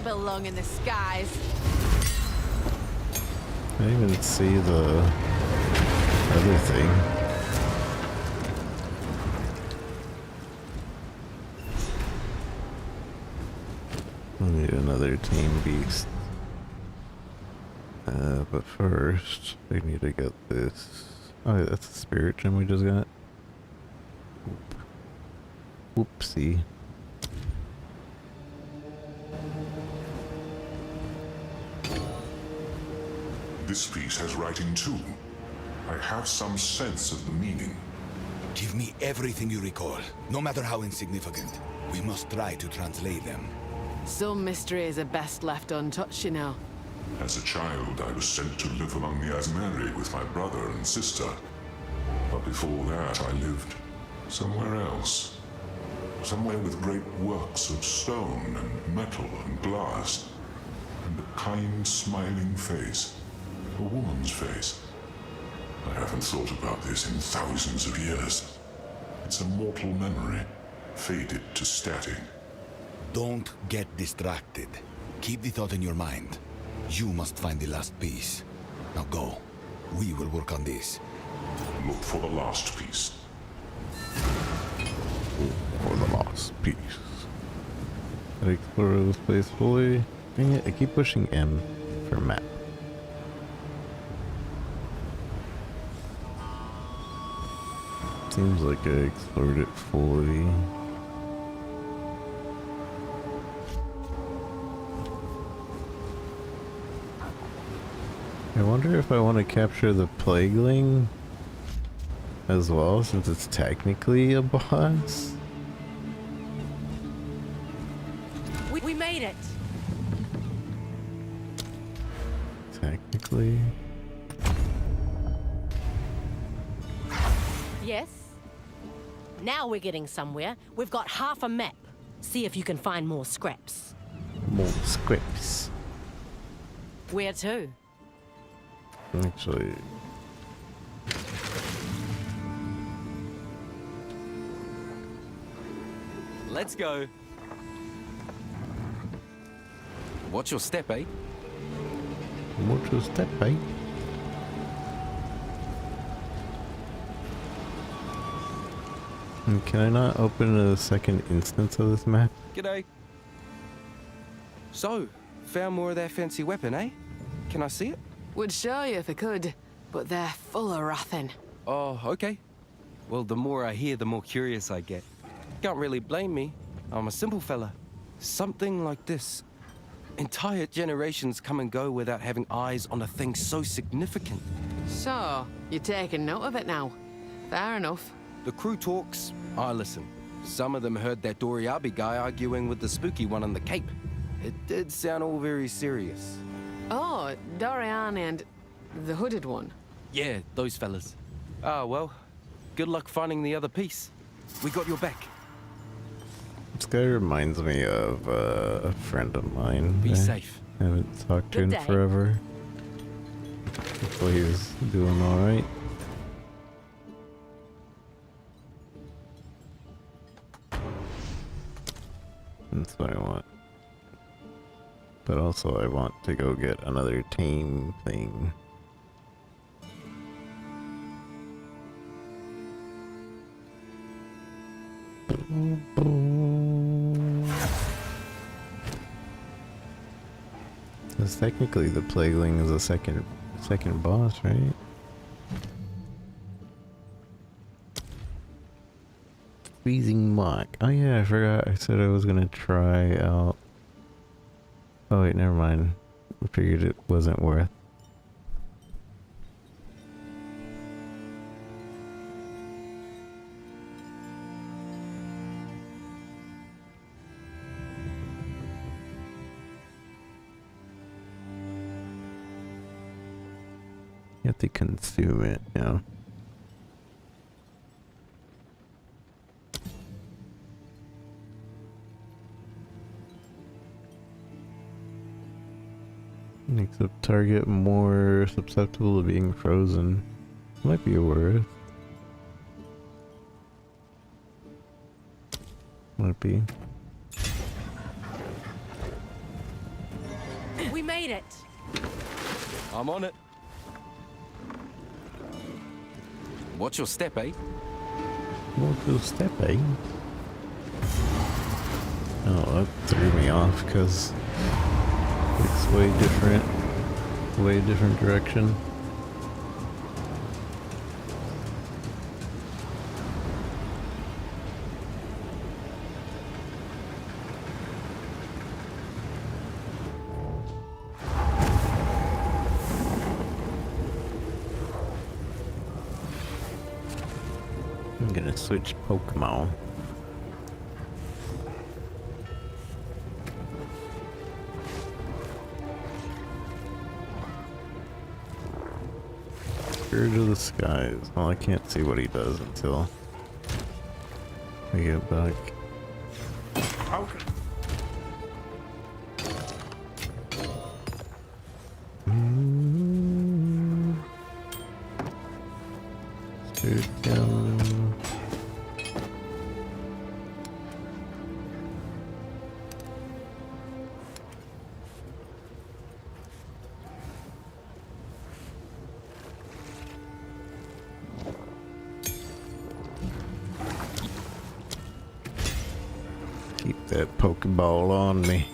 Belong in the skies. I didn't even see the other thing. I need another tame beast. But first, we need to get this. Oh, that's the spirit gem we just got. Whoopsie. This piece has writing too. I have some sense of the meaning. Give me everything you recall, no matter how insignificant. We must try to translate them. Some mysteries are best left untouched, you know. As a child, I was sent to live among the Asmeri with my brother and sister. But before that, I lived somewhere else. Somewhere with great works of stone and metal and glass. And a kind, smiling face. A woman's face. I haven't thought about this in thousands of years. It's a mortal memory, faded to static. Don't get distracted. Keep the thought in your mind. You must find the last piece. Now go. We will work on this. Look for the last piece. For the last piece. Gotta explore this place fully. Dang it, I keep pushing M for map. Seems like I explored it fully. I wonder if I want to capture the Plagueling as well, since it's technically a boss. We made it. Technically. Yes. Now we're getting somewhere. We've got half a map. See if you can find more scraps. More scripts. Where to? Actually. Let's go. Watch your step, eh? Watch your step, eh? And can I not open a second instance of this map? G'day. So, found more of that fancy weapon, eh? Can I see it? Would show you if I could, but they're full of wrathing. Oh, okay. Well, the more I hear, the more curious I get. Can't really blame me. I'm a simple fella. Something like this. Entire generations come and go without having eyes on a thing so significant. So, you're taking note of it now. Fair enough. The crew talks, I listen. Some of them heard that Doriabi guy arguing with the spooky one on the Cape. It did sound all very serious. Oh, Dorian and the hooded one. Yeah, those fellas. Ah, well, good luck finding the other piece. We got your back. This guy reminds me of a friend of mine. Be I safe. Haven't talked to Good him day. forever. Hopefully he's doing alright. That's what I want. But also I want to go get another tame thing. Because technically the Plagueling is a second boss, right? Freezing Mock. Oh yeah, I forgot. I said I was gonna try out. Oh wait, never mind. I figured it wasn't worth. You have to consume it, you know. Makes the target more susceptible to being frozen. Might be worth. Might be. We made it. I'm on it. Watch your step, eh? Watch your step, eh? Oh, that threw me off because it's way different. way different direction. I'm gonna switch Pokemon. Spirit of the Skies. Well, I can't see what he does until we get back. Okay. Spirit Gallery. Keep that Pokeball on me.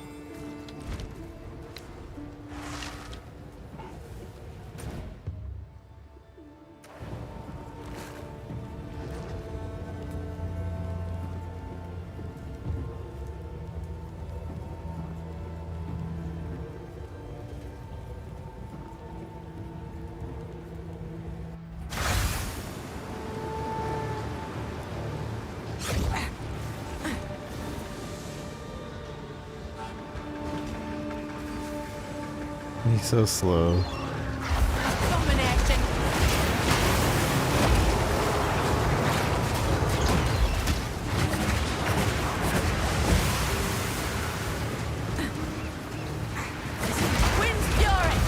He's so slow. Dominating. Wind's fury.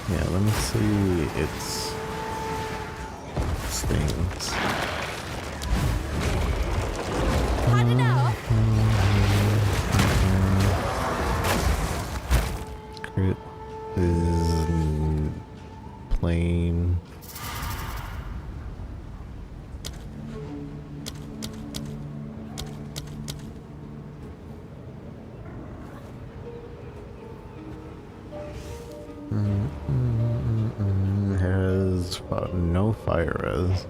Yeah, let me see its things. Had enough. Crit is plain. Has no fire res.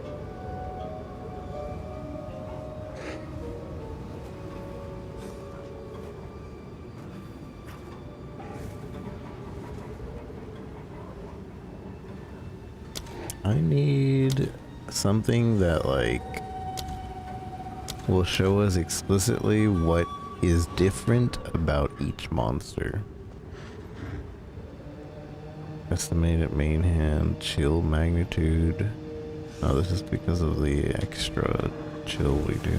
I need something that like will show us explicitly what is different about each monster. Estimated main hand, chill magnitude. Oh, this is because of the extra chill we do.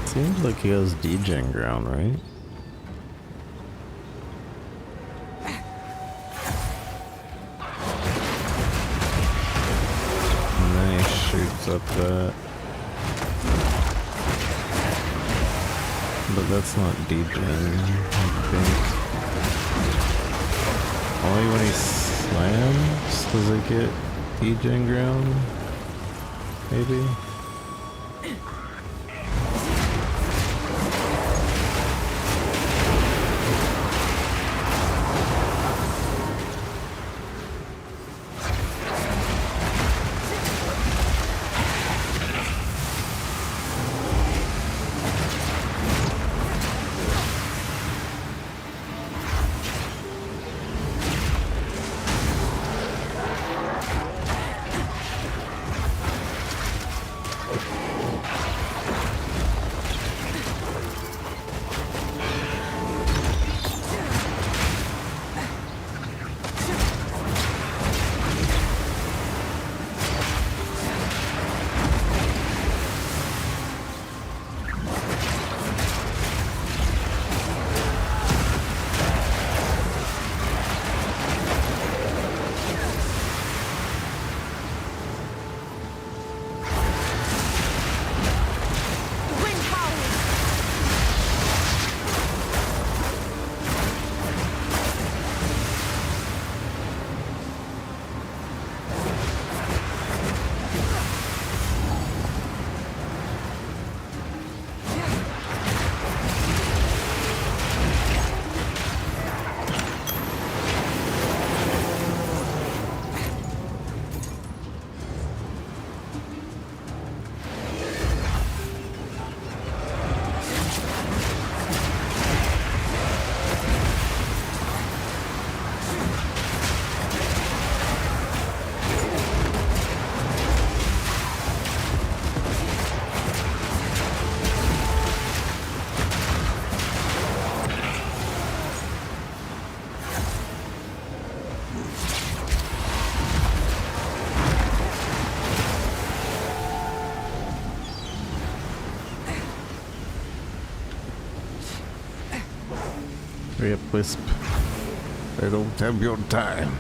Seems like he has DJing ground, right? And then he shoots up that. But that's not DJing, I think. Only when he slams does it get DJing ground? Maybe? Hurry up, Wisp. I don't have your time.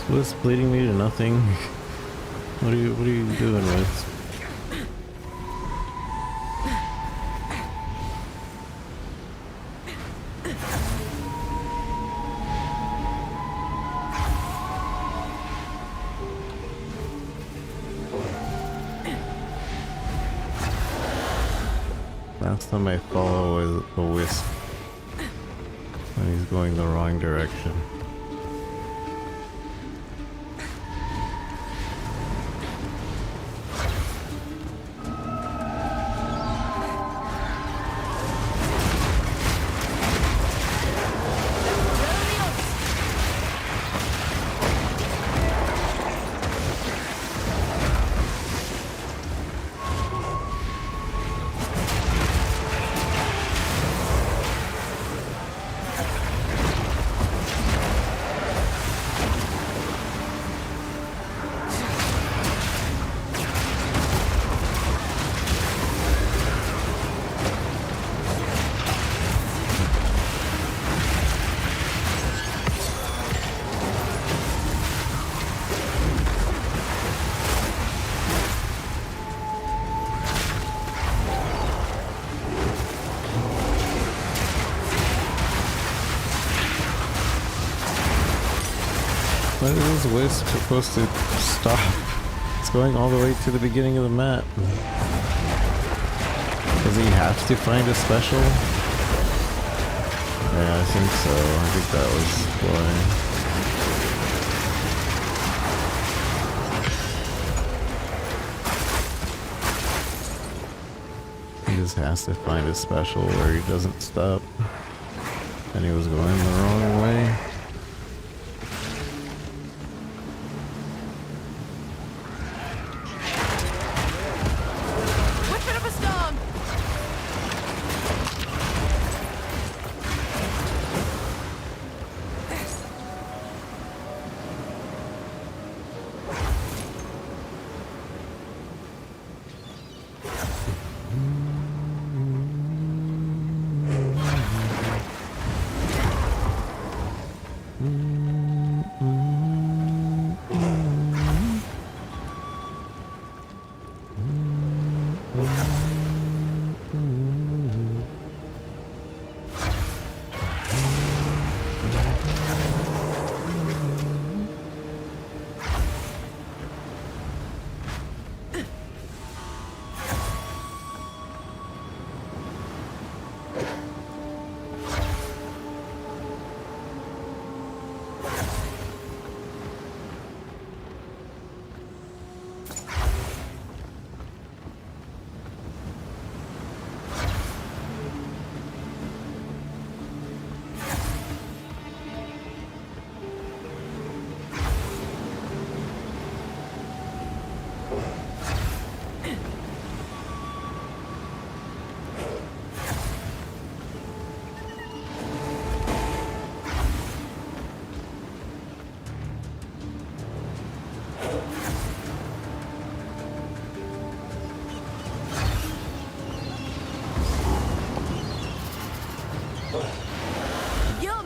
What's bleeding me to nothing? What are you doing with? Last time I follow was a Wisp when he's going the wrong direction. When is this wisp supposed to stop? It's going all the way to the beginning of the map. Does he have to find a special? Yeah, I think so. I think that was why. He just has to find a special where he doesn't stop. And he was going the wrong way.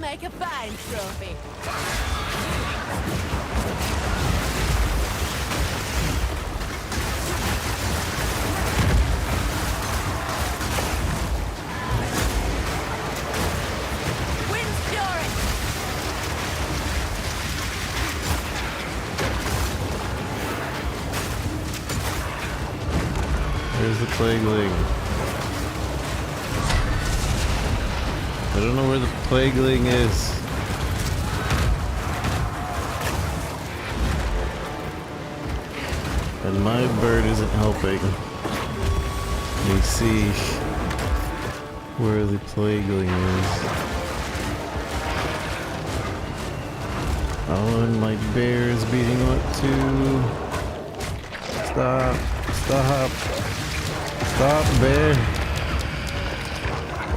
Make a fine trophy. Wind's fury. There's the plagueling. I don't know where the plagueling is. And my bird isn't helping me see where the plagueling is. Oh, and my bear is beating up too. Stop. Stop. Stop, bear.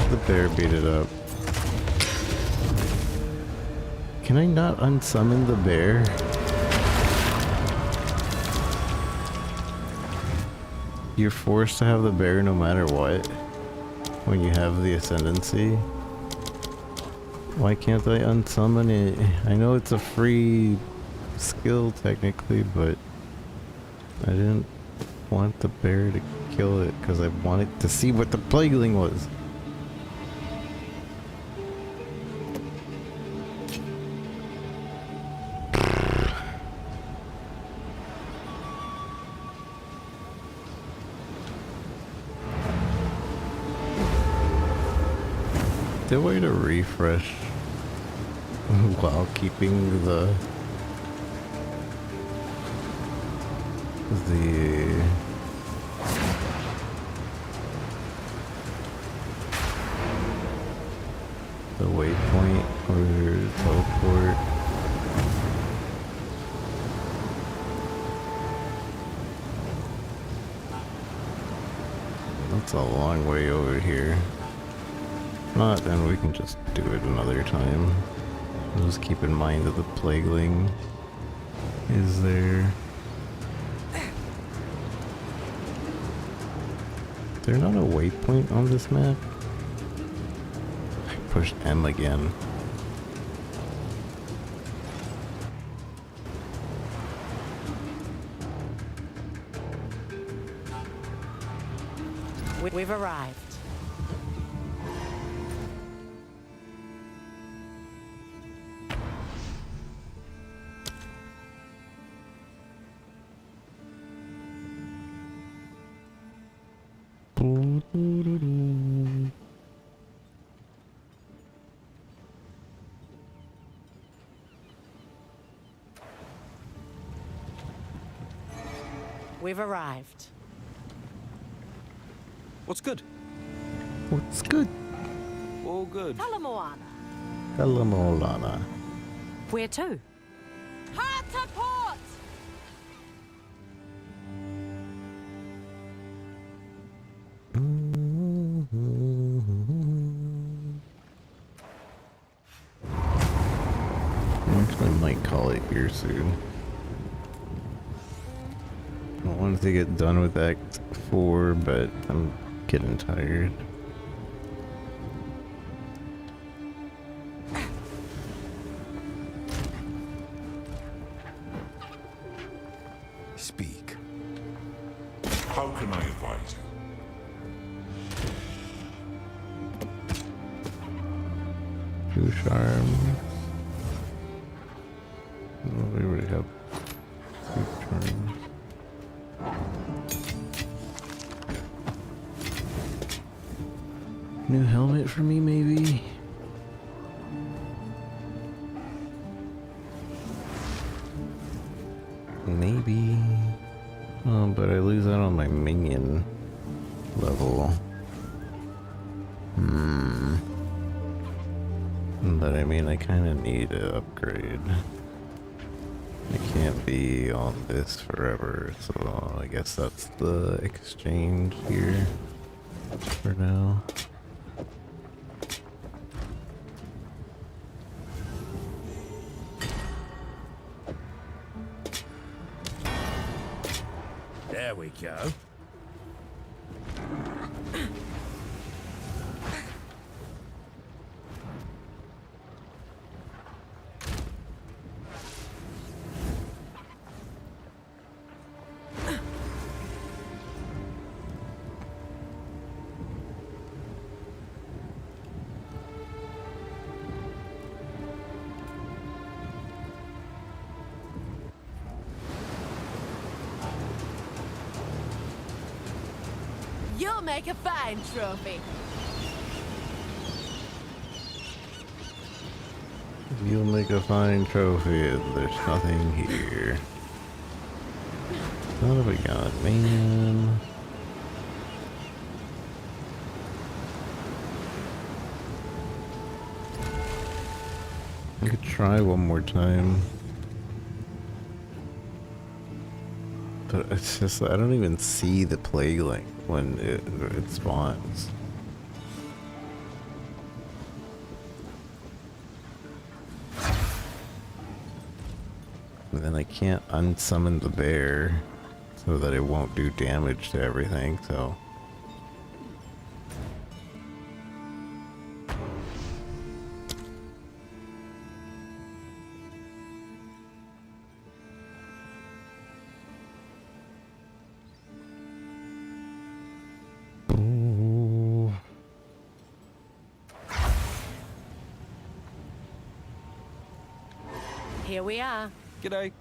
The bear beat it up. Can I not unsummon the bear? You're forced to have the bear no matter what when you have the ascendancy. Why can't I unsummon it? I know it's a free skill technically, but I didn't want the bear to kill it because I wanted to see what the plagueling was. The way to refresh while keeping the waypoint or teleport. That's a long way over here. Not, then we can just do it another time. Just keep in mind that the plagueling is there. Is there not a waypoint on this map? I pushed M again. We've arrived. We've arrived. What's good? What's good? All good. Talamoana. Kalamolana. Where to? Hard to port! Actually, I might call it here soon. I wanted to get done with Act 4, but I'm getting tired. Speak. How can I advise you? Two charms. Oh, we already have two charms. New helmet for me, maybe? Maybe. Oh, but I lose out on my minion level. But I mean, I kind of need to upgrade. I can't be on this forever, so I guess that's the exchange here for now. There we go. You'll make a fine trophy. You'll make a fine trophy and there's nothing here. What have we got, man? I could try one more time. But it's just, I don't even see the plague link when it spawns. And then I can't unsummon the bear so that it won't do damage to everything, so. Here we are. G'day.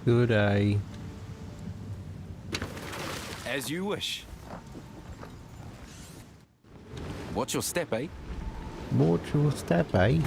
Good day. As you wish. Watch your step, eh? Watch your step, eh?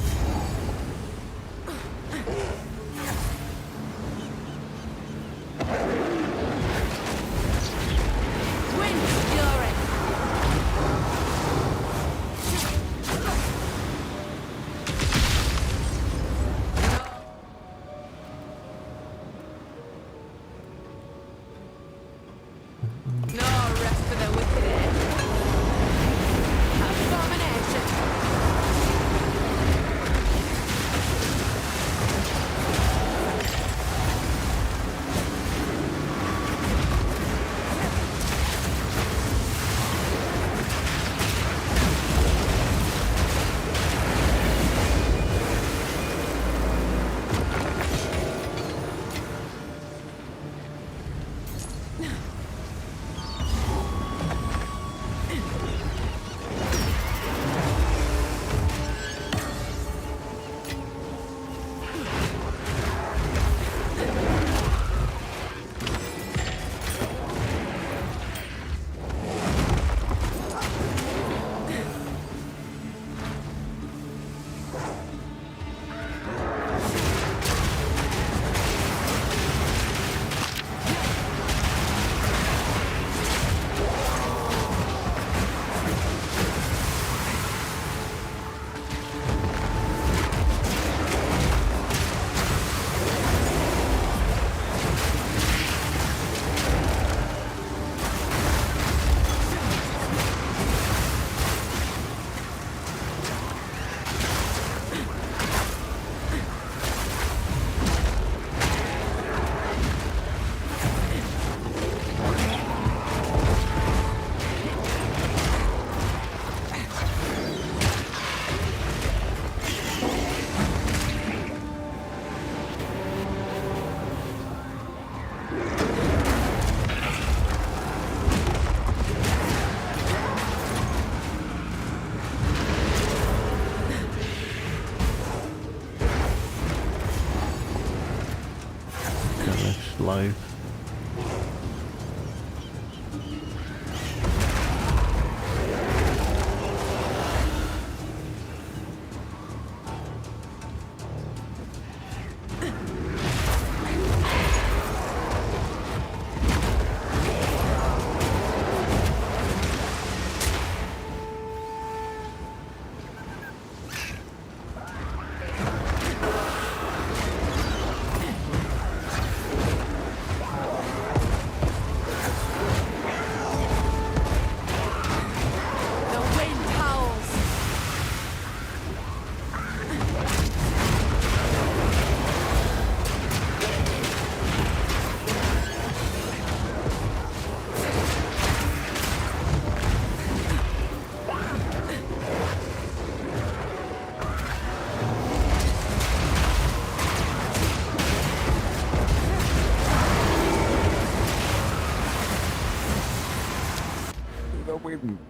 life.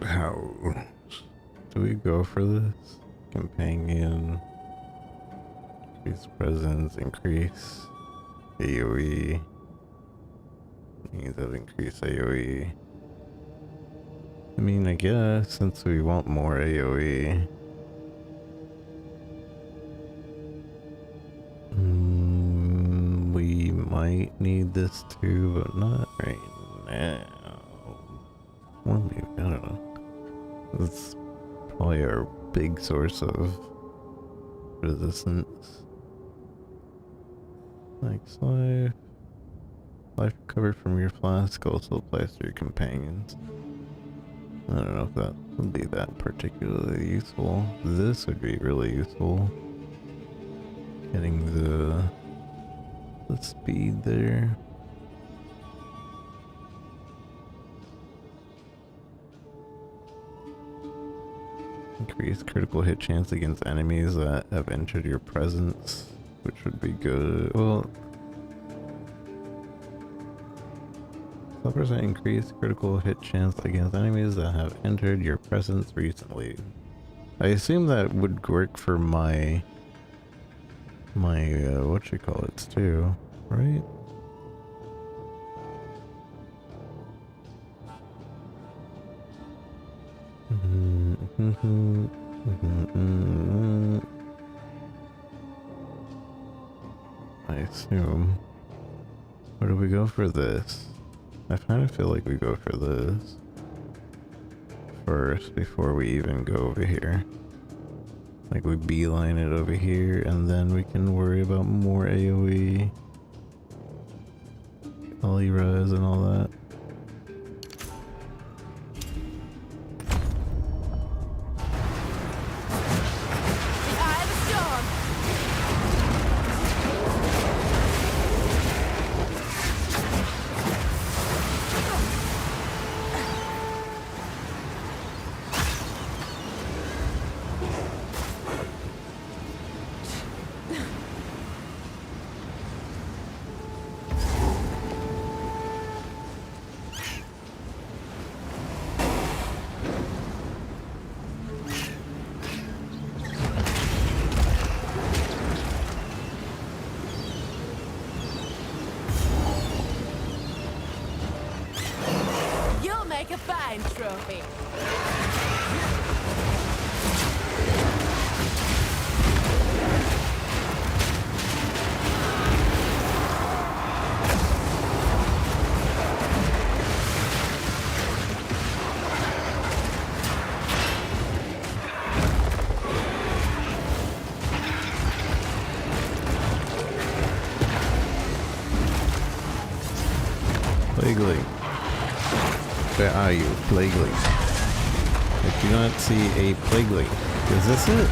How do we go for this? Companion, increase presence, increase AoE. Means of increased AoE. I mean, I guess since we want more AoE. We might need this too, but not right now. Or maybe, I don't know. That's probably our big source of resistance. Max life. Life recovered from your flask also applies to your companions. I don't know if that would be that particularly useful. This would be really useful. Getting the speed there. Increase critical hit chance against enemies that have entered your presence, which would be good. Well, 12% increased critical hit chance against enemies that have entered your presence recently. I assume that would work for my whatchamacallits too, right? I assume. Where do we go for this? I kind of feel like we go for this first before we even go over here. Like we beeline it over here and then we can worry about more AoE, res and all that. A fine trophy. Legally. Where are you, Plagueling? I do not see a Plagueling. Is this it?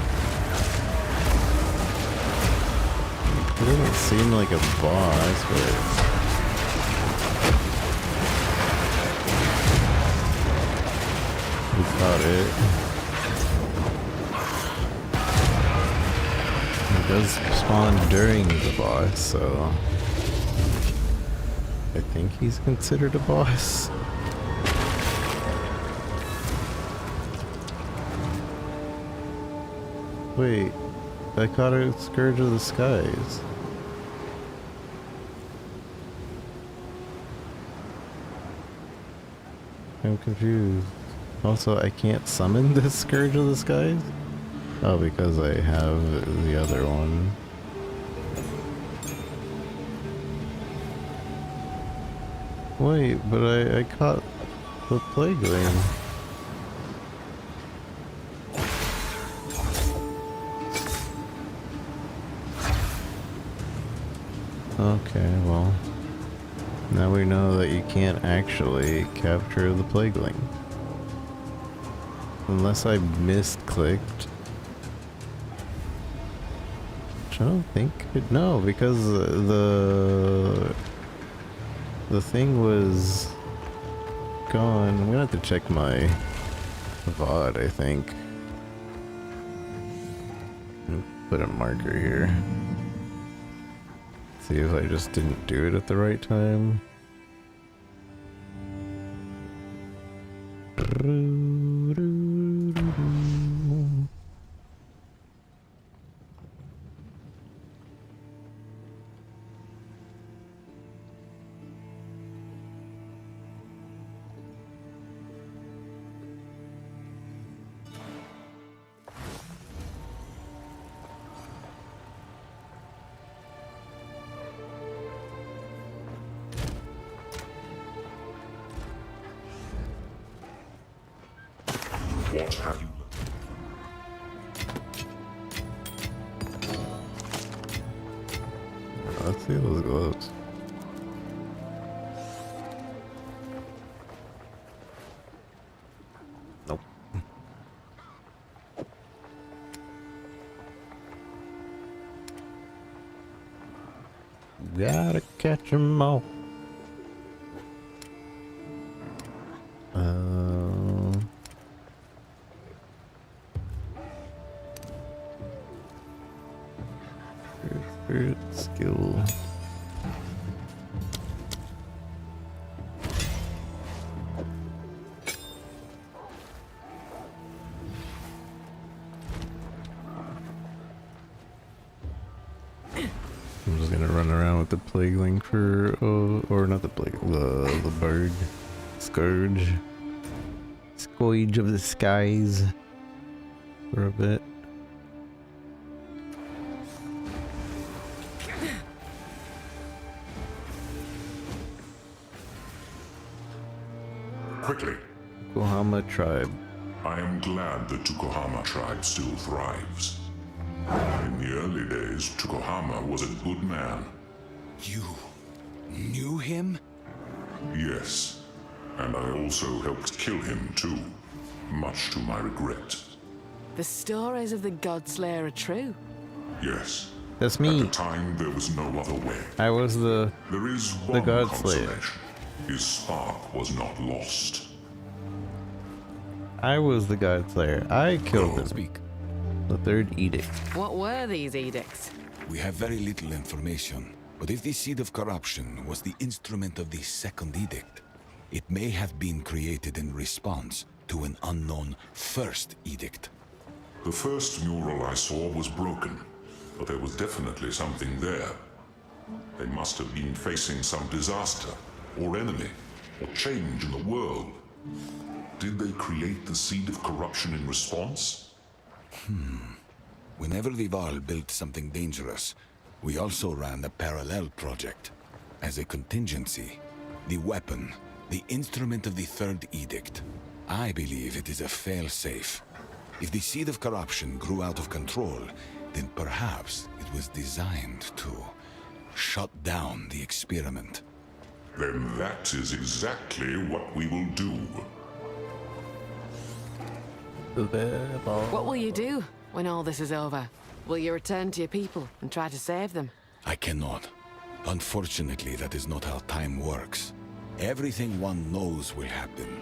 It doesn't seem like a boss, but... we got it. It does spawn during the boss, so... I think he's considered a boss. Wait, I caught a Scourge of the Skies. I'm confused. Also, I can't summon this Scourge of the Skies? Oh, because I have the other one. Wait, but I caught the Plagueling. Okay, well, now we know that you can't actually capture the Plagueling. Unless I misclicked. Which I don't think no, because the thing was gone. I'm gonna have to check my VOD, I think. Put a marker here. See if I just didn't do it at the right time. What have you Let's see those gloves. Nope. Gotta catch 'em all. Spirit skill. I'm just gonna run around with the Plagueling for, or not the Plague, the bird, Scourge of the Skies for a bit. quickly? Tukohama tribe. I am glad the Tukohama tribe still thrives. In the early days, Tukohama was a good man. You knew him? Yes, and I also helped kill him too, much to my regret. The stories of the Godslayer are true. Yes. That's me. At the time, there was no other way. I was the Godslayer. Godslayer. His spark was not lost. I was the Godslayer. I killed him. Speak. The third edict. What were these edicts? We have very little information, but if the Seed of Corruption was the instrument of the second edict, it may have been created in response to an unknown first edict. The first mural I saw was broken, but there was definitely something there. They must have been facing some disaster, or enemy, or change in the world. Did they create the Seed of Corruption in response? Whenever the Val built something dangerous, we also ran a parallel project. As a contingency, the weapon, the instrument of the third edict. I believe it is a fail-safe. If the Seed of Corruption grew out of control, then perhaps it was designed to shut down the experiment. Then that is exactly what we will do. What will you do when all this is over? Will you return to your people and try to save them? I cannot. Unfortunately, that is not how time works. Everything one knows will happen,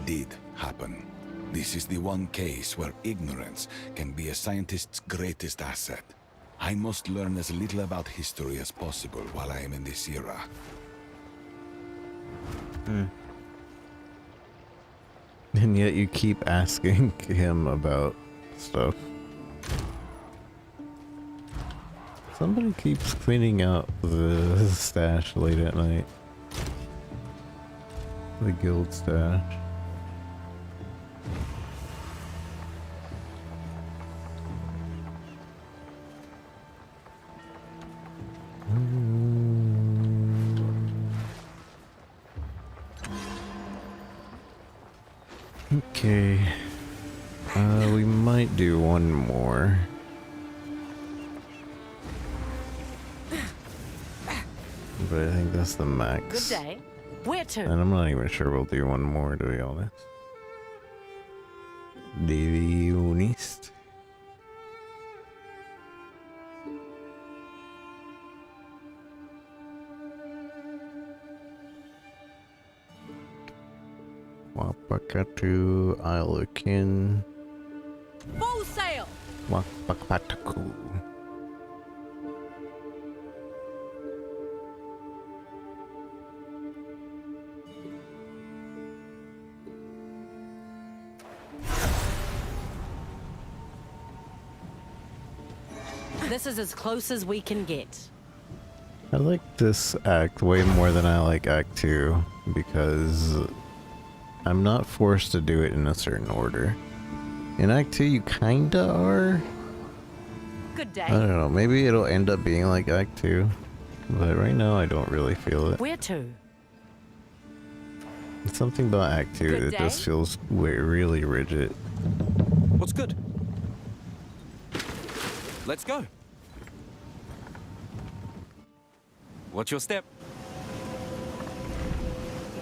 did happen. This is the one case where ignorance can be a scientist's greatest asset. I must learn as little about history as possible while I am in this era. And yet you keep asking him about stuff. Somebody keeps cleaning out the stash late at night. The guild stash. Okay. We might do one more. But I think that's the max. Good day. Where to? And I'm not even sure we'll do one more, to be honest. Davy Unist. Wapakatu, Isle of Kin. Full sail! Wapakataku. This is as close as we can get. I like this act way more than I like Act 2 because I'm not forced to do it in a certain order. In Act 2 you kinda are. Good day. I don't know, maybe it'll end up being like Act 2, but right now I don't really feel it. Where to? It's something about Act 2 that just feels really rigid. What's good? Let's go. What's your step?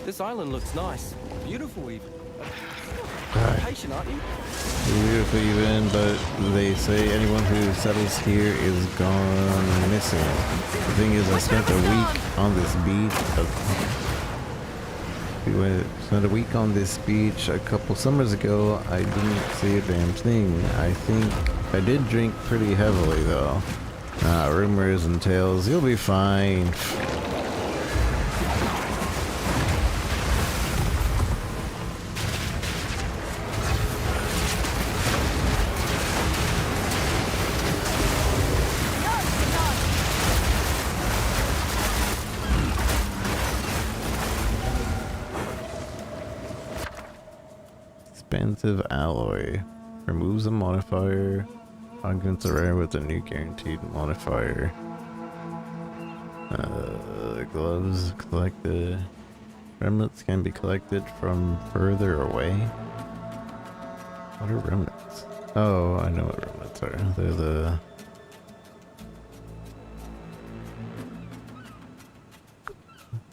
This island looks nice. Beautiful even. Patient, aren't you? Beautiful even, but they say anyone who settles here is gone missing. The thing is, I spent a week on this beach. We spent a week on this beach a couple summers ago. I didn't see a damn thing. I think I did drink pretty heavily though. Rumors and tales. You'll be fine. Expansive alloy. Removes a modifier. Augments a rare with a new guaranteed modifier. Gloves collected. Remnants can be collected from further away. What are remnants? Oh, I know what remnants are. They're the...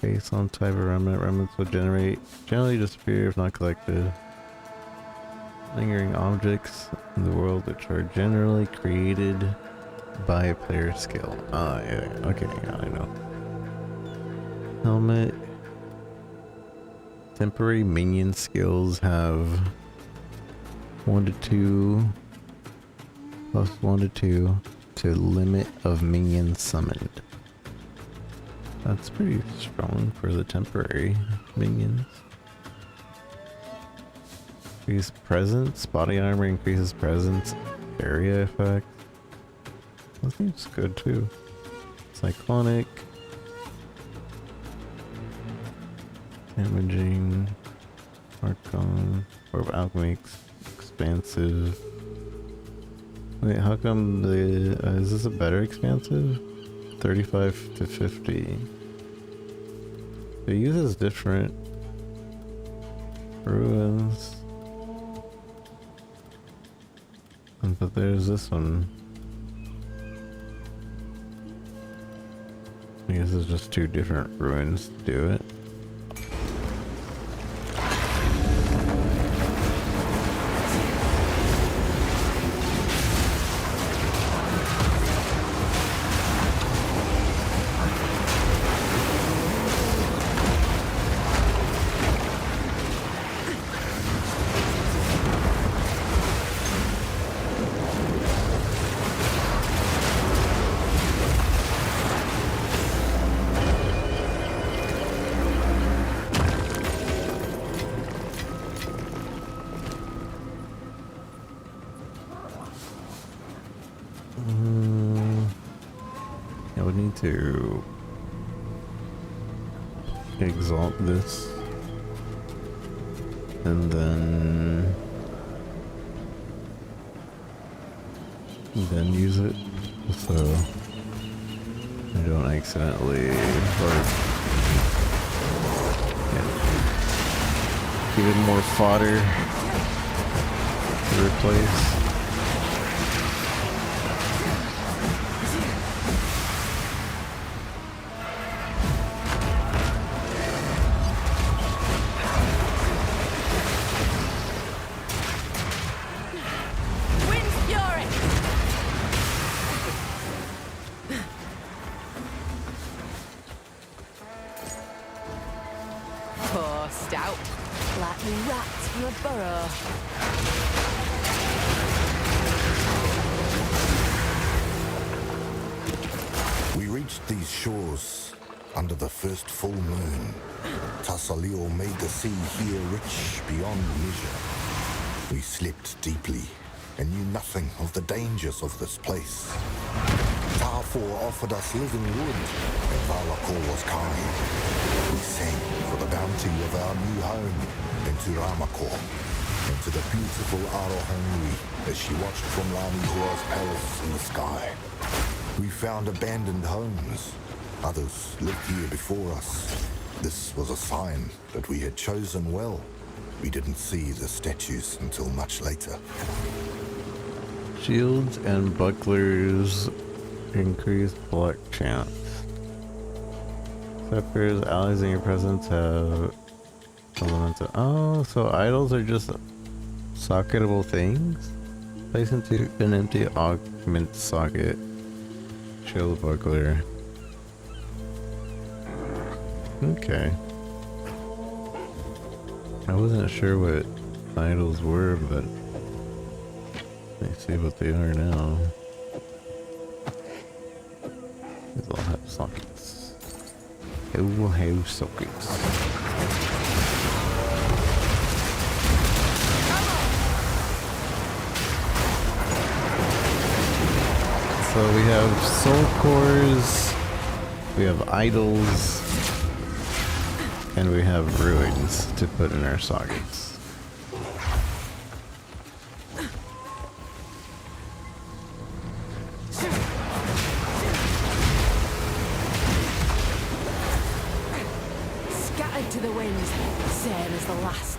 Based on type of remnant, remnants will generally disappear if not collected. Lingering objects in the world which are generally created by a player's skill. Yeah, okay, yeah, I know. Helmet. Temporary minion skills have 1 to 2 plus 1 to 2 to limit of minions summoned. That's pretty strong for the temporary minions. Increase presence. Body armor increases presence. Area effect. That seems good too. Cyclonic. Damaging. Archon. Orb of Alchemy. Expansive. Wait, how come the... is this a better expansive? 35 to 50. It uses different ruins. But there's this one. I guess it's just 2 different ruins to do it. I would need to exalt this and then use it so I don't accidentally give it more fodder. favorite place. We reached these shores under the first full moon. Tassalio made the sea here rich beyond measure. We slept deeply and knew nothing of the dangers of this place. Tarfor offered us living wood, and Valakor was kind. We sang for the bounty of our new home in Turamakor, and to the beautiful Arohanui as she watched from Lani Hua's palace in the sky. We found abandoned homes. Others lived here before us. This was a sign that we had chosen well. We didn't see the statues until much later. Shields and bucklers increase block chance. Scepters, allies in your presence have elemental. Oh, so idols are just socketable things? Place into an empty augment socket. Shield buckler. Okay. I wasn't sure what idols were, but let's see what they are now. These all have sockets. They will have sockets. So we have soul cores, we have idols, and we have ruins to put in our sockets. Scattered to the wind, same as the last.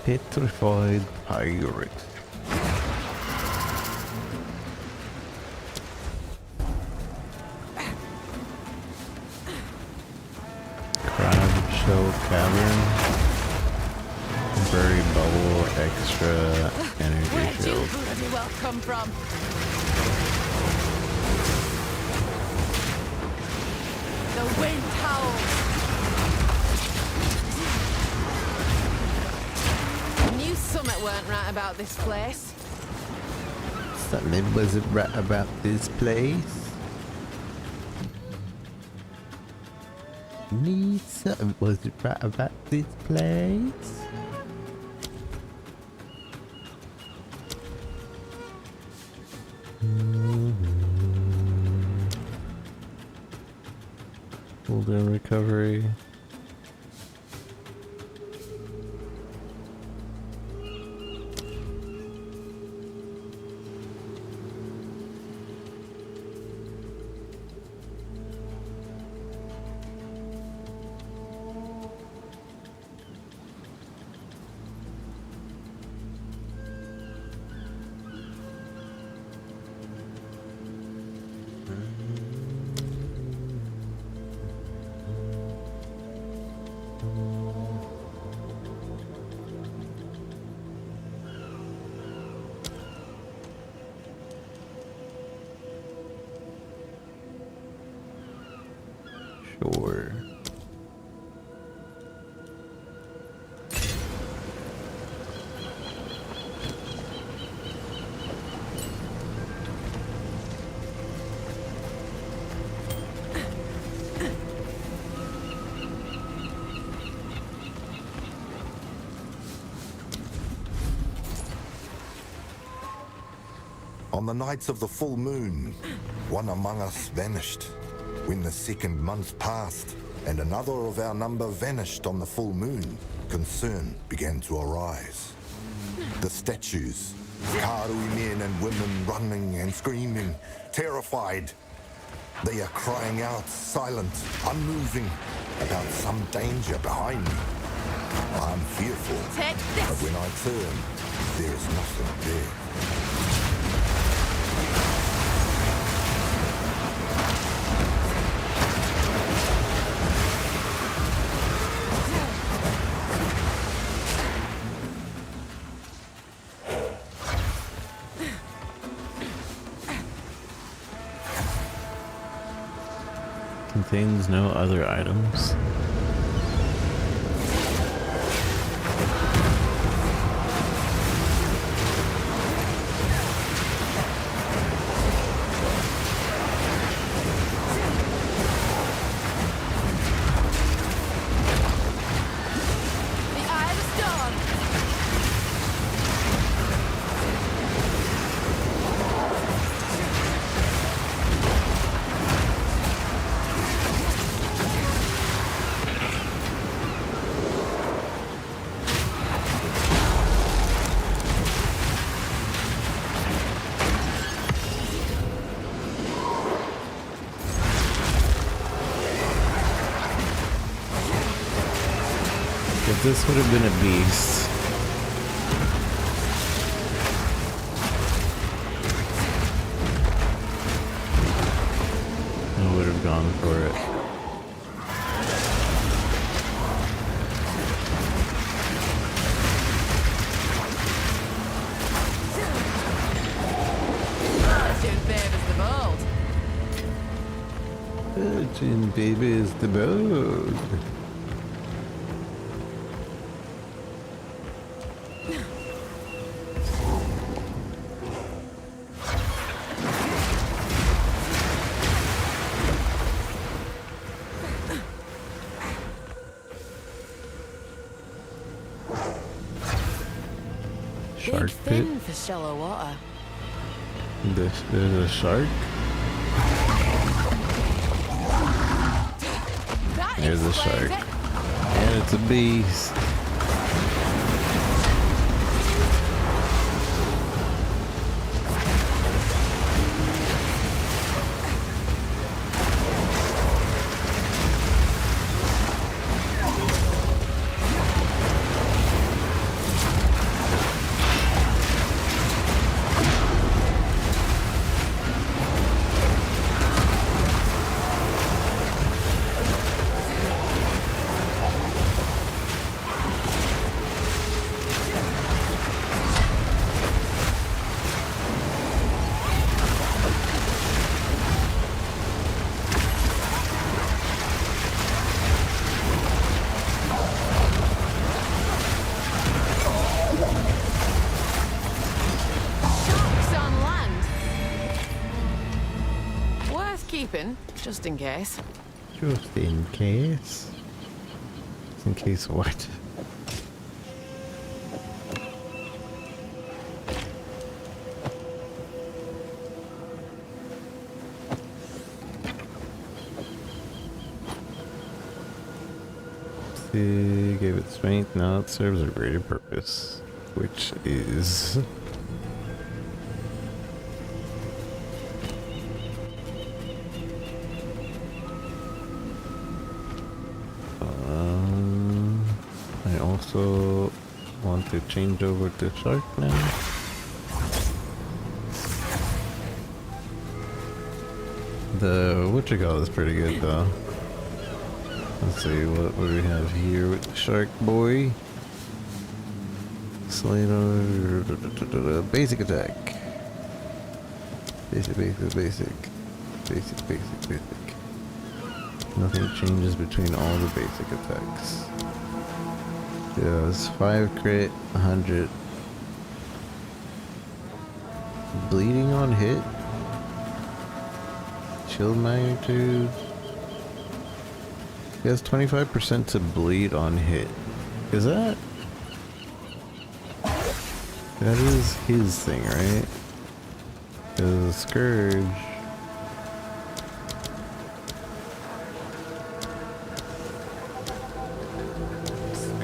Petrified pirate. Crab shell cavern. Temporary bubble, extra energy Where'd shield. you bloody well come from? The wind howls. Knew something weren't right about this place. Something wasn't right about this place. Need something wasn't right about this place. Cooldown recovery. Sure. On the nights of the full moon, One among us vanished when the second month passed, and another of our number vanished on the full moon. Concern began to arise. The statues, Karui men and women running and screaming, terrified. They are crying out, silent, unmoving, about some danger behind me. I'm fearful, but when I turn, there is nothing there. Contains no other items. If this would have been a beast, I would have gone for it. Virgin baby is the bold. Big fin for shallow water. There's a shark. There's a shark. And it's a beast. Just in case. Just in case. In case what? See, gave it strength. Now it serves a greater purpose, which is I also want to change over to shark now. The whatchamacallit is pretty good though. Let's see, what do we have here with the shark boy? Slater, basic attack. Basic. Nothing changes between all the basic attacks. Yeah, it's 5 crit, 100. Bleeding on hit. Shield magnitude. He has 25% to bleed on hit. Is that? That is his thing, right? The Scourge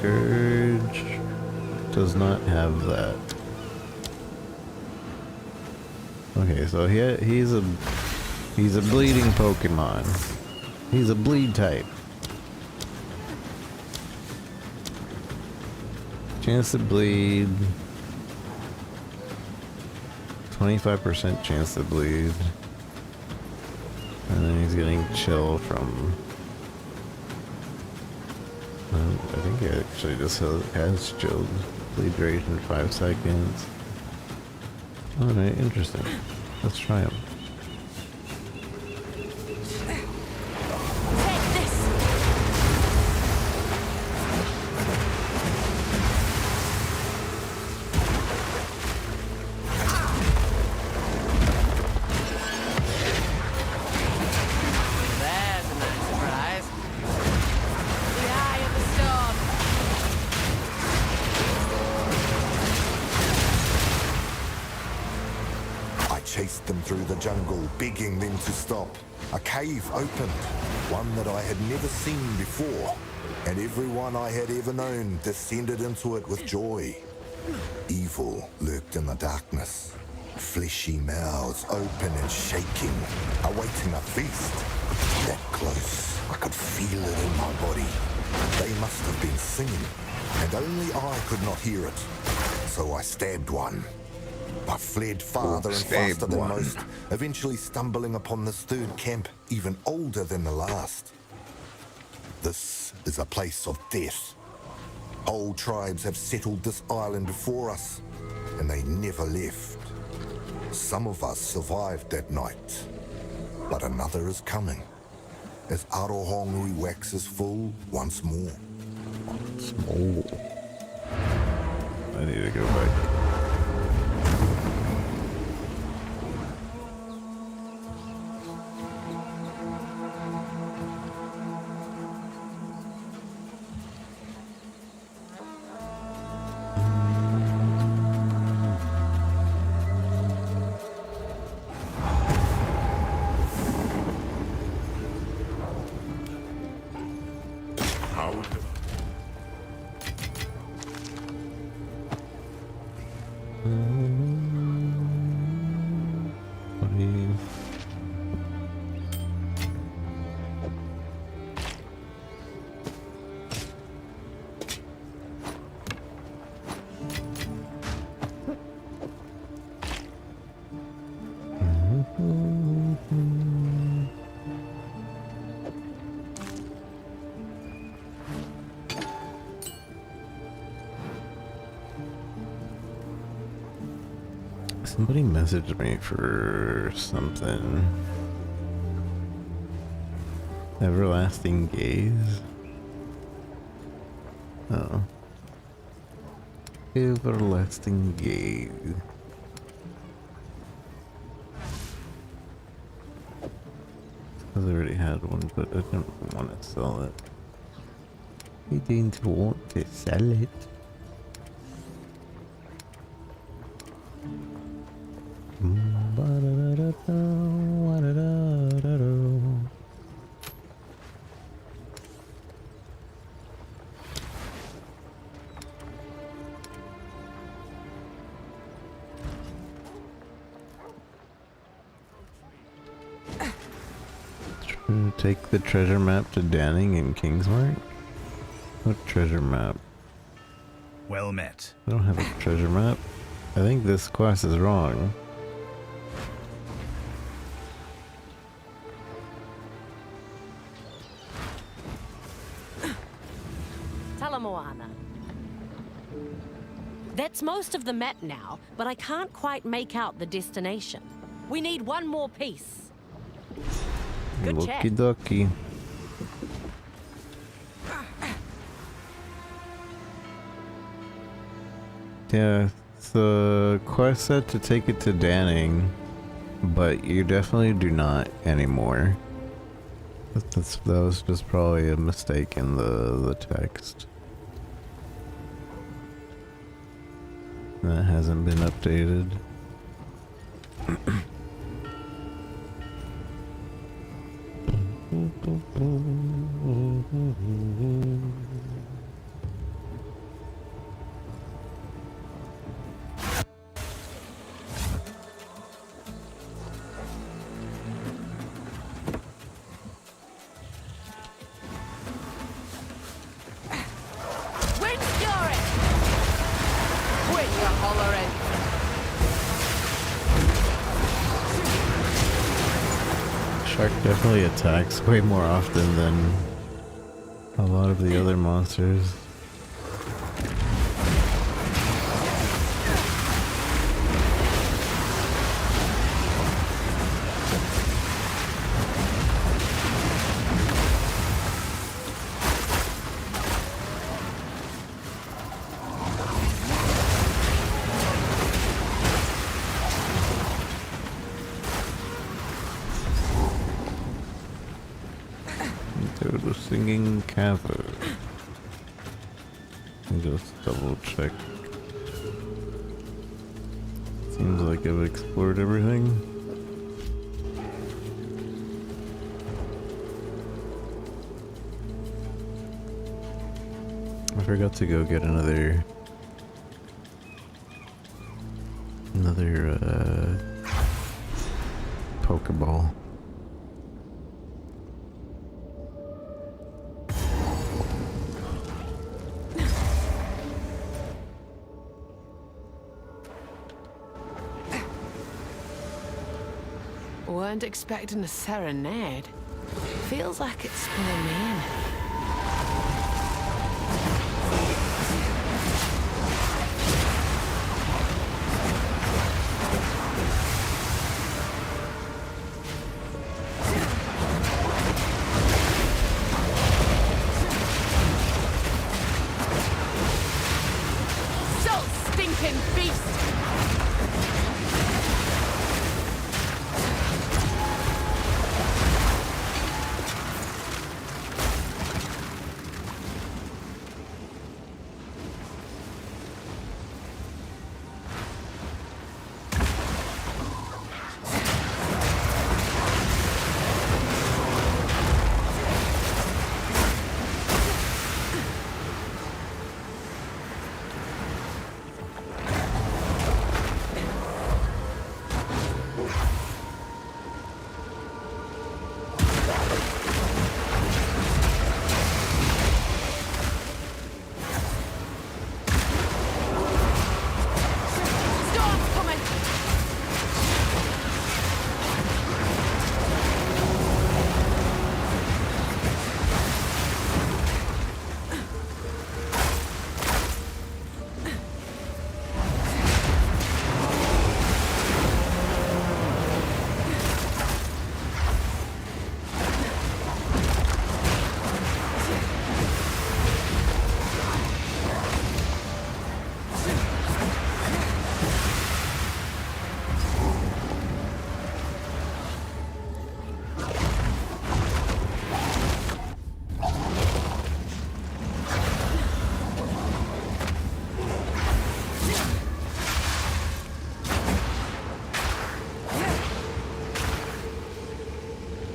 Scourge does not have that. Okay, so he's a bleeding Pokemon. He's a bleed type. Chance to bleed. 25% chance to bleed. And then he's getting chill from... I think he actually just has chilled. Bleed duration 5 seconds. Alright, interesting. Let's try him. Chased them through the jungle, begging them to stop. A cave opened, one that I had never seen before, and everyone I had ever known descended into it with joy. Evil lurked in the darkness, fleshy mouths open and shaking, awaiting a feast. That close, I could feel it in my body. They must have been singing, and only I could not hear it. So I stabbed one. I fled farther and faster than most, eventually stumbling upon this third camp, even older than the last. This is a place of death. Whole tribes have settled this island before us, and they never left. Some of us survived that night, but another is coming, as Arohongui waxes full once more. Small. I need to go back. Somebody messaged me for something. Everlasting gaze? Oh. Everlasting gaze. Because I already had one, but I didn't want to sell it. I didn't want to sell it. Take the treasure map to Danning in Kingsmark? What treasure map? Well met. I don't have a treasure map. I think this quest is wrong. Talamoana. That's most of the map now, but I can't quite make out the destination. We need one more piece. Good chat. Okie dokie. Yeah, the quest said to take it to Danning, but you definitely do not anymore. That was just probably a mistake in the text. That hasn't been updated. definitely attacks way more often than a lot of the other monsters. The singing cavern. Just double check. Seems like I've explored everything. I forgot to go get another Pokeball. Weren't expecting a serenade. Feels like it's pulling me in. So stinking beast!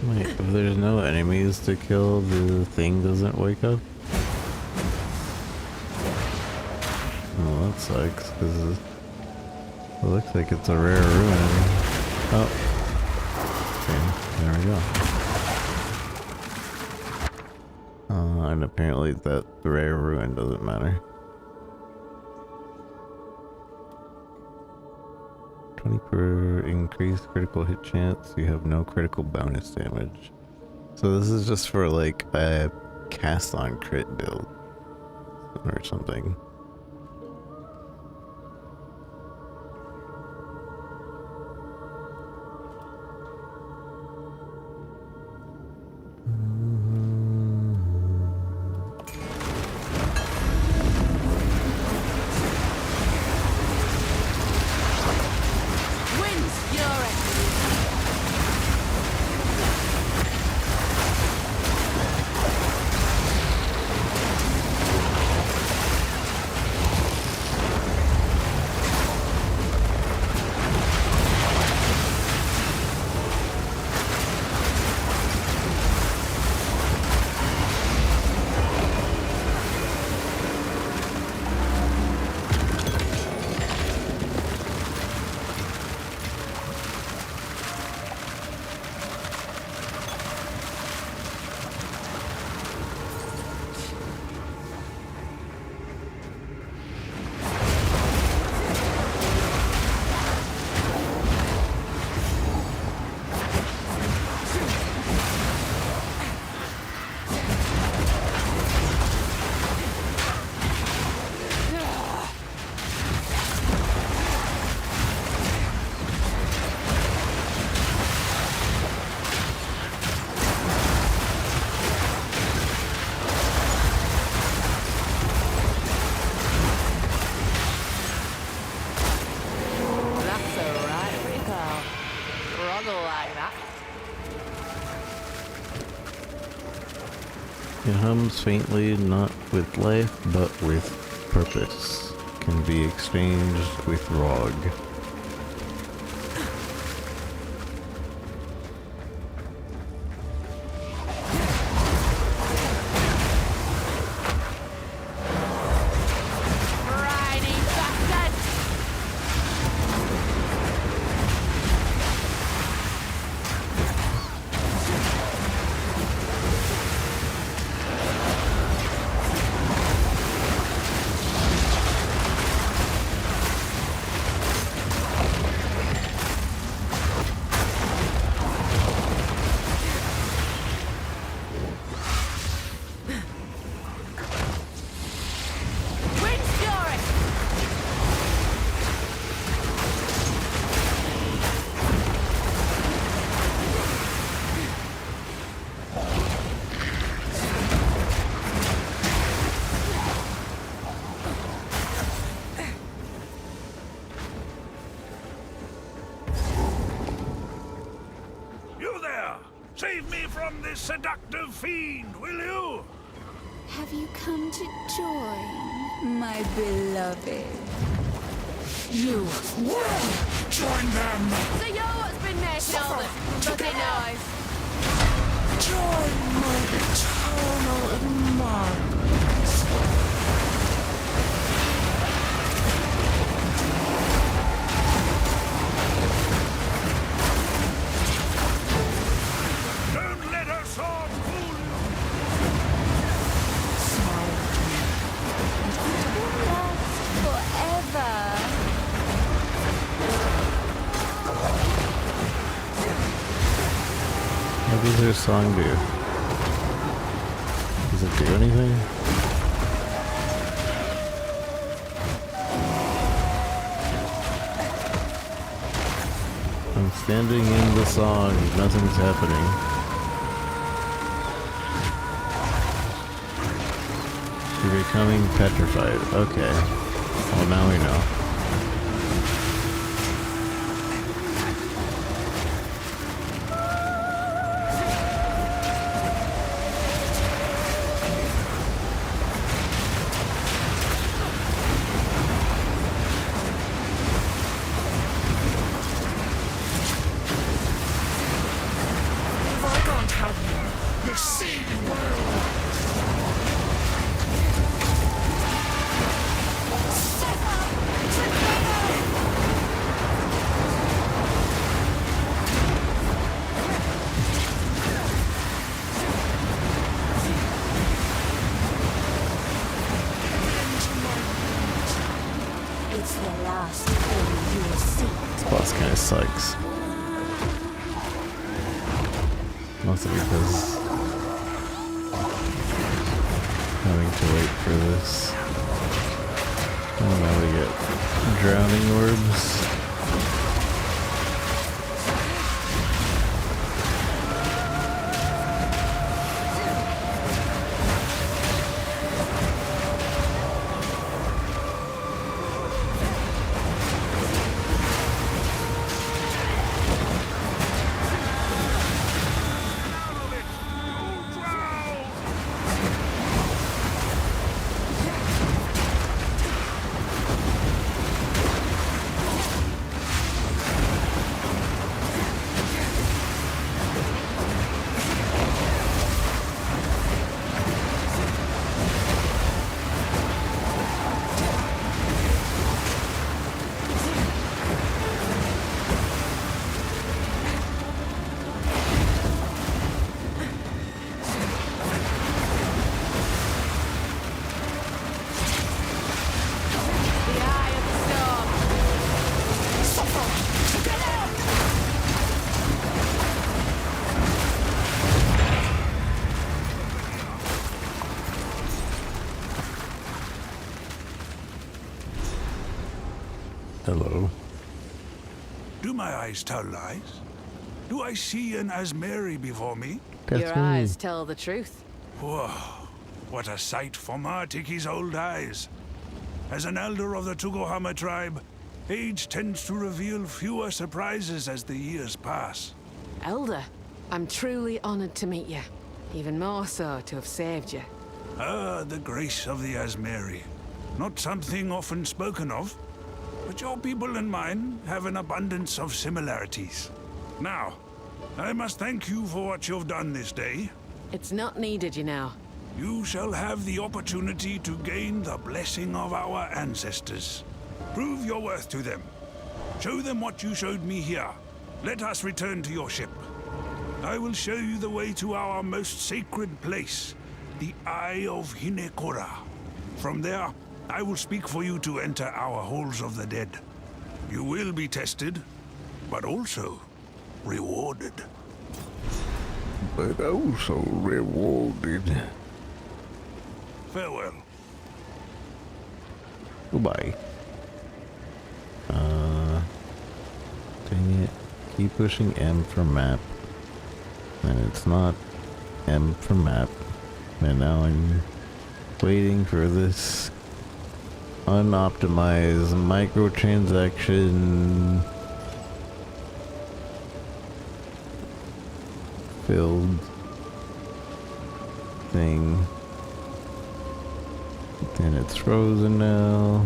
Wait, if there's no enemies to kill, the thing doesn't wake up? Well, that sucks, because it looks like it's a rare ruin. Oh. Okay, there we go. And apparently that rare ruin doesn't matter. 20 per increased critical hit chance. You have no critical bonus damage. So this is just for like a cast on crit build or something. It hums faintly, not with life, but with purpose. Can be exchanged with Rog. Save me from this seductive fiend, will you? Have you come to join, my beloved? You will join them! So you're what's been making all this bloody noise? Join my eternal admirers. Don't let her sword fool you! Forever. What does her song do? Does it do anything? I'm standing in the song, nothing's happening. You're becoming petrified. Okay. Well, now we know. If I don't have you, the sea will! It's the last thing you will see. This boss kind of sucks. Mostly because having to wait for this. Oh, now we get drowning orbs. Hello. Do my eyes tell lies? Do I see an Asmeri before me? Your eyes tell the truth. Whoa, what a sight for Martiki's old eyes. As an elder of the Tugohama tribe, age tends to reveal fewer surprises as the years pass. Elder, I'm truly honored to meet you. Even more so to have saved you. Ah, the grace of the Asmeri. Not something often spoken of, but your people and mine have an abundance of similarities. Now, I must thank you for what you've done this day. It's not needed, you know. You shall have the opportunity to gain the blessing of our ancestors. Prove your worth to them. Show them what you showed me here. Let us return to your ship. I will show you the way to our most sacred place, the Eye of Hinekora. From there, I will speak for you to enter our halls of the dead. You will be tested, but also rewarded. But also rewarded. Farewell. Goodbye. Dang it. Keep pushing M for map. And it's not M for map. And now I'm waiting for this unoptimized microtransaction filled thing. And it's frozen now.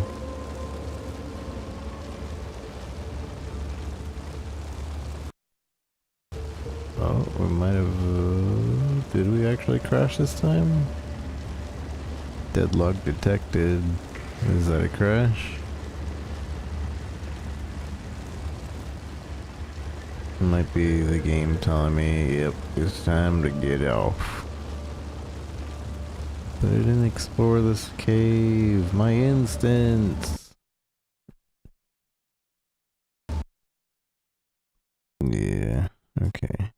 Oh, we might have... did we actually crash this time? Deadlock detected. Is that a crash? Might be the game telling me, yep, it's time to get off. But I didn't explore this cave. My instance. Yeah, okay.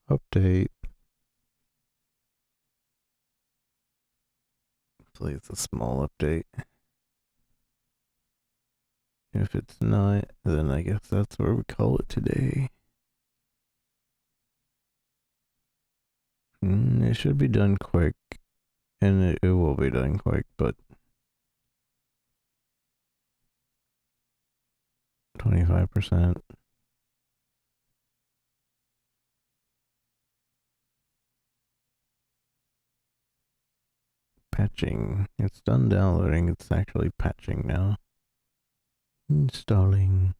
Update. Hopefully it's a small update. If it's not, then I guess that's where we call it today. It should be done quick, and it will be done quick, but 25%. Patching. It's done downloading. It's actually patching now. Installing.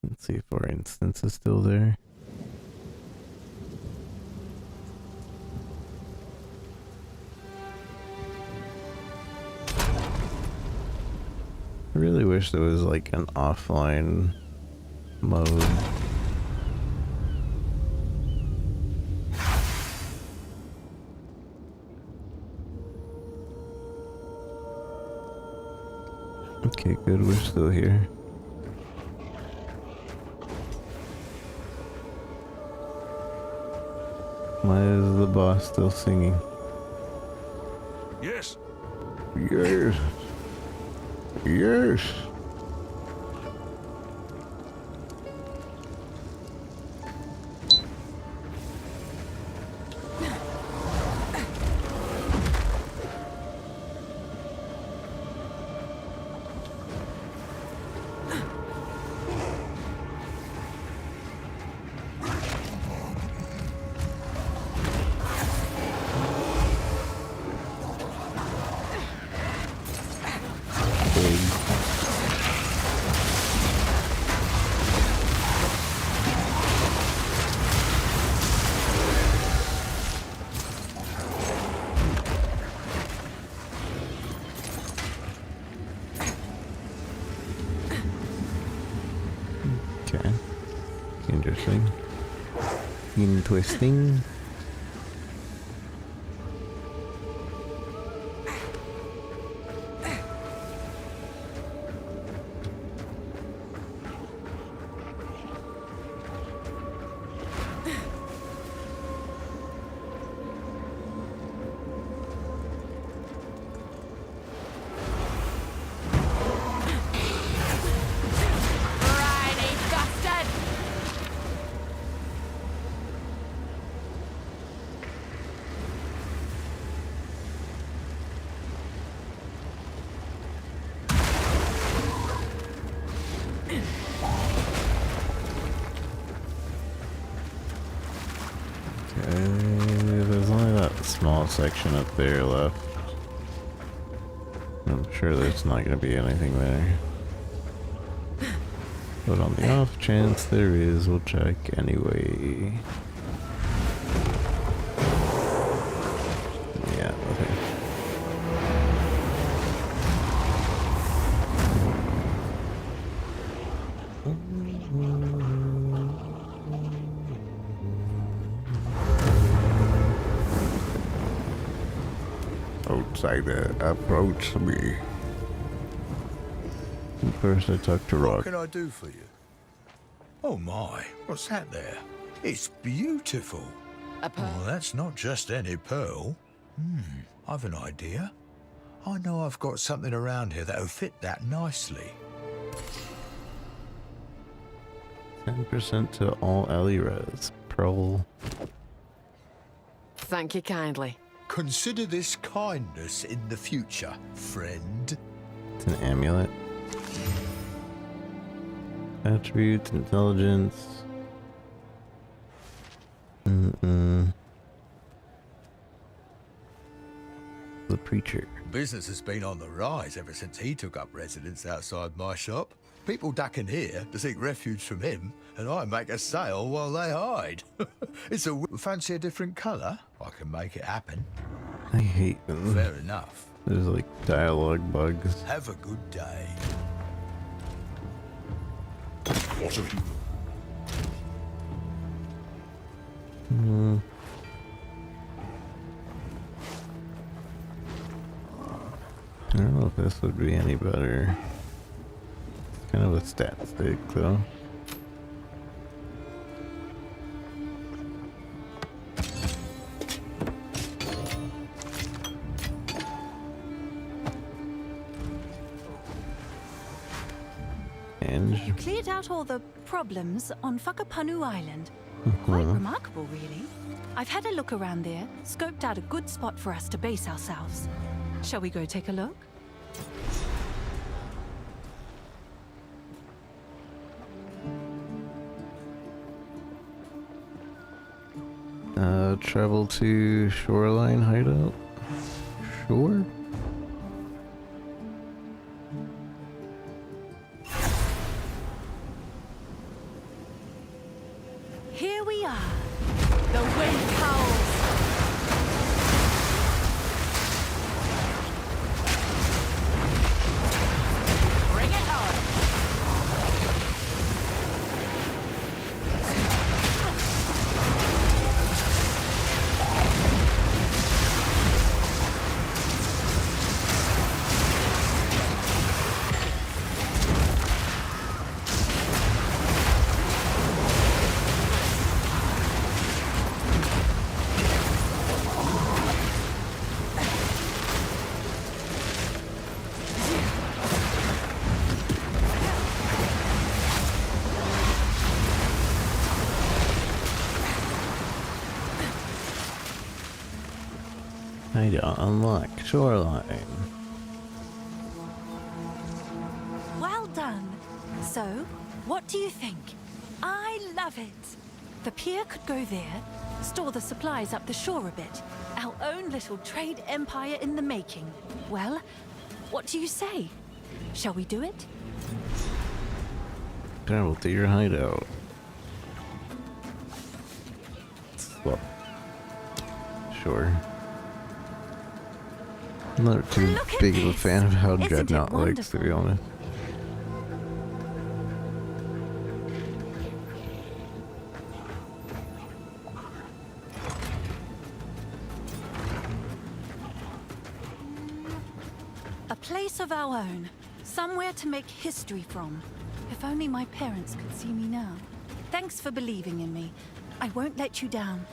Let's see if our instance is still there. I really wish there was like an offline mode. Okay, good, we're still here. Why is the boss still singing? Yes. Yes. Yes. Okay. Interesting. Interesting. small section up there left. I'm sure there's not going to be anything there. But on the off chance there is, we'll check anyway. Yeah, okay. Outsider, approach me. First I talk to Rock. What can I do for you? Oh my, what's that there? It's beautiful. A pearl? Oh, that's not just any pearl. I've an idea. I know I've got something around here that'll fit that nicely. 10% to all alley res. Pearl. Thank you kindly. Consider this kindness in the future, friend. It's an amulet. Attributes, intelligence. The preacher. Business has been on the rise ever since he took up residence outside my shop. People duck in here to seek refuge from him, and I make a sale while they hide. It's a fancy a different colour. I can make it happen. I hate them. Fair enough. There's like dialogue bugs. Have a good day. What of you? I don't know if this would be any better. It's kind of a stat stick though. You cleared out all the problems on Whakapanu Island. Quite remarkable, really. I've had a look around there, scoped out a good spot for us to base ourselves. Shall we go take a look? Travel to Shoreline Hideout? Sure. Here we are. The wind howls. Bring it on. Hideout unlock. Shoreline. Well done. So, what do you think? I love it. The pier could go there, store the supplies up the shore a bit. Our own little trade empire in the making. Well, what do you say? Shall we do it? Travel to your hideout. Well, sure. I'm not too big of a fan of how Dreadnought looks, to be honest. A place of our own. Somewhere to make history from. If only my parents could see me now. Thanks for believing in me. I won't let you down.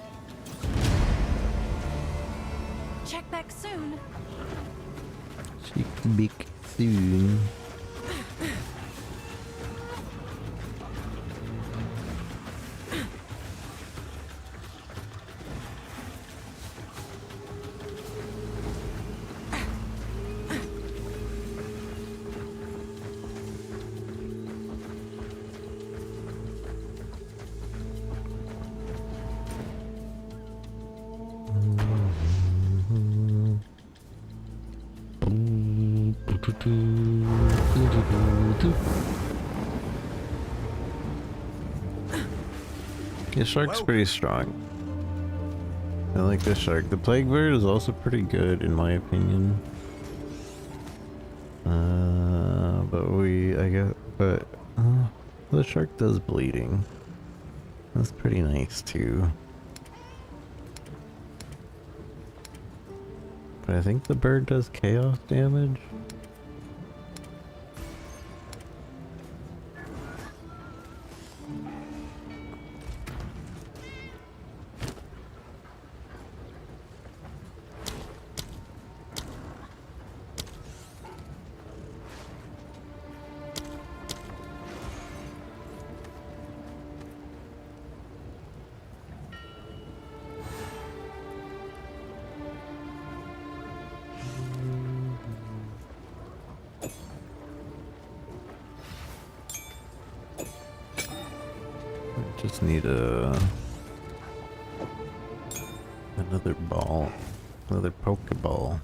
Check back soon. Check back soon. Yeah, shark's pretty strong. I like this shark. The plague bird is also pretty good in my opinion. But the shark does bleeding. That's pretty nice too. But I think the bird does chaos damage. Just need another ball, another Pokeball.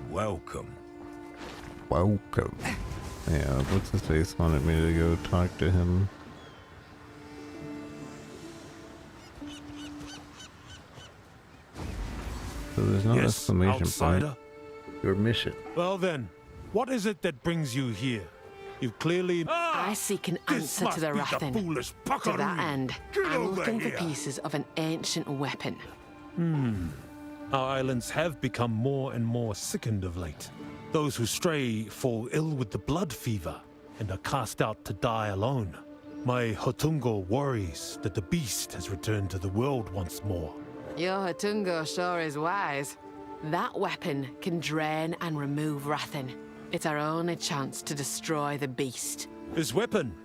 Welcome. Welcome. Yeah, what's his face wanted me to go talk to him. So there's no exclamation outsider. point. Your mission. Well then, what is it that brings you here? You've clearly... I seek an answer to the Rathin. To that end, I'm looking for pieces of an ancient weapon. Our islands have become more and more sickened of late. Those who stray fall ill with the blood fever and are cast out to die alone. My Hotungo worries that the beast has returned to the world once more. Your Hotungo sure is wise. That weapon can drain and remove Rathin. It's our only chance to destroy the beast. This weapon,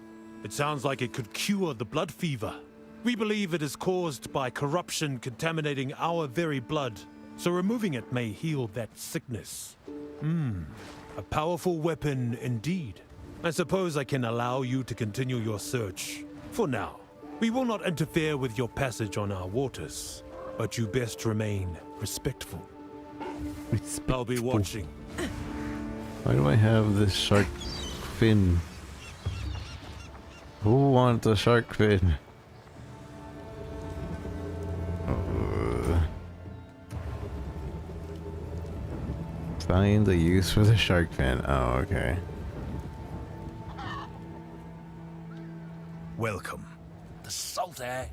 it sounds like it could cure the blood fever. We believe it is caused by corruption contaminating our very blood, so removing it may heal that sickness. A powerful weapon indeed. I suppose I can allow you to continue your search. For now, we will not interfere with your passage on our waters, but you best remain respectful. I'll be watching. Why do I have this shark fin? Who wants a shark fin? Find the use for the shark fin. Oh, okay. Welcome. The salt air.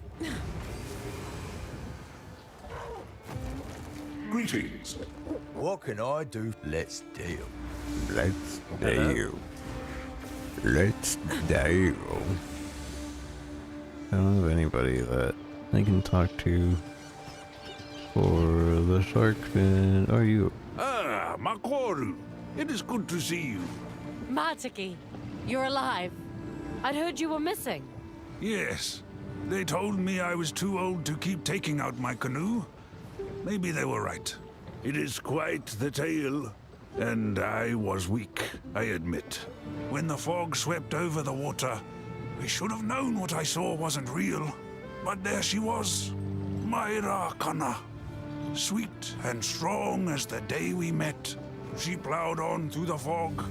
Greetings. What can I do? Let's deal. Let's deal. Let's deal. I don't have anybody that I can talk to for the shark fin. Are you? Ah, Makoru. It is good to see you. Martiki, you're alive. I'd heard you were missing. Yes. They told me I was too old to keep taking out my canoe. Maybe they were right. It is quite the tale. And I was weak, I admit. When the fog swept over the water, I should have known what I saw wasn't real. But there she was, Myra Kana. Sweet and strong as the day we met. She plowed on through the fog,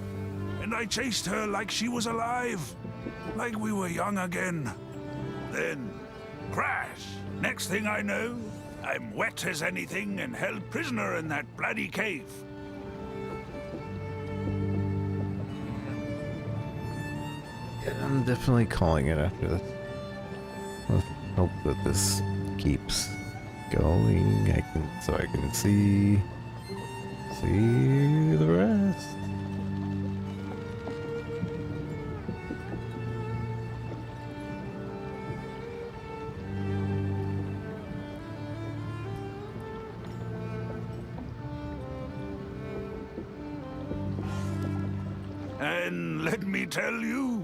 and I chased her like she was alive, like we were young again. Then, crash! Next thing I know, I'm wet as anything and held prisoner in that bloody cave. I'm definitely calling it after this. Let's hope that this keeps going. So I can see the rest. And let me tell you,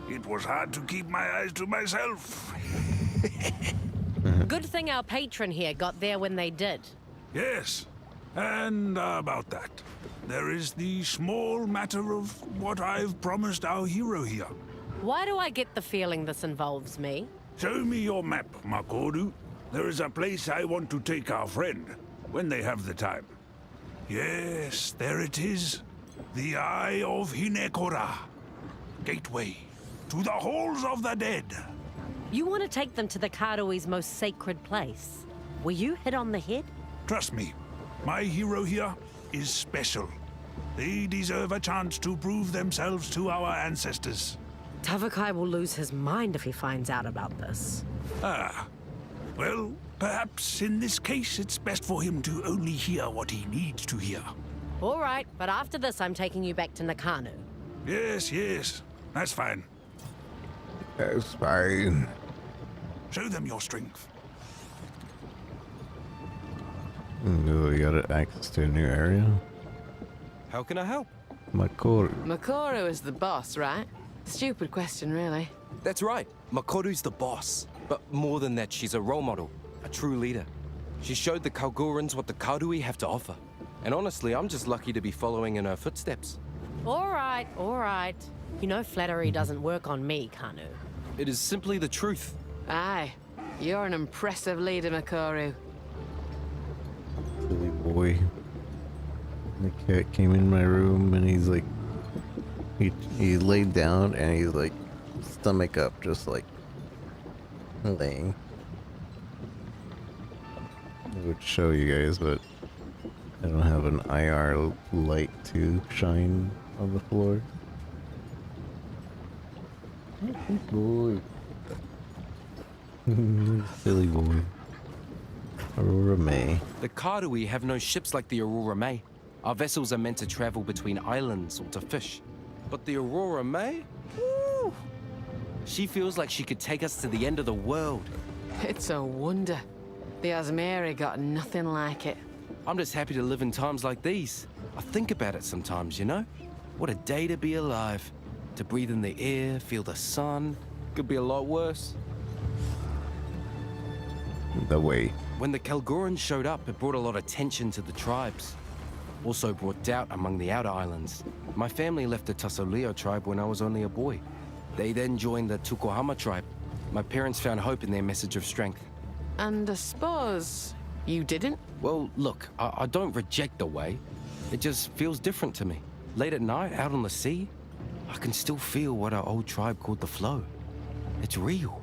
it was hard to keep my eyes to myself. Good thing our patron here got there when they did. Yes, And about that, there is the small matter of what I've promised our hero here. Why do I get the feeling this involves me? Show me your map, Makoru. There is a place I want to take our friend, when they have the time. Yes, there it is. The Eye of Hinekora. Gateway to the Halls of the Dead. You want to take them to the Karui's most sacred place? Were you hit on the head? Trust me, my hero here is special. They deserve a chance to prove themselves to our ancestors. Tavakai will lose his mind if he finds out about this. Ah, well, perhaps in this case it's best for him to only hear what he needs to hear. All right, but after this I'm taking you back to Nakano. Yes, yes, that's fine. That's fine. Show them your strength. We got access to a new area. How can I help? Makoru. Makoru is the boss, right? Stupid question, really. That's right. Makoru's the boss. But more than that, she's a role model. A true leader. She showed the Kalgorans what the Karui have to offer. And honestly, I'm just lucky to be following in her footsteps. All right, all right. You know flattery doesn't work on me, Kanu. It is simply the truth. Aye. You're an impressive leader, Makoru. Silly boy. The cat came in my room and he's like, he laid down and he's like, stomach up, just like laying. I would show you guys, but I don't have an IR light to shine on the floor. Boy. Silly boy. Aurora May. The Karui have no ships like the Aurora May. Our vessels are meant to travel between islands or to fish. But the Aurora May? Woo! She feels like she could take us to the end of the world. It's a wonder. The Asmeri got nothing like it. I'm just happy to live in times like these. I think about it sometimes, you know? What a day to be alive. To breathe in the air, feel the sun. Could be a lot worse. The way. When the Kalgorans showed up, it brought a lot of tension to the tribes. Also brought doubt among the outer islands. My family left the Tasoleo tribe when I was only a boy. They then joined the Tukohama tribe. My parents found hope in their message of strength. And I suppose you didn't? Well, look, I don't reject the way. It just feels different to me. Late at night, out on the sea, I can still feel what our old tribe called the flow. It's real.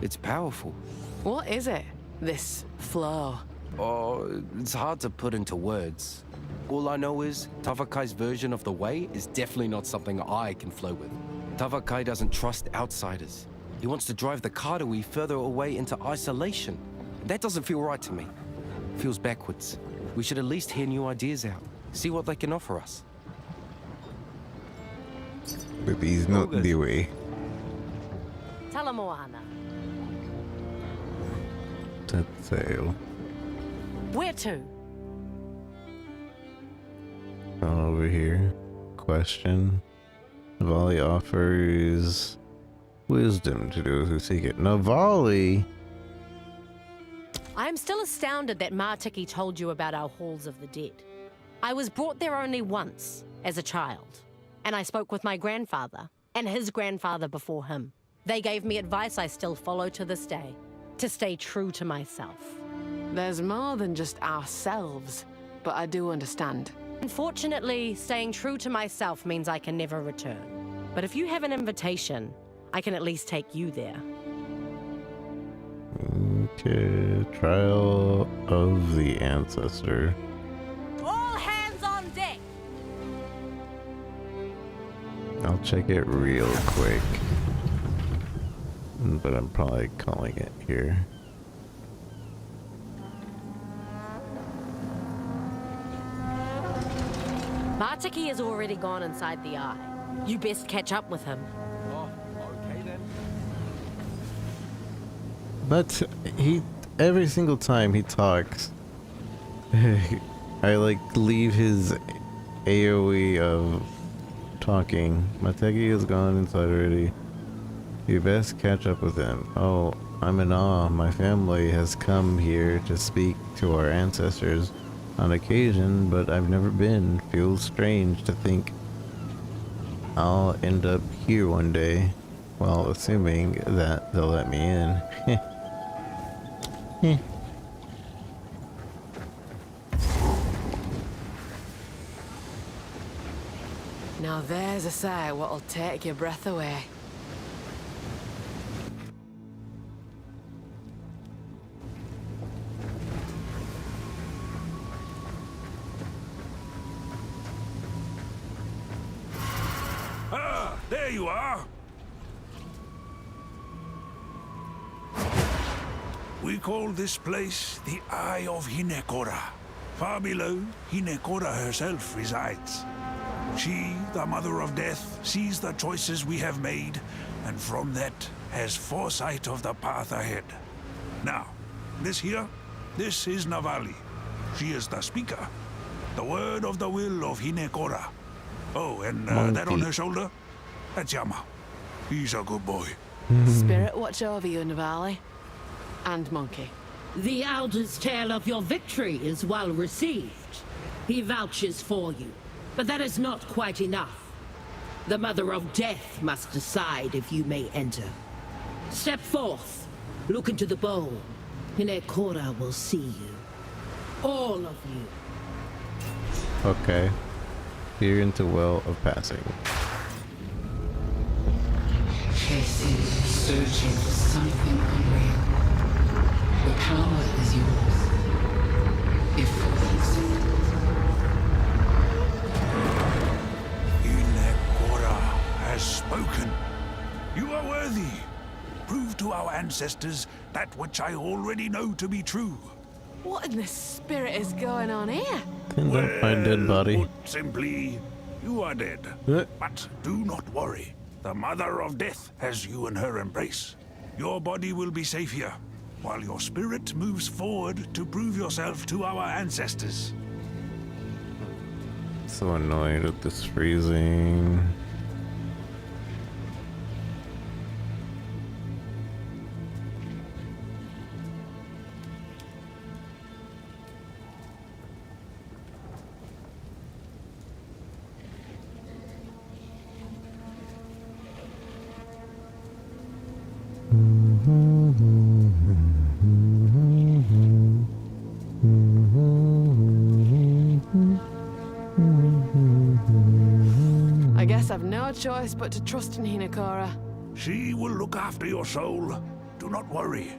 It's powerful. What is it? This flow? Oh, it's hard to put into words. All I know is Tavakai's version of the way is definitely not something I can flow with. Tavakai doesn't trust outsiders. He wants to drive the Karui further away into isolation. That doesn't feel right to me. It feels backwards. We should at least hear new ideas out. See what they can offer us. But he's not the way. Talamoana. That's sail. Where to? Over here. Question. Navali offers wisdom to those who seek it. Navali! I am still astounded that Martiki told you about our halls of the dead. I was brought there only once, as a child. And I spoke with my grandfather, and his grandfather before him. They gave me advice I still follow to this day. To stay true to myself. There's more than just ourselves, but I do understand. Unfortunately, staying true to myself means I can never return. But if you have an invitation, I can at least take you there. Okay, Trial of the Ancestor. All hands on deck! I'll check it real quick. But I'm probably calling it here. Martiki has already gone inside the eye. You best catch up with him. Oh, okay then. But every single time he talks, I like leave his AoE of talking. Mateki has gone inside already. You best catch up with him. Oh, I'm in awe. My family has come here to speak to our ancestors. on occasion, but I've never been. Feels strange to think I'll end up here one day, while assuming that they'll let me in. Now there's a sight what'll take your breath away. Ah, there you are. We call this place the Eye of Hinekora. Far below, Hinekora herself resides. She, the Mother of Death, sees the choices we have made, and from that has foresight of the path ahead. Now, this here, this is Navali. She is the speaker. The word of the will of Hinekora. Oh, and that on her shoulder? That's Yama. He's a good boy. Spirit watch over you, Navali. And Monkey. The Elder's tale of your victory is well received. He vouches for you. But that is not quite enough. The Mother of Death must decide if you may enter. Step forth. Look into the bowl. Hinekora will see you. All of you. Okay. Peer into Well of Passing. Chasing, searching for something unreal. The power is yours. If you accept it. Has spoken. You are worthy. Prove to our ancestors that which I already know to be true. What in the spirit is going on here? Well, my dead body. Put simply, you are dead. But do not worry. The Mother of Death has you in her embrace. Your body will be safe here, while your spirit moves forward to prove yourself to our ancestors. So annoyed with this freezing. I guess I've no choice but to trust in Hinekora. She will look after your soul. Do not worry.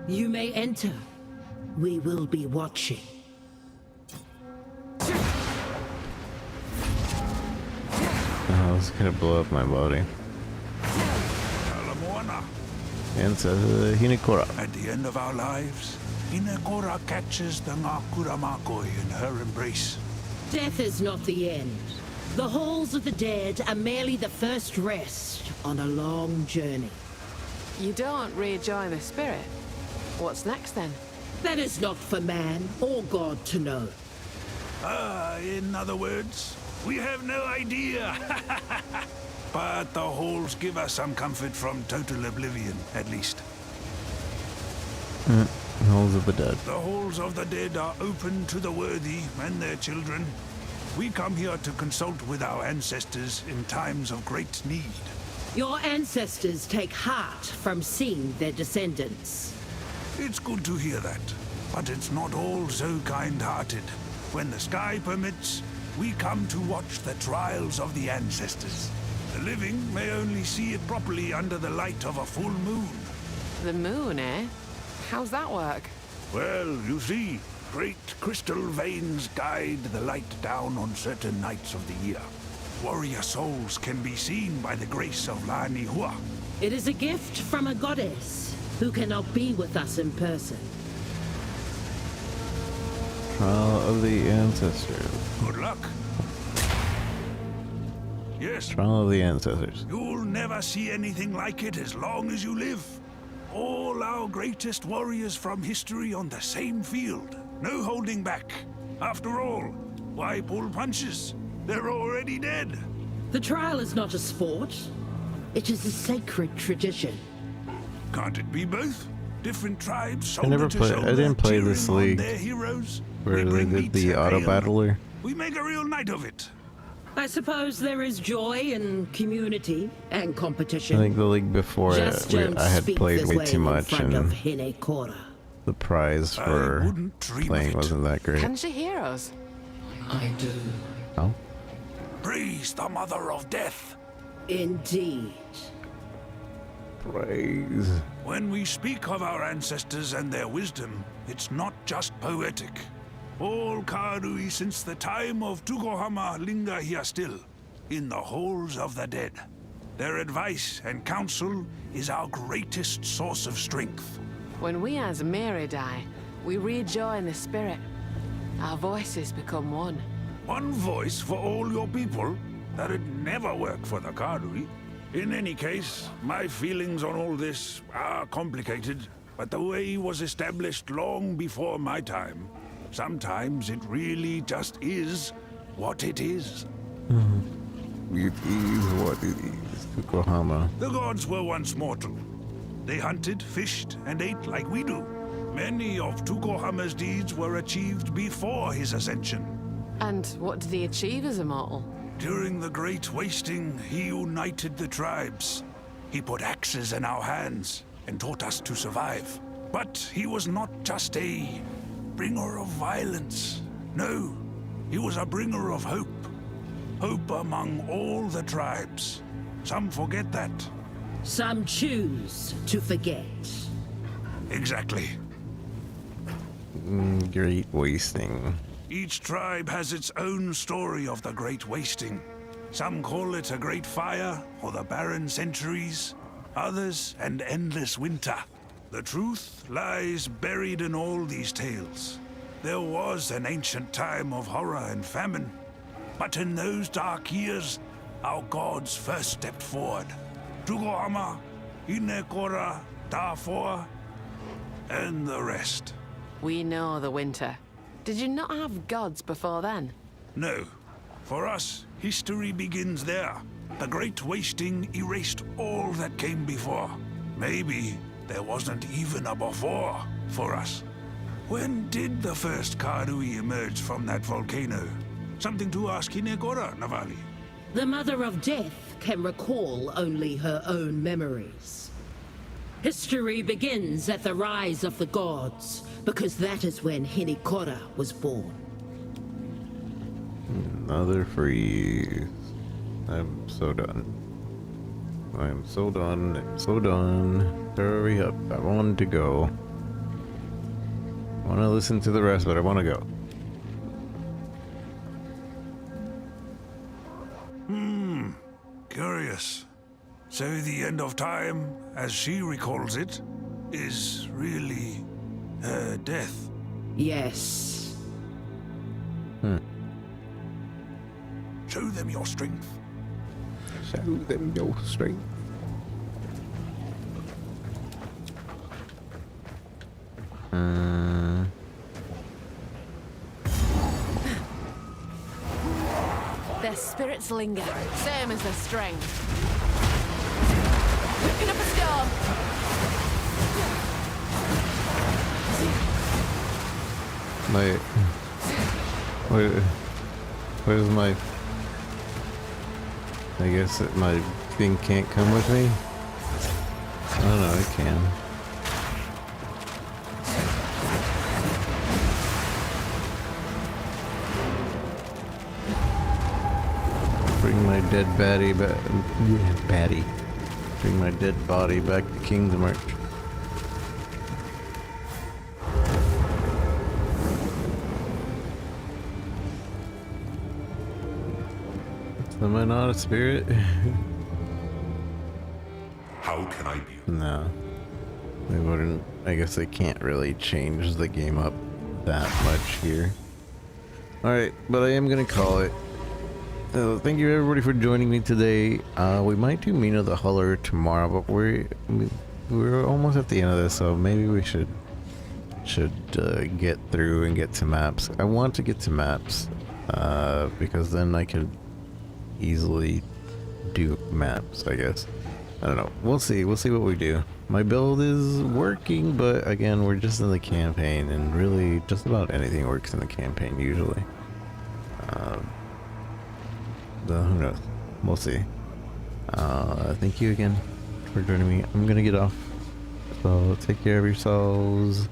You may enter. We will be watching. Oh, it's gonna blow up my body. And says Hinekora. At the end of our lives, Hinekora catches the Ngakura Makoi in her embrace. Death is not the end. The halls of the dead are merely the first rest on a long journey. You don't rejoin the spirit. What's next then? That is not for man or God to know. In other words, we have no idea. But the halls give us some comfort from total oblivion, at least. Halls of the Dead. The halls of the dead are open to the worthy and their children. We come here to consult with our ancestors in times of great need. Your ancestors take heart from seeing their descendants. It's good to hear that, but it's not all so kind-hearted. When the sky permits, we come to watch the trials of the ancestors. The living may only see it properly under the light of a full moon. The moon, eh? How's that work? Well, you see, great crystal veins guide the light down on certain nights of the year. Warrior souls can be seen by the grace of Lani Hua. It is a gift from a goddess who cannot be with us in person. Trial of the Ancestors. Good luck. Yes. Trial of the Ancestors. You'll never see anything like it as long as you live. All our greatest warriors from history on the same field. No holding back. After all, why pull punches? They're already dead. The trial is not a sport. It is a sacred tradition. Can't it be both? Different tribes I never played. I didn't play this league their heroes. where they did the auto battler. We make a real night of it. I suppose there is joy in community and competition. I think the league before Just it, don't I had speak played this way way too in much, front of and Hinekora. the prize for playing wasn't that great. Can she hear us? I do. Oh. Praise the Mother of Death. Indeed. Praise. When we speak of our ancestors and their wisdom, it's not just poetic. All Karui since the time of Tugohama linger here still, in the halls of the dead. Their advice and counsel is our greatest source of strength. When we as Mary die, we rejoin the spirit. Our voices become one. One voice for all your people? That'd never work for the Karui. In any case, my feelings on all this are complicated, but the way was established long before my time. Sometimes it really just is what it is. It is what it is. Tukohama. The gods were once mortal. They hunted, fished, and ate like we do. Many of Tukohama's deeds were achieved before his ascension. And what did he achieve as a mortal? During the Great Wasting, he united the tribes. He put axes in our hands and taught us to survive. But he was not just a bringer of violence. No, he was a bringer of hope. Hope among all the tribes. Some forget that. Some choose to forget. Exactly. Great Wasting. Each tribe has its own story of the Great Wasting. Some call it a great fire, or the barren centuries. Others, an endless winter. The truth lies buried in all these tales. There was an ancient time of horror and famine. But in those dark years, our gods first stepped forward. Tugohama, Hinekora, Dafor, and the rest. We know the winter. Did you not have gods before then? No. For us, history begins there. The Great Wasting erased all that came before. Maybe there wasn't even a before for us. When did the first Karui emerge from that volcano? Something to ask Hinekora, Navali. The Mother of Death can recall only her own memories. History begins at the rise of the gods, because that is when Hinekora was born. Another freeze. I'm so done. I'm so done. I'm so done. Hurry up. I want to go. I want to listen to the rest, but I want to go. Curious. So the end of time, as she recalls it, is really her death. Yes. Show them your strength. Show them your strength. Their spirits linger, same as their strength. Looking up a storm! Where's my... I guess that my thing can't come with me? I don't know, it can. Bring my dead baddie back. Baddie. Bring my dead body back to King's March. Am I not a spirit? How can I be? No. They wouldn't. I guess they can't really change the game up that much here. Alright, but I am gonna call it. So thank you everybody for joining me today. We might do Mina the Huller tomorrow, but we're almost at the end of this, so maybe we should get through and get to maps. I want to get to maps because then I could easily do maps, I guess. I don't know. We'll see. We'll see what we do. My build is working, but again, we're just in the campaign, and really, just about anything works in the campaign usually. Who knows? We'll see. Thank you again for joining me. I'm gonna get off. So take care of yourselves.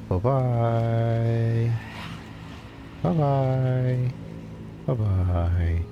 Bye-bye. Bye-bye. Bye-bye.